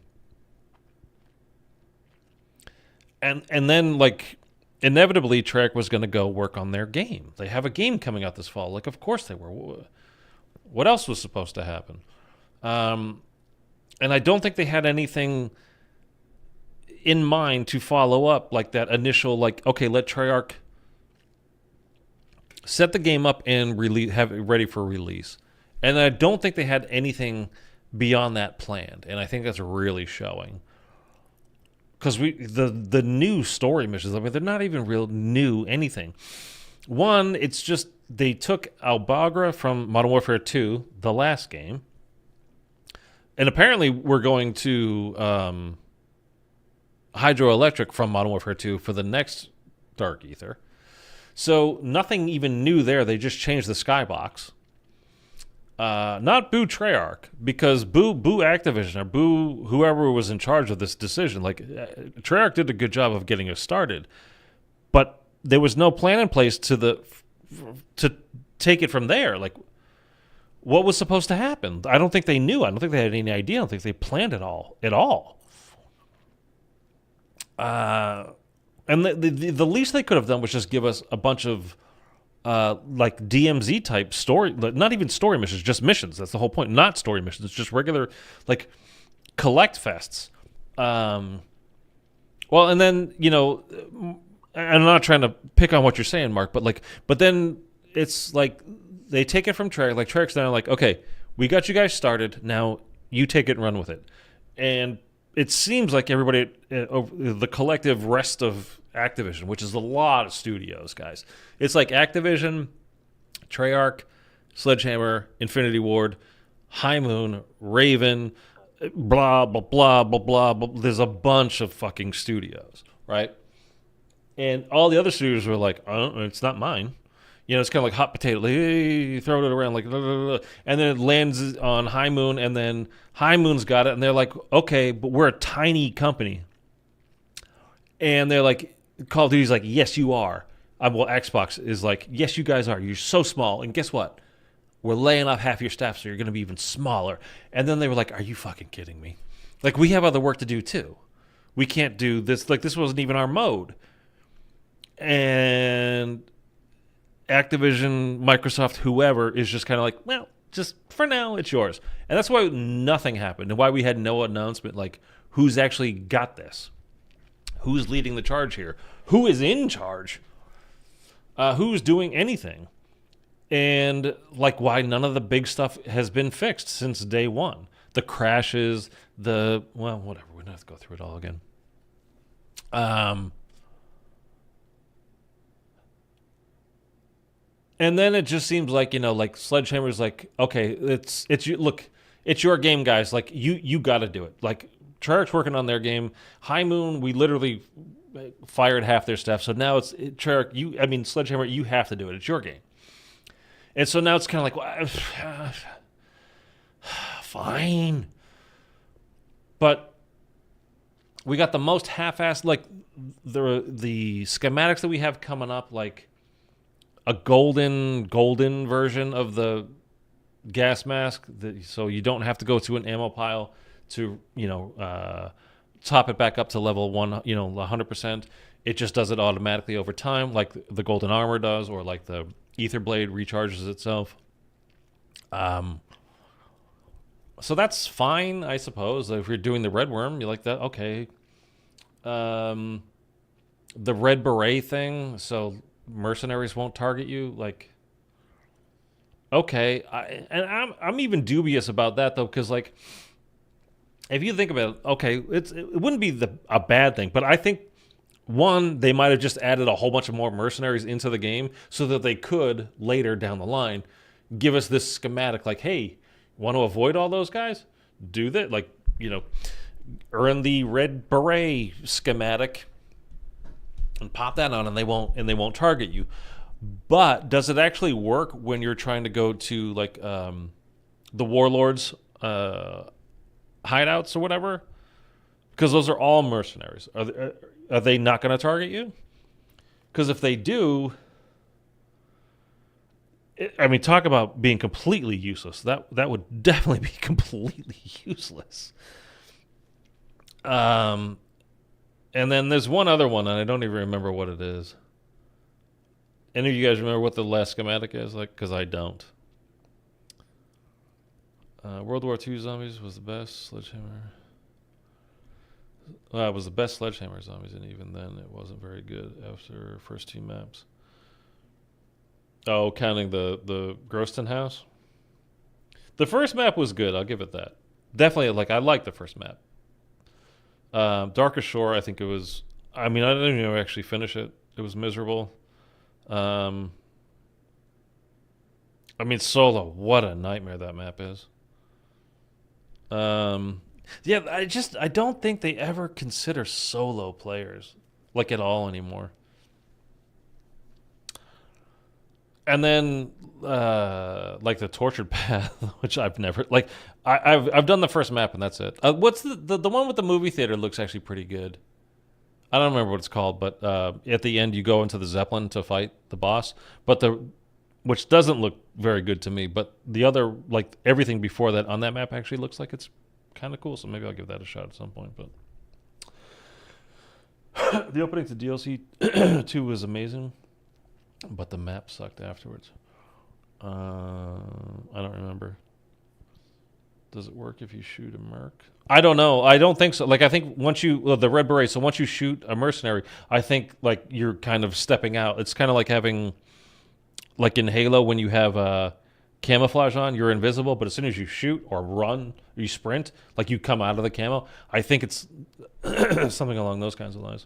then like inevitably Treyarch was going to go work on their game. They have a game coming out this fall. Like, of course they were. What else was supposed to happen? And I don't think they had anything in mind to follow up like that initial, like, okay, let Treyarch set the game up and have it ready for release. And I don't think they had anything beyond that planned. And I think that's really showing. Because the new story missions, I mean, they're not even real new anything. One, it's just they took Albagra from Modern Warfare 2, the last game. And apparently we're going to Hydroelectric from Modern Warfare 2 for the next Dark Aether. So nothing even new there. They just changed the skybox. Not boo Treyarch, because boo Activision or boo whoever was in charge of this decision. Like, Treyarch did a good job of getting us started, but there was no plan in place to take it from there. Like, what was supposed to happen? I don't think they knew. I don't think they had any idea. I don't think they planned it all at all. And the least they could have done was just give us a bunch of like DMZ type story, not even story missions, just missions. That's the whole point. Not story missions. It's just regular like collect fests. Well, and then I'm not trying to pick on what you're saying, Mark, but then it's like they take it from Treyarch. Like Treyarch's now like, okay, we got you guys started. Now you take it and run with it. And it seems like everybody, the collective rest of Activision, which is a lot of studios, guys. It's like Activision, Treyarch, Sledgehammer, Infinity Ward, High Moon, Raven, blah, blah, blah, blah, blah, blah. There's a bunch of fucking studios, right? And all the other studios were like, oh, it's not mine. You know, it's kind of like hot potato. Like, hey, throw it around, like, blah, blah, blah. And then it lands on High Moon, and then High Moon's got it, and they're like, okay, but we're a tiny company. And they're like, Call of Duty's like, yes, you are. Well, Xbox is like, yes, you guys are. You're so small. And guess what? We're laying off half your staff, so you're going to be even smaller. And then they were like, are you fucking kidding me? Like, we have other work to do, too. We can't do this. Like, this wasn't even our mode. And Activision, Microsoft, whoever is just kind of like, well, just for now, it's yours. And that's why nothing happened and why we had no announcement, like, who's actually got this? Who's leading the charge here? Who is in charge? Who's doing anything? And, like, why none of the big stuff has been fixed since day one. The crashes, well, whatever. We don't have to go through it all again. And then it just seems like, you know, like Sledgehammer's like, okay, it's your game, guys. Like, you got to do it. Like, Treyarch's working on their game. High Moon, we literally fired half their staff. So now it's Treyarch. Sledgehammer, you have to do it. It's your game. And so now it's kind of like, well, fine. But we got the most half-assed, like the schematics that we have coming up, like a golden version of the gas mask, so you don't have to go to an ammo pile to, top it back up to level 1, 100%. It just does it automatically over time, like the golden armor does, or like the ether blade recharges itself. So that's fine, I suppose. If you're doing the red worm, you like that, okay. The red beret thing, so mercenaries won't target you, like, okay. I'm even dubious about that though, because like, if you think about it, okay, it wouldn't be a bad thing, but I think one, they might have just added a whole bunch of more mercenaries into the game so that they could later down the line give us this schematic, like, hey, want to avoid all those guys? Do that, like, earn the red beret schematic and pop that on, and they won't target you. But does it actually work when you're trying to go to like the warlords hideouts or whatever? Because those are all mercenaries. Are they not going to target you? Because if they do, talk about being completely useless. That would definitely be completely useless. And then there's one other one, and I don't even remember what it is. Any of you guys remember what the last schematic is? Like, because I don't. World War II Zombies was the best. Sledgehammer. It was the best Sledgehammer Zombies, and even then it wasn't very good after first 2 maps. Oh, counting the Groston house? The first map was good, I'll give it that. Definitely, like, I liked the first map. Darkest Shore, I think it was... I didn't even actually finish it. It was miserable. Solo, what a nightmare that map is. Yeah, I don't think they ever consider solo players, like, at all anymore. And then, like, the Tortured Path, which I've never... Like, I've done the first map, and that's it. What's the one with the movie theater looks actually pretty good. I don't remember what it's called, but at the end, you go into the Zeppelin to fight the boss. Which doesn't look very good to me, but the other, like, everything before that on that map actually looks like it's kind of cool, so maybe I'll give that a shot at some point. But the opening to DLC 2 was amazing, but the map sucked afterwards. I don't remember. Does it work if you shoot a merc? I don't know. I don't think so. Like, I think once the red beret, so once you shoot a mercenary, I think, like, you're kind of stepping out. It's kind of like having, like in Halo, when you have camouflage on, you're invisible, but as soon as you shoot or run or you sprint, like you come out of the camo. I think it's something along those kinds of lines.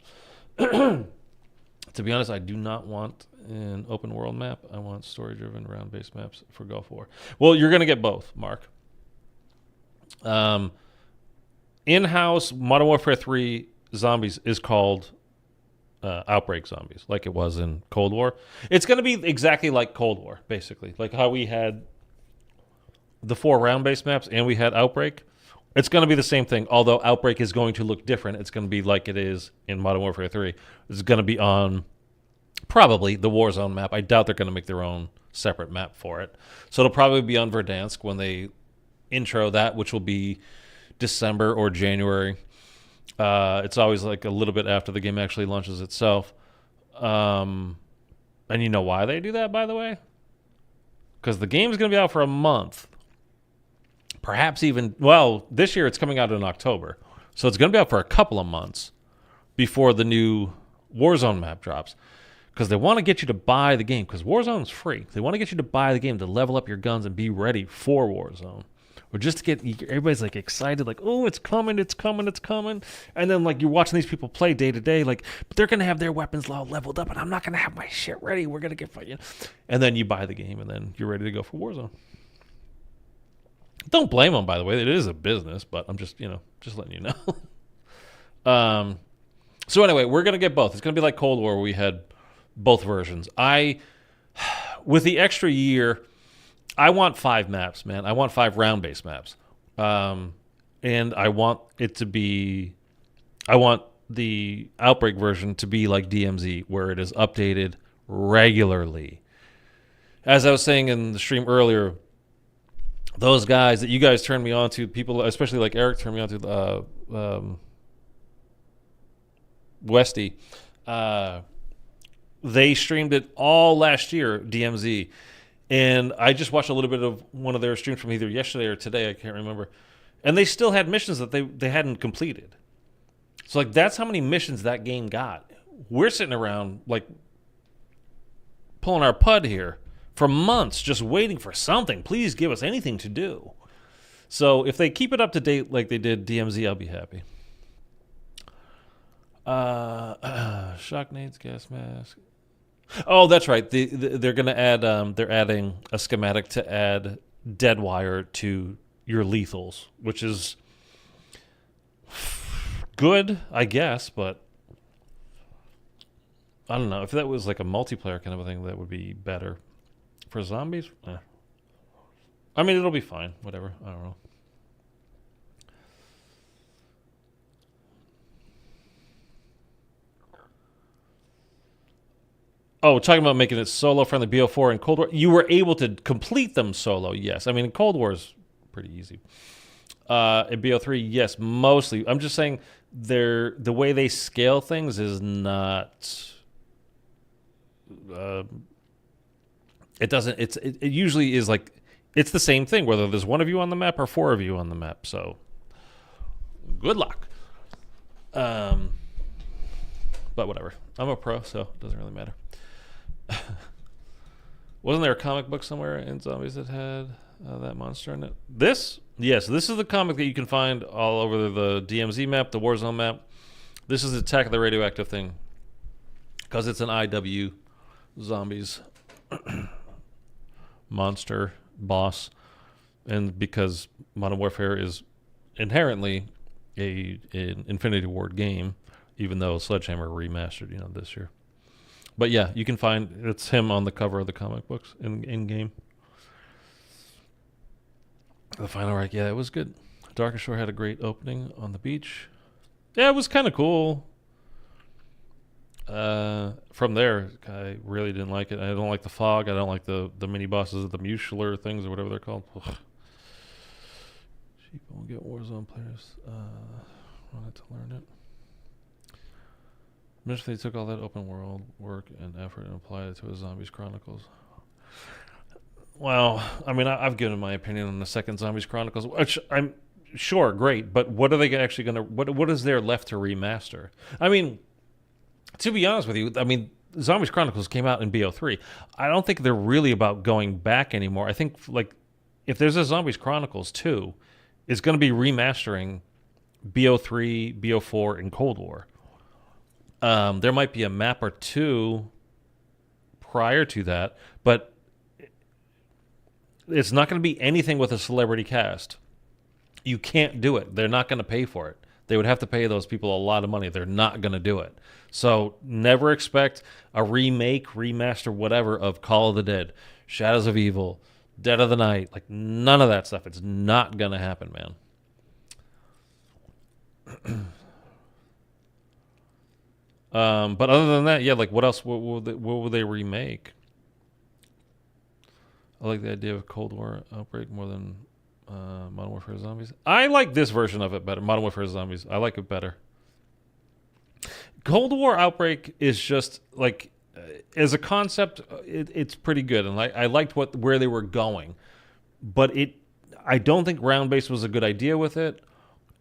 To be honest, I do not want an open world map. I want story-driven, round-based maps for Gulf War. Well, you're going to get both, Mark. In-house Modern Warfare 3 Zombies is called Outbreak Zombies, like it was in Cold War. It's going to be exactly like Cold War, basically. Like how we had the 4 round-based maps and we had Outbreak. It's going to be the same thing, although Outbreak is going to look different. It's going to be like it is in Modern Warfare 3. It's going to be on probably the Warzone map. I doubt they're going to make their own separate map for it. So it'll probably be on Verdansk when they intro that, which will be December or January. It's always like a little bit after the game actually launches itself. And you know why they do that, by the way? Because the game's going to be out for a month. Perhaps even, well, this year it's coming out in October. So it's going to be out for a couple of months before the new Warzone map drops. Because they want to get you to buy the game. Because Warzone's free. They want to get you to buy the game to level up your guns and be ready for Warzone. Or just to get, everybody's like excited, like, oh, it's coming, it's coming, it's coming. And then like you're watching these people play day to day, like, but they're going to have their weapons all leveled up and I'm not going to have my shit ready. We're going to get fighting. And then you buy the game and then you're ready to go for Warzone. Don't blame them, by the way. It is a business, but I'm just, just letting you know. So anyway, we're going to get both. It's going to be like Cold War where we had both versions. With the extra year, I want 5 maps, man. I want 5 round-based maps. And I want it to be... I want the Outbreak version to be like DMZ, where it is updated regularly. As I was saying in the stream earlier, those guys that you guys turned me on to, people, especially like Eric turned me on to, Westy, they streamed it all last year, DMZ. And I just watched a little bit of one of their streams from either yesterday or today, I can't remember. And they still had missions that they hadn't completed. So, like, that's how many missions that game got. We're sitting around, like, pulling our pud here for months just waiting for something. Please give us anything to do. So if they keep it up to date like they did DMZ, I'll be happy. Shock nades, gas mask. Oh, that's right. They're going to add, they're adding a schematic to add dead wire to your lethals, which is good, I guess, but I don't know. If that was like a multiplayer kind of a thing, that would be better. For zombies? I mean, it'll be fine. Whatever. I don't know. Oh, talking about making it solo-friendly, BO4 and Cold War. You were able to complete them solo, yes. I mean, Cold War is pretty easy. In BO3, yes, mostly. I'm just saying the way they scale things is not... It usually is like, it's the same thing, whether there's one of you on the map or 4 of you on the map. So, good luck. But whatever. I'm a pro, so it doesn't really matter. Wasn't there a comic book somewhere in Zombies that had that monster in it? Yes, this is the comic that you can find all over the DMZ map, the Warzone map. This is the Attack of the Radioactive thing. Because it's an IW Zombies monster boss, and because Modern Warfare is inherently an Infinity Ward game, even though Sledgehammer remastered, this year. But yeah, you can find it's him on the cover of the comic books in game. The final arc, yeah, it was good. Dark Shore had a great opening on the beach. Yeah, it was kind of cool. From there, I really didn't like it. I don't like the fog. I don't like the mini bosses of the Mushler things or whatever they're called. Sheep won't get Warzone players. Wanted to learn it. Imagine if they took all that open world work and effort and applied it to a Zombies Chronicles. Well, I mean, I've given my opinion on the second Zombies Chronicles, which I'm sure great, but what are they actually going to? What is there left to remaster? I mean. To be honest with you, I mean, Zombies Chronicles came out in BO3. I don't think they're really about going back anymore. I think like if there's a Zombies Chronicles 2, it's going to be remastering BO3, BO4, and Cold War. There might be a map or two prior to that, but it's not going to be anything with a celebrity cast. You can't do it. They're not going to pay for it. They would have to pay those people a lot of money. They're not going to do it. So never expect a remake, remaster, whatever of Call of the Dead, Shadows of Evil, Dead of the Night. Like none of that stuff. It's not going to happen, man. But other than that, yeah, like what else? What will they remake? I like the idea of Cold War Outbreak more than Modern Warfare Zombies. I like this version of it better. Modern Warfare Zombies. I like it better. Cold War Outbreak is just like, as a concept, it's pretty good, and I liked where they were going, but I don't think round based was a good idea with it,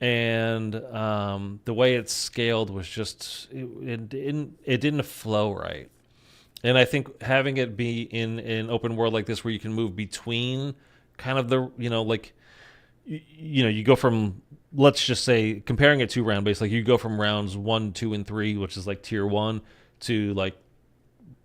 and the way it's scaled was just it didn't flow right. And I think having it be in an open world like this, where you can move between kind of the you go from, let's just say, comparing it to round based, like you go from rounds 1, 2, and 3, which is like tier 1, to like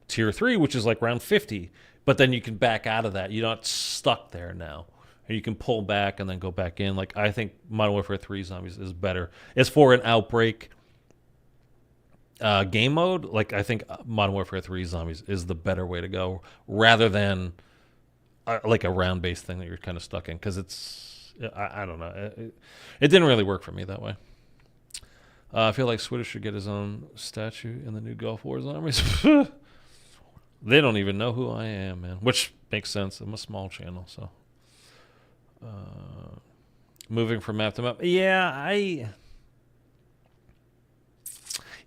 tier 3, which is like round 50. But then you can back out of that. You're not stuck there now. And you can pull back and then go back in. Like I think Modern Warfare 3 Zombies is better. As for an Outbreak game mode, like I think Modern Warfare 3 Zombies is the better way to go, rather than like a round based thing that you're kind of stuck in, because it's I don't know, it didn't really work for me that way. I feel like Swedish should get his own statue in the new Gulf War Zombies. They don't even know who I am, man, which makes sense. I'm a small channel, so moving from map to map, yeah,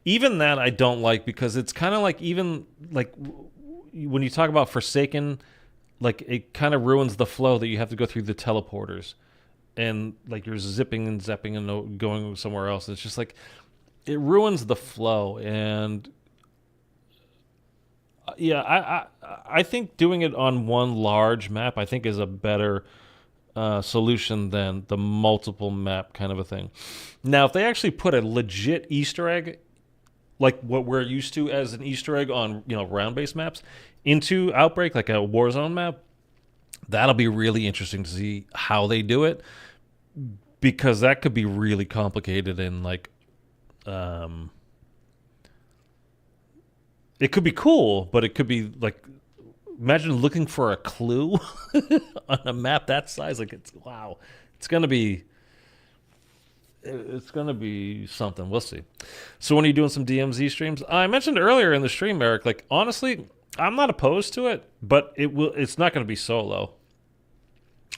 even that I don't like, because it's kind of like, even like when you talk about Forsaken, like it kind of ruins the flow that you have to go through the teleporters, and like you're zipping and zapping and going somewhere else. It's just like it ruins the flow. And yeah, I think doing it on one large map, I think, is a better solution than the multiple map kind of a thing. Now, if they actually put a legit Easter egg, like what we're used to as an Easter egg on, round-based maps, into Outbreak, like a Warzone map, that'll be really interesting to see how they do it, because that could be really complicated, and like it could be cool, but it could be like, imagine looking for a clue on a map that size. Like, it's gonna be something. We'll see. So when are you doing some DMZ streams? I mentioned earlier in the stream, Eric, like honestly, I'm not opposed to it, but it's not going to be solo.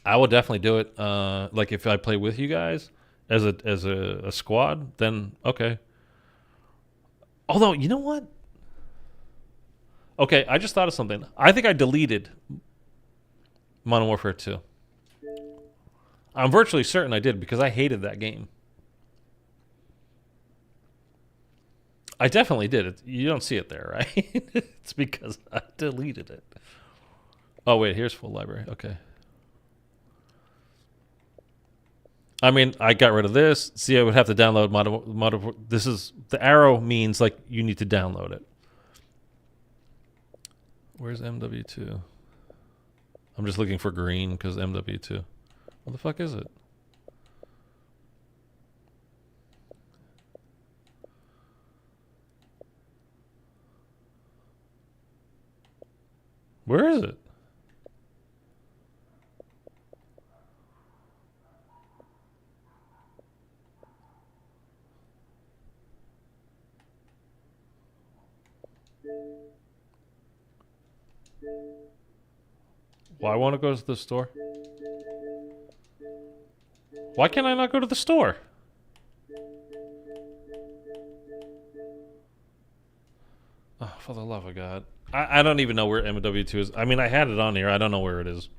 I will definitely do it. Like if I play with you guys as a squad, then okay. Although, you know what? Okay, I just thought of something. I think I deleted Modern Warfare 2. I'm virtually certain I did, because I hated that game. I definitely did it. You don't see it there, right? It's because I deleted it. Oh, wait, here's full library. Okay. I mean, I got rid of this. See, I would have to download Modern. This is, the arrow means like you need to download it. Where's MW2? I'm just looking for green because MW2. What the fuck is it? Where is it? Well, I want to go to the store. Why can't I not go to the store? Oh, for the love of God. I don't even know where MW2 is. I mean, I had it on here. I don't know where it is.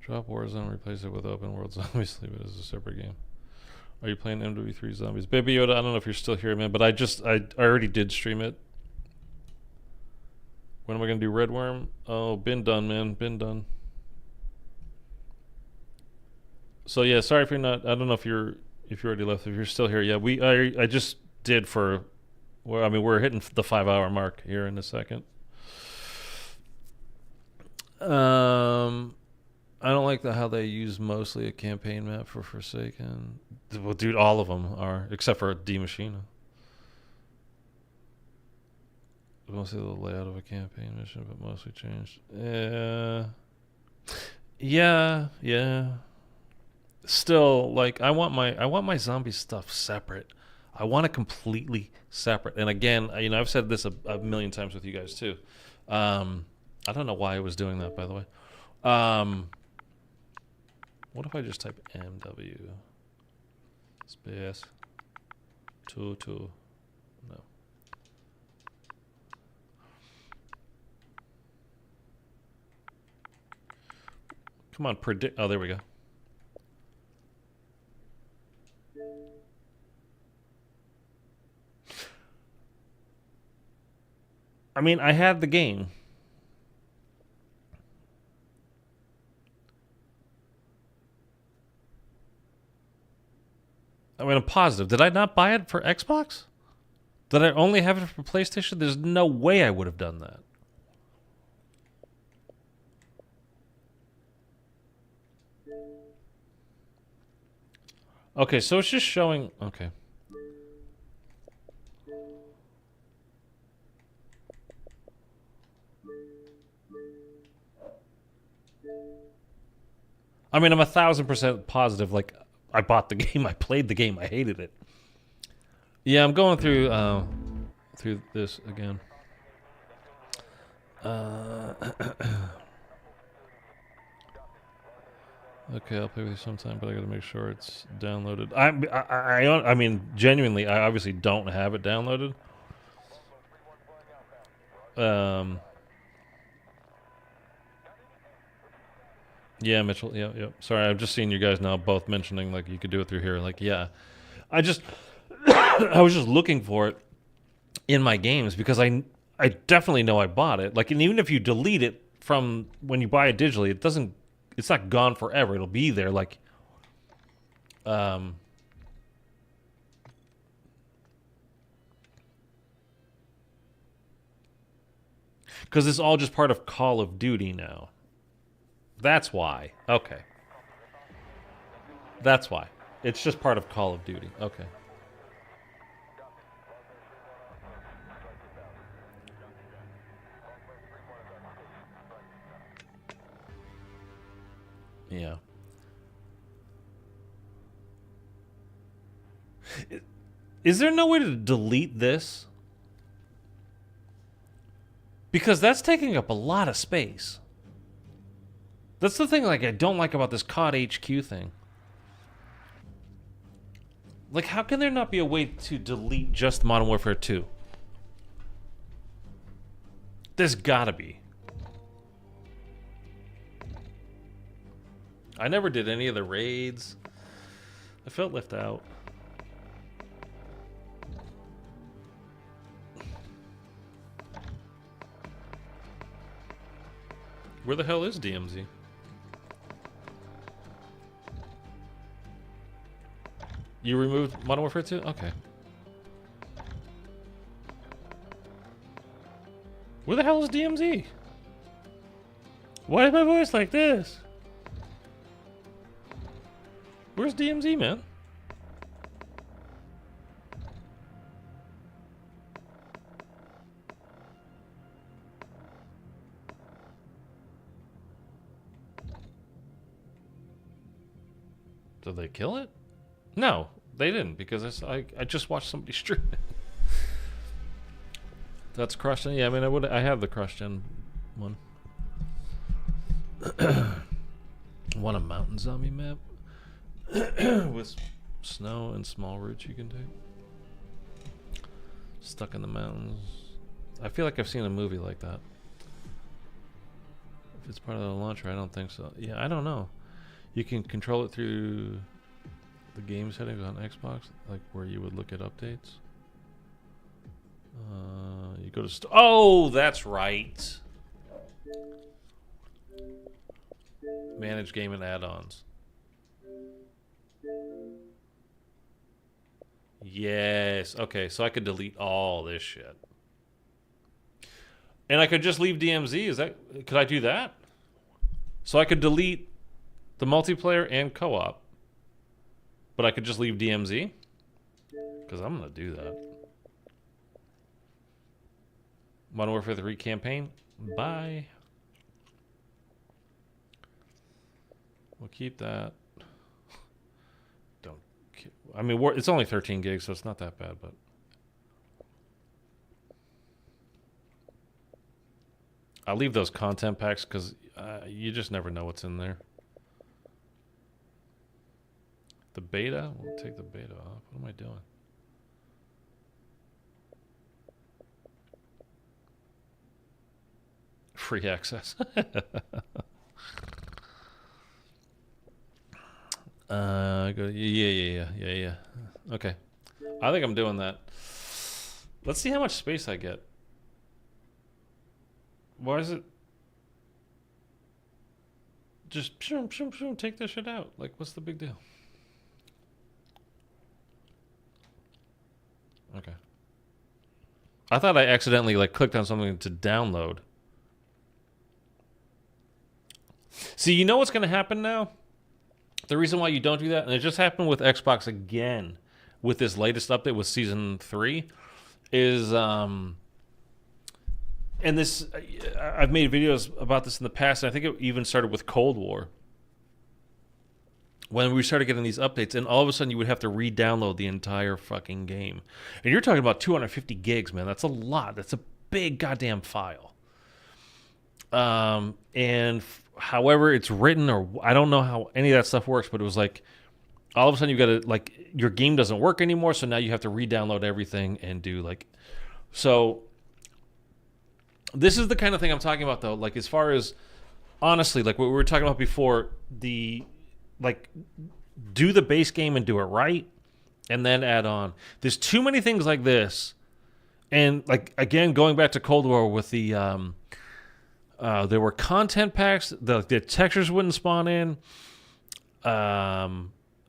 Drop Warzone, replace it with Open World Zombies, leave it as a separate game. Are you playing MW3 Zombies? Baby Yoda, I don't know if you're still here, man, but I already did stream it. When am I gonna do Red Worm? Oh, been done, man, been done. So yeah, sorry if you're not. I don't know if you already left. If you're still here, yeah, I just did for. Well, I mean, we're hitting the 5-hour mark here in a second. I don't like how they use mostly a campaign map for Forsaken. Well, dude, all of them are, except for D Machina. Mostly the layout of a campaign mission, but mostly changed. Yeah. Still, like, I want my zombie stuff separate. I want it completely separate. And again, you know, I've said this a million times with you guys too. I don't know why I was doing that, by the way. What if I just type MW space 22? No. Come on, predict. Oh, there we go. I mean, I had the game. I mean, I'm positive. Did I not buy it for Xbox? Did I only have it for PlayStation? There's no way I would have done that. Okay, so it's just showing... Okay. I mean, I'm 1,000% positive. Like, I bought the game, I played the game, I hated it. Yeah, I'm going through this again. Okay, I'll play with you sometime, but I gotta make sure it's downloaded. I mean, genuinely, I obviously don't have it downloaded. Yeah, Mitchell. Yeah. Sorry, I've just seen you guys now both mentioning like you could do it through here. Like, yeah, I just I was just looking for it in my games because I definitely know I bought it. Like, and even if you delete it from when you buy it digitally, it's not gone forever. It'll be there. Like, because it's all just part of Call of Duty now. That's why. Okay. That's why. It's just part of Call of Duty. Okay. Yeah. Is there no way to delete this? Because that's taking up a lot of space. That's the thing, like, I don't like about this COD HQ thing. Like, how can there not be a way to delete just Modern Warfare 2? There's gotta be. I never did any of the raids. I felt left out. Where the hell is DMZ? You removed Modern Warfare 2? Okay. Where the hell is DMZ? Why is my voice like this? Where's DMZ, man? Did they kill it? No, they didn't, because I just watched somebody stream it. That's Crush Gen. Yeah, I mean, I have the Crush Gen one. Want a mountain zombie map with snow and small routes you can take. Stuck in the mountains. I feel like I've seen a movie like that. If it's part of the launcher, I don't think so. Yeah, I don't know. You can control it through the game settings on Xbox, like where you would look at updates. You go to oh, that's right. Manage game and add-ons. Yes. Okay, so I could delete all this shit. And I could just leave DMZ. Could I do that? So I could delete the multiplayer and co-op. But I could just leave DMZ? Because I'm going to do that. Modern Warfare 3 campaign. Bye. We'll keep that. Don't. I mean, it's only 13 gigs, so it's not that bad, but. I'll leave those content packs because you just never know what's in there. The beta? We'll take the beta off. What am I doing? Free access. Yeah. Okay. I think I'm doing that. Let's see how much space I get. Why is it? Just take this shit out. Like, what's the big deal? Okay. I thought I accidentally like clicked on something to download. See, you know what's going to happen now? The reason why you don't do that, and it just happened with Xbox again with this latest update with Season 3, is, and this, I've made videos about this in the past, and I think it even started with Cold War. When we started getting these updates, and all of a sudden you would have to re-download the entire fucking game. And you're talking about 250 gigs, man. That's a lot. That's a big goddamn file. However it's written, or I don't know how any of that stuff works, but it was like all of a sudden you got to, like, your game doesn't work anymore, so now you have to re-download everything and do, like, so this is the kind of thing I'm talking about, though. Like, as far as, honestly, like what we were talking about before, like, do the base game and do it right, and then add on. There's too many things like this, and, like, again, going back to Cold War with the, there were content packs, the textures wouldn't spawn in.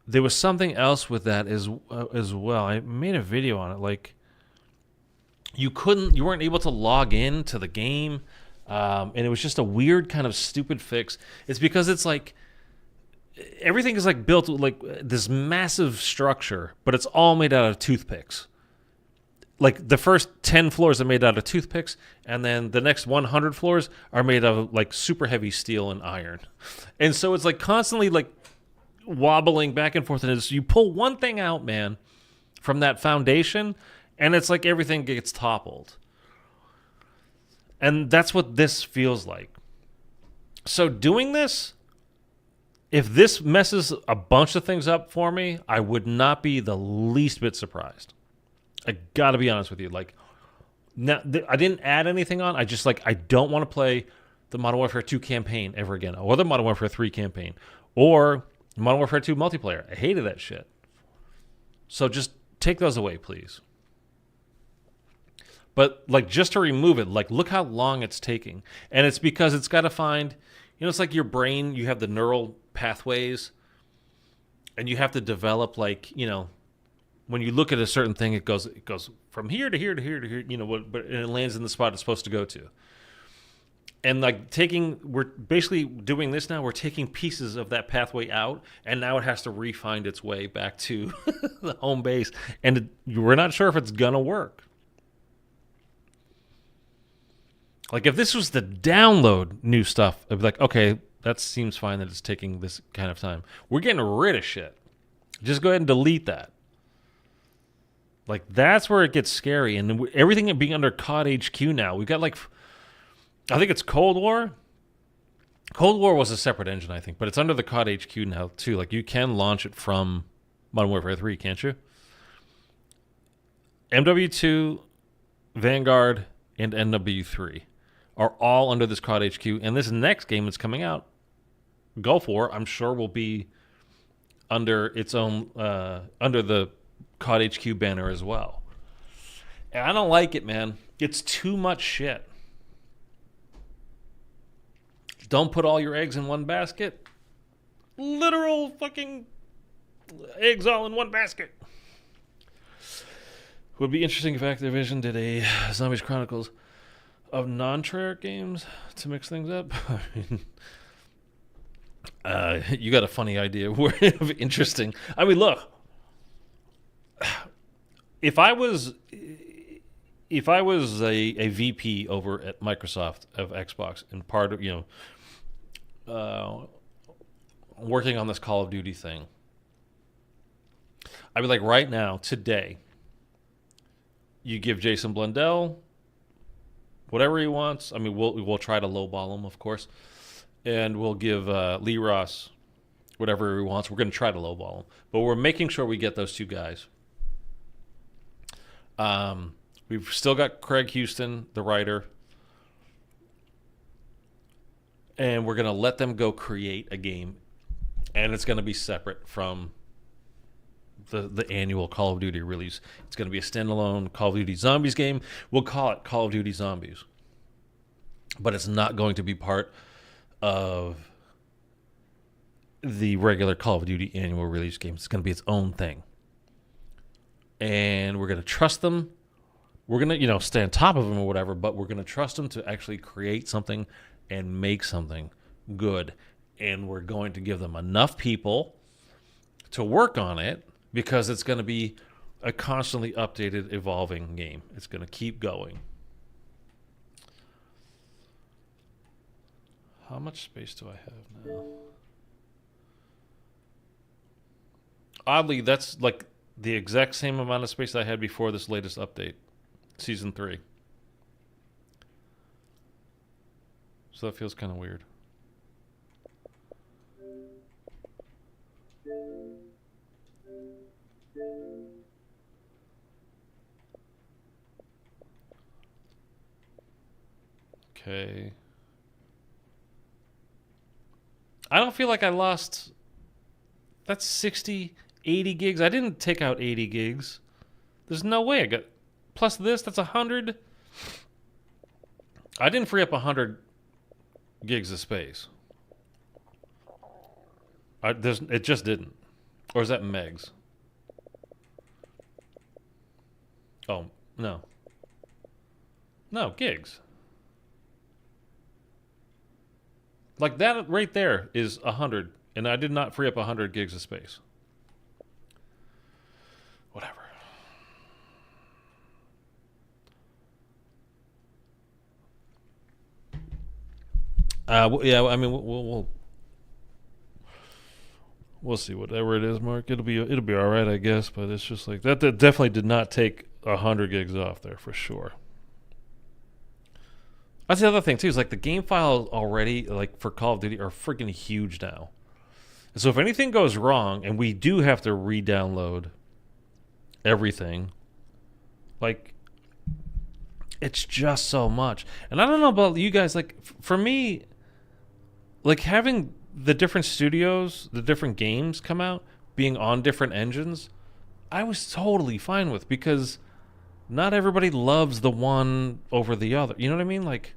There was something else with that as well. I made a video on it. Like, you weren't able to log in to the game, and it was just a weird kind of stupid fix. It's because it's like, everything is like built like this massive structure, but it's all made out of toothpicks. Like, the first 10 floors are made out of toothpicks, and then the next 100 floors are made of like super heavy steel and iron. And so it's like constantly like wobbling back and forth, and you pull one thing out, man, from that foundation, and it's like everything gets toppled. And that's what this feels like. So doing this, if this messes a bunch of things up for me, I would not be the least bit surprised. I gotta be honest with you. Like, now, I didn't add anything on. I just, like, I don't want to play the Modern Warfare 2 campaign ever again, or the Modern Warfare 3 campaign, or Modern Warfare 2 multiplayer. I hated that shit. So just take those away, please. But, like, just to remove it, like, look how long it's taking. And it's because it's got to find, you know, it's like your brain, you have the neural pathways, and you have to develop, like, you know, when you look at a certain thing, it goes from here to here to here to here, you know, but it lands in the spot it's supposed to go to. And, like, we're basically doing this now. We're taking pieces of that pathway out, and now it has to re-find its way back to the home base. And we're not sure if it's gonna work. Like, if this was to download new stuff, it'd be like, okay, that seems fine that it's taking this kind of time. We're getting rid of shit. Just go ahead and delete that. Like, that's where it gets scary. And everything being under COD HQ now. We've got, like, I think it's Cold War. Cold War was a separate engine, I think, but it's under the COD HQ now, too. Like, you can launch it from Modern Warfare 3, can't you? MW2, Vanguard, and MW3 are all under this COD HQ. And this next game that's coming out, Gulf War, I'm sure will be under its own, under the COD HQ banner as well. And I don't like it, man. It's too much shit. Don't put all your eggs in one basket. Literal fucking eggs all in one basket. Would be interesting if Activision did a Zombies Chronicles of non-Treyarch games to mix things up. You got a funny idea. Interesting. I mean, look. If I was a VP over at Microsoft of Xbox and part of, working on this Call of Duty thing, I'd be like, right now, today, you give Jason Blundell whatever he wants. I mean, we'll try to lowball him, of course, and we'll give Lee Ross whatever he wants. We're going to try to lowball him, but we're making sure we get those two guys. We've still got Craig Houston, the writer, and we're going to let them go create a game, and it's going to be separate from the annual Call of Duty release. It's going to be a standalone Call of Duty Zombies game. We'll call it Call of Duty Zombies, but it's not going to be part of the regular Call of Duty annual release game. It's going to be its own thing, and we're going to trust them. We're going to, stay on top of them or whatever, but we're going to trust them to actually create something and make something good. And we're going to give them enough people to work on it because it's going to be a constantly updated, evolving game. It's going to keep going. How much space do I have now? Oddly, that's like the exact same amount of space I had before this latest update. Season 3. So that feels kind of weird. Okay. I don't feel like I lost... That's 60, 80 gigs. I didn't take out 80 gigs. There's no way I got... Plus this, that's 100. I didn't free up 100 gigs of space. It just didn't. Or is that megs? Oh, no. No, gigs. Like that right there is 100. And I did not free up 100 gigs of space. Whatever. Yeah, I mean, we'll see whatever it is, Mark. It'll be all right, I guess. But it's just like that definitely did not take 100 gigs off there for sure. That's the other thing too. Is like the game files already, like for Call of Duty, are freaking huge now. And so if anything goes wrong, and we do have to re-download everything, like. It's just so much. And I don't know about you guys, like, for me, like, having the different studios, the different games come out, being on different engines, I was totally fine with, because not everybody loves the one over the other. You know what I mean? Like,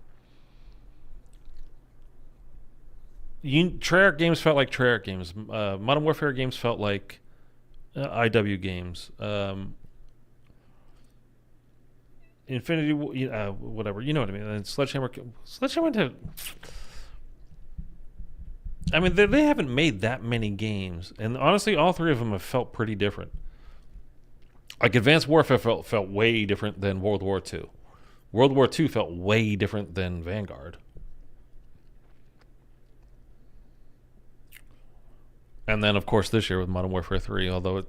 Treyarch games felt like Treyarch games. Modern Warfare games felt like IW games. Infinity, whatever, you know what I mean. And Sledgehammer to, I mean, they haven't made that many games, and honestly, all three of them have felt pretty different. Like Advanced Warfare felt way different than World War II. World War II felt way different than Vanguard. And then, of course, this year with Modern Warfare 3, although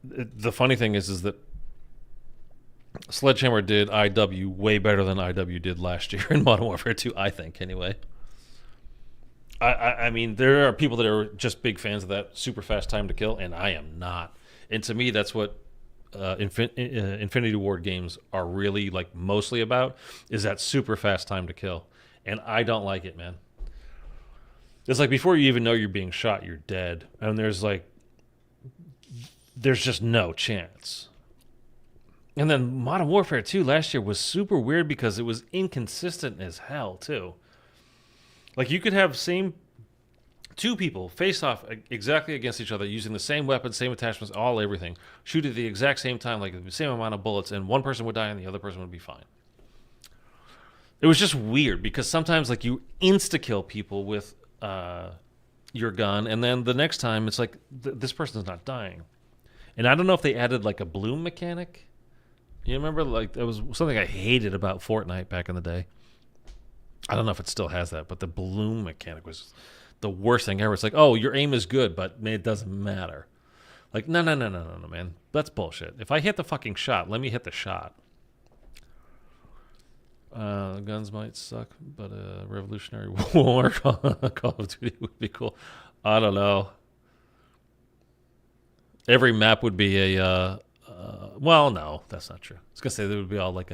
the funny thing is that Sledgehammer did IW way better than IW did last year in Modern Warfare 2, I think, anyway. I mean, there are people that are just big fans of that super fast time to kill, and I am not. And to me, that's what Infinity Ward games are really like mostly about is that super fast time to kill, and I don't like it, man. It's like before you even know you're being shot, you're dead, and there's just no chance. And then Modern Warfare 2 last year was super weird because it was inconsistent as hell too. Like you could have two people face off exactly against each other using the same weapons, same attachments, everything. Shoot at the exact same time, like the same amount of bullets, and one person would die and the other person would be fine. It was just weird because sometimes like you insta-kill people with your gun, and then the next time it's like this person's not dying. And I don't know if they added like a bloom mechanic. You remember, like, that was something I hated about Fortnite back in the day. I don't know if it still has that, but the bloom mechanic was the worst thing ever. It's like, oh, your aim is good, but it doesn't matter. Like, no, man. That's bullshit. If I hit the fucking shot, let me hit the shot. Guns might suck, but a Revolutionary War Call of Duty would be cool. I don't know. Every map would be a... well, no, that's not true. I was going to say there would be all like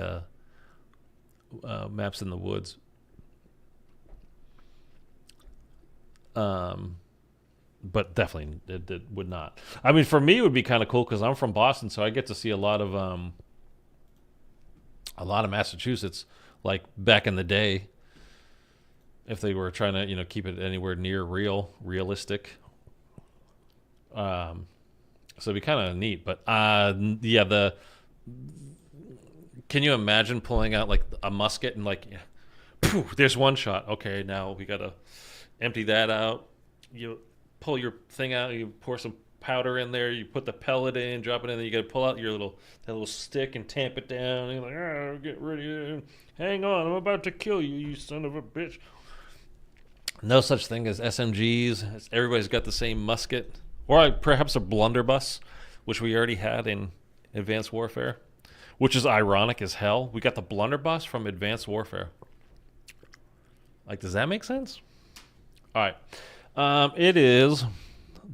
maps in the woods. But definitely it would not. I mean, for me, it would be kind of cool because I'm from Boston, so I get to see a lot of Massachusetts, like back in the day, if they were trying to, keep it anywhere near realistic. So it'd be kind of neat, but yeah, can you imagine pulling out like a musket and like, poof, there's one shot. Okay, now we gotta empty that out. You pull your thing out, you pour some powder in there, you put the pellet in, drop it in, then you gotta pull out your little stick and tamp it down. And you're like, oh, get ready, hang on, I'm about to kill you, you son of a bitch. No such thing as SMGs. Everybody's got the same musket. Or perhaps a blunderbuss, which we already had in Advanced Warfare, which is ironic as hell. We got the blunderbuss from Advanced Warfare. Like, does that make sense? All right. It is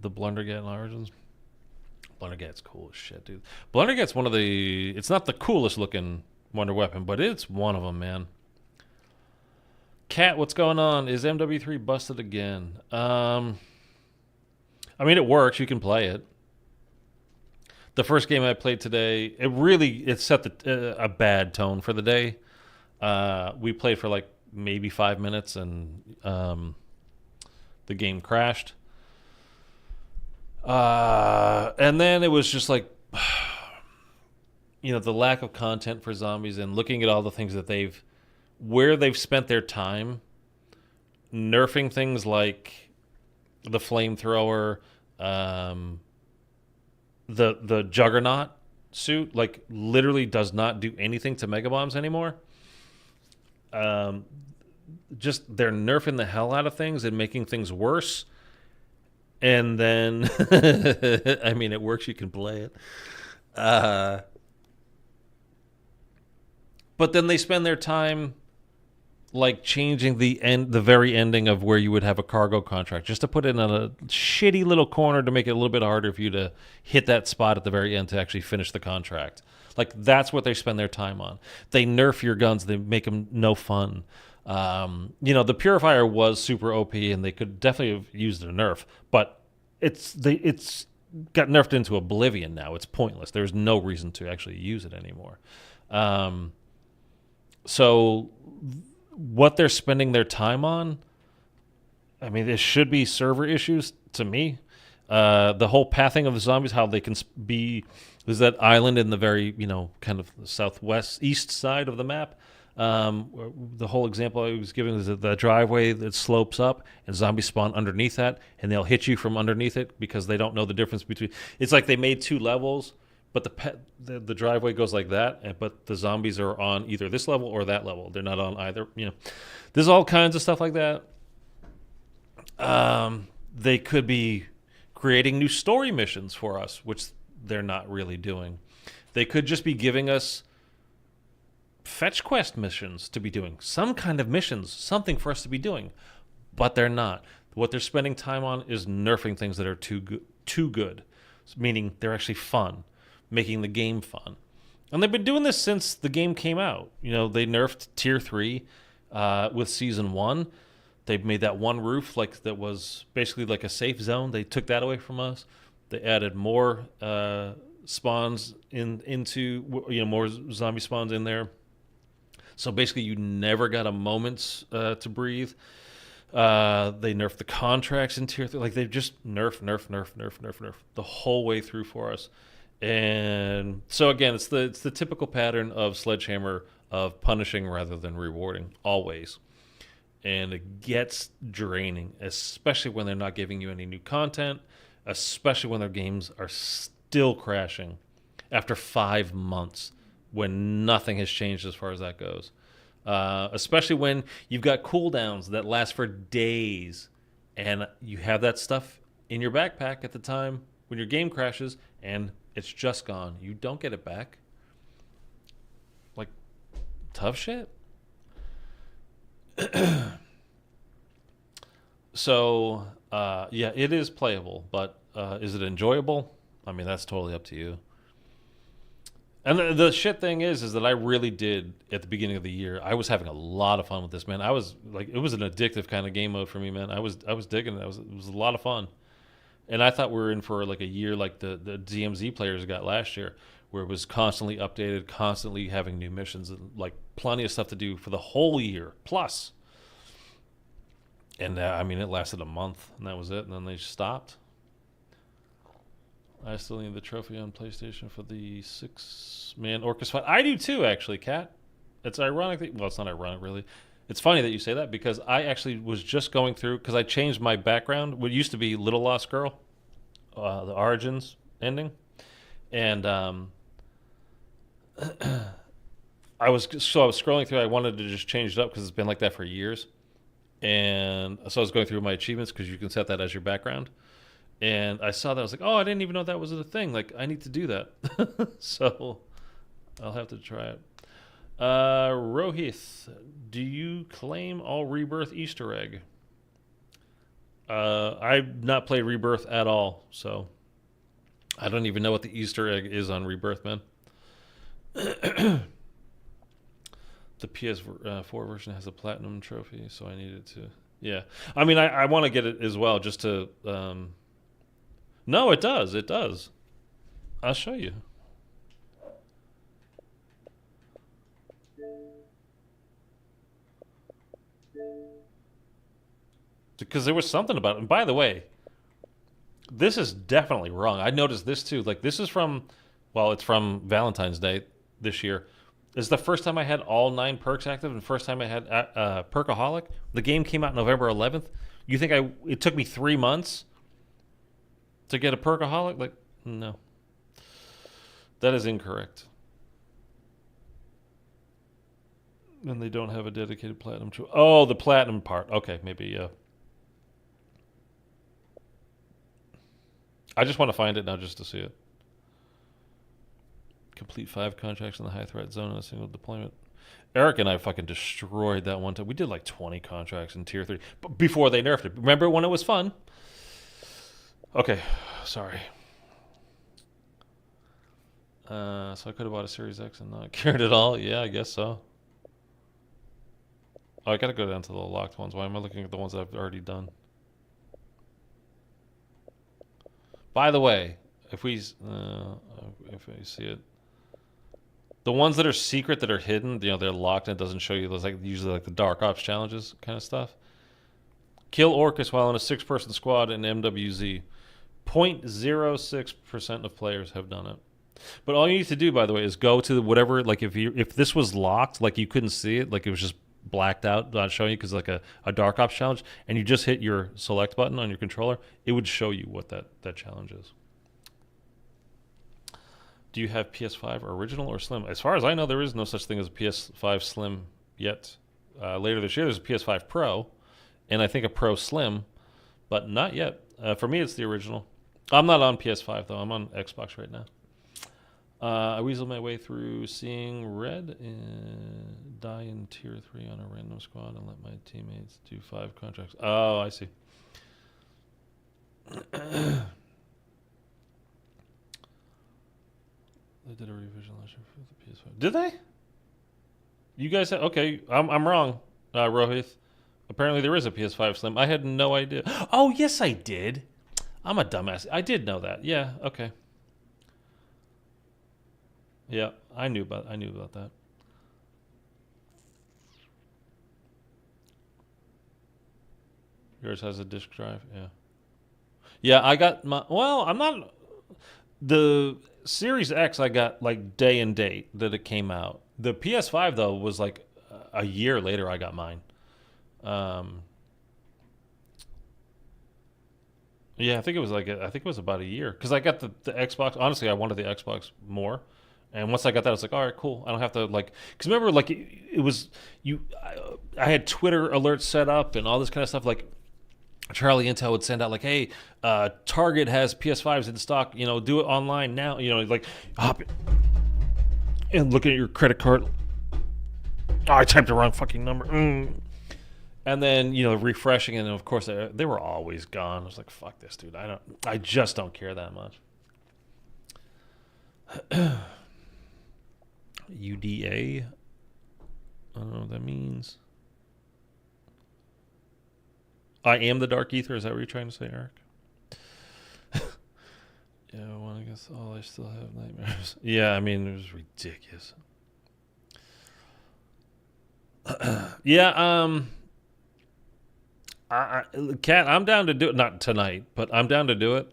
the Blundergat in Origins. Blundergat's cool as shit, dude. Blundergat's one of the... It's not the coolest looking wonder weapon, but it's one of them, man. Cat, what's going on? Is MW3 busted again? I mean, it works. You can play it. The first game I played today, it set a bad tone for the day. We played for like maybe 5 minutes, and the game crashed. And then it was just like, the lack of content for zombies, and looking at all the things that where they've spent their time nerfing things like the Flamethrower, the Juggernaut suit, like, literally does not do anything to Mega Bombs anymore. Just they're nerfing the hell out of things and making things worse. And then, I mean, it works. You can play it. But then they spend their time like changing the very ending of where you would have a cargo contract, just to put it in a shitty little corner to make it a little bit harder for you to hit that spot at the very end to actually finish the contract. Like, that's what they spend their time on. They nerf your guns. They make them no fun. The Purifier was super OP, and they could definitely have used a nerf, but it's got nerfed into oblivion now. It's pointless. There's no reason to actually use it anymore. So what they're spending their time on, I mean, this should be server issues to me. The whole pathing of the zombies, how they can there's that island in the very, kind of southwest, east side of the map. The whole example I was giving is the driveway that slopes up, and zombies spawn underneath that, and they'll hit you from underneath it because they don't know the difference between. It's like they made two levels, but the driveway goes like that, but the zombies are on either this level or that level. They're not on either. There's all kinds of stuff like that. They could be creating new story missions for us, which they're not really doing. They could just be giving us fetch quest missions to be doing, some kind of missions, something for us to be doing, but they're not. What they're spending time on is nerfing things that are too good, meaning they're actually fun, making the game fun. And they've been doing this since the game came out. You know, they nerfed Tier 3 with Season 1. They made that one roof like that was basically like a safe zone. They took that away from us. They added more spawns into, you know, more zombie spawns in there. So basically you never got a moment to breathe. They nerfed the contracts in Tier 3. Like, they've just nerf the whole way through for us. And so again, it's the typical pattern of Sledgehammer of punishing rather than rewarding, always. And it gets draining, especially when they're not giving you any new content, especially when their games are still crashing after 5 months when nothing has changed as far as that goes. Especially when you've got cooldowns that last for days and you have that stuff in your backpack at the time when your game crashes and it's just gone. You don't get it back. Like, tough shit. So, yeah, it is playable, but is it enjoyable? I mean, that's totally up to you. And the shit thing is that I really did, at the beginning of the year, I was having a lot of fun with this, man. I was, like, it was an addictive kind of game mode for me, man. I was digging it. It was a lot of fun. And I thought we were in for like a year like the DMZ players got last year, where it was constantly updated, constantly having new missions, and like plenty of stuff to do for the whole year plus. And I mean, it lasted a month, and that was it. And then they stopped. I still need the trophy on PlayStation for the 6-man Orcus fight. I do too, actually, Kat. It's ironic that, well, it's not ironic, really. It's funny that you say that, because I actually was just going through, because I changed my background. What used to be Little Lost Girl, the Origins ending. And I was scrolling through. I wanted to just change it up because it's been like that for years. And so I was going through my achievements, because you can set that as your background. And I saw that. I was like, oh, I didn't even know that was a thing. Like, I need to do that. So I'll have to try it. Rohith, do you claim all Rebirth Easter egg? I've not played Rebirth at all, so I don't even know what the Easter egg is on Rebirth, man. The PS4 version has a platinum trophy, so I needed to. Yeah, I mean, I want to get it as well, just to. No, it does. It does. I'll show you. Because there was something about it. And by the way, this is definitely wrong. I noticed this too. Like, this is from, well, it's from Valentine's Day this year. This is the first time I had all 9 perks active, and first time I had Perkaholic. The game came out November 11th. You think it took me 3 months to get a Perkaholic? Like, no. That is incorrect. And they don't have a dedicated platinum to. Oh, the platinum part. Okay, maybe, yeah. I just want to find it now just to see it. Complete 5 contracts in the high threat zone in a single deployment. Eric and I fucking destroyed that one time. We did like 20 contracts in Tier 3 before they nerfed it. Remember when it was fun? Okay, sorry. So I could have bought a Series X and not cared at all. Yeah, I guess so. Oh, I gotta go down to the locked ones. Why am I looking at the ones that I've already done? By the way, if I see it, the ones that are secret, that are hidden, you know, they're locked and it doesn't show you. Those, like, usually like the Dark Ops challenges kind of stuff. Kill Orcus while in a 6-person squad in MWZ. 0.06% of players have done it. But all you need to do, by the way, is go to whatever. Like, if this was locked, like you couldn't see it, like it was just blacked out, not showing you, because like a Dark Ops challenge, and you just hit your select button on your controller, it would show you what that challenge is. Do you have PS5 original or Slim? As far as I know, there is no such thing as a PS5 Slim yet. Later this year, there's a PS5 Pro, and I think a Pro Slim, but not yet. For me, it's the original. I'm not on PS5, though. I'm on Xbox right now. I weaseled my way through seeing red and die in Tier 3 on a random squad and let my teammates do 5 contracts. Oh, I see. did a revision last year for the PS5. Did they? You guys said, okay, I'm wrong, Rohith. Apparently there is a PS5 Slim. I had no idea. Oh, yes, I did. I'm a dumbass. I did know that. Yeah, okay. Yeah, I knew about that. Yours has a disk drive, yeah. Yeah, I got my, well, I'm not, the Series X I got like day and date that it came out. The PS5 though was like a year later I got mine. Yeah, I think it was about a year because I got the Xbox. Honestly, I wanted the Xbox more, and once I got that, I was like, all right, cool. I don't have to like, because remember, like it was you. I had Twitter alerts set up and all this kind of stuff. Like Charlie Intel would send out like, hey, Target has PS5s in stock. You know, do it online now. You know, like hop in and looking at your credit card. Oh, I typed the wrong fucking number. And then, you know, refreshing, and of course they were always gone. I was like, fuck this, dude. I just don't care that much. UDA? I don't know what that means. I am the Dark Aether. Is that what you're trying to say, Eric? Yeah, well, I guess I still have nightmares. Yeah, I mean, it was ridiculous. Yeah, Kat, I'm down to do it. Not tonight, but I'm down to do it.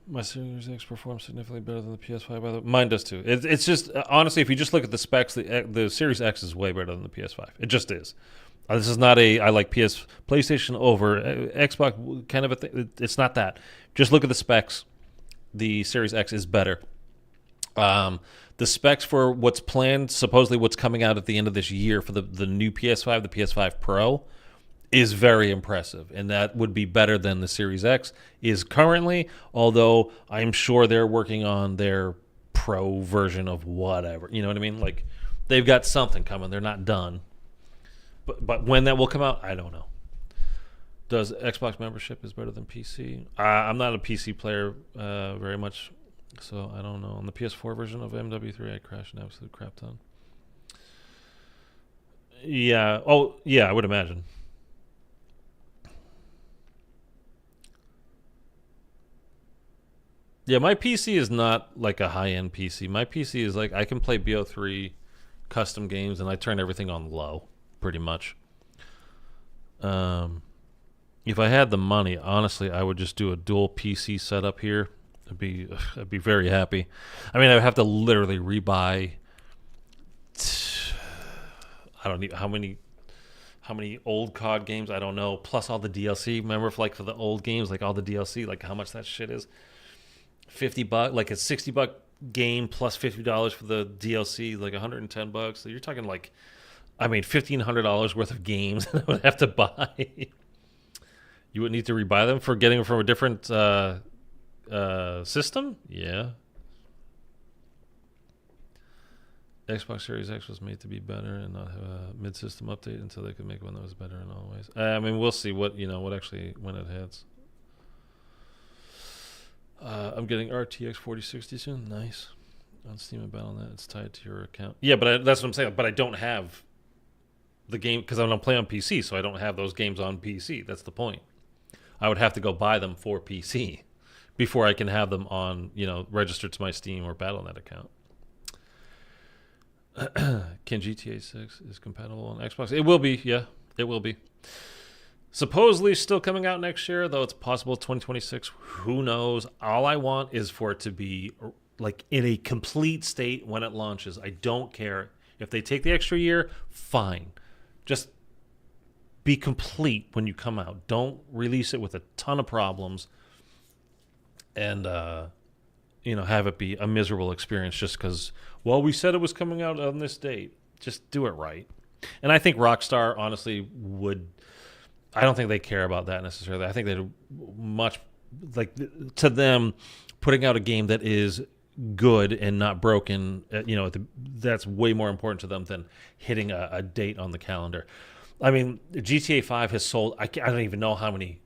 My Series X performs significantly better than the PS5. By the way, mine does too. It's just honestly, if you just look at the specs, the Series X is way better than the PS5. It just is. This is not I like PlayStation over Xbox kind of a thing. It's not that. Just look at the specs. The Series X is better. The specs for what's planned, supposedly what's coming out at the end of this year for the new PS5, the PS5 Pro, is very impressive. And that would be better than the Series X is currently, although I'm sure they're working on their Pro version of whatever. You know what I mean? Like, they've got something coming. They're not done. But when that will come out, I don't know. Does Xbox membership is better than PC? I'm not a PC player very much. So I don't know. On the PS4 version of MW3, I crashed an absolute crap ton. Yeah. Oh, yeah. I would imagine. Yeah, my PC is not like a high-end PC. My PC is like I can play BO3 custom games, and I turn everything on low, pretty much. If I had the money, honestly, I would just do a dual PC setup here. I'd be very happy. I mean, I would have to literally rebuy. I don't know how many old COD games. I don't know. Plus all the DLC. Remember, for the old games, like all the DLC, like how much that shit is. $50, like a $60 game plus $50 for the DLC, like $110. So you're talking like, I mean, $1,500 worth of games that I would have to buy. You would need to rebuy them for getting them from a different. System? Yeah. Xbox Series X was made to be better and not have a mid-system update until they could make one that was better in all ways. I mean, we'll see what actually when it hits. I'm getting RTX 4060 soon. Nice. On Steam and Battle.net, it's tied to your account. Yeah, but that's what I'm saying. But I don't have the game because I don't play on PC, so I don't have those games on PC. That's the point. I would have to go buy them for PC before I can have them on, registered to my Steam or Battle.net account. Can GTA 6 is compatible on Xbox? It will be, yeah. It will be. Supposedly still coming out next year, though it's possible 2026. Who knows? All I want is for it to be like in a complete state when it launches. I don't care. If they take the extra year, fine. Just be complete when you come out. Don't release it with a ton of problems and have it be a miserable experience just because, well, we said it was coming out on this date. Just do it right. And I think Rockstar, honestly, I don't think they care about that necessarily. I think they'd much, like, to them, putting out a game that is good and not broken, that's way more important to them than hitting a date on the calendar. I mean, GTA 5 has sold, I don't even know how many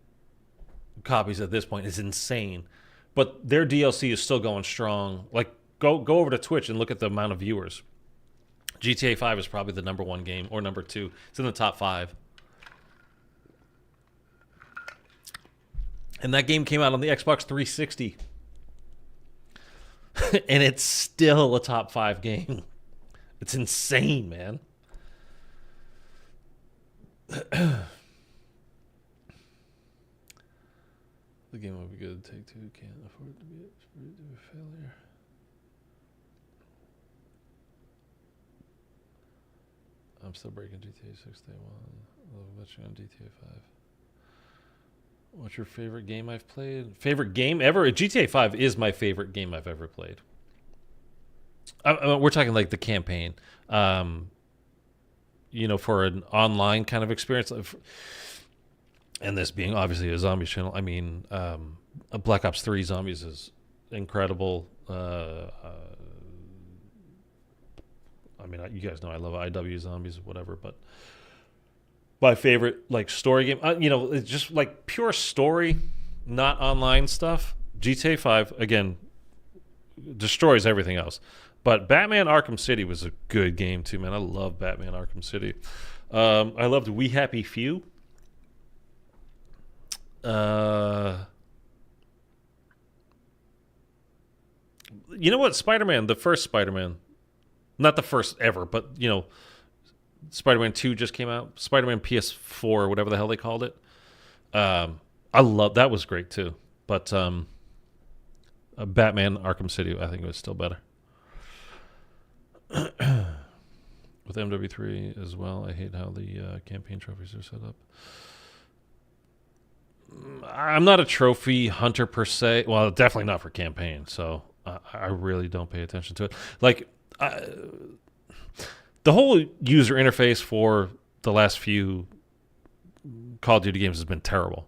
copies at this point is insane. But their DLC is still going strong. Like, go over to Twitch and look at the amount of viewers. GTA 5 is probably the #1 game, or #2. It's in the top 5. And that game came out on the Xbox 360. And it's still a top 5 game. It's insane, man. The game will be good. Take-Two can't afford to be a failure. I'm still breaking GTA 6 Day 1. I love watching on GTA 5. What's your favorite game I've played? Favorite game ever? GTA 5 is my favorite game I've ever played. We're talking like the campaign. You know, for an online kind of experience. And this being obviously a zombies channel, I mean, Black Ops 3 Zombies is incredible. I mean, you guys know I love IW Zombies, whatever, but my favorite, like, story game, you know, it's just like pure story, not online stuff. GTA 5, again, destroys everything else. But Batman Arkham City was a good game too, man. I love Batman Arkham City. I loved We Happy Few. You know what? Spider-Man, the first Spider-Man. Not the first ever, but, you know, Spider-Man 2 just came out. Spider-Man PS4 or whatever the hell they called it. I love that. Was great too. But Batman Arkham City, I think it was still better. With MW3 as well, I hate how the campaign trophies are set up. I'm not a trophy hunter per se. Well, definitely not for campaign. So I really don't pay attention to it. Like, the whole user interface for the last few Call of Duty games has been terrible.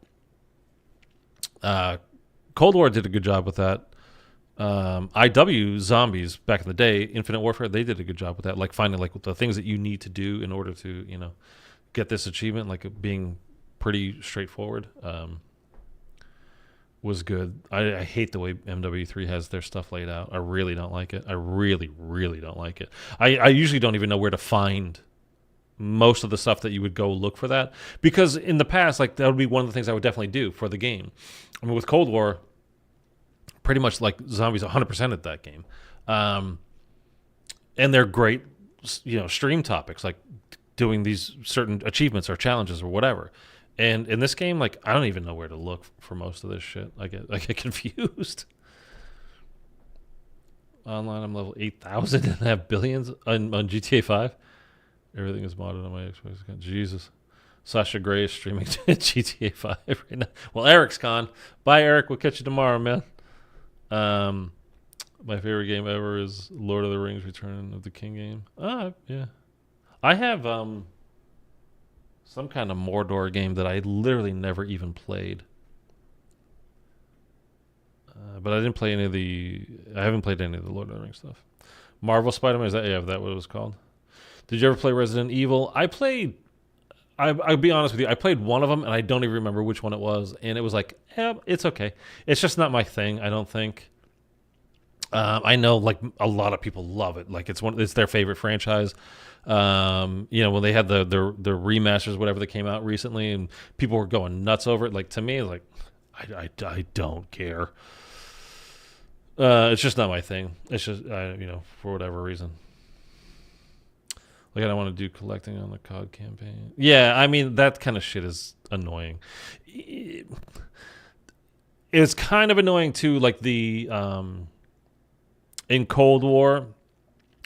Cold War did a good job with that. IW Zombies back in the day, Infinite Warfare, they did a good job with that. Like finding like the things that you need to do in order to, you know, get this achievement, like being pretty straightforward. Was good. I hate the way MW3 has their stuff laid out. I really don't like it. I really, really don't like it. I usually don't even know where to find most of the stuff that you would go look for that. Because in the past, like, that would be one of the things I would definitely do for the game. I mean, with Cold War, pretty much like Zombies 100% at that game. And they're great, you know, stream topics, like doing these certain achievements or challenges or whatever. And in this game, like, I don't even know where to look for most of this shit. I get confused. Online, I'm level 8,000 and have billions on GTA 5. Everything is modded on my Xbox account. Jesus. Sasha Gray is streaming GTA 5 right now. Well, Eric's gone. Bye, Eric. We'll catch you tomorrow, man. My favorite game ever is Lord of the Rings Return of the King game. Yeah. I have some kind of Mordor game that I literally never even played. But I didn't play any of I haven't played any of the Lord of the Rings stuff. Marvel Spider-Man, is that what it was called? Did you ever play Resident Evil? I played, I'll be honest with you, I played one of them and I don't even remember which one it was. And it was like, it's okay. It's just not my thing, I don't think. I know, like, a lot of people love it. Like, it's their favorite franchise. You know, when they had the remasters, whatever that came out recently, and people were going nuts over it. Like, to me, like, I don't care. It's just not my thing. It's just, you know, for whatever reason. Like, I don't want to do collecting on the COD campaign. Yeah, I mean, that kind of shit is annoying. It's kind of annoying too, like the in Cold War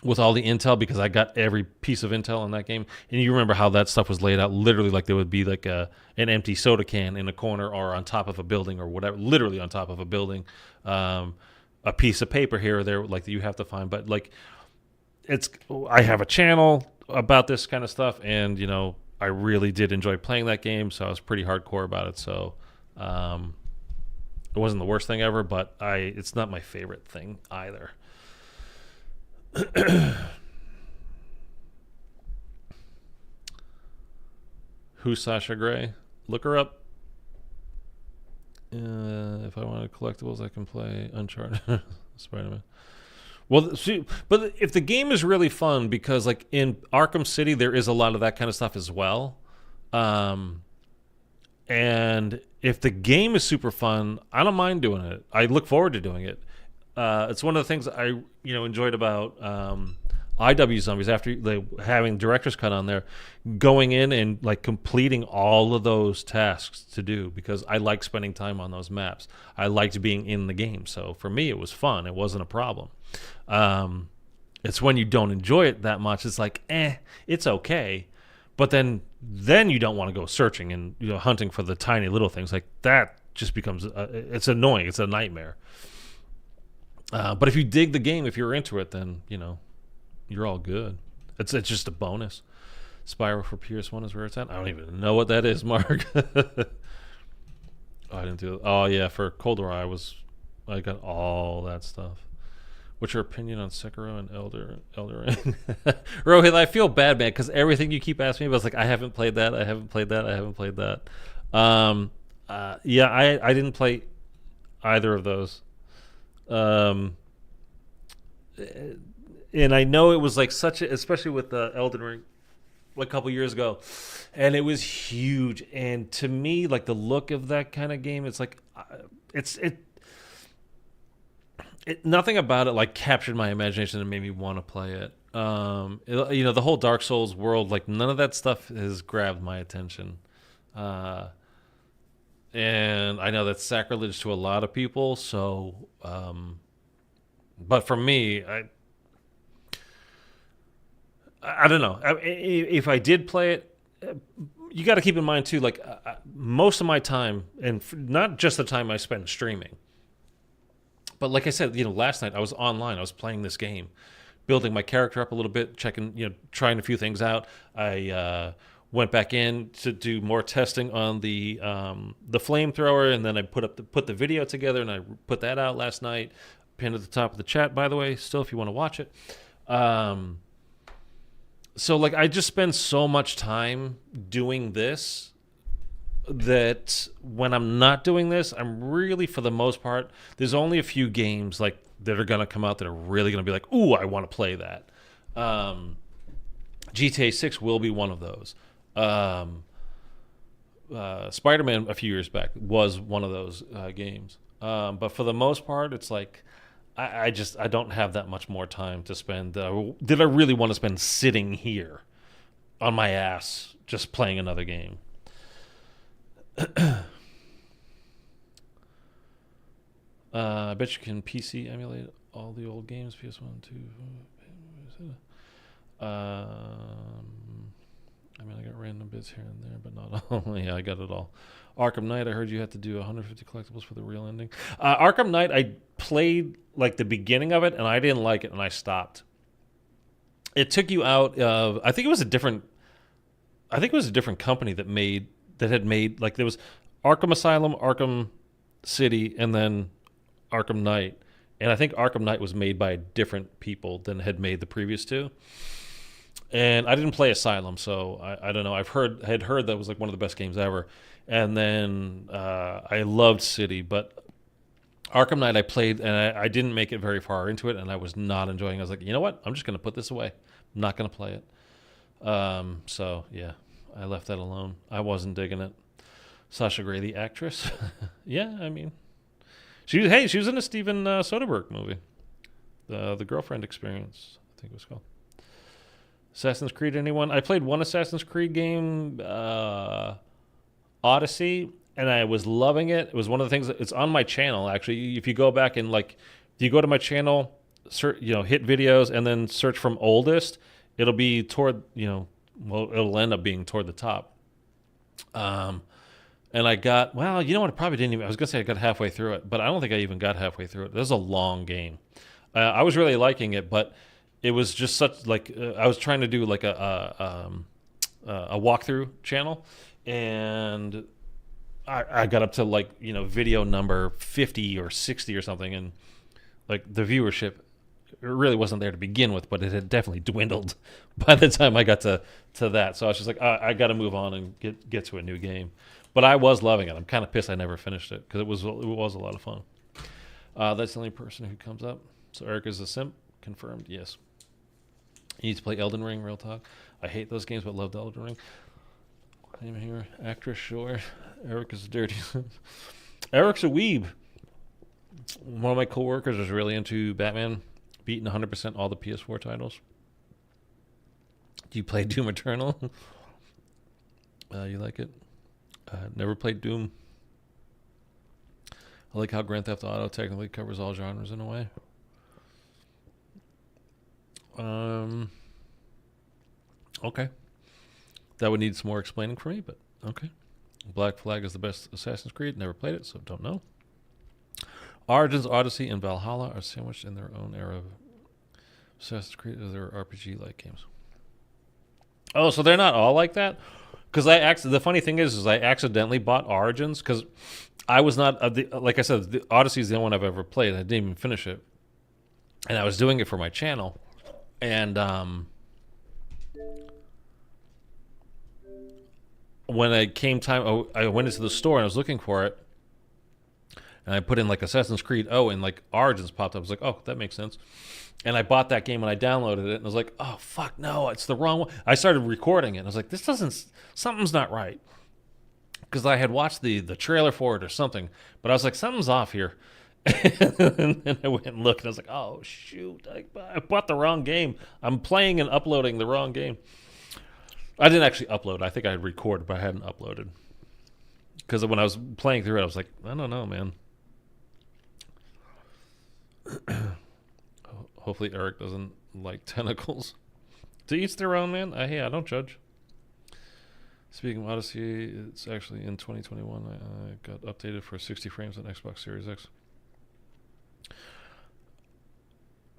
with all the intel, because I got every piece of intel in that game, and you remember how that stuff was laid out. Literally, like, there would be like an empty soda can in a corner or on top of a building or whatever. Literally on top of a building, a piece of paper here or there, like, that you have to find. But like, I have a channel about this kind of stuff, and, you know, I really did enjoy playing that game, so I was pretty hardcore about it. So it wasn't the worst thing ever, but it's not my favorite thing either. Who's Sasha Gray? Look her up. If I wanted collectibles, I can play Uncharted, Spider-Man. Well, see, but if the game is really fun, because like in Arkham City, there is a lot of that kind of stuff as well. And if the game is super fun, I don't mind doing it. I look forward to doing it. It's one of the things I enjoyed about IW Zombies after having director's cut on there, going in and like completing all of those tasks to do, because I like spending time on those maps. I liked being in the game, so for me it was fun. It wasn't a problem. It's when you don't enjoy it that much, it's like it's okay, but then you don't want to go searching and hunting for the tiny little things. Like that just becomes it's annoying. It's a nightmare. But if you dig the game, if you're into it, then you're all good. It's just a bonus. Spyro for PS1 is where it's at. I don't even know what that is, Mark. I didn't do it. Oh yeah, for Cold War I got all that stuff. What's your opinion on Sekiro and Elder Ring? Rohit, I feel bad, man, because everything you keep asking me about is like, I haven't played that. I haven't played that. Yeah, I didn't play either of those. And I know it was like especially with the Elden Ring, like a couple years ago, and it was huge. And to me, like the look of that kind of game, it's like nothing about it like captured my imagination and made me want to play it. The whole Dark Souls world, like none of that stuff has grabbed my attention. And I know that's sacrilege to a lot of people. So, but for me, I don't know. If I did play it, you got to keep in mind too, like most of my time, and not just the time I spend streaming, but like I said, last night I was online. I was playing this game, building my character up a little bit, checking, trying a few things out. I went back in to do more testing on the Flamethrower, and then I put the video together, and I put that out last night. Pinned at the top of the chat, by the way, still if you want to watch it. So like I just spend so much time doing this that when I'm not doing this, I'm really, for the most part, there's only a few games like that are gonna come out that are really gonna be like, ooh, I want to play that. GTA 6 will be one of those. Spider-Man a few years back was one of those games. But for the most part, it's like I don't have that much more time to spend. Did I really want to spend sitting here on my ass just playing another game? I bet you can PC emulate all the old games, PS1, 2. I got random bits here and there, but not all. Yeah, I got it all. Arkham Knight, I heard you had to do 150 collectibles for the real ending. Arkham Knight, I played like the beginning of it, and I didn't like it, and I stopped. It took you out of, I think it was a different company that had made, like there was Arkham Asylum, Arkham City, and then Arkham Knight. And I think Arkham Knight was made by different people than had made the previous two. And I didn't play Asylum, so I don't know. I had heard that was like one of the best games ever. And then I loved City, but Arkham Knight I played, and I didn't make it very far into it, and I was not enjoying it. I was like, you know what? I'm just going to put this away. I'm not going to play it. So, yeah, I left that alone. I wasn't digging it. Sasha Grey, the actress. Yeah, I mean, she was in a Steven Soderbergh movie. The Girlfriend Experience, I think it was called. Assassin's Creed, anyone? I played one Assassin's Creed game, Odyssey, and I was loving it. It was one of the things it's on my channel, actually. If you go back and if you go to my channel, hit videos and then search from oldest, it'll be toward, it'll end up being toward the top. And I got, I probably didn't even, I was going to say I got halfway through it, but I don't think I even got halfway through it. This is a long game. I was really liking it, but it was just such, I was trying to do like a walkthrough channel, and I got up to video number 50 or 60 or something, and like the viewership really wasn't there to begin with, but it had definitely dwindled by the time I got to that. So I was just like, I got to move on and get to a new game. But I was loving it. I'm kind of pissed I never finished it because it was a lot of fun. That's the only person who comes up. So Eric is a simp. Confirmed. Yes. You need to play Elden Ring. Real talk. I hate those games, but loved Elden Ring. Name here. Actress. Sure. Eric is a dirty. Eric's a weeb. One of my coworkers is really into Batman, beating 100% all the PS4 titles. Do you play Doom Eternal? You like it? Never played Doom. I like how Grand Theft Auto technically covers all genres in a way. Okay. That would need some more explaining for me, but okay. Black Flag is the best Assassin's Creed. Never played it, so don't know. Origins, Odyssey, and Valhalla are sandwiched in their own era of Assassin's Creed as their RPG-like games. Oh, so they're not all like that? Because the funny thing is I accidentally bought Origins because I was not, like I said, the Odyssey is the only one I've ever played. I didn't even finish it. And I was doing it for my channel. And when it came time, I went into the store and I was looking for it. And I put in like Assassin's Creed, and like Origins popped up. I was like, oh, that makes sense. And I bought that game and I downloaded it. And I was like, oh, fuck, no, it's the wrong one. I started recording it. And I was like, something's not right. Because I had watched the trailer for it or something. But I was like, something's off here. And then I went and looked and I was like, oh, shoot, I bought the wrong game. I'm playing and uploading the wrong game. I didn't actually upload. I think I had recorded, but I hadn't uploaded. Because when I was playing through it, I was like, I don't know, man. Hopefully Eric doesn't like tentacles. To each their own, man. Hey, I don't judge. Speaking of Odyssey, it's actually in 2021. I got updated for 60 frames on Xbox Series X.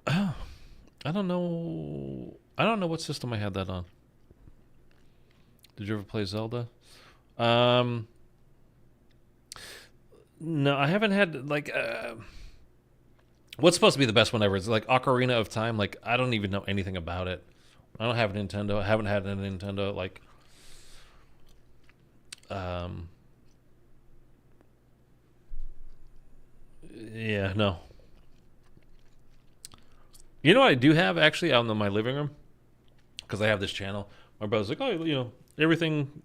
Oh, I don't know what system I had that on. Did you ever play Zelda? No, I haven't had like what's supposed to be the best one ever? It's like Ocarina of Time. Like I don't even know anything about it. I don't have a Nintendo. I haven't had a Nintendo. Like yeah, no. You know what I do have actually out in my living room? Because I have this channel. My brother's like, oh, everything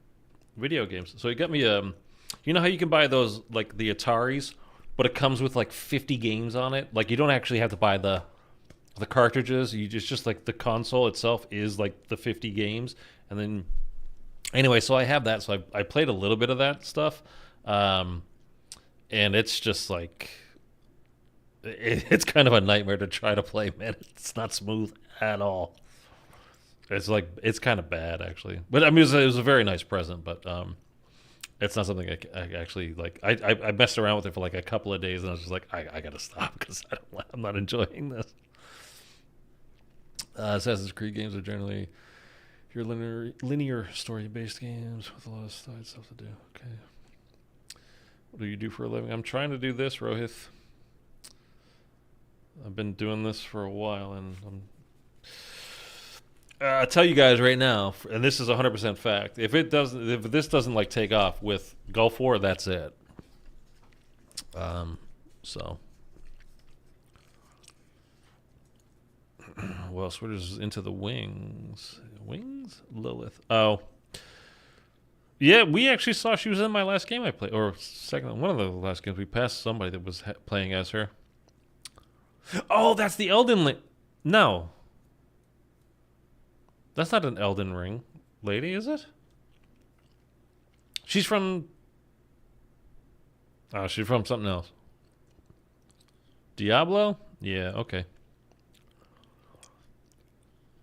video games. So he got me you know how you can buy those like the Ataris, but it comes with like 50 games on it? Like you don't actually have to buy the cartridges. It's just like the console itself is like the 50 games. And then anyway, so I have that. So I played a little bit of that stuff. And it's just like it's kind of a nightmare to try to play, man. It's not smooth at all. It's kind of bad actually. But I mean it was a very nice present, but it's not something I actually like. I messed around with it for like a couple of days and I was just like I gotta stop because I'm not enjoying this. Assassin's Creed games are generally your linear story-based games with a lot of side stuff to do. Okay. What do you do for a living? I'm trying to do this, Rohith. I've been doing this for a while, and I'll tell you guys right now, and this is 100% fact. If this doesn't like take off with Gulf War, that's it. So. Well, Switter's into the wings. Wings? Lilith. Oh. Yeah, we actually saw she was in my last game I played. Or second, one of the last games. We passed somebody that was playing as her. Oh, that's the Elden Ring. No. That's not an Elden Ring lady, is it? She's from... Oh, she's from something else. Diablo? Yeah, okay.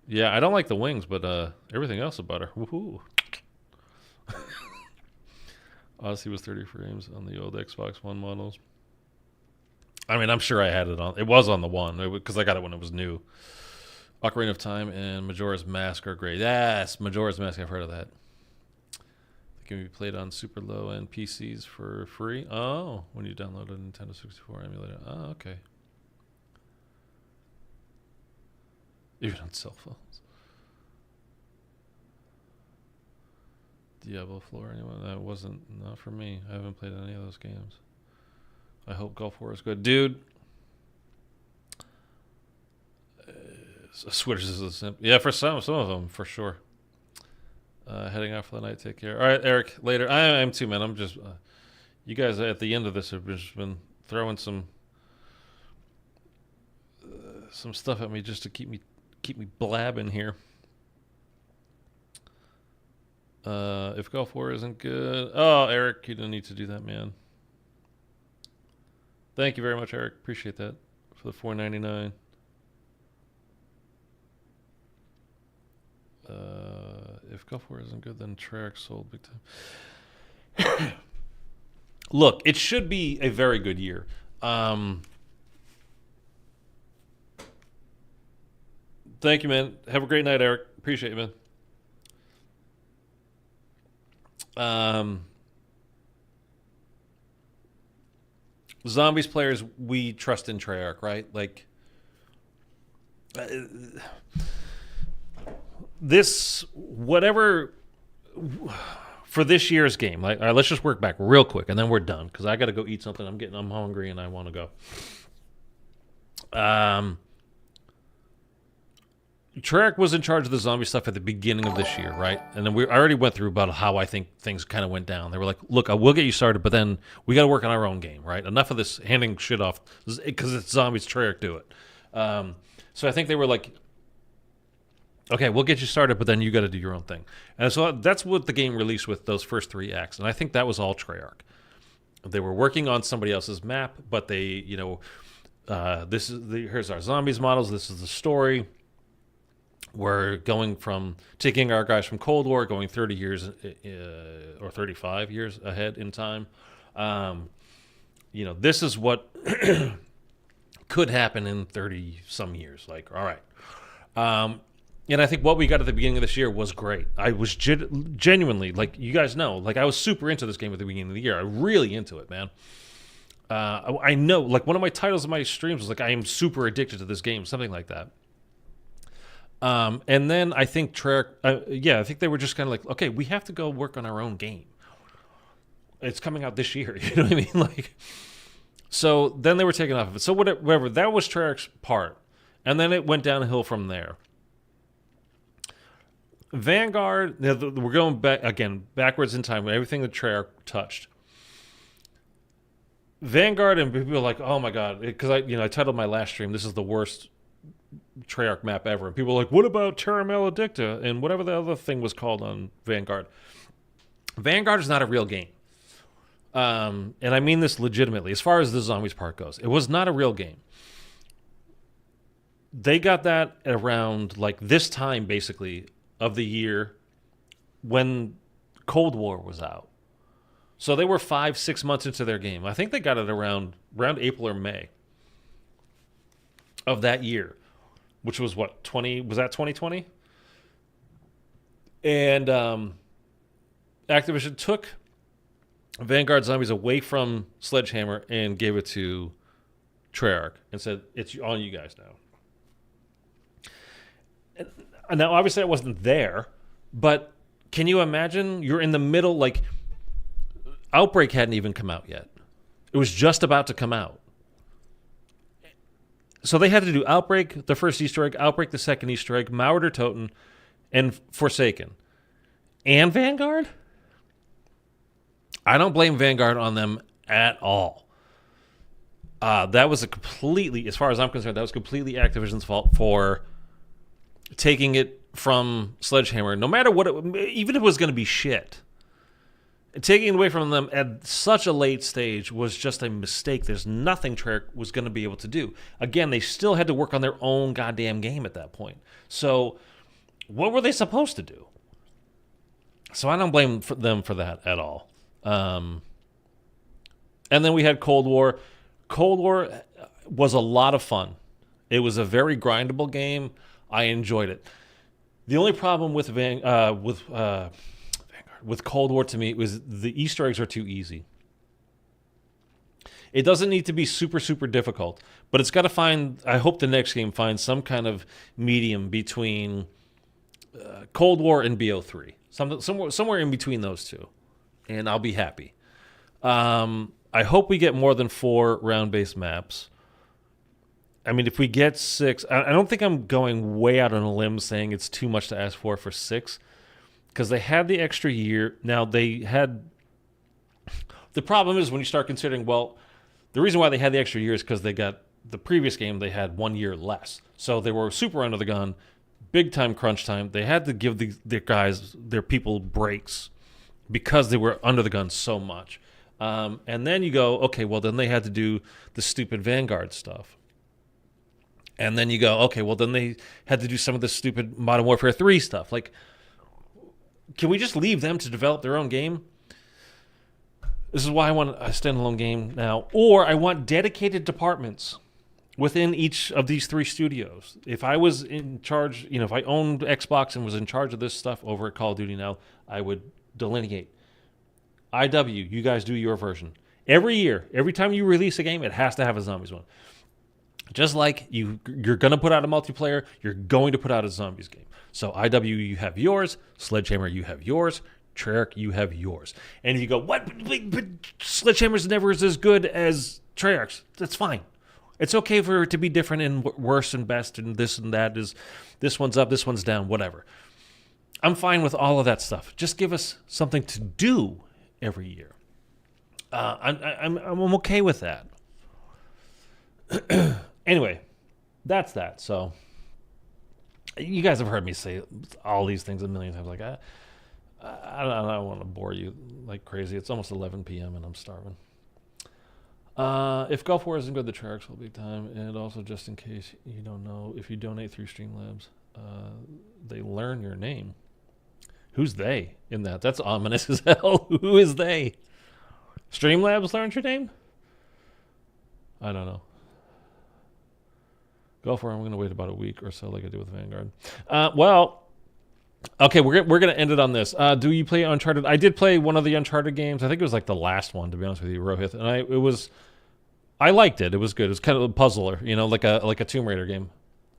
Yeah, I don't like the wings, but everything else about her. Woohoo. Odyssey was 30 frames on the old Xbox One models. I mean, I'm sure I had it on. It was on the one, because I got it when it was new. Ocarina of Time and Majora's Mask are great. Yes, Majora's Mask, I've heard of that. They can be played on super low-end PCs for free. Oh, when you download a Nintendo 64 emulator. Oh, okay. Even on cell phones. Diablo floor. Anyway, that wasn't not for me. I haven't played any of those games. I hope Gulf War is good, dude. Switch is a simp. Yeah, for some of them for sure. Heading out for the night. Take care. All right, Eric. Later. I am too, man. I'm just. You guys at the end of this have just been throwing some stuff at me just to keep me blabbing here. If Gulf War isn't good, oh, Eric, you don't need to do that, man. Thank you very much, Eric. Appreciate that for the $4.99. If Gulf War isn't good, then Treyarch sold big time. Look, it should be a very good year. Thank you, man. Have a great night, Eric. Appreciate you, man. Zombies players, we trust in Treyarch, right? Like, this, whatever, for this year's game, like, all right, let's just work back real quick, and then we're done, because I got to go eat something. I'm hungry, and I want to go. Treyarch was in charge of the zombie stuff at the beginning of this year, right? And then I already went through about how I think things kind of went down. They were like, look, I will get you started, but then we got to work on our own game, right? Enough of this handing shit off, because it's zombies, Treyarch do it. So I think they were like, okay, we'll get you started, but then you got to do your own thing. And so that's what the game released with those first 3 acts. And I think that was all Treyarch. They were working on somebody else's map, but they, you know, here's our zombies models. This is the story. We're going from taking our guys from Cold War, going 30 years or 35 years ahead in time. You know, this is what could happen in 30 some years. Like, all right. And I think what we got at the beginning of this year was great. I was genuinely, like, you guys know, like, I was super into this game at the beginning of the year. I'm really into it, man. I know, like, one of my titles of my streams was like, I am super addicted to this game, something like that. And then I think Treyarch, I think they were just kind of like, okay, we have to go work on our own game. It's coming out this year, you know what I mean? Like, so then they were taken off of it. So whatever, that was Treyarch's part. And then it went downhill from there. Vanguard, we're going back again, backwards in time, everything that Treyarch touched. Vanguard, and people are like, oh my God, because I titled my last stream, this is the worst Treyarch map ever. And people are like, what about Terra Maledicta and whatever the other thing was called on Vanguard? Vanguard is not a real game. And I mean this legitimately, as far as the zombies part goes. It was not a real game. They got that around like this time, basically, of the year when Cold War was out. So they were 5-6 months into their game. I think they got it around April or May of that year, which was what, 2020? And Activision took Vanguard Zombies away from Sledgehammer and gave it to Treyarch and said, it's on you guys now. And now, obviously, I wasn't there, but can you imagine? You're in the middle, like, Outbreak hadn't even come out yet. It was just about to come out. So they had to do Outbreak, the first Easter egg, Outbreak, the second Easter egg, Mauer Toten, and Forsaken. And Vanguard? I don't blame Vanguard on them at all. That was as far as I'm concerned, that was completely Activision's fault for taking it from Sledgehammer, no matter what, even if it was going to be shit. Taking it away from them at such a late stage was just a mistake. There's nothing Treyarch was going to be able to do. Again, they still had to work on their own goddamn game at that point. So what were they supposed to do? So I don't blame them for that at all. And then we had Cold War. Cold War was a lot of fun. It was a very grindable game. I enjoyed it. The only problem with Cold War to me was the Easter eggs are too easy. It doesn't need to be super, super difficult, but it's got to find, I hope the next game finds some kind of medium between Cold War and BO3. somewhere in between those two, and I'll be happy. I hope we get more than 4 round-based maps. I mean, if we get 6, I don't think I'm going way out on a limb saying it's too much to ask for 6, because they had the extra year. Now, they had... The problem is when you start considering, well, the reason why they had the extra year is because they got the previous game, they had 1 year less. So they were super under the gun, big time crunch time. They had to give their people breaks because they were under the gun so much. And then you go, okay, well, then they had to do the stupid Vanguard stuff. And then you go, okay, well, then they had to do some of the stupid Modern Warfare 3 stuff. Like, can we just leave them to develop their own game? This is why I want a standalone game now. Or I want dedicated departments within each of these 3 studios. If I was in charge, if I owned Xbox and was in charge of this stuff over at Call of Duty now, I would delineate. IW, you guys do your version. Every year, every time you release a game, it has to have a zombies one. Just like you're going to put out a multiplayer, you're going to put out a zombies game. So IW, you have yours. Sledgehammer, you have yours. Treyarch, you have yours. And if you go, what? But Sledgehammer's never as good as Treyarch's. That's fine. It's okay for it to be different and worse and best and this and that. Is this one's up, this one's down, whatever. I'm fine with all of that stuff. Just give us something to do every year. I'm okay with that. Anyway, that's that. So you guys have heard me say all these things a million times. Like I don't want to bore you like crazy. It's almost 11 p.m. and I'm starving. If Gulf War isn't good, the Treyarch's will be time. And also, just in case you don't know, if you donate through Streamlabs, they learn your name. Who's they in that? That's ominous as hell. Who is they? Streamlabs learned your name? I don't know. Gulf War, I'm going to wait about a week or so like I did with Vanguard. Okay, we're going to end it on this. Do you play Uncharted? I did play one of the Uncharted games. I think it was like the last one, to be honest with you, Rohith. And I liked it. It was good. It was kind of a puzzler, like a Tomb Raider game.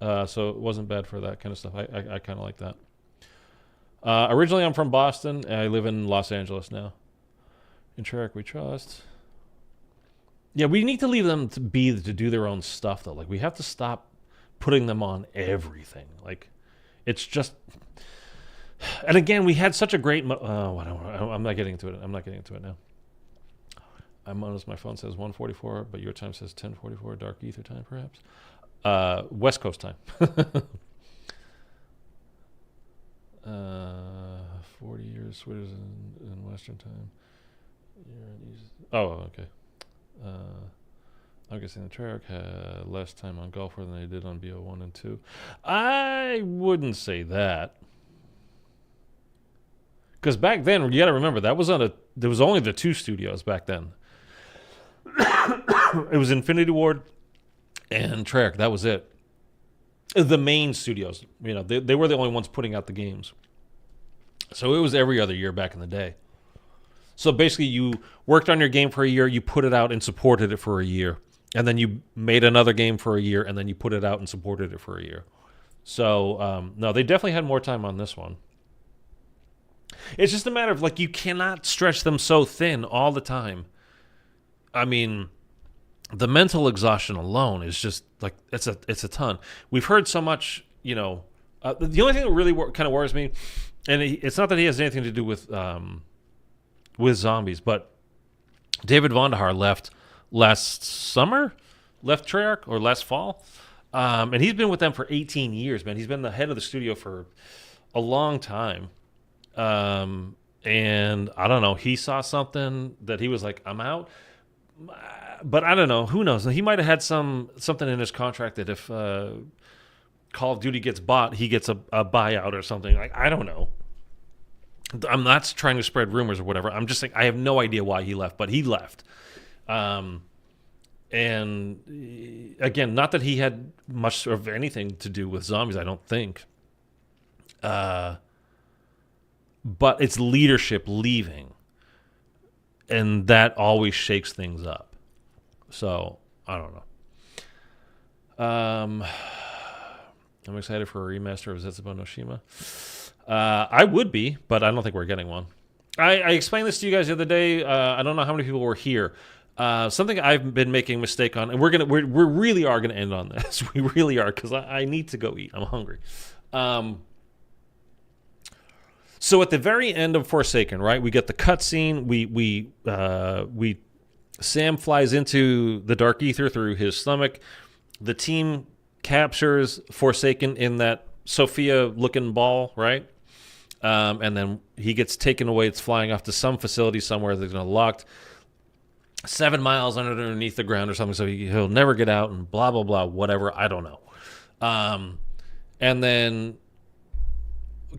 So it wasn't bad for that kind of stuff. I kind of like that. Originally, I'm from Boston. And I live in Los Angeles now. In Treyarch, we trust. Yeah, we need to leave them to do their own stuff, though. Like, we have to stop putting them on everything. Like, it's just... And again, we had such a great... I'm not getting into it. I'm not getting into it now. I'm honest. My phone says 1:44, but your time says 10:44. Dark Aether time, perhaps. West Coast time. 40 years Swiss in Western time. Oh, okay. I'm guessing the Treyarch had less time on Gulf War than they did on BO1 and 2. I wouldn't say that. Because back then, you got to remember, there was only the 2 studios back then. It was Infinity Ward and Treyarch. That was it. The main studios, they were the only ones putting out the games. So it was every other year back in the day. So basically, you worked on your game for a year, you put it out and supported it for a year, and then you made another game for a year, and then you put it out and supported it for a year. So no, they definitely had more time on this one. It's just a matter of, like, you cannot stretch them so thin all the time. I mean, the mental exhaustion alone is just, like, it's a ton. We've heard so much, the only thing that really kind of worries me, and it's not that he has anything to do with zombies, but David Vonderhaar left last summer, left Treyarch, or last fall, and he's been with them for 18 years, man. He's been the head of the studio for a long time. And I don't know, he saw something that he was like, I'm out. But I don't know, who knows? He might have had something in his contract that if Call of Duty gets bought, he gets a buyout or something. Like, I don't know. I'm not trying to spread rumors or whatever. I'm just saying I have no idea why he left, but he left. And again, not that he had much of anything to do with zombies, I don't think. But it's leadership leaving, and that always shakes things up. So I don't know. I'm excited for a remaster of Zetsubo no Shima. I would be, but I don't think we're getting one. I explained this to you guys the other day. I don't know how many people were here. Something I've been making a mistake on, and we really are gonna end on this. We really are, because I need to go eat. I'm hungry. So at the very end of Forsaken, right, we get the cutscene. Sam flies into the Dark Aether through his stomach. The team captures Forsaken in that Sophia-looking ball, right? And then he gets taken away. It's flying off to some facility somewhere that's locked 7 miles underneath the ground or something, so he'll never get out, and blah, blah, blah, whatever. I don't know. And then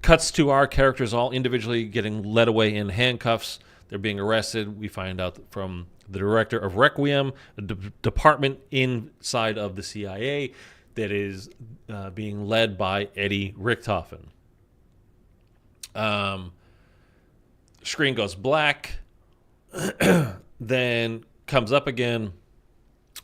cuts to our characters all individually getting led away in handcuffs. They're being arrested. We find out from the director of Requiem, a department inside of the CIA that is being led by Eddie Richtofen. Screen goes black, then comes up again.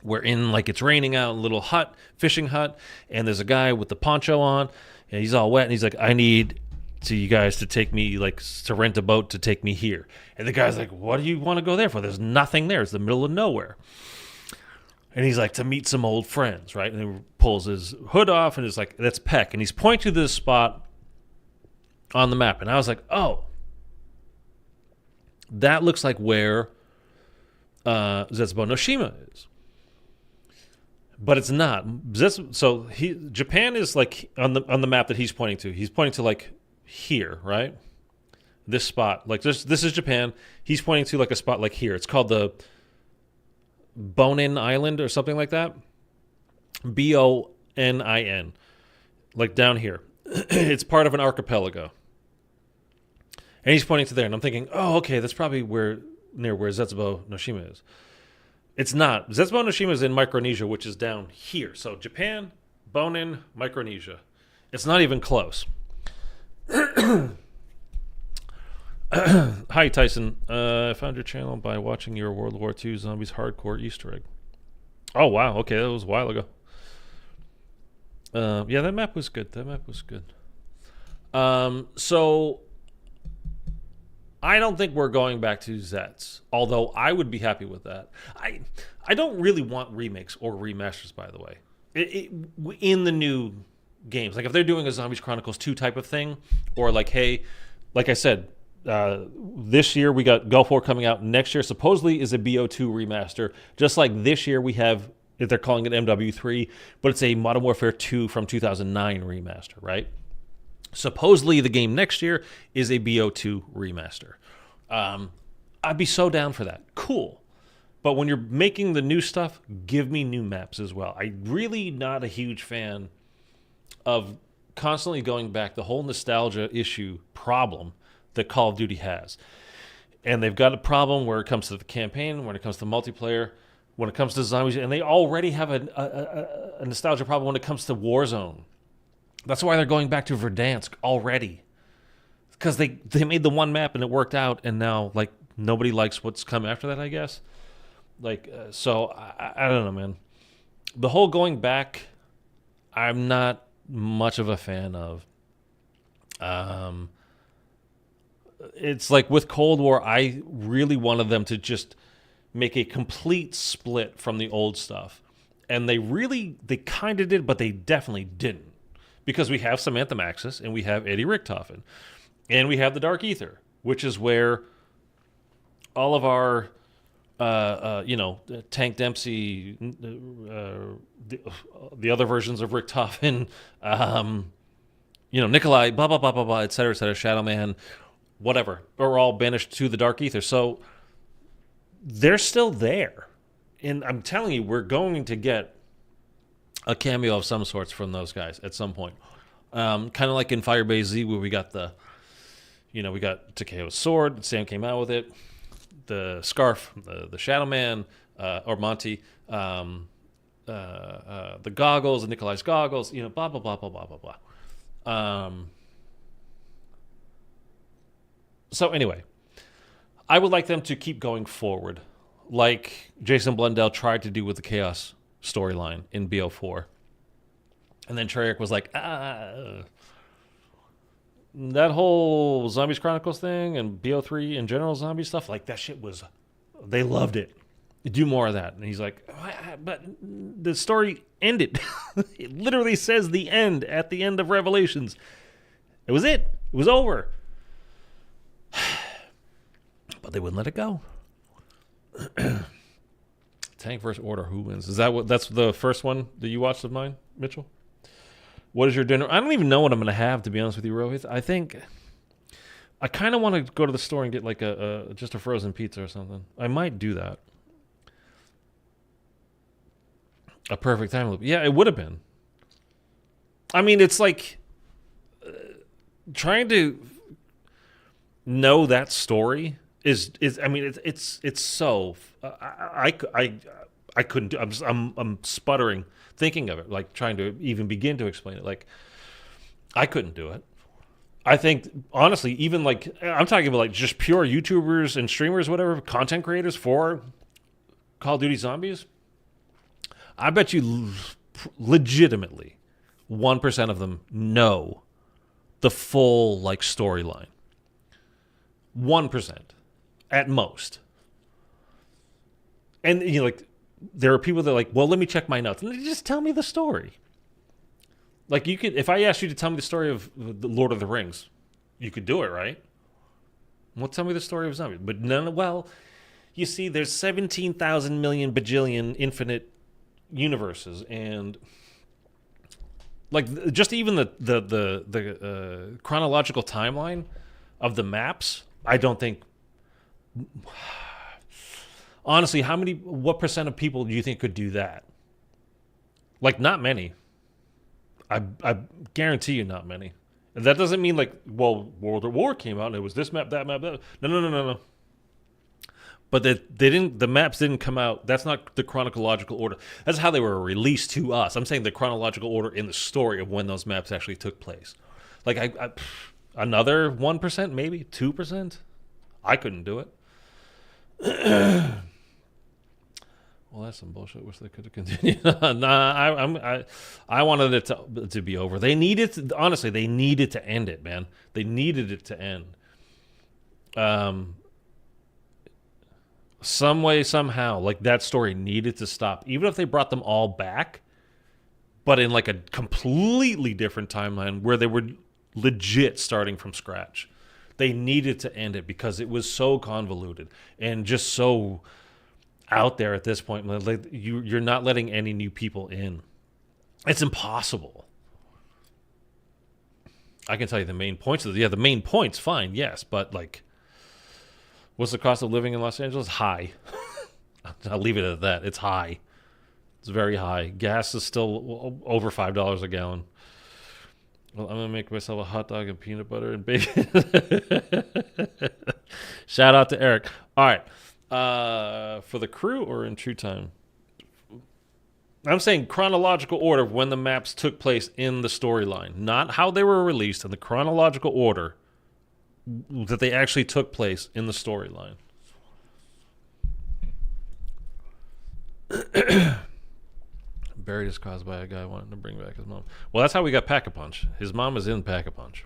We're in, like, it's raining out, a little hut, fishing hut, and there's a guy with the poncho on, and he's all wet, and he's like, I need you guys to take me, like, to rent a boat to take me here. And the guy's like, what do you want to go there for? There's nothing there. It's the middle of nowhere. And he's like, to meet some old friends, right? And he pulls his hood off, and it's like, that's Peck. And he's pointing to this spot on the map. And I was like, oh, that looks like where Zetsubo Noshima is. But it's not. So Japan is, like, on the map that he's pointing to. He's pointing to, like, here, right? This spot. Like, this is Japan. He's pointing to, like, a spot like here. It's called the Bonin Island or something like that. Bonin. Like, down here. It's part of an archipelago. And he's pointing to there. And I'm thinking, oh, okay, that's probably near where Zetsubo Noshima is. It's not. Zetsubo Noshima is in Micronesia, which is down here. So Japan, Bonin, Micronesia. It's not even close. Hi, Tyson. I found your channel by watching your World War II Zombies Hardcore Easter egg. Oh, wow. Okay, that was a while ago. Yeah, that map was good. So I don't think we're going back to Zets, although I would be happy with that. I don't really want remakes or remasters, by the way, in the new games. Like, if they're doing a Zombies Chronicles 2 type of thing, or like, hey, like I said, this year we got Gulf War coming out. Next year supposedly is a BO2 remaster. Just like this year we have, if they're calling it MW3, but it's a Modern Warfare 2 from 2009 remaster, right? Supposedly the game next year is a BO2 remaster. I'd be so down for that. Cool. But when you're making the new stuff, give me new maps as well. I'm really not a huge fan of constantly going back, the whole nostalgia issue problem that Call of Duty has. And they've got a problem where it comes to the campaign, when it comes to multiplayer, when it comes to zombies, and they already have a nostalgia problem when it comes to Warzone. That's why they're going back to Verdansk already. Because they made the one map and it worked out, and now, like, nobody likes what's come after that, I guess. Like, so, I don't know, man. The whole going back, I'm not much of a fan of. It's like with Cold War, I really wanted them to just make a complete split from the old stuff. And they kind of did, but they definitely didn't. Because we have Samantha Maxis, and we have Eddie Richtofen, and we have the Dark Aether, which is where all of our, Tank Dempsey, the other versions of Richtofen, Nikolai, blah, blah, blah, blah, blah, et cetera, Shadow Man, whatever, are all banished to the Dark Aether. So they're still there. And I'm telling you, we're going to get a cameo of some sorts from those guys at some point. Kind of like in Firebase Z, where we got we got Takeo's sword, Sam came out with it, the scarf, the Shadow Man, or Monty, the goggles, the Nikolai's goggles, blah, blah, blah, blah, blah, blah, blah. So anyway, I would like them to keep going forward, like Jason Blundell tried to do with the Chaos storyline in BO4. And then Treyarch was like, that whole Zombies Chronicles thing and BO3 in general zombie stuff, like that shit was, they loved it. Do more of that. And he's like, but the story ended. It literally says the end at the end of Revelations. It was it. It was over. But they wouldn't let it go. Tank versus Order. Who wins? Is that what? That's the first one that you watched of mine, Mitchell? What is your dinner? I don't even know what I'm going to have, to be honest with you, Rohit. I think I kind of want to go to the store and get like just a frozen pizza or something. I might do that. A perfect time loop. Yeah, it would have been. I mean, it's like trying to know that story is. I mean, it's so. I couldn't do. I'm sputtering thinking of it, like trying to even begin to explain it. Like I couldn't do it. I think honestly, even like I'm talking about like just pure YouTubers and streamers, whatever, content creators for Call of Duty Zombies. I bet you legitimately 1% of them know the full like storyline. 1% at most. And you know, like there are people that are like, well, let me check my notes. And they just tell me the story. Like you could, if I asked you to tell me the story of the Lord of the Rings, you could do it, right? Well, tell me the story of zombies. But none. Well, you see, there's 17,000 million bajillion infinite universes, and like just even the chronological timeline of the maps, I don't think. Honestly, what percent of people do you think could do that? Like, not many. I guarantee you, not many. And that doesn't mean like, well, World at War came out and it was this map, that map, that. No. But the maps didn't come out. That's not the chronological order. That's how they were released to us. I'm saying the chronological order in the story of when those maps actually took place. Like another 1%, maybe 2%. I couldn't do it. Well, that's some bullshit. Wish they could have continued. Nah, I wanted it to be over. They needed to, honestly, they needed to end it, man. They needed it to end. Some way, somehow, like that story needed to stop. Even if they brought them all back, but in like a completely different timeline where they were legit starting from scratch. They needed to end it because it was so convoluted and just so out there at this point. Like you're not letting any new people in. It's impossible. I can tell you the main points of the main points, fine, yes, but like, what's the cost of living in Los Angeles? High. I'll leave it at that. It's high. It's very high. Gas is still over $5 a gallon. Well, I'm going to make myself a hot dog and peanut butter and bacon. Shout out to Eric. All right. For the crew or in true time? I'm saying chronological order of when the maps took place in the storyline. Not how they were released, in the chronological order that they actually took place in the storyline. Buried is caused by a guy wanting to bring back his mom. Well, that's how we got Pack-a-Punch. His mom is in Pack-a-Punch.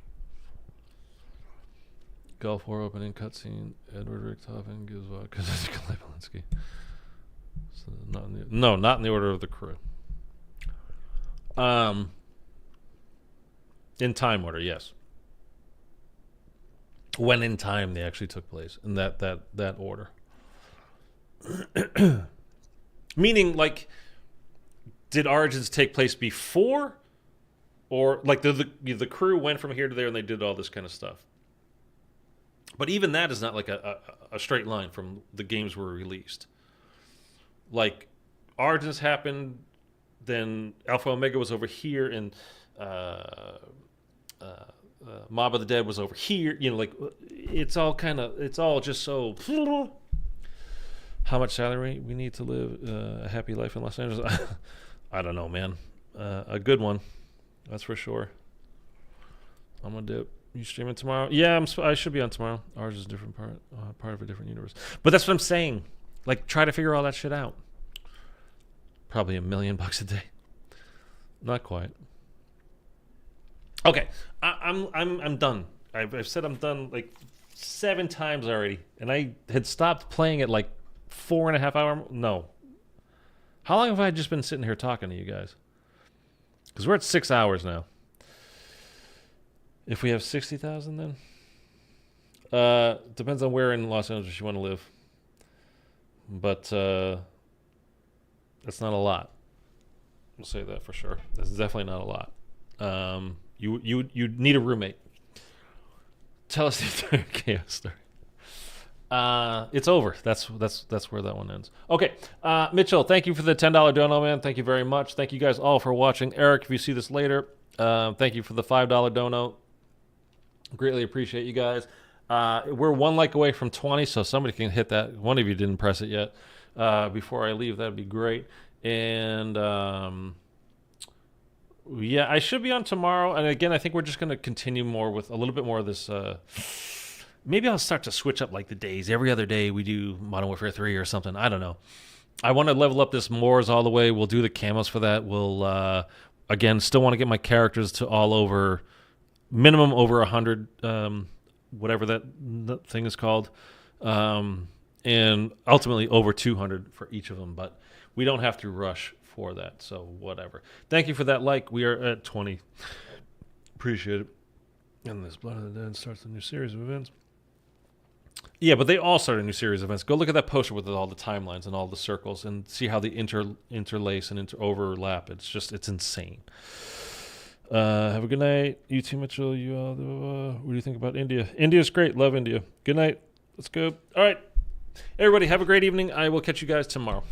Gulf War opening cutscene. Edward Richtofen gives up because it's Clay Polinsky. So not in the order of the crew. In time order, yes. When in time they actually took place in that order. Meaning, like, did Origins take place before, or like the crew went from here to there and they did all this kind of stuff? But even that is not like a straight line from the games were released. Like, Origins happened, then Alpha Omega was over here, and Mob of the Dead was over here. You know, like, it's all just so. How much salary we need to live a happy life in Los Angeles? I don't know, man. A good one, that's for sure. I'm gonna dip. You streaming tomorrow? Yeah, I should be on tomorrow. Ours is a different part of a different universe. But that's what I'm saying. Like, try to figure all that shit out. Probably $1 million a day. Not quite. Okay, I'm done. I've said I'm done like 7 times already, and I had stopped playing it like 4.5 hours. No. How long have I just been sitting here talking to you guys? Because we're at 6 hours now. If we have 60,000 then? Depends on where in Los Angeles you want to live. But that's not a lot. We'll say that for sure. That's definitely not a lot. You need a roommate. Tell us the chaos story. It's over. That's where that one ends. Okay, Mitchell, thank you for the $10 dono, man. Thank you very much. Thank you guys all for watching. Eric, if you see this later, thank you for the $5 dono. Greatly appreciate you guys. We're 1 like away from 20, so somebody can hit that. One of you didn't press it yet. Before I leave, that'd be great. And yeah, I should be on tomorrow. And again, I think we're just going to continue more with a little bit more of this. Maybe I'll start to switch up like the days. Every other day we do Modern Warfare 3 or something. I don't know. I want to level up this Moors all the way. We'll do the camos for that. We'll, again, still want to get my characters to all over, minimum over 100, whatever that thing is called. And ultimately over 200 for each of them. But we don't have to rush for that, so whatever. Thank you for that like. We are at 20. Appreciate it. And this Blood of the Dead starts a new series of events. Yeah, but they all start a new series of events. Go look at that poster with all the timelines and all the circles and see how they interlace and overlap. It's insane. Have a good night. You too, Mitchell. You all, what do you think about India? India's great. Love India. Good night. Let's go. All right. Everybody, have a great evening. I will catch you guys tomorrow.